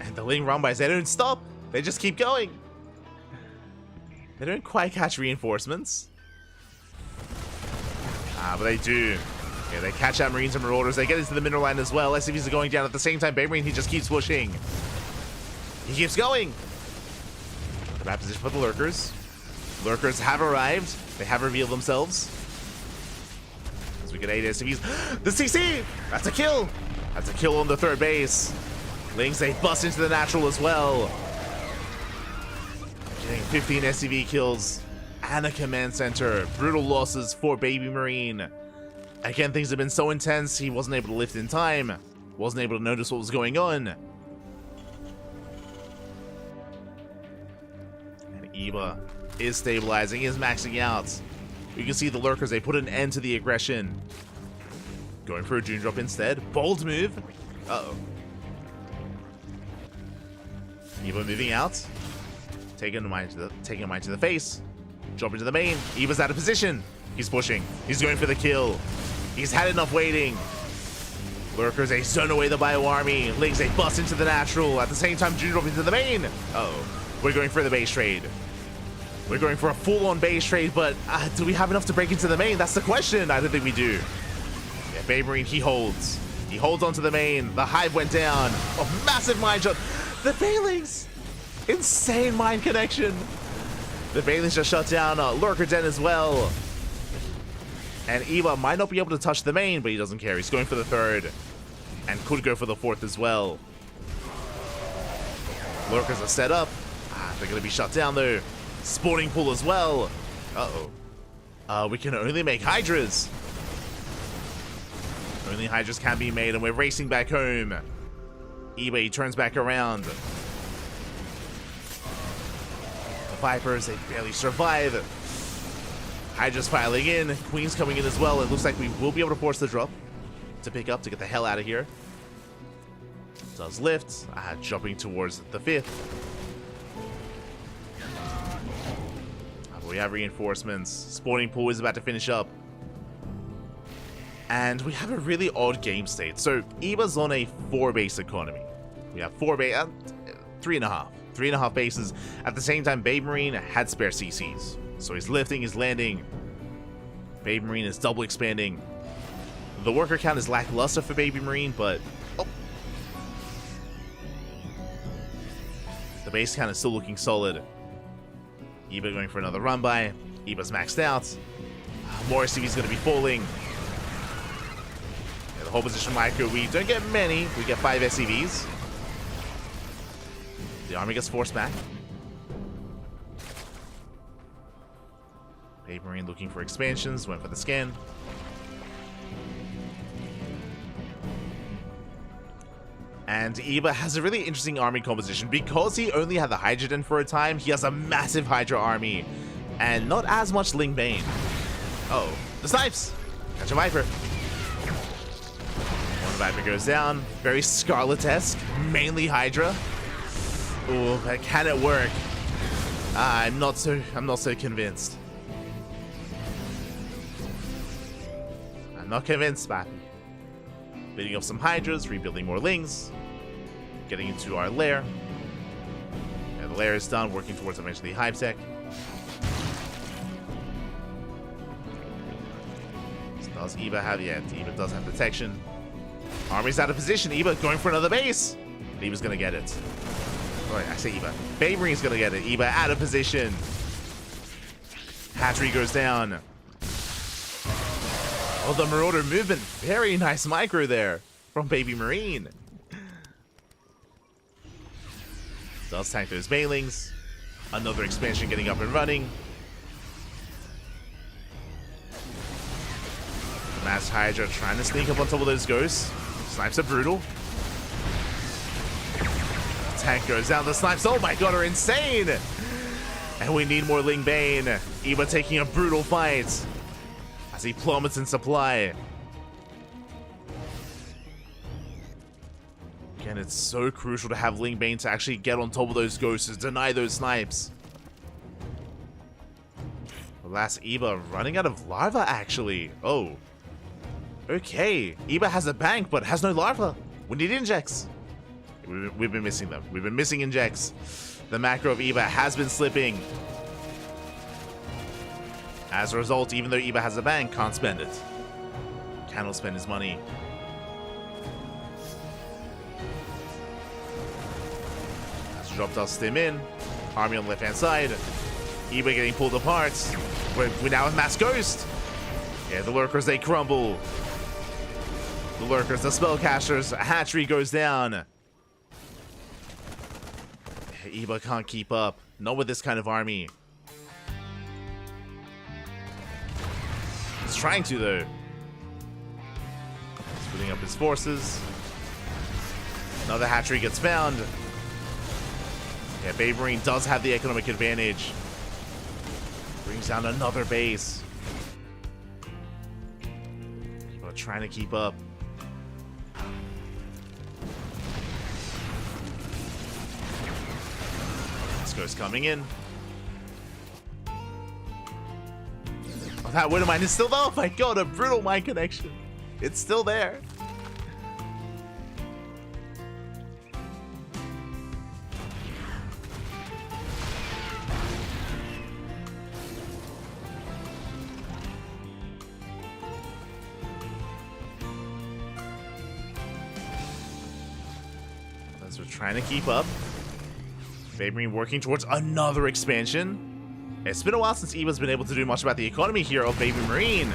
Speaker 1: And the Ling Rumbais, they don't stop. They just keep going. They don't quite catch reinforcements. But they do. Yeah, they catch out Marines and Marauders. They get into the mineral line as well. SCVs are going down at the same time. Baymarine, he just keeps pushing. He keeps going. The bad position for the Lurkers. Lurkers have arrived. They have revealed themselves. As we get 8 SCVs. The CC! That's a kill! That's a kill on the 3rd base. Lings, they bust into the natural as well. Getting 15 SCV kills. And a command center. Brutal losses for Baby Marine. Again, things have been so intense, he wasn't able to lift in time. Wasn't able to notice what was going on. And Eva is stabilizing, is maxing out. You can see the Lurkers, they put an end to the aggression. Going for a Dune Drop instead. Bold move. Uh-oh. Eva moving out. Taking a mine to the face. Jump into the main. Eva's out of position. He's pushing. He's going for the kill. He's had enough waiting. Lurkers, they zone away the bio army. Lings, they bust into the natural. At the same time, Junior up into the main. Uh-oh. We're going for the base trade. We're going for a full-on base trade, but do we have enough to break into the main? That's the question. I don't think we do. Yeah, Baymarine, he holds. He holds onto the main. The hive went down. Oh, massive mine shot. The Veilings. Insane mine connection. The Veilings just shut down Lurker Den as well. And Eva might not be able to touch the main, but he doesn't care. He's going for the 3rd. And could go for the 4th as well. Lurkers are set up. They're going to be shut down though. Spawning pool as well. Uh-oh. We can only make Hydras. Only Hydras can be made, and we're racing back home. Eva turns back around. Vipers, they barely survive. Hydra's filing in, Queen's coming in as well. It looks like we will be able to force the drop to pick up to get the hell out of here. Does lift, jumping towards the 5th. We have reinforcements. Spawning pool is about to finish up. And we have a really odd game state. So Eva's on a 4-base economy. We have 3.5. 3.5 bases. At the same time, Baby Marine had spare CCs. So he's lifting, he's landing. Baby Marine is double expanding. The worker count is lackluster for Baby Marine, but... Oh. The base count is still looking solid. Eva going for another run by. Eva's maxed out. More SCV's going to be falling. Yeah, the whole position micro, we don't get many. We get 5 SCVs. The army gets forced back. Baby Marine looking for expansions. Went for the scan. And Eva has a really interesting army composition. Because he only had the Hydrogen for a time, he has a massive Hydra army. And not as much Ling Bane. Oh, the snipes! Catch a Viper. One Viper goes down. Very Scarlet-esque. Mainly Hydra. Ooh, but can it work? I'm not so convinced. I'm not convinced, Pappy. Beating up some Hydras, rebuilding more Lings. Getting into our lair. Yeah, the lair is done, working towards eventually Hive Tech. Does Eva have yet? Eva does have detection. Army's out of position. Eva going for another base. Eva's gonna get it. Alright, I say Eva. Baby Marine's gonna get it. Eva out of position. Hatchery goes down. Oh, the Marauder movement. Very nice micro there from Baby Marine. Does tank those Banelings. Another expansion getting up and running. Mass Hydra trying to sneak up on top of those ghosts. Snipes are brutal. Tank goes down. The snipes, oh my god, are insane! And we need more Ling Bane. Eva taking a brutal fight as he plummets in supply. Again, it's so crucial to have Ling Bane to actually get on top of those ghosts and deny those snipes. Alas, Eva running out of larva, actually. Oh. Okay. Eva has a bank, but has no larva. We need injects. We've been missing them. We've been missing injects. The macro of Eva has been slipping. As a result, even though Eva has a bank, can't spend it. Cannot spend his money. As drop does stim in. Army on the left-hand side. Eva getting pulled apart. We now have Mass Ghost. Yeah, the lurkers, they crumble. The lurkers, the spellcasters. A hatchery goes down. Eva can't keep up. Not with this kind of army. He's trying to, though. Splitting up his forces. Another hatchery gets found. Yeah, Baby Marine does have the economic advantage. Brings down another base. But trying to keep up. Ghost coming in. Oh, that Widow Mine is still there. Oh my god, a brutal mine connection. It's still there. As we're trying to keep up. Baby Marine working towards another expansion. It's been a while since Eva's been able to do much about the economy here of Baby Marine.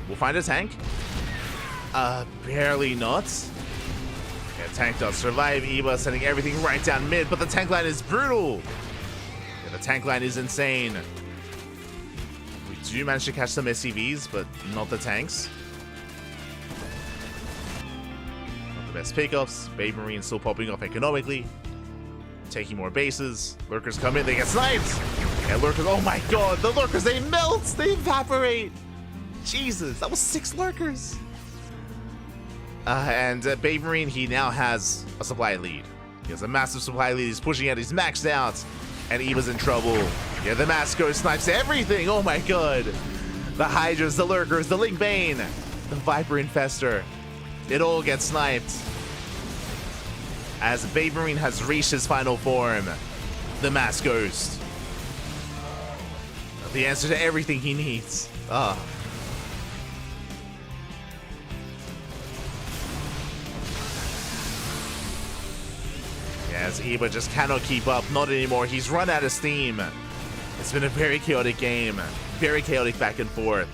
Speaker 1: We'll find a tank. Barely not. Yeah, tank does survive. Eva sending everything right down mid, but the tank line is brutal. Yeah, the tank line is insane. We do manage to catch some SCVs, but not the tanks. Not the best pickups. Baby Marine still popping off economically. Taking more bases. Lurkers come in, they get sniped! And Lurkers, oh my god, the Lurkers, they melt! They evaporate! Jesus, that was 6 Lurkers! And Baby Marine, he now has a supply lead. He has a massive supply lead, he's pushing it, he's maxed out. And Eva's in trouble. Yeah, the Masco snipes everything, oh my god! The Hydras, the Lurkers, the Link Bane, the Viper Infester. It all gets sniped. As Baby Marine has reached his final form, the Mass Ghost. The answer to everything he needs. Ah. Yes, Eva just cannot keep up. Not anymore. He's run out of steam. It's been a very chaotic game. Very chaotic back and forth.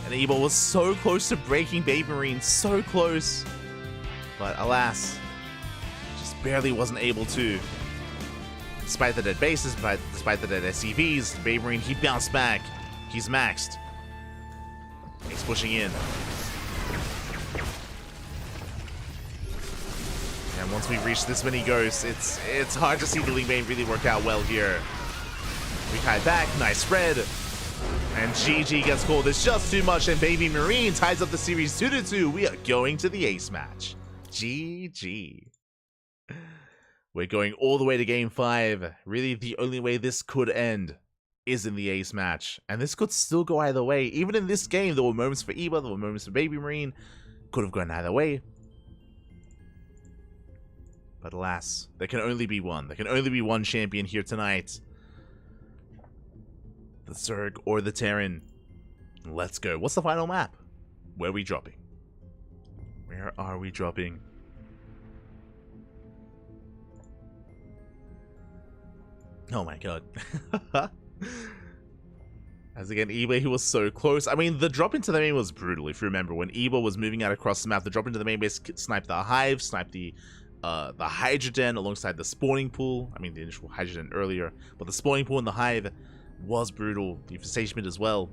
Speaker 1: And Eva was so close to breaking Baby Marine. So close. But alas, just barely wasn't able to. Despite the dead bases, despite the dead SCVs, Baby Marine, he bounced back. He's maxed. He's pushing in. And once we reach this many ghosts, it's hard to see the Link Bane really work out well here. We kite back, nice spread. And GG gets called. It's just too much, and Baby Marine ties up the series 2-2. We are going to the ace match. GG. We're going all the way to game 5. Really, the only way this could end is in the ace match. And this could still go either way. Even in this game, there were moments for Eva, there were moments for Baby Marine. Could have gone either way. But alas, there can only be one. There can only be one champion here tonight. The Zerg or the Terran. Let's go. What's the final map? Where are we dropping? Where are we dropping? Oh my god. As again, Eva, he was so close. I mean, the drop into the main was brutal, if you remember. When Eva was moving out across the map, the drop into the main base sniped the Hive, sniped the Hydra Den alongside the spawning pool. I mean, the initial Hydra Den earlier. But the spawning pool and the Hive was brutal. The Infestation Mid as well.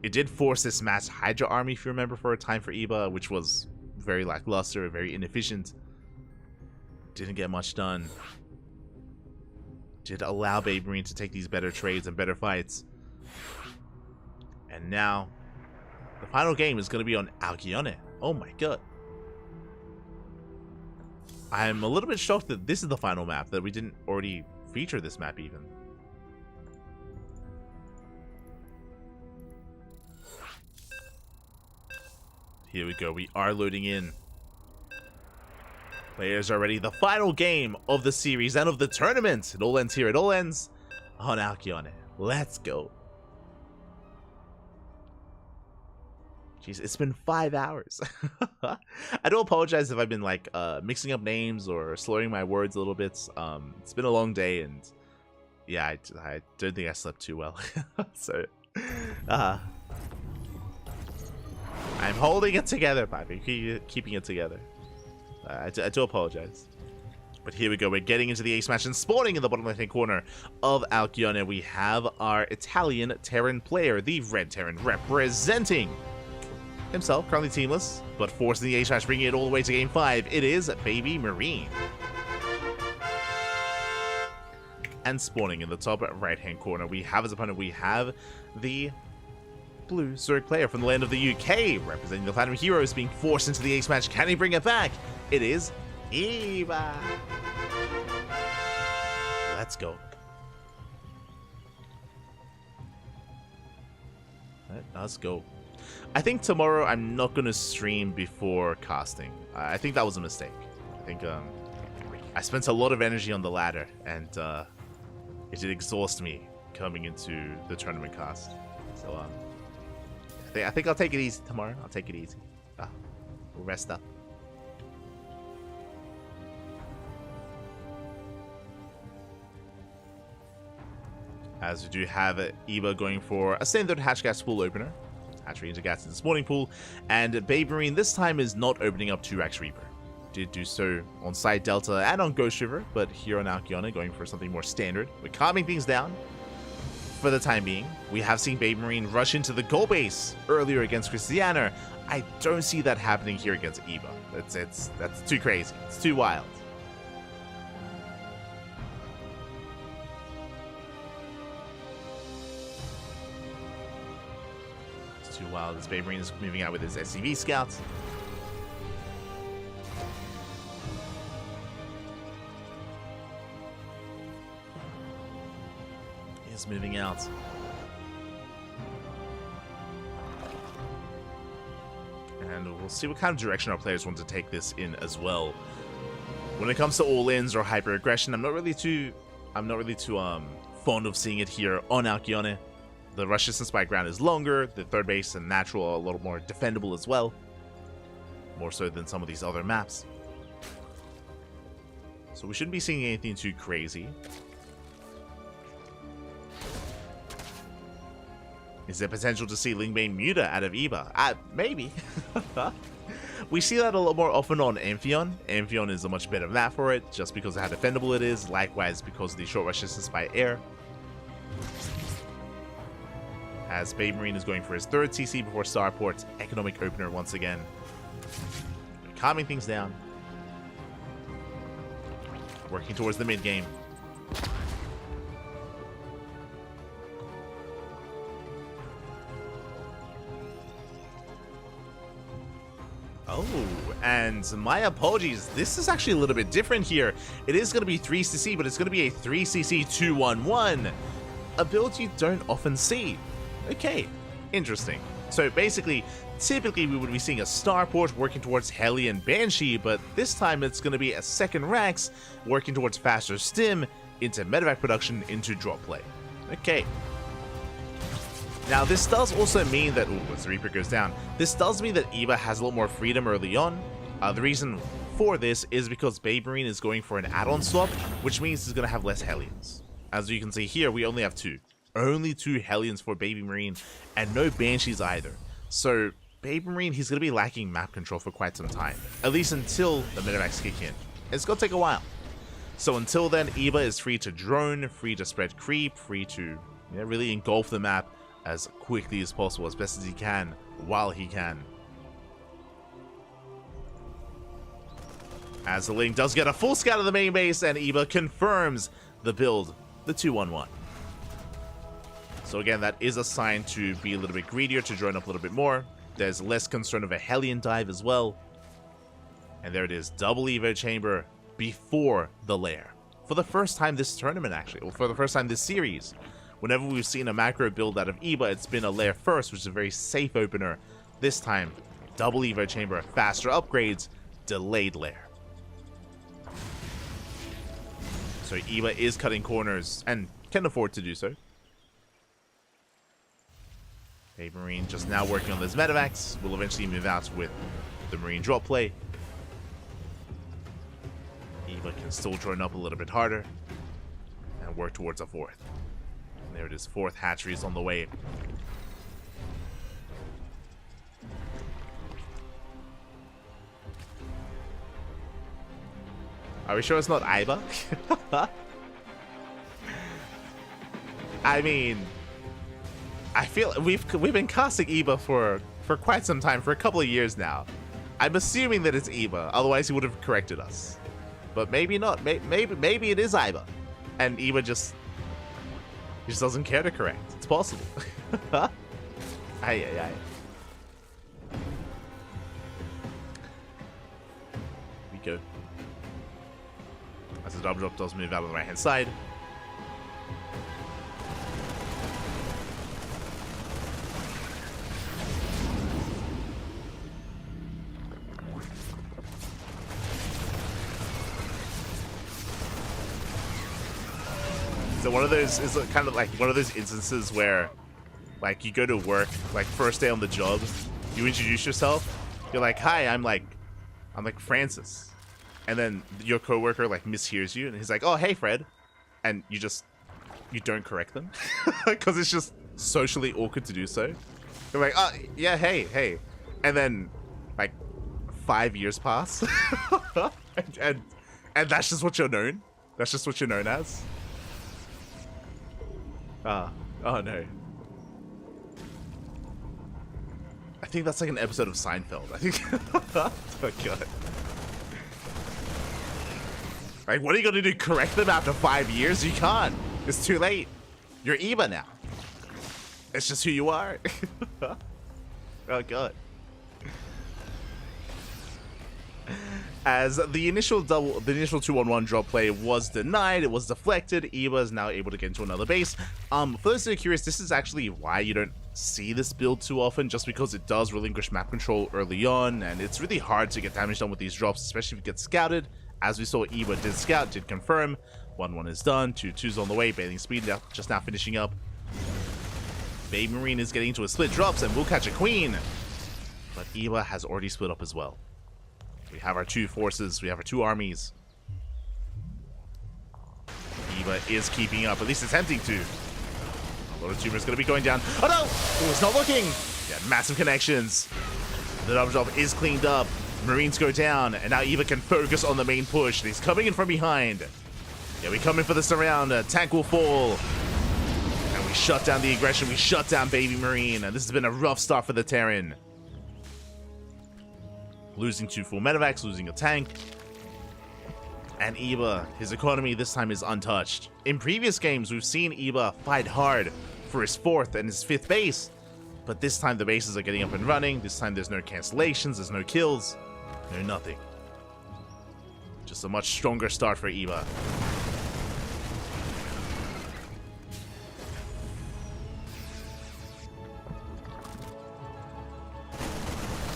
Speaker 1: It did force this mass Hydra army, if you remember, for a time for Eva, which was very lackluster, very inefficient. Didn't get much done. Did allow Baby Marine to take these better trades and better fights. And now, the final game is going to be on Alcyone. Oh my god. I'm a little bit shocked that this is the final map, that we didn't already feature this map even. Here we go, we are loading in. Players are ready. The final game of the series and of the tournament. It all ends here. It all ends on Alcyone. Let's go. Jeez, it's been 5 hours. I do apologize if I've been like mixing up names or slurring my words a little bit. It's been a long day, and yeah, I don't think I slept too well. So, I'm holding it together, Papi. Keeping it together. I do apologize. But here we go. We're getting into the ace match and spawning in the bottom left-hand corner of Alcyone. We have our Italian Terran player, the Red Terran, representing himself, currently teamless, but forcing the ace match, bringing it all the way to game 5. It is Baby Marine. And spawning in the top right-hand corner, we have as opponent, we have the blue Zerg player from the land of the UK, representing the Platinum Heroes, being forced into the ace match. Can he bring it back? It is Eva. Let's go. Let's go. I think tomorrow I'm not going to stream before casting. I think that was a mistake. I think I spent a lot of energy on the ladder, and it did exhaust me coming into the tournament cast. So I think I'll take it easy tomorrow. I'll take it easy. We'll rest up. As we do have Eva going for a standard Hatchgas pool opener. Hatchery into gas in the spawning pool. And Baby Marine this time is not opening up 2-Rax Reaper. Did do so on Side Delta and on Ghost River, but here on Alcyone going for something more standard. We're calming things down for the time being. We have seen Baby Marine rush into the goal base earlier against Christiana. I don't see that happening here against Eva. That's too crazy. It's too wild. It's too wild. This Baby Marine is moving out with his SCV scouts. He's moving out. And we'll see what kind of direction our players want to take this in as well. When it comes to all-ins or hyper-aggression, I'm not really too fond of seeing it here on Alcyone. The rush distance by ground is longer, the third base and natural are a little more defendable as well. More so than some of these other maps. So we shouldn't be seeing anything too crazy. Is there potential to see Lingbane Muta out of Eva? Maybe. We see that a lot more often on Amphion. Amphion is a much better map for it, just because of how defendable it is, likewise because of the short rush distance by air. As Baby Marine is going for his third CC before Starport's economic opener once again. Calming things down. Working towards the mid game. Oh, and my apologies. This is actually a little bit different here. It is going to be 3cc, but it's going to be a 3cc 211. A build you don't often see. Okay, interesting. So basically, typically we would be seeing a Starport working towards Heli and Banshee, but this time it's going to be a second Rax working towards faster stim into medevac production into drop play. Okay. Now, this does also mean that... Ooh, as the Reaper goes down. This does mean that Eva has a lot more freedom early on. The reason for this is because Baby Marine is going for an add-on swap, which means he's going to have less Hellions. As you can see here, we only have two. Only 2 Hellions for Baby Marine, and no Banshees either. So, Baby Marine, he's going to be lacking map control for quite some time. At least until the medevacs kick in. It's going to take a while. So until then, Eva is free to drone, free to spread creep, free to really engulf the map as quickly as possible, as best as he can, while he can. As the Link does get a full scout of the main base, and Eva confirms the build, the 211. So again, that is a sign to be a little bit greedier, to drone up a little bit more. There's less concern of a Hellion dive as well. And there it is, double Evo chamber before the lair. For the first time this tournament, actually, or for the first time this series. Whenever we've seen a macro build out of Eva, it's been a lair first, which is a very safe opener. This time, double Evo chamber, faster upgrades, delayed lair. So Eva is cutting corners, and can afford to do so. Baby Marine just now working on those medevacs. Will eventually move out with the Marine drop play. Eva can still drone up a little bit harder and work towards a fourth. And there it is, fourth hatchery is on the way. Are we sure it's not Iba? I mean, I feel we've been casting Eva for quite some time, for a couple of years now. I'm assuming that it's Eva, otherwise he would have corrected us. But maybe not. Maybe it is Iba, and Eva just doesn't care to correct. It's possible. Aye, aye, aye. We go. As the double drop does move out on the right hand side. So one of those is kind of like one of those instances where, like, you go to work, like first day on the job, you introduce yourself, you're like, "Hi, I'm like Francis," and then your coworker like mishears you, and he's like, "Oh, hey, Fred," and you don't correct them because it's just socially awkward to do so. You're like, "Oh, yeah, hey," and then like 5 years pass, and that's just what you're known. That's just what you're known as. Oh no. I think that's like an episode of Seinfeld. I think. Oh god. Like, what are you gonna do? Correct them after 5 years? You can't. It's too late. You're Eva now. It's just who you are. Oh god. As the initial 2-on-1 drop play was denied, it was deflected. Eva is now able to get into another base. For those that are curious, this is actually why you don't see this build too often, just because it does relinquish map control early on, and it's really hard to get damage done with these drops, especially if it gets scouted. As we saw, Eva did scout, did confirm. 1-1 is done, 2-2's on the way. Bathing Speed just now finishing up. Baby Marine is getting into a split drops and will catch a queen, but Eva has already split up as well. We have our two forces, we have our two armies. Eva is keeping up, at least attempting to. A lot of tumors going to be going down. Oh no! Oh, it's not looking! Yeah, massive connections. The double drop is cleaned up. Marines go down, and now Eva can focus on the main push. He's coming in from behind. Yeah, we come in for the surround. Tank will fall. And we shut down the aggression. We shut down Baby Marine. And this has been a rough start for the Terran. Losing 2 full medevacs, losing a tank. And Eva, his economy this time is untouched. In previous games, we've seen Eva fight hard for his 4th and his 5th base. But this time the bases are getting up and running. This time there's no cancellations, there's no kills, no nothing. Just a much stronger start for Eva.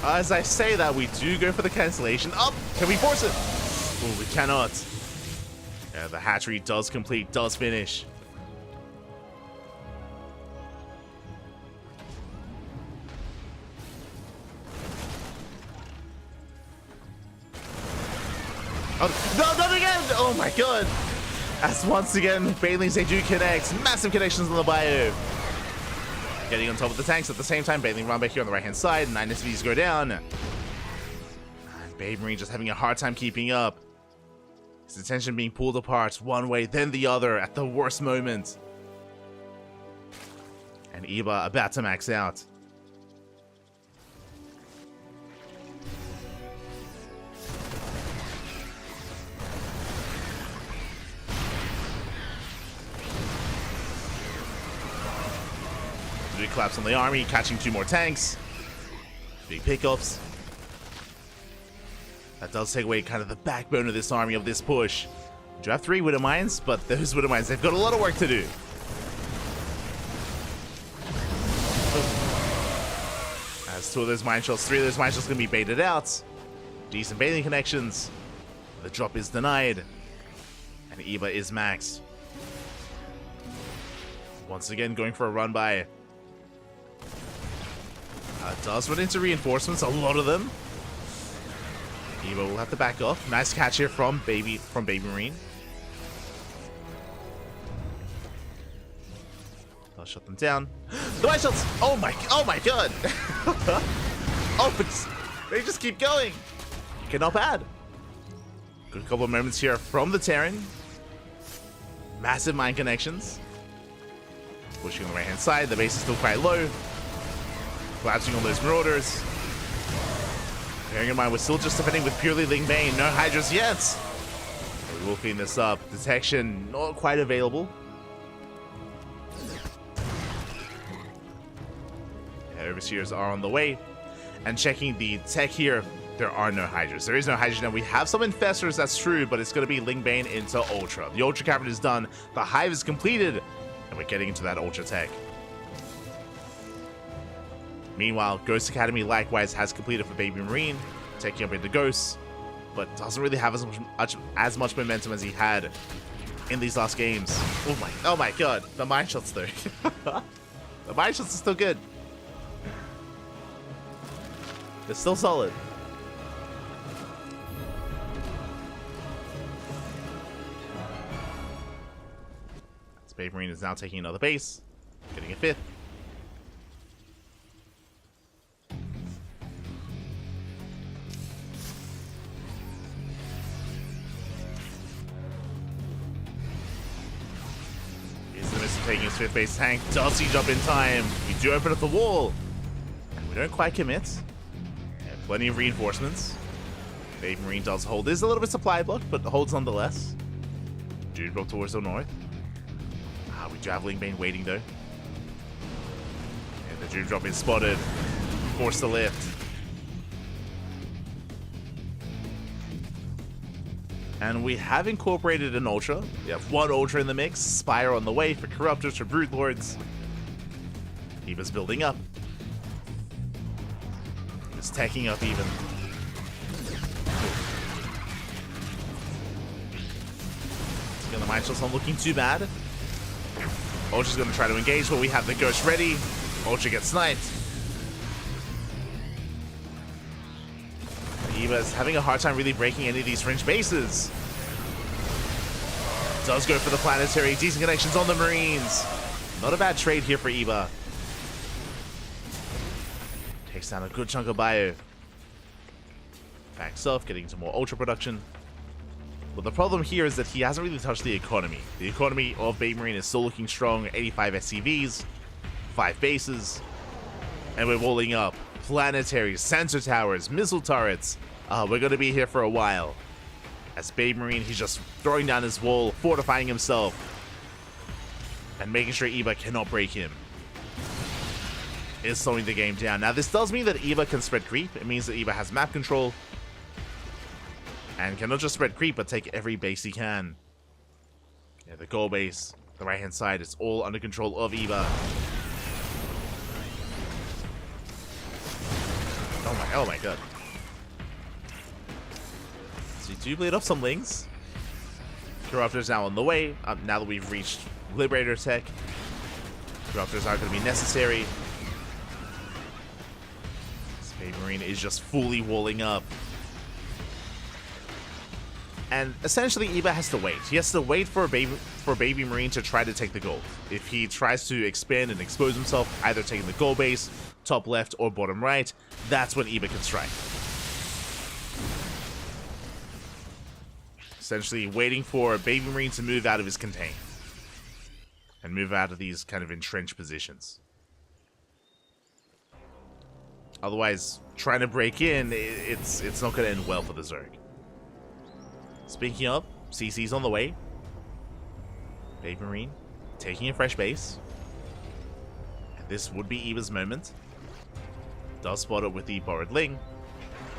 Speaker 1: As I say that, we do go for the cancellation. Oh, can we force it? Oh, we cannot. Yeah, the hatchery does complete, does finish. Oh, no, not again! Oh my god! As once again, Banelings, they do connect. Massive connections on the bio. Getting on top of the tanks at the same time. Baneling run back here on the right hand side. 9 SVs go down. And Babe Marine just having a hard time keeping up. His attention being pulled apart one way, then the other at the worst moment. And Eva about to max out. Big collapse on the army, catching 2 more tanks. Big pickups. That does take away kind of the backbone of this army, of this push. We do have 3 Widow Mines, but those Widow Mines, they've got a lot of work to do. As 2 of those mine shots, 3 of those mine shots going to be baited out. Decent baiting connections. The drop is denied. And Eva is maxed. Once again, going for a run by. Does run into reinforcements, a lot of them. Eva will have to back off. Nice catch here from Baby Marine. I'll shut them down. The white shots! Oh my god! Oh, but they just keep going. Okay, not bad. Good couple of moments here from the Terran. Massive mine connections. Pushing on the right hand side, the base is still quite low. Collapsing on those marauders. Bearing in mind, we're still just defending with purely Ling Bane. No Hydras yet. But we will clean this up. Detection not quite available. Yeah, Overseers are on the way. And checking the tech here, there are no Hydras. There is no Hydras now. We have some Infestors, that's true, but it's going to be Ling Bane into Ultra. The Ultra Cavern is done. The Hive is completed. And we're getting into that Ultra tech. Meanwhile, Ghost Academy likewise has completed for Baby Marine, taking up into Ghosts, but doesn't really have as much momentum as he had in these last games. Oh my god, the mine shots though. The mine shots are still good. They're still solid. This Baby Marine is now taking another base, getting a 5th. Taking his 5th base tank, does he jump in time? We do open up the wall. And We don't quite commit. Yeah, plenty of reinforcements. Baby Marine does hold. There's a little bit supply block, but holds nonetheless. Dude drop towards the north. We Javelin Bane waiting though. And the Doom Drop is spotted. Forced to lift. And we have incorporated an Ultra. We have one Ultra in the mix. Spire on the way for Corruptors, for Brute Lords. Eva's building up. It's teching up even. The Mind Shot's not looking too bad. Ultra's going to try to engage, but we have the Ghost ready. Ultra gets sniped. Eva's having a hard time really breaking any of these fringe bases. Does go for the planetary. Decent connections on the Marines. Not a bad trade here for Eva. Takes down a good chunk of bio. Backs off, getting into more Ultra production. But the problem here is that he hasn't really touched the economy. The economy of Baby Marine is still looking strong. 85 SCVs, 5 bases, and we're rolling up planetaries, sensor towers, missile turrets. We're going to be here for a while. As Baby Marine, he's just throwing down his wall, fortifying himself, and making sure Eva cannot break him. Is slowing the game down. Now, this does mean that Eva can spread creep. It means that Eva has map control. And can not just spread creep, but take every base he can. Yeah, the goal base, the right-hand side, is all under control of Eva. Oh my god. So you do bleed off some lings. Corruptors now on the way. Now that we've reached Liberator tech, Corruptors aren't going to be necessary. Space Marine is just fully walling up. And essentially, Eva has to wait. He has to wait for Baby Marine to try to take the gold. If he tries to expand and expose himself, either taking the gold base, top left, or bottom right, that's when Eva can strike. Essentially, waiting for Baby Marine to move out of his contain. And move out of these kind of entrenched positions. Otherwise, trying to break in, it's not going to end well for the Zerg. Speaking of, CC's on the way. Baby Marine taking a fresh base. And this would be Eva's moment. Does spot it with the borrowed Ling.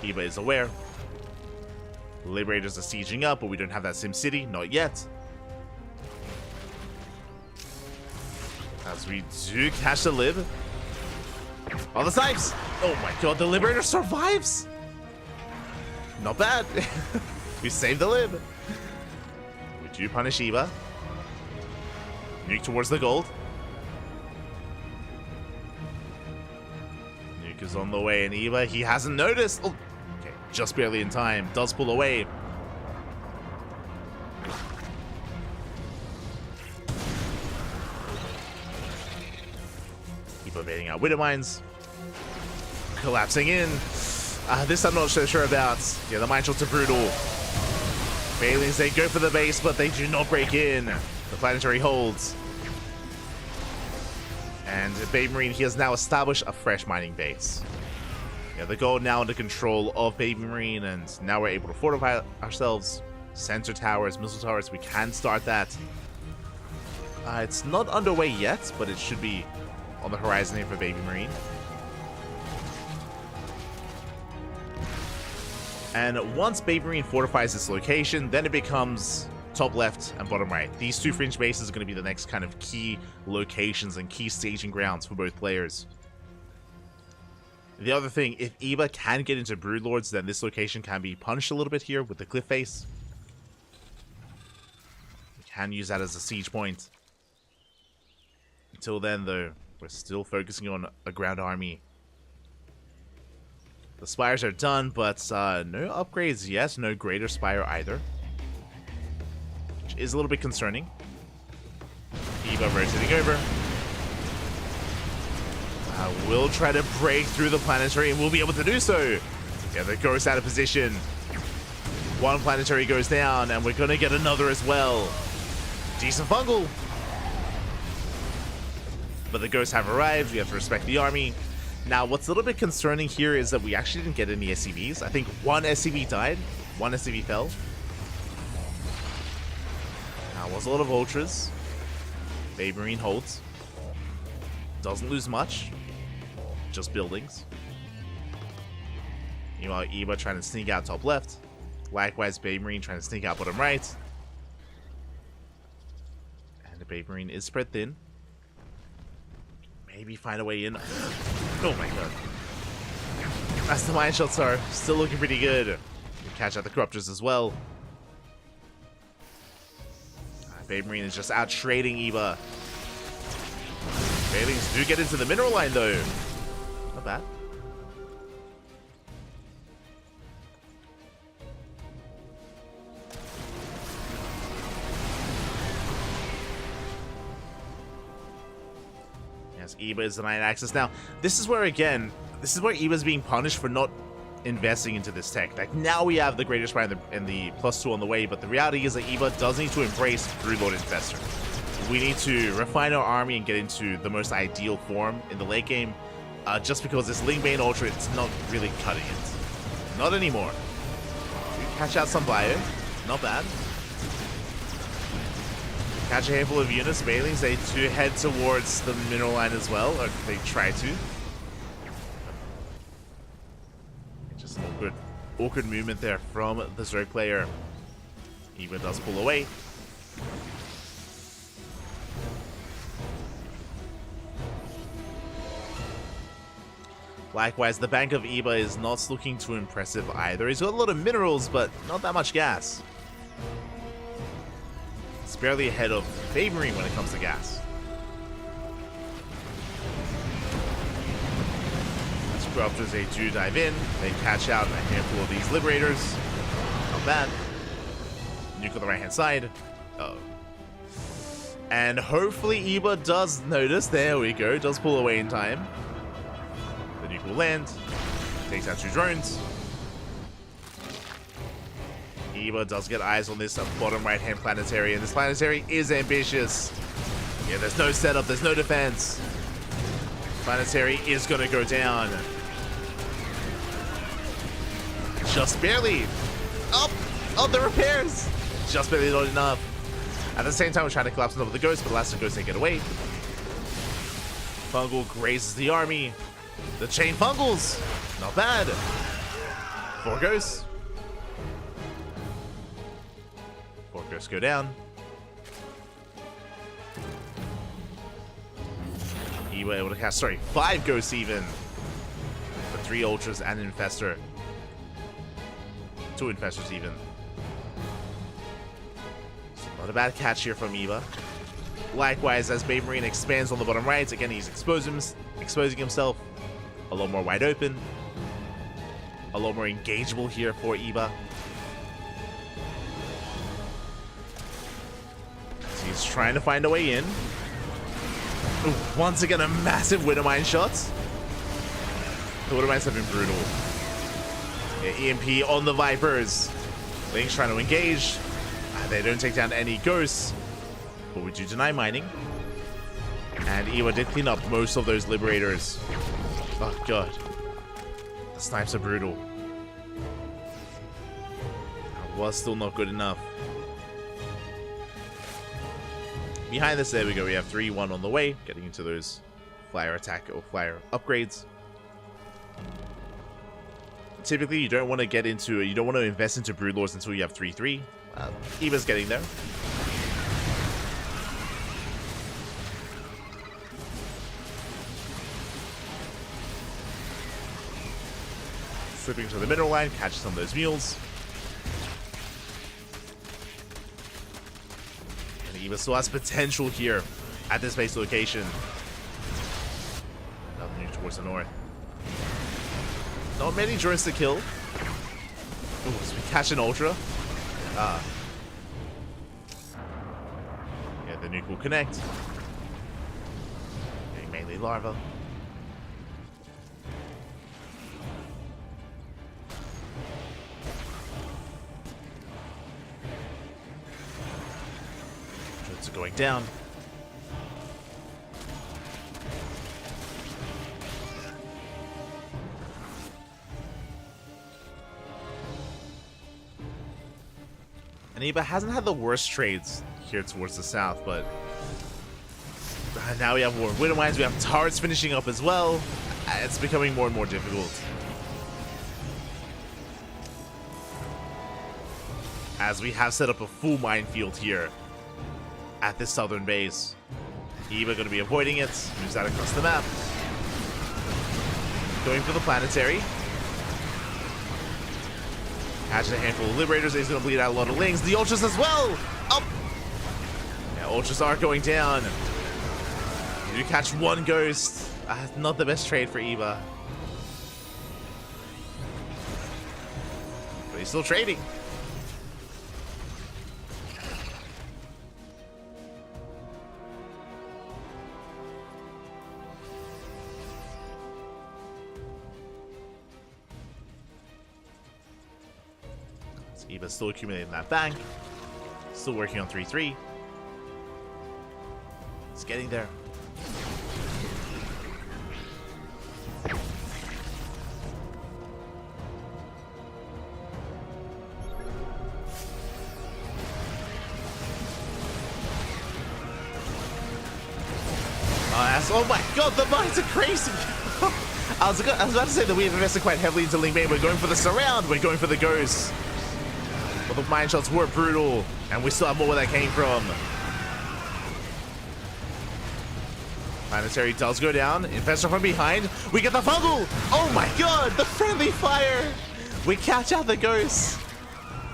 Speaker 1: Eva is aware. Liberators are sieging up, but we don't have that Sim City. Not yet. As we do catch the Lib. Oh, the snipes! Oh my god, the Liberator survives! Not bad. We saved the Lib. We do punish Eva. Nuke towards the gold. Nuke is on the way, and Eva, he hasn't noticed. Oh, okay, just barely in time. Does pull away. Eva baiting out Widow Mines. Collapsing in. This I'm not so sure about. Yeah, the Mind Shots are brutal. Bailings, they go for the base, but they do not break in. The planetary holds. And Baby Marine, he has now established a fresh mining base. Yeah, the gold now under control of Baby Marine, and now we're able to fortify ourselves. Sensor towers, missile towers, we can start that. It's not underway yet, but it should be on the horizon here for Baby Marine. And once Baby Marine fortifies its location, then it becomes top left and bottom right. These two fringe bases are going to be the next kind of key locations and key staging grounds for both players. The other thing, if Eva can get into Broodlords, then this location can be punished a little bit here with the cliff face. We can use that as a siege point. Until then, though, we're still focusing on a ground army. The spires are done, but no upgrades yet. No greater spire either. Which is a little bit concerning. Eva rotating over. We'll try to break through the planetary, and we'll be able to do so. Yeah, the Ghost out of position. One planetary goes down, and we're going to get another as well. Decent fungal. But the Ghosts have arrived. We have to respect the army. Now, what's a little bit concerning here is that we actually didn't get any SCVs. I think one SCV died, one SCV fell. Now, it was a lot of Ultras. Baby Marine holds. Doesn't lose much. Just buildings. Meanwhile, Eva trying to sneak out top left. Likewise, Baby Marine trying to sneak out bottom right. And the Baby Marine is spread thin. Maybe find a way in. Oh my god. As the mine shots are still looking pretty good. We catch out the Corruptors as well. Baby Marine is just out trading Eva. Bailings do get into the mineral line though. Not bad. Yes, Eva is denying access. Now, this is where, again, this is where Eva's being punished for not investing into this tech. Like, now we have the Greatest Pride and the +2 on the way, but the reality is that Eva does need to embrace Broodlord Infestor. We need to refine our army and get into the most ideal form in the late game, just because this Lingbane Ultra, it's not really cutting it. Not anymore. We catch out some bio. Not bad. Catch a handful of units. Bailings, they do head towards the mineral line as well, or they try to. Just an awkward movement there from the Zerg player. Eva does pull away. Likewise, the bank of Eva is not looking too impressive either. He's got a lot of minerals, but not that much gas. It's barely ahead of Baby Marine when it comes to gas. As Corruptors, they do dive in. They catch out a handful of these Liberators. Not bad. Nuke on the right-hand side. Uh-oh. And hopefully Eva does notice. There we go. Does pull away in time. The nuke will land. Takes out 2 drones. Eva does get eyes on this bottom right-hand planetary, and this planetary is ambitious. Yeah, there's no setup, there's no defense. Planetary is gonna go down. Just barely. Oh, the repairs. Just barely not enough. At the same time, we're trying to collapse on top of the Ghost, but the last of the Ghosts they get away. Fungal grazes the army. The chain Fungals. Not bad. 4 Ghosts. 4 Ghosts go down. Eva able to cast, 5 Ghosts even. For 3 Ultras and an Infestor. 2 Infestors even. Not a bad catch here from Eva. Likewise, as Baby Marine expands on the bottom right, again he's exposing himself. A lot more wide open. A lot more engageable here for Eva. So he's trying to find a way in. Ooh, once again, a massive Widowmine shot. The Widowmines have been brutal. Yeah, EMP on the Vipers. Link's trying to engage. They don't take down any Ghosts. But we do deny mining. And Eva did clean up most of those Liberators. Oh god. The snipes are brutal. That was still not good enough. Behind this, there we go. We have 3-1 on the way. Getting into those flyer attack or flyer upgrades. Typically, you don't want to get into, you don't want to invest into Broodlords until you have 3-3. Eva's getting there. Slipping to the mineral line, catch some of those mules. And Eva still has potential here at this base location. Another nuke towards the north. Not many drones to kill. Ooh, so we catch an Ultra. Yeah, the nuke will connect. Getting mainly larva. Drones are going down. And Eva hasn't had the worst trades here towards the south, but now we have more Widow Mines, we have turrets finishing up as well. It's becoming more and more difficult. As we have set up a full minefield here at this southern base. Eva going to be avoiding it, moves out across the map. Going for the planetary. Catching a handful of Liberators, he's going to bleed out a lot of Lings. The Ultras as well! Up! Yeah, Ultras are going down. You catch one Ghost. Not the best trade for Eva. But he's still trading. Eva's still accumulating that bank. Still working on 3-3. It's getting there. Oh my god, the mines are crazy! I was about to say that we have invested quite heavily into Ling Bane. We're going for the surround, we're going for the ghost. But the mine shots were brutal, and we still have more where that came from. Planetary does go down. Infestor from behind. We get the fumble! Oh my god, the friendly fire! We catch out the ghosts.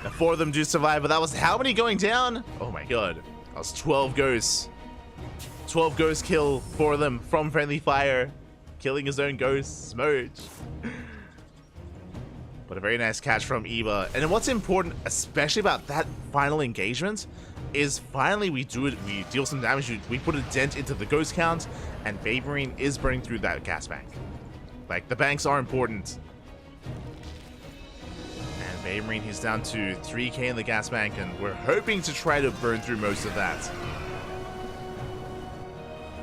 Speaker 1: The 4 of them do survive, but that was how many going down? Oh my god, that was 12 ghosts. 12 ghosts kill 4 of them from friendly fire. Killing his own ghost, Smudge. But a very nice catch from Eva. And what's important, especially about that final engagement, is finally we deal some damage. We put a dent into the ghost count, and Baby Marine is burning through that gas bank. Like, the banks are important. And Baby Marine, he's down to 3k in the gas bank, and we're hoping to try to burn through most of that.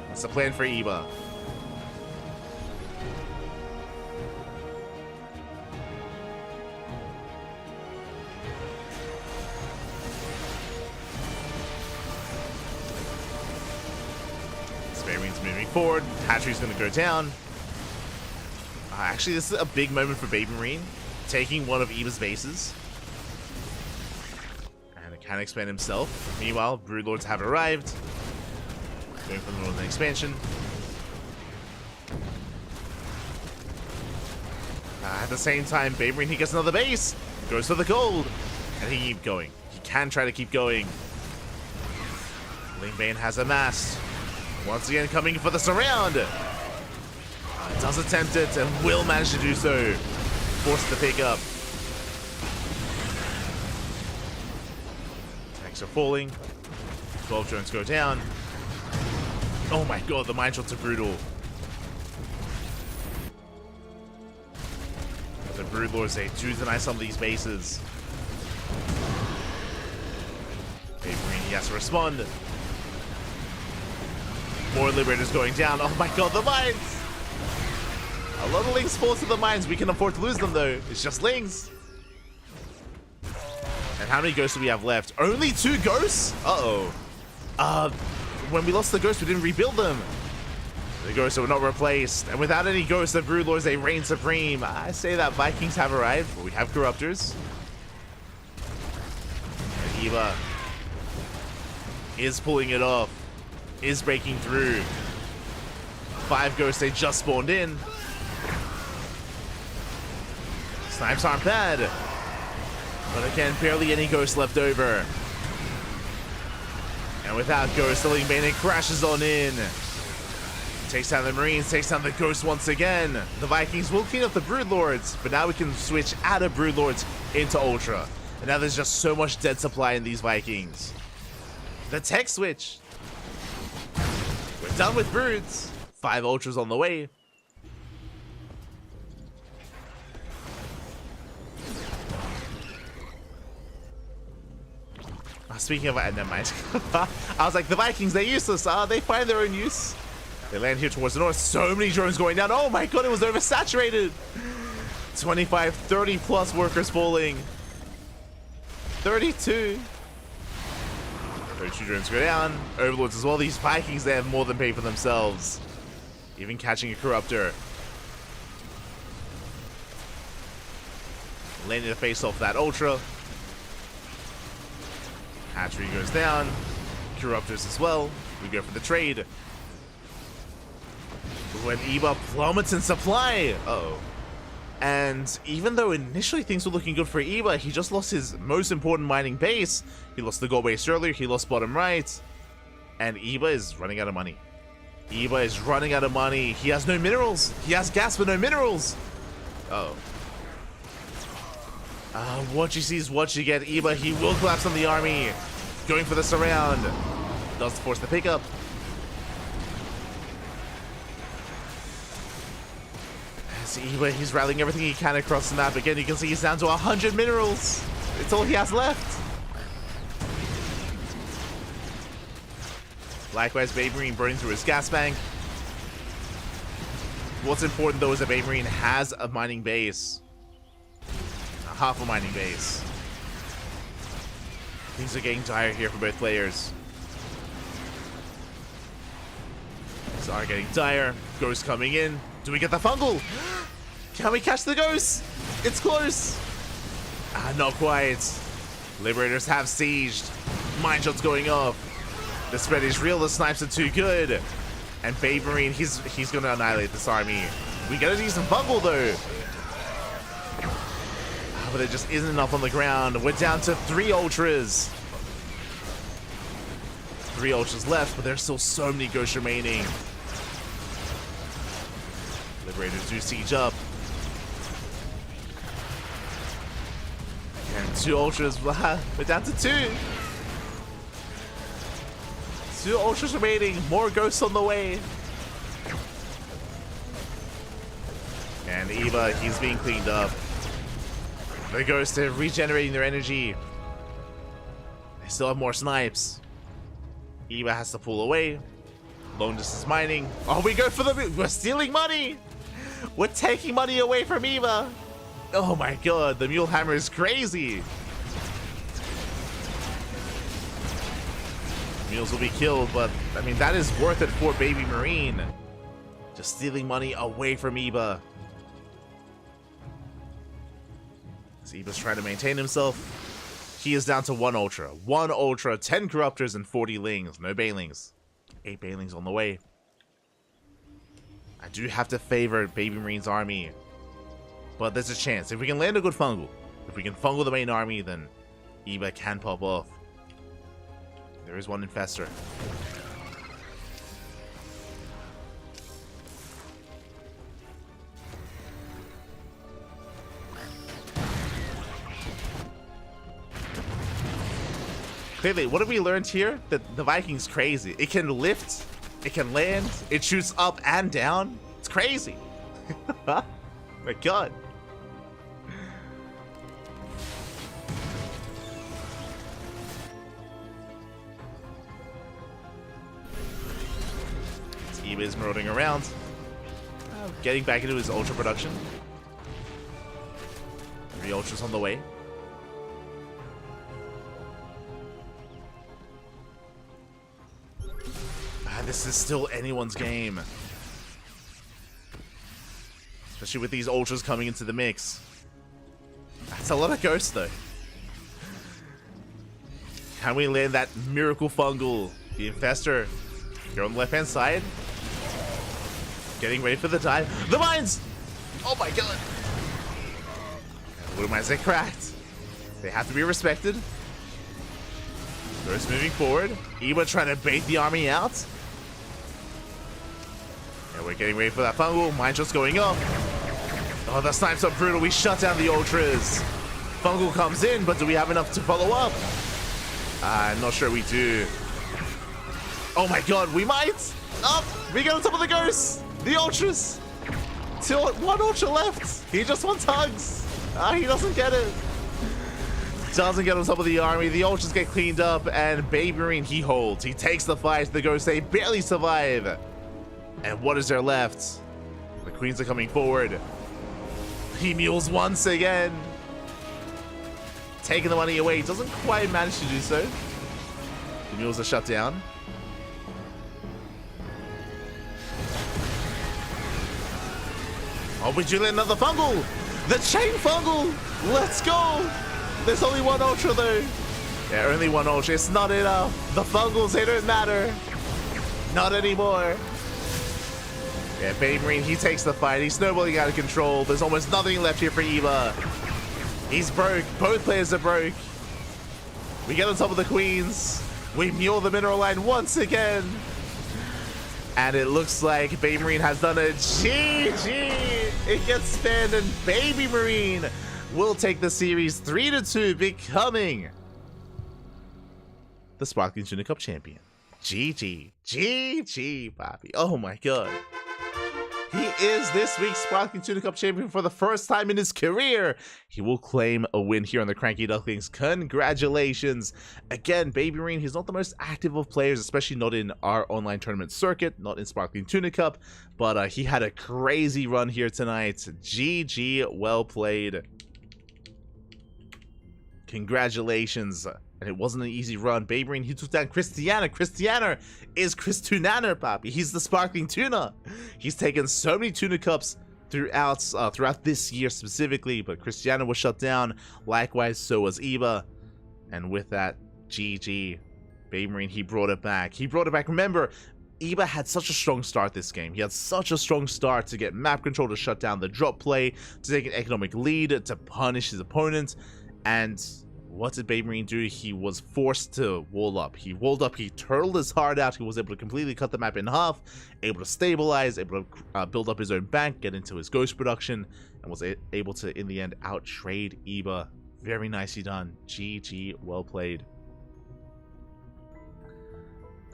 Speaker 1: That's the plan for Eva. Marine's moving forward. Hatchery's going to go down. Actually, this is a big moment for Baby Marine. Taking one of Eva's bases. And it can expand himself. Meanwhile, Broodlords have arrived. Going for the northern expansion. At the same time, Baby Marine, he gets another base. Goes for the gold. And he keeps going. He can try to keep going. Ling Bane has amassed. Once again, coming for the surround. Does attempt it and will manage to do so. Forced to pick up. Tanks are falling. 12 drones go down. Oh my god, the mine shots are brutal. The Broodlords, they do deny some of these bases. Baby Marine, he has to respond. More Liberators going down. Oh my god, the mines! A lot of Lings fall to the mines. We can afford to lose them though. It's just Lings. And how many ghosts do we have left? Only 2 ghosts? Uh-oh. When we lost the ghosts, we didn't rebuild them. The ghosts were not replaced. And without any ghosts, the Broodlords, they reign supreme. I say that Vikings have arrived. We have Corruptors. And Eva is pulling it off. Is breaking through. 5 ghosts, they just spawned in. Snipes aren't bad. But again, barely any ghosts left over. And without ghosts, the Ling Bane crashes on in. Takes down the Marines, takes down the ghosts once again. The Vikings will clean up the Broodlords, but now we can switch out of Broodlords into Ultra. And now there's just so much dead supply in these Vikings. The tech switch. We're done with Broods. 5 Ultras on the way. Speaking of, never mind. I was like, the Vikings, they're useless. They find their own use. They land here towards the north. So many drones going down. Oh my god, it was oversaturated. 25, 30 plus workers falling. 32. Those 2 drones go down. Overlords as well. These Vikings, they have more than paid for themselves. Even catching a Corruptor. Landing the face off that Ultra. Hatchery goes down. Corruptors as well. We go for the trade. When Eba plummets in supply. Uh-oh. And even though initially things were looking good for Eba, he just lost his most important mining base. He lost the gold base earlier. He lost bottom right. And Eba is running out of money. Eba is running out of money. He has no minerals. He has gas but no minerals. Uh-oh. What you see is what you get. Eba, he will collapse on the army. Going for the surround. Does force the pickup. As Eba, he's rallying everything he can across the map. Again, you can see he's down to 100 minerals. It's all he has left. Likewise, Baby Marine burning through his gas bank. What's important though is that Baby Marine has a mining base. Half a mining base. Things are getting dire here for both players. Things are getting dire. Ghost coming in. Do we get the fungal? Can we catch the ghost? It's close. Not quite. Liberators have sieged. Mine shots going off. The spread is real. The snipes are too good. And Babe Marine, he's going to annihilate this army. We got to do some fungal though. But there just isn't enough on the ground. We're down to 3 ultras. 3 ultras left, but there's still so many ghosts remaining. Liberators do siege up. And 2 ultras. We're down to 2. 2 ultras remaining. More ghosts on the way. And Eva, he's being cleaned up. The ghosts are regenerating their energy. They still have more snipes. Eva has to pull away. Lone distance mining. Oh, we go for the... We're stealing money. We're taking money away from Eva. Oh my god, the Mule Hammer is crazy. Mules will be killed, but I mean, that is worth it for Baby Marine. Just stealing money away from Eva. Eba's trying to maintain himself. He is down to 1 ultra. 1 ultra, 10 corruptors, and 40 lings. No banelings. 8 banelings on the way. I do have to favor Baby Marine's army. But there's a chance. If we can land a good fungal, if we can fungal the main army, then Eba can pop off. There is 1 infestor. Clearly, what have we learned here? That the Viking's crazy. It can lift, it can land, it shoots up and down. It's crazy. My god. Eba is marauding around. Getting back into his ultra production. 3 ultras on the way. This is still anyone's game. Especially with these ultras coming into the mix. That's a lot of ghosts though. Can we land that miracle fungal? The infestor. Here on the left hand side. Getting ready for the dive. The mines! Oh my god. Blue mines are cracked. They have to be respected. Ghost moving forward. Eba trying to bait the army out. Yeah, we're getting ready for that fungal. Mine just going up. Oh, the snipes are brutal. We shut down the ultras. Fungal comes in, but do we have enough to follow up? I'm not sure we do. Oh my god, we might. Up. We get on top of the ghosts. The ultras. 1 ultra left. He just wants hugs. He doesn't get it. Doesn't get on top of the army. The ultras get cleaned up, and Baby Marine, he holds. He takes the fight. The ghosts, they barely survive. And what is there left? The queens are coming forward. He mules once again. Taking the money away. Doesn't quite manage to do so. Mules are shut down. Oh, would you let another fungal? The chain fungal! Let's go! There's only one ultra though. Yeah, only one ultra. It's not enough. The fungals, they don't matter. Not anymore. Yeah, Baby Marine, he takes the fight. He's snowballing out of control. There's almost nothing left here for Eva. He's broke. Both players are broke. We get on top of the queens. We mule the mineral line once again. And it looks like Baby Marine has done a GG. It gets spanned and Baby Marine will take the series 3-2, becoming the Sparkling Tuna Cup champion. GG. GG, Bobby. Oh my god. He is this week's Sparkling Tuna Cup champion for the first time in his career. He will claim a win here on the CranKy Ducklings. Congratulations. Again, Baby Marine, he's not the most active of players, especially not in our online tournament circuit, not in Sparkling Tuna Cup, but he had a crazy run here tonight. GG, well played. Congratulations. And it wasn't an easy run. Baby Marine, he took down Christiana. Christiana is Chris Tunana, Papi. He's the Sparkling Tuna. He's taken so many Tuna Cups throughout this year specifically, but Christiana was shut down. Likewise, so was Eva. And with that, GG. Baby Marine, he brought it back. He brought it back. Remember, Eva had such a strong start this game. He had such a strong start to get map control, to shut down the drop play, to take an economic lead, to punish his opponent. And what did Baby Marine do? He was forced to wall up. He walled up, he turtled his heart out, he was able to completely cut the map in half, able to stabilize, able to build up his own bank, get into his ghost production, and was able to, in the end, out-trade Eba. Very nicely done. GG, well played.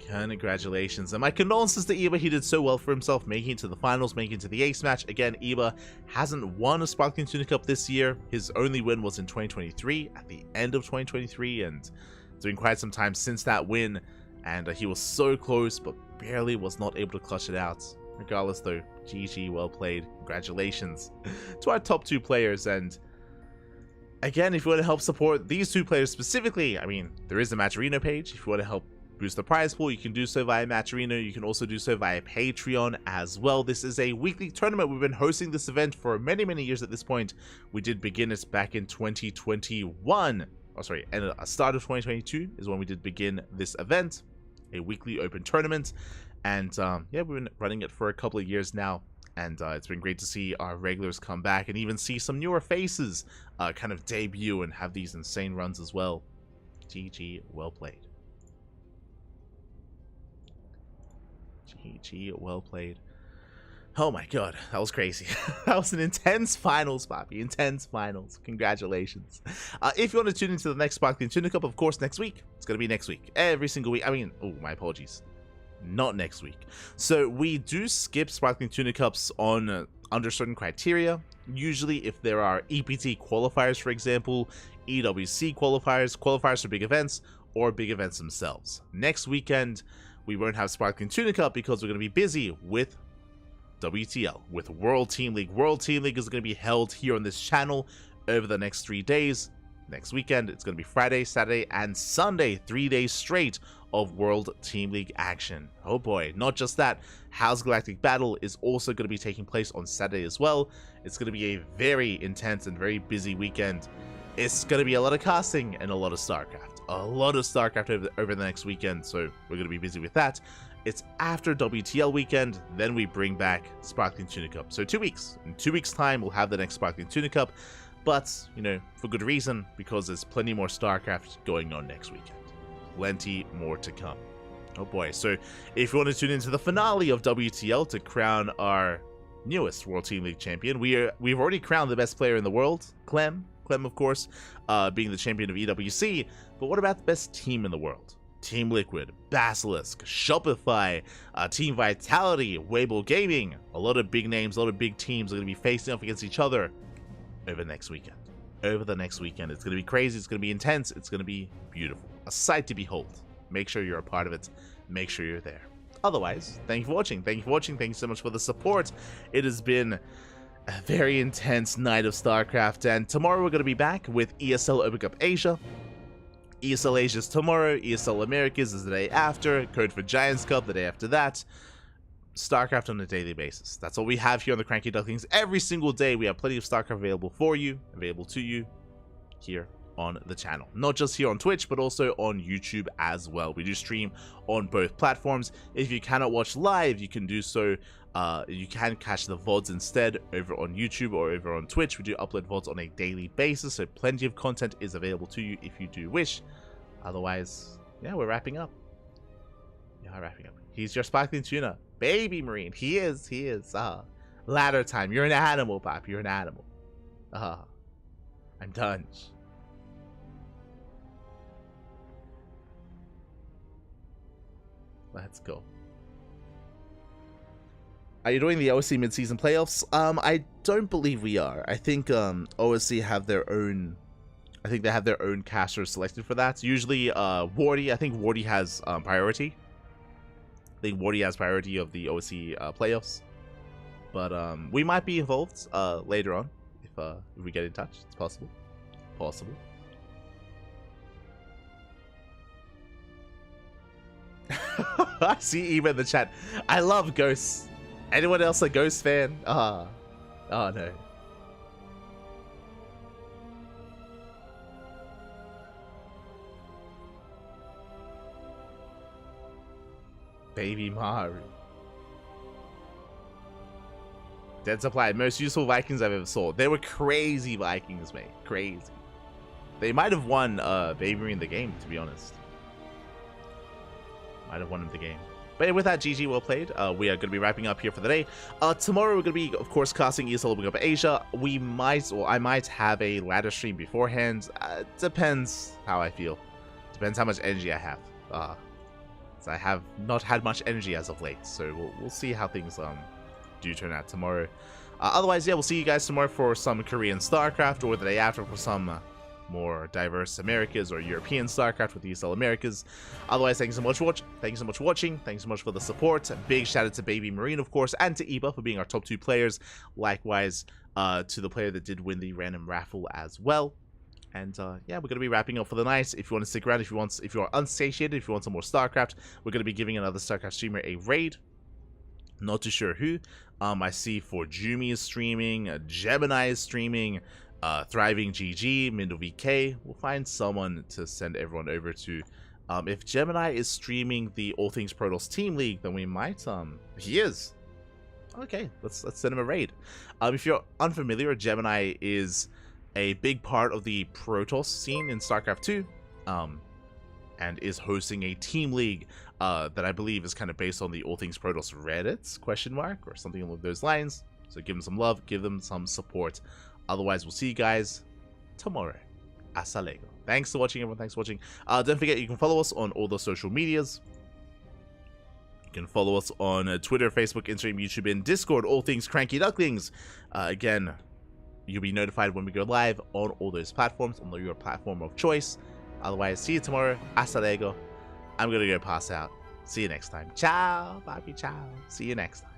Speaker 1: Congratulations, and my condolences to Eba. He did so well for himself, making it to the finals, making it to the ace match. Again, Eba hasn't won a Sparkling Tuna Cup this year. His only win was in 2023, at the end of 2023, and it's been quite some time since that win, and he was so close, but barely was not able to clutch it out. Regardless though, GG, well played. Congratulations to our top two players. And again, if you want to help support these two players specifically, I mean, there is a Matcherino page. If you want to help boost the prize pool, you can do so via Matcherino. You can also do so via Patreon as well. This is a weekly tournament. We've been hosting this event for many years at this point. We did begin it back in 2021. Oh, sorry, and the start of 2022 is when we did begin this event, a weekly open tournament. And yeah, we've been running it for a couple of years now, and it's been great to see our regulars come back and even see some newer faces kind of debut and have these insane runs as well. GG, well played. GG, well played. Oh my god, that was crazy. That was an intense finals, Papi. Intense finals. Congratulations. If you want to tune into the next Sparkling Tuna Cup, of course, next week. It's going to be next week. Every single week. I mean, oh, my apologies. Not next week. So we do skip Sparkling Tuna Cups on under certain criteria. Usually if there are EPT qualifiers, for example, EWC qualifiers for big events, or big events themselves. Next weekend, we won't have Sparkling Tuna Cup because we're going to be busy with WTL, with World Team League. World Team League is going to be held here on this channel over the next 3 days. Next weekend, it's going to be Friday, Saturday, and Sunday, 3 days straight of World Team League action. Oh boy, not just that, House Galactic Battle is also going to be taking place on Saturday as well. It's going to be a very intense and very busy weekend. It's going to be a lot of casting and a lot of StarCraft. A lot of StarCraft over the next weekend, so we're going to be busy with that. It's after WTL weekend, then we bring back Sparkling Tuna Cup. So 2 weeks. In 2 weeks' time, we'll have the next Sparkling Tuna Cup. But, you know, for good reason, because there's plenty more StarCraft going on next weekend. Plenty more to come. Oh boy, so if you want to tune into the finale of WTL to crown our newest World Team League champion, we've already crowned the best player in the world, Clem, of course, being the champion of EWC. But what about the best team in the world? Team Liquid, Basilisk, Shopify, Team Vitality, Weibo Gaming. A lot of big names, a lot of big teams are going to be facing off against each other over the next weekend. Over the next weekend. It's going to be crazy, it's going to be intense, it's going to be beautiful. A sight to behold. Make sure you're a part of it. Make sure you're there. Otherwise, thank you for watching. Thank you for watching. Thank you so much for the support. It has been a very intense night of StarCraft, and tomorrow we're going to be back with ESL Open Cup Asia. ESL Asia's tomorrow, ESL Americas is the day after, Code for Giants Cup the day after that, StarCraft on a daily basis. That's what we have here on the CranKy Ducklings. Every single day we have plenty of StarCraft available for you, available to you here on the channel. Not just here on Twitch, but also on YouTube as well. We do stream on both platforms. If you cannot watch live, you can do so. You can catch the VODs instead over on YouTube or over on Twitch. We do upload VODs on a daily basis, so plenty of content is available to you if you do wish. Otherwise, yeah, we're wrapping up. Yeah, wrapping up. He's your sparkling tuna. Baby Marine. He is. Ladder time. You're an animal, Pop. You're an animal. I'm done. Let's go. Are you doing the OSC mid-season playoffs? I don't believe we are. I think OSC have their own. I think they have their own casters selected for that. Usually, Wardy. I think Wardy has priority. I think Wardy has priority of the OSC playoffs. But we might be involved later on if we get in touch. It's possible. Possible. I see Eva in the chat. I love Ghosts. Anyone else a Ghost fan? Oh no. Baby Maru. Dead Supply. Most useful Vikings I've ever saw. They were crazy Vikings, mate. Crazy. They might have won Baby Marine the game, to be honest. Might have won him the game. But with that, GG, well played. We are going to be wrapping up here for the day. Tomorrow we're going to be, of course, casting ESL Open Cup Asia. We might, or I might have a ladder stream beforehand. Depends how I feel. Depends how much energy I have. So I have not had much energy as of late. So we'll see how things do turn out tomorrow. Otherwise, yeah, we'll see you guys tomorrow for some Korean StarCraft, or the day after for some more diverse Americas or European StarCraft with ESL Americas. Otherwise, thank you so much for watching. Thank you so much for watching. Thank you so much for the support. Big shout out to Baby Marine, of course, and to Eba for being our top 2 players. Likewise, to the player that did win the random raffle as well. And yeah, we're going to be wrapping up for the night. If you want to stick around, if you are unsatiated, if you want some more StarCraft, we're going to be giving another StarCraft streamer a raid. Not too sure who. I see for Jumi is streaming, Gemini is streaming, Thriving GG, Mindo VK. We'll find someone to send everyone over to. If Gemini is streaming the All Things Protoss Team League, then we might. He is. Okay, let's send him a raid. If you're unfamiliar, Gemini is a big part of the Protoss scene in StarCraft 2, and is hosting a team league that I believe is kind of based on the All Things Protoss Reddit ? Or something along those lines. So give them some love, give them some support. Otherwise, we'll see you guys tomorrow. Hasta luego. Thanks for watching, everyone. Thanks for watching. Don't forget, you can follow us on all the social medias. You can follow us on Twitter, Facebook, Instagram, YouTube, and Discord. All things CranKy Ducklings. Again, you'll be notified when we go live on all those platforms, on your platform of choice. Otherwise, see you tomorrow. Hasta luego. I'm going to go pass out. See you next time. Ciao. Bye. Ciao. See you next time.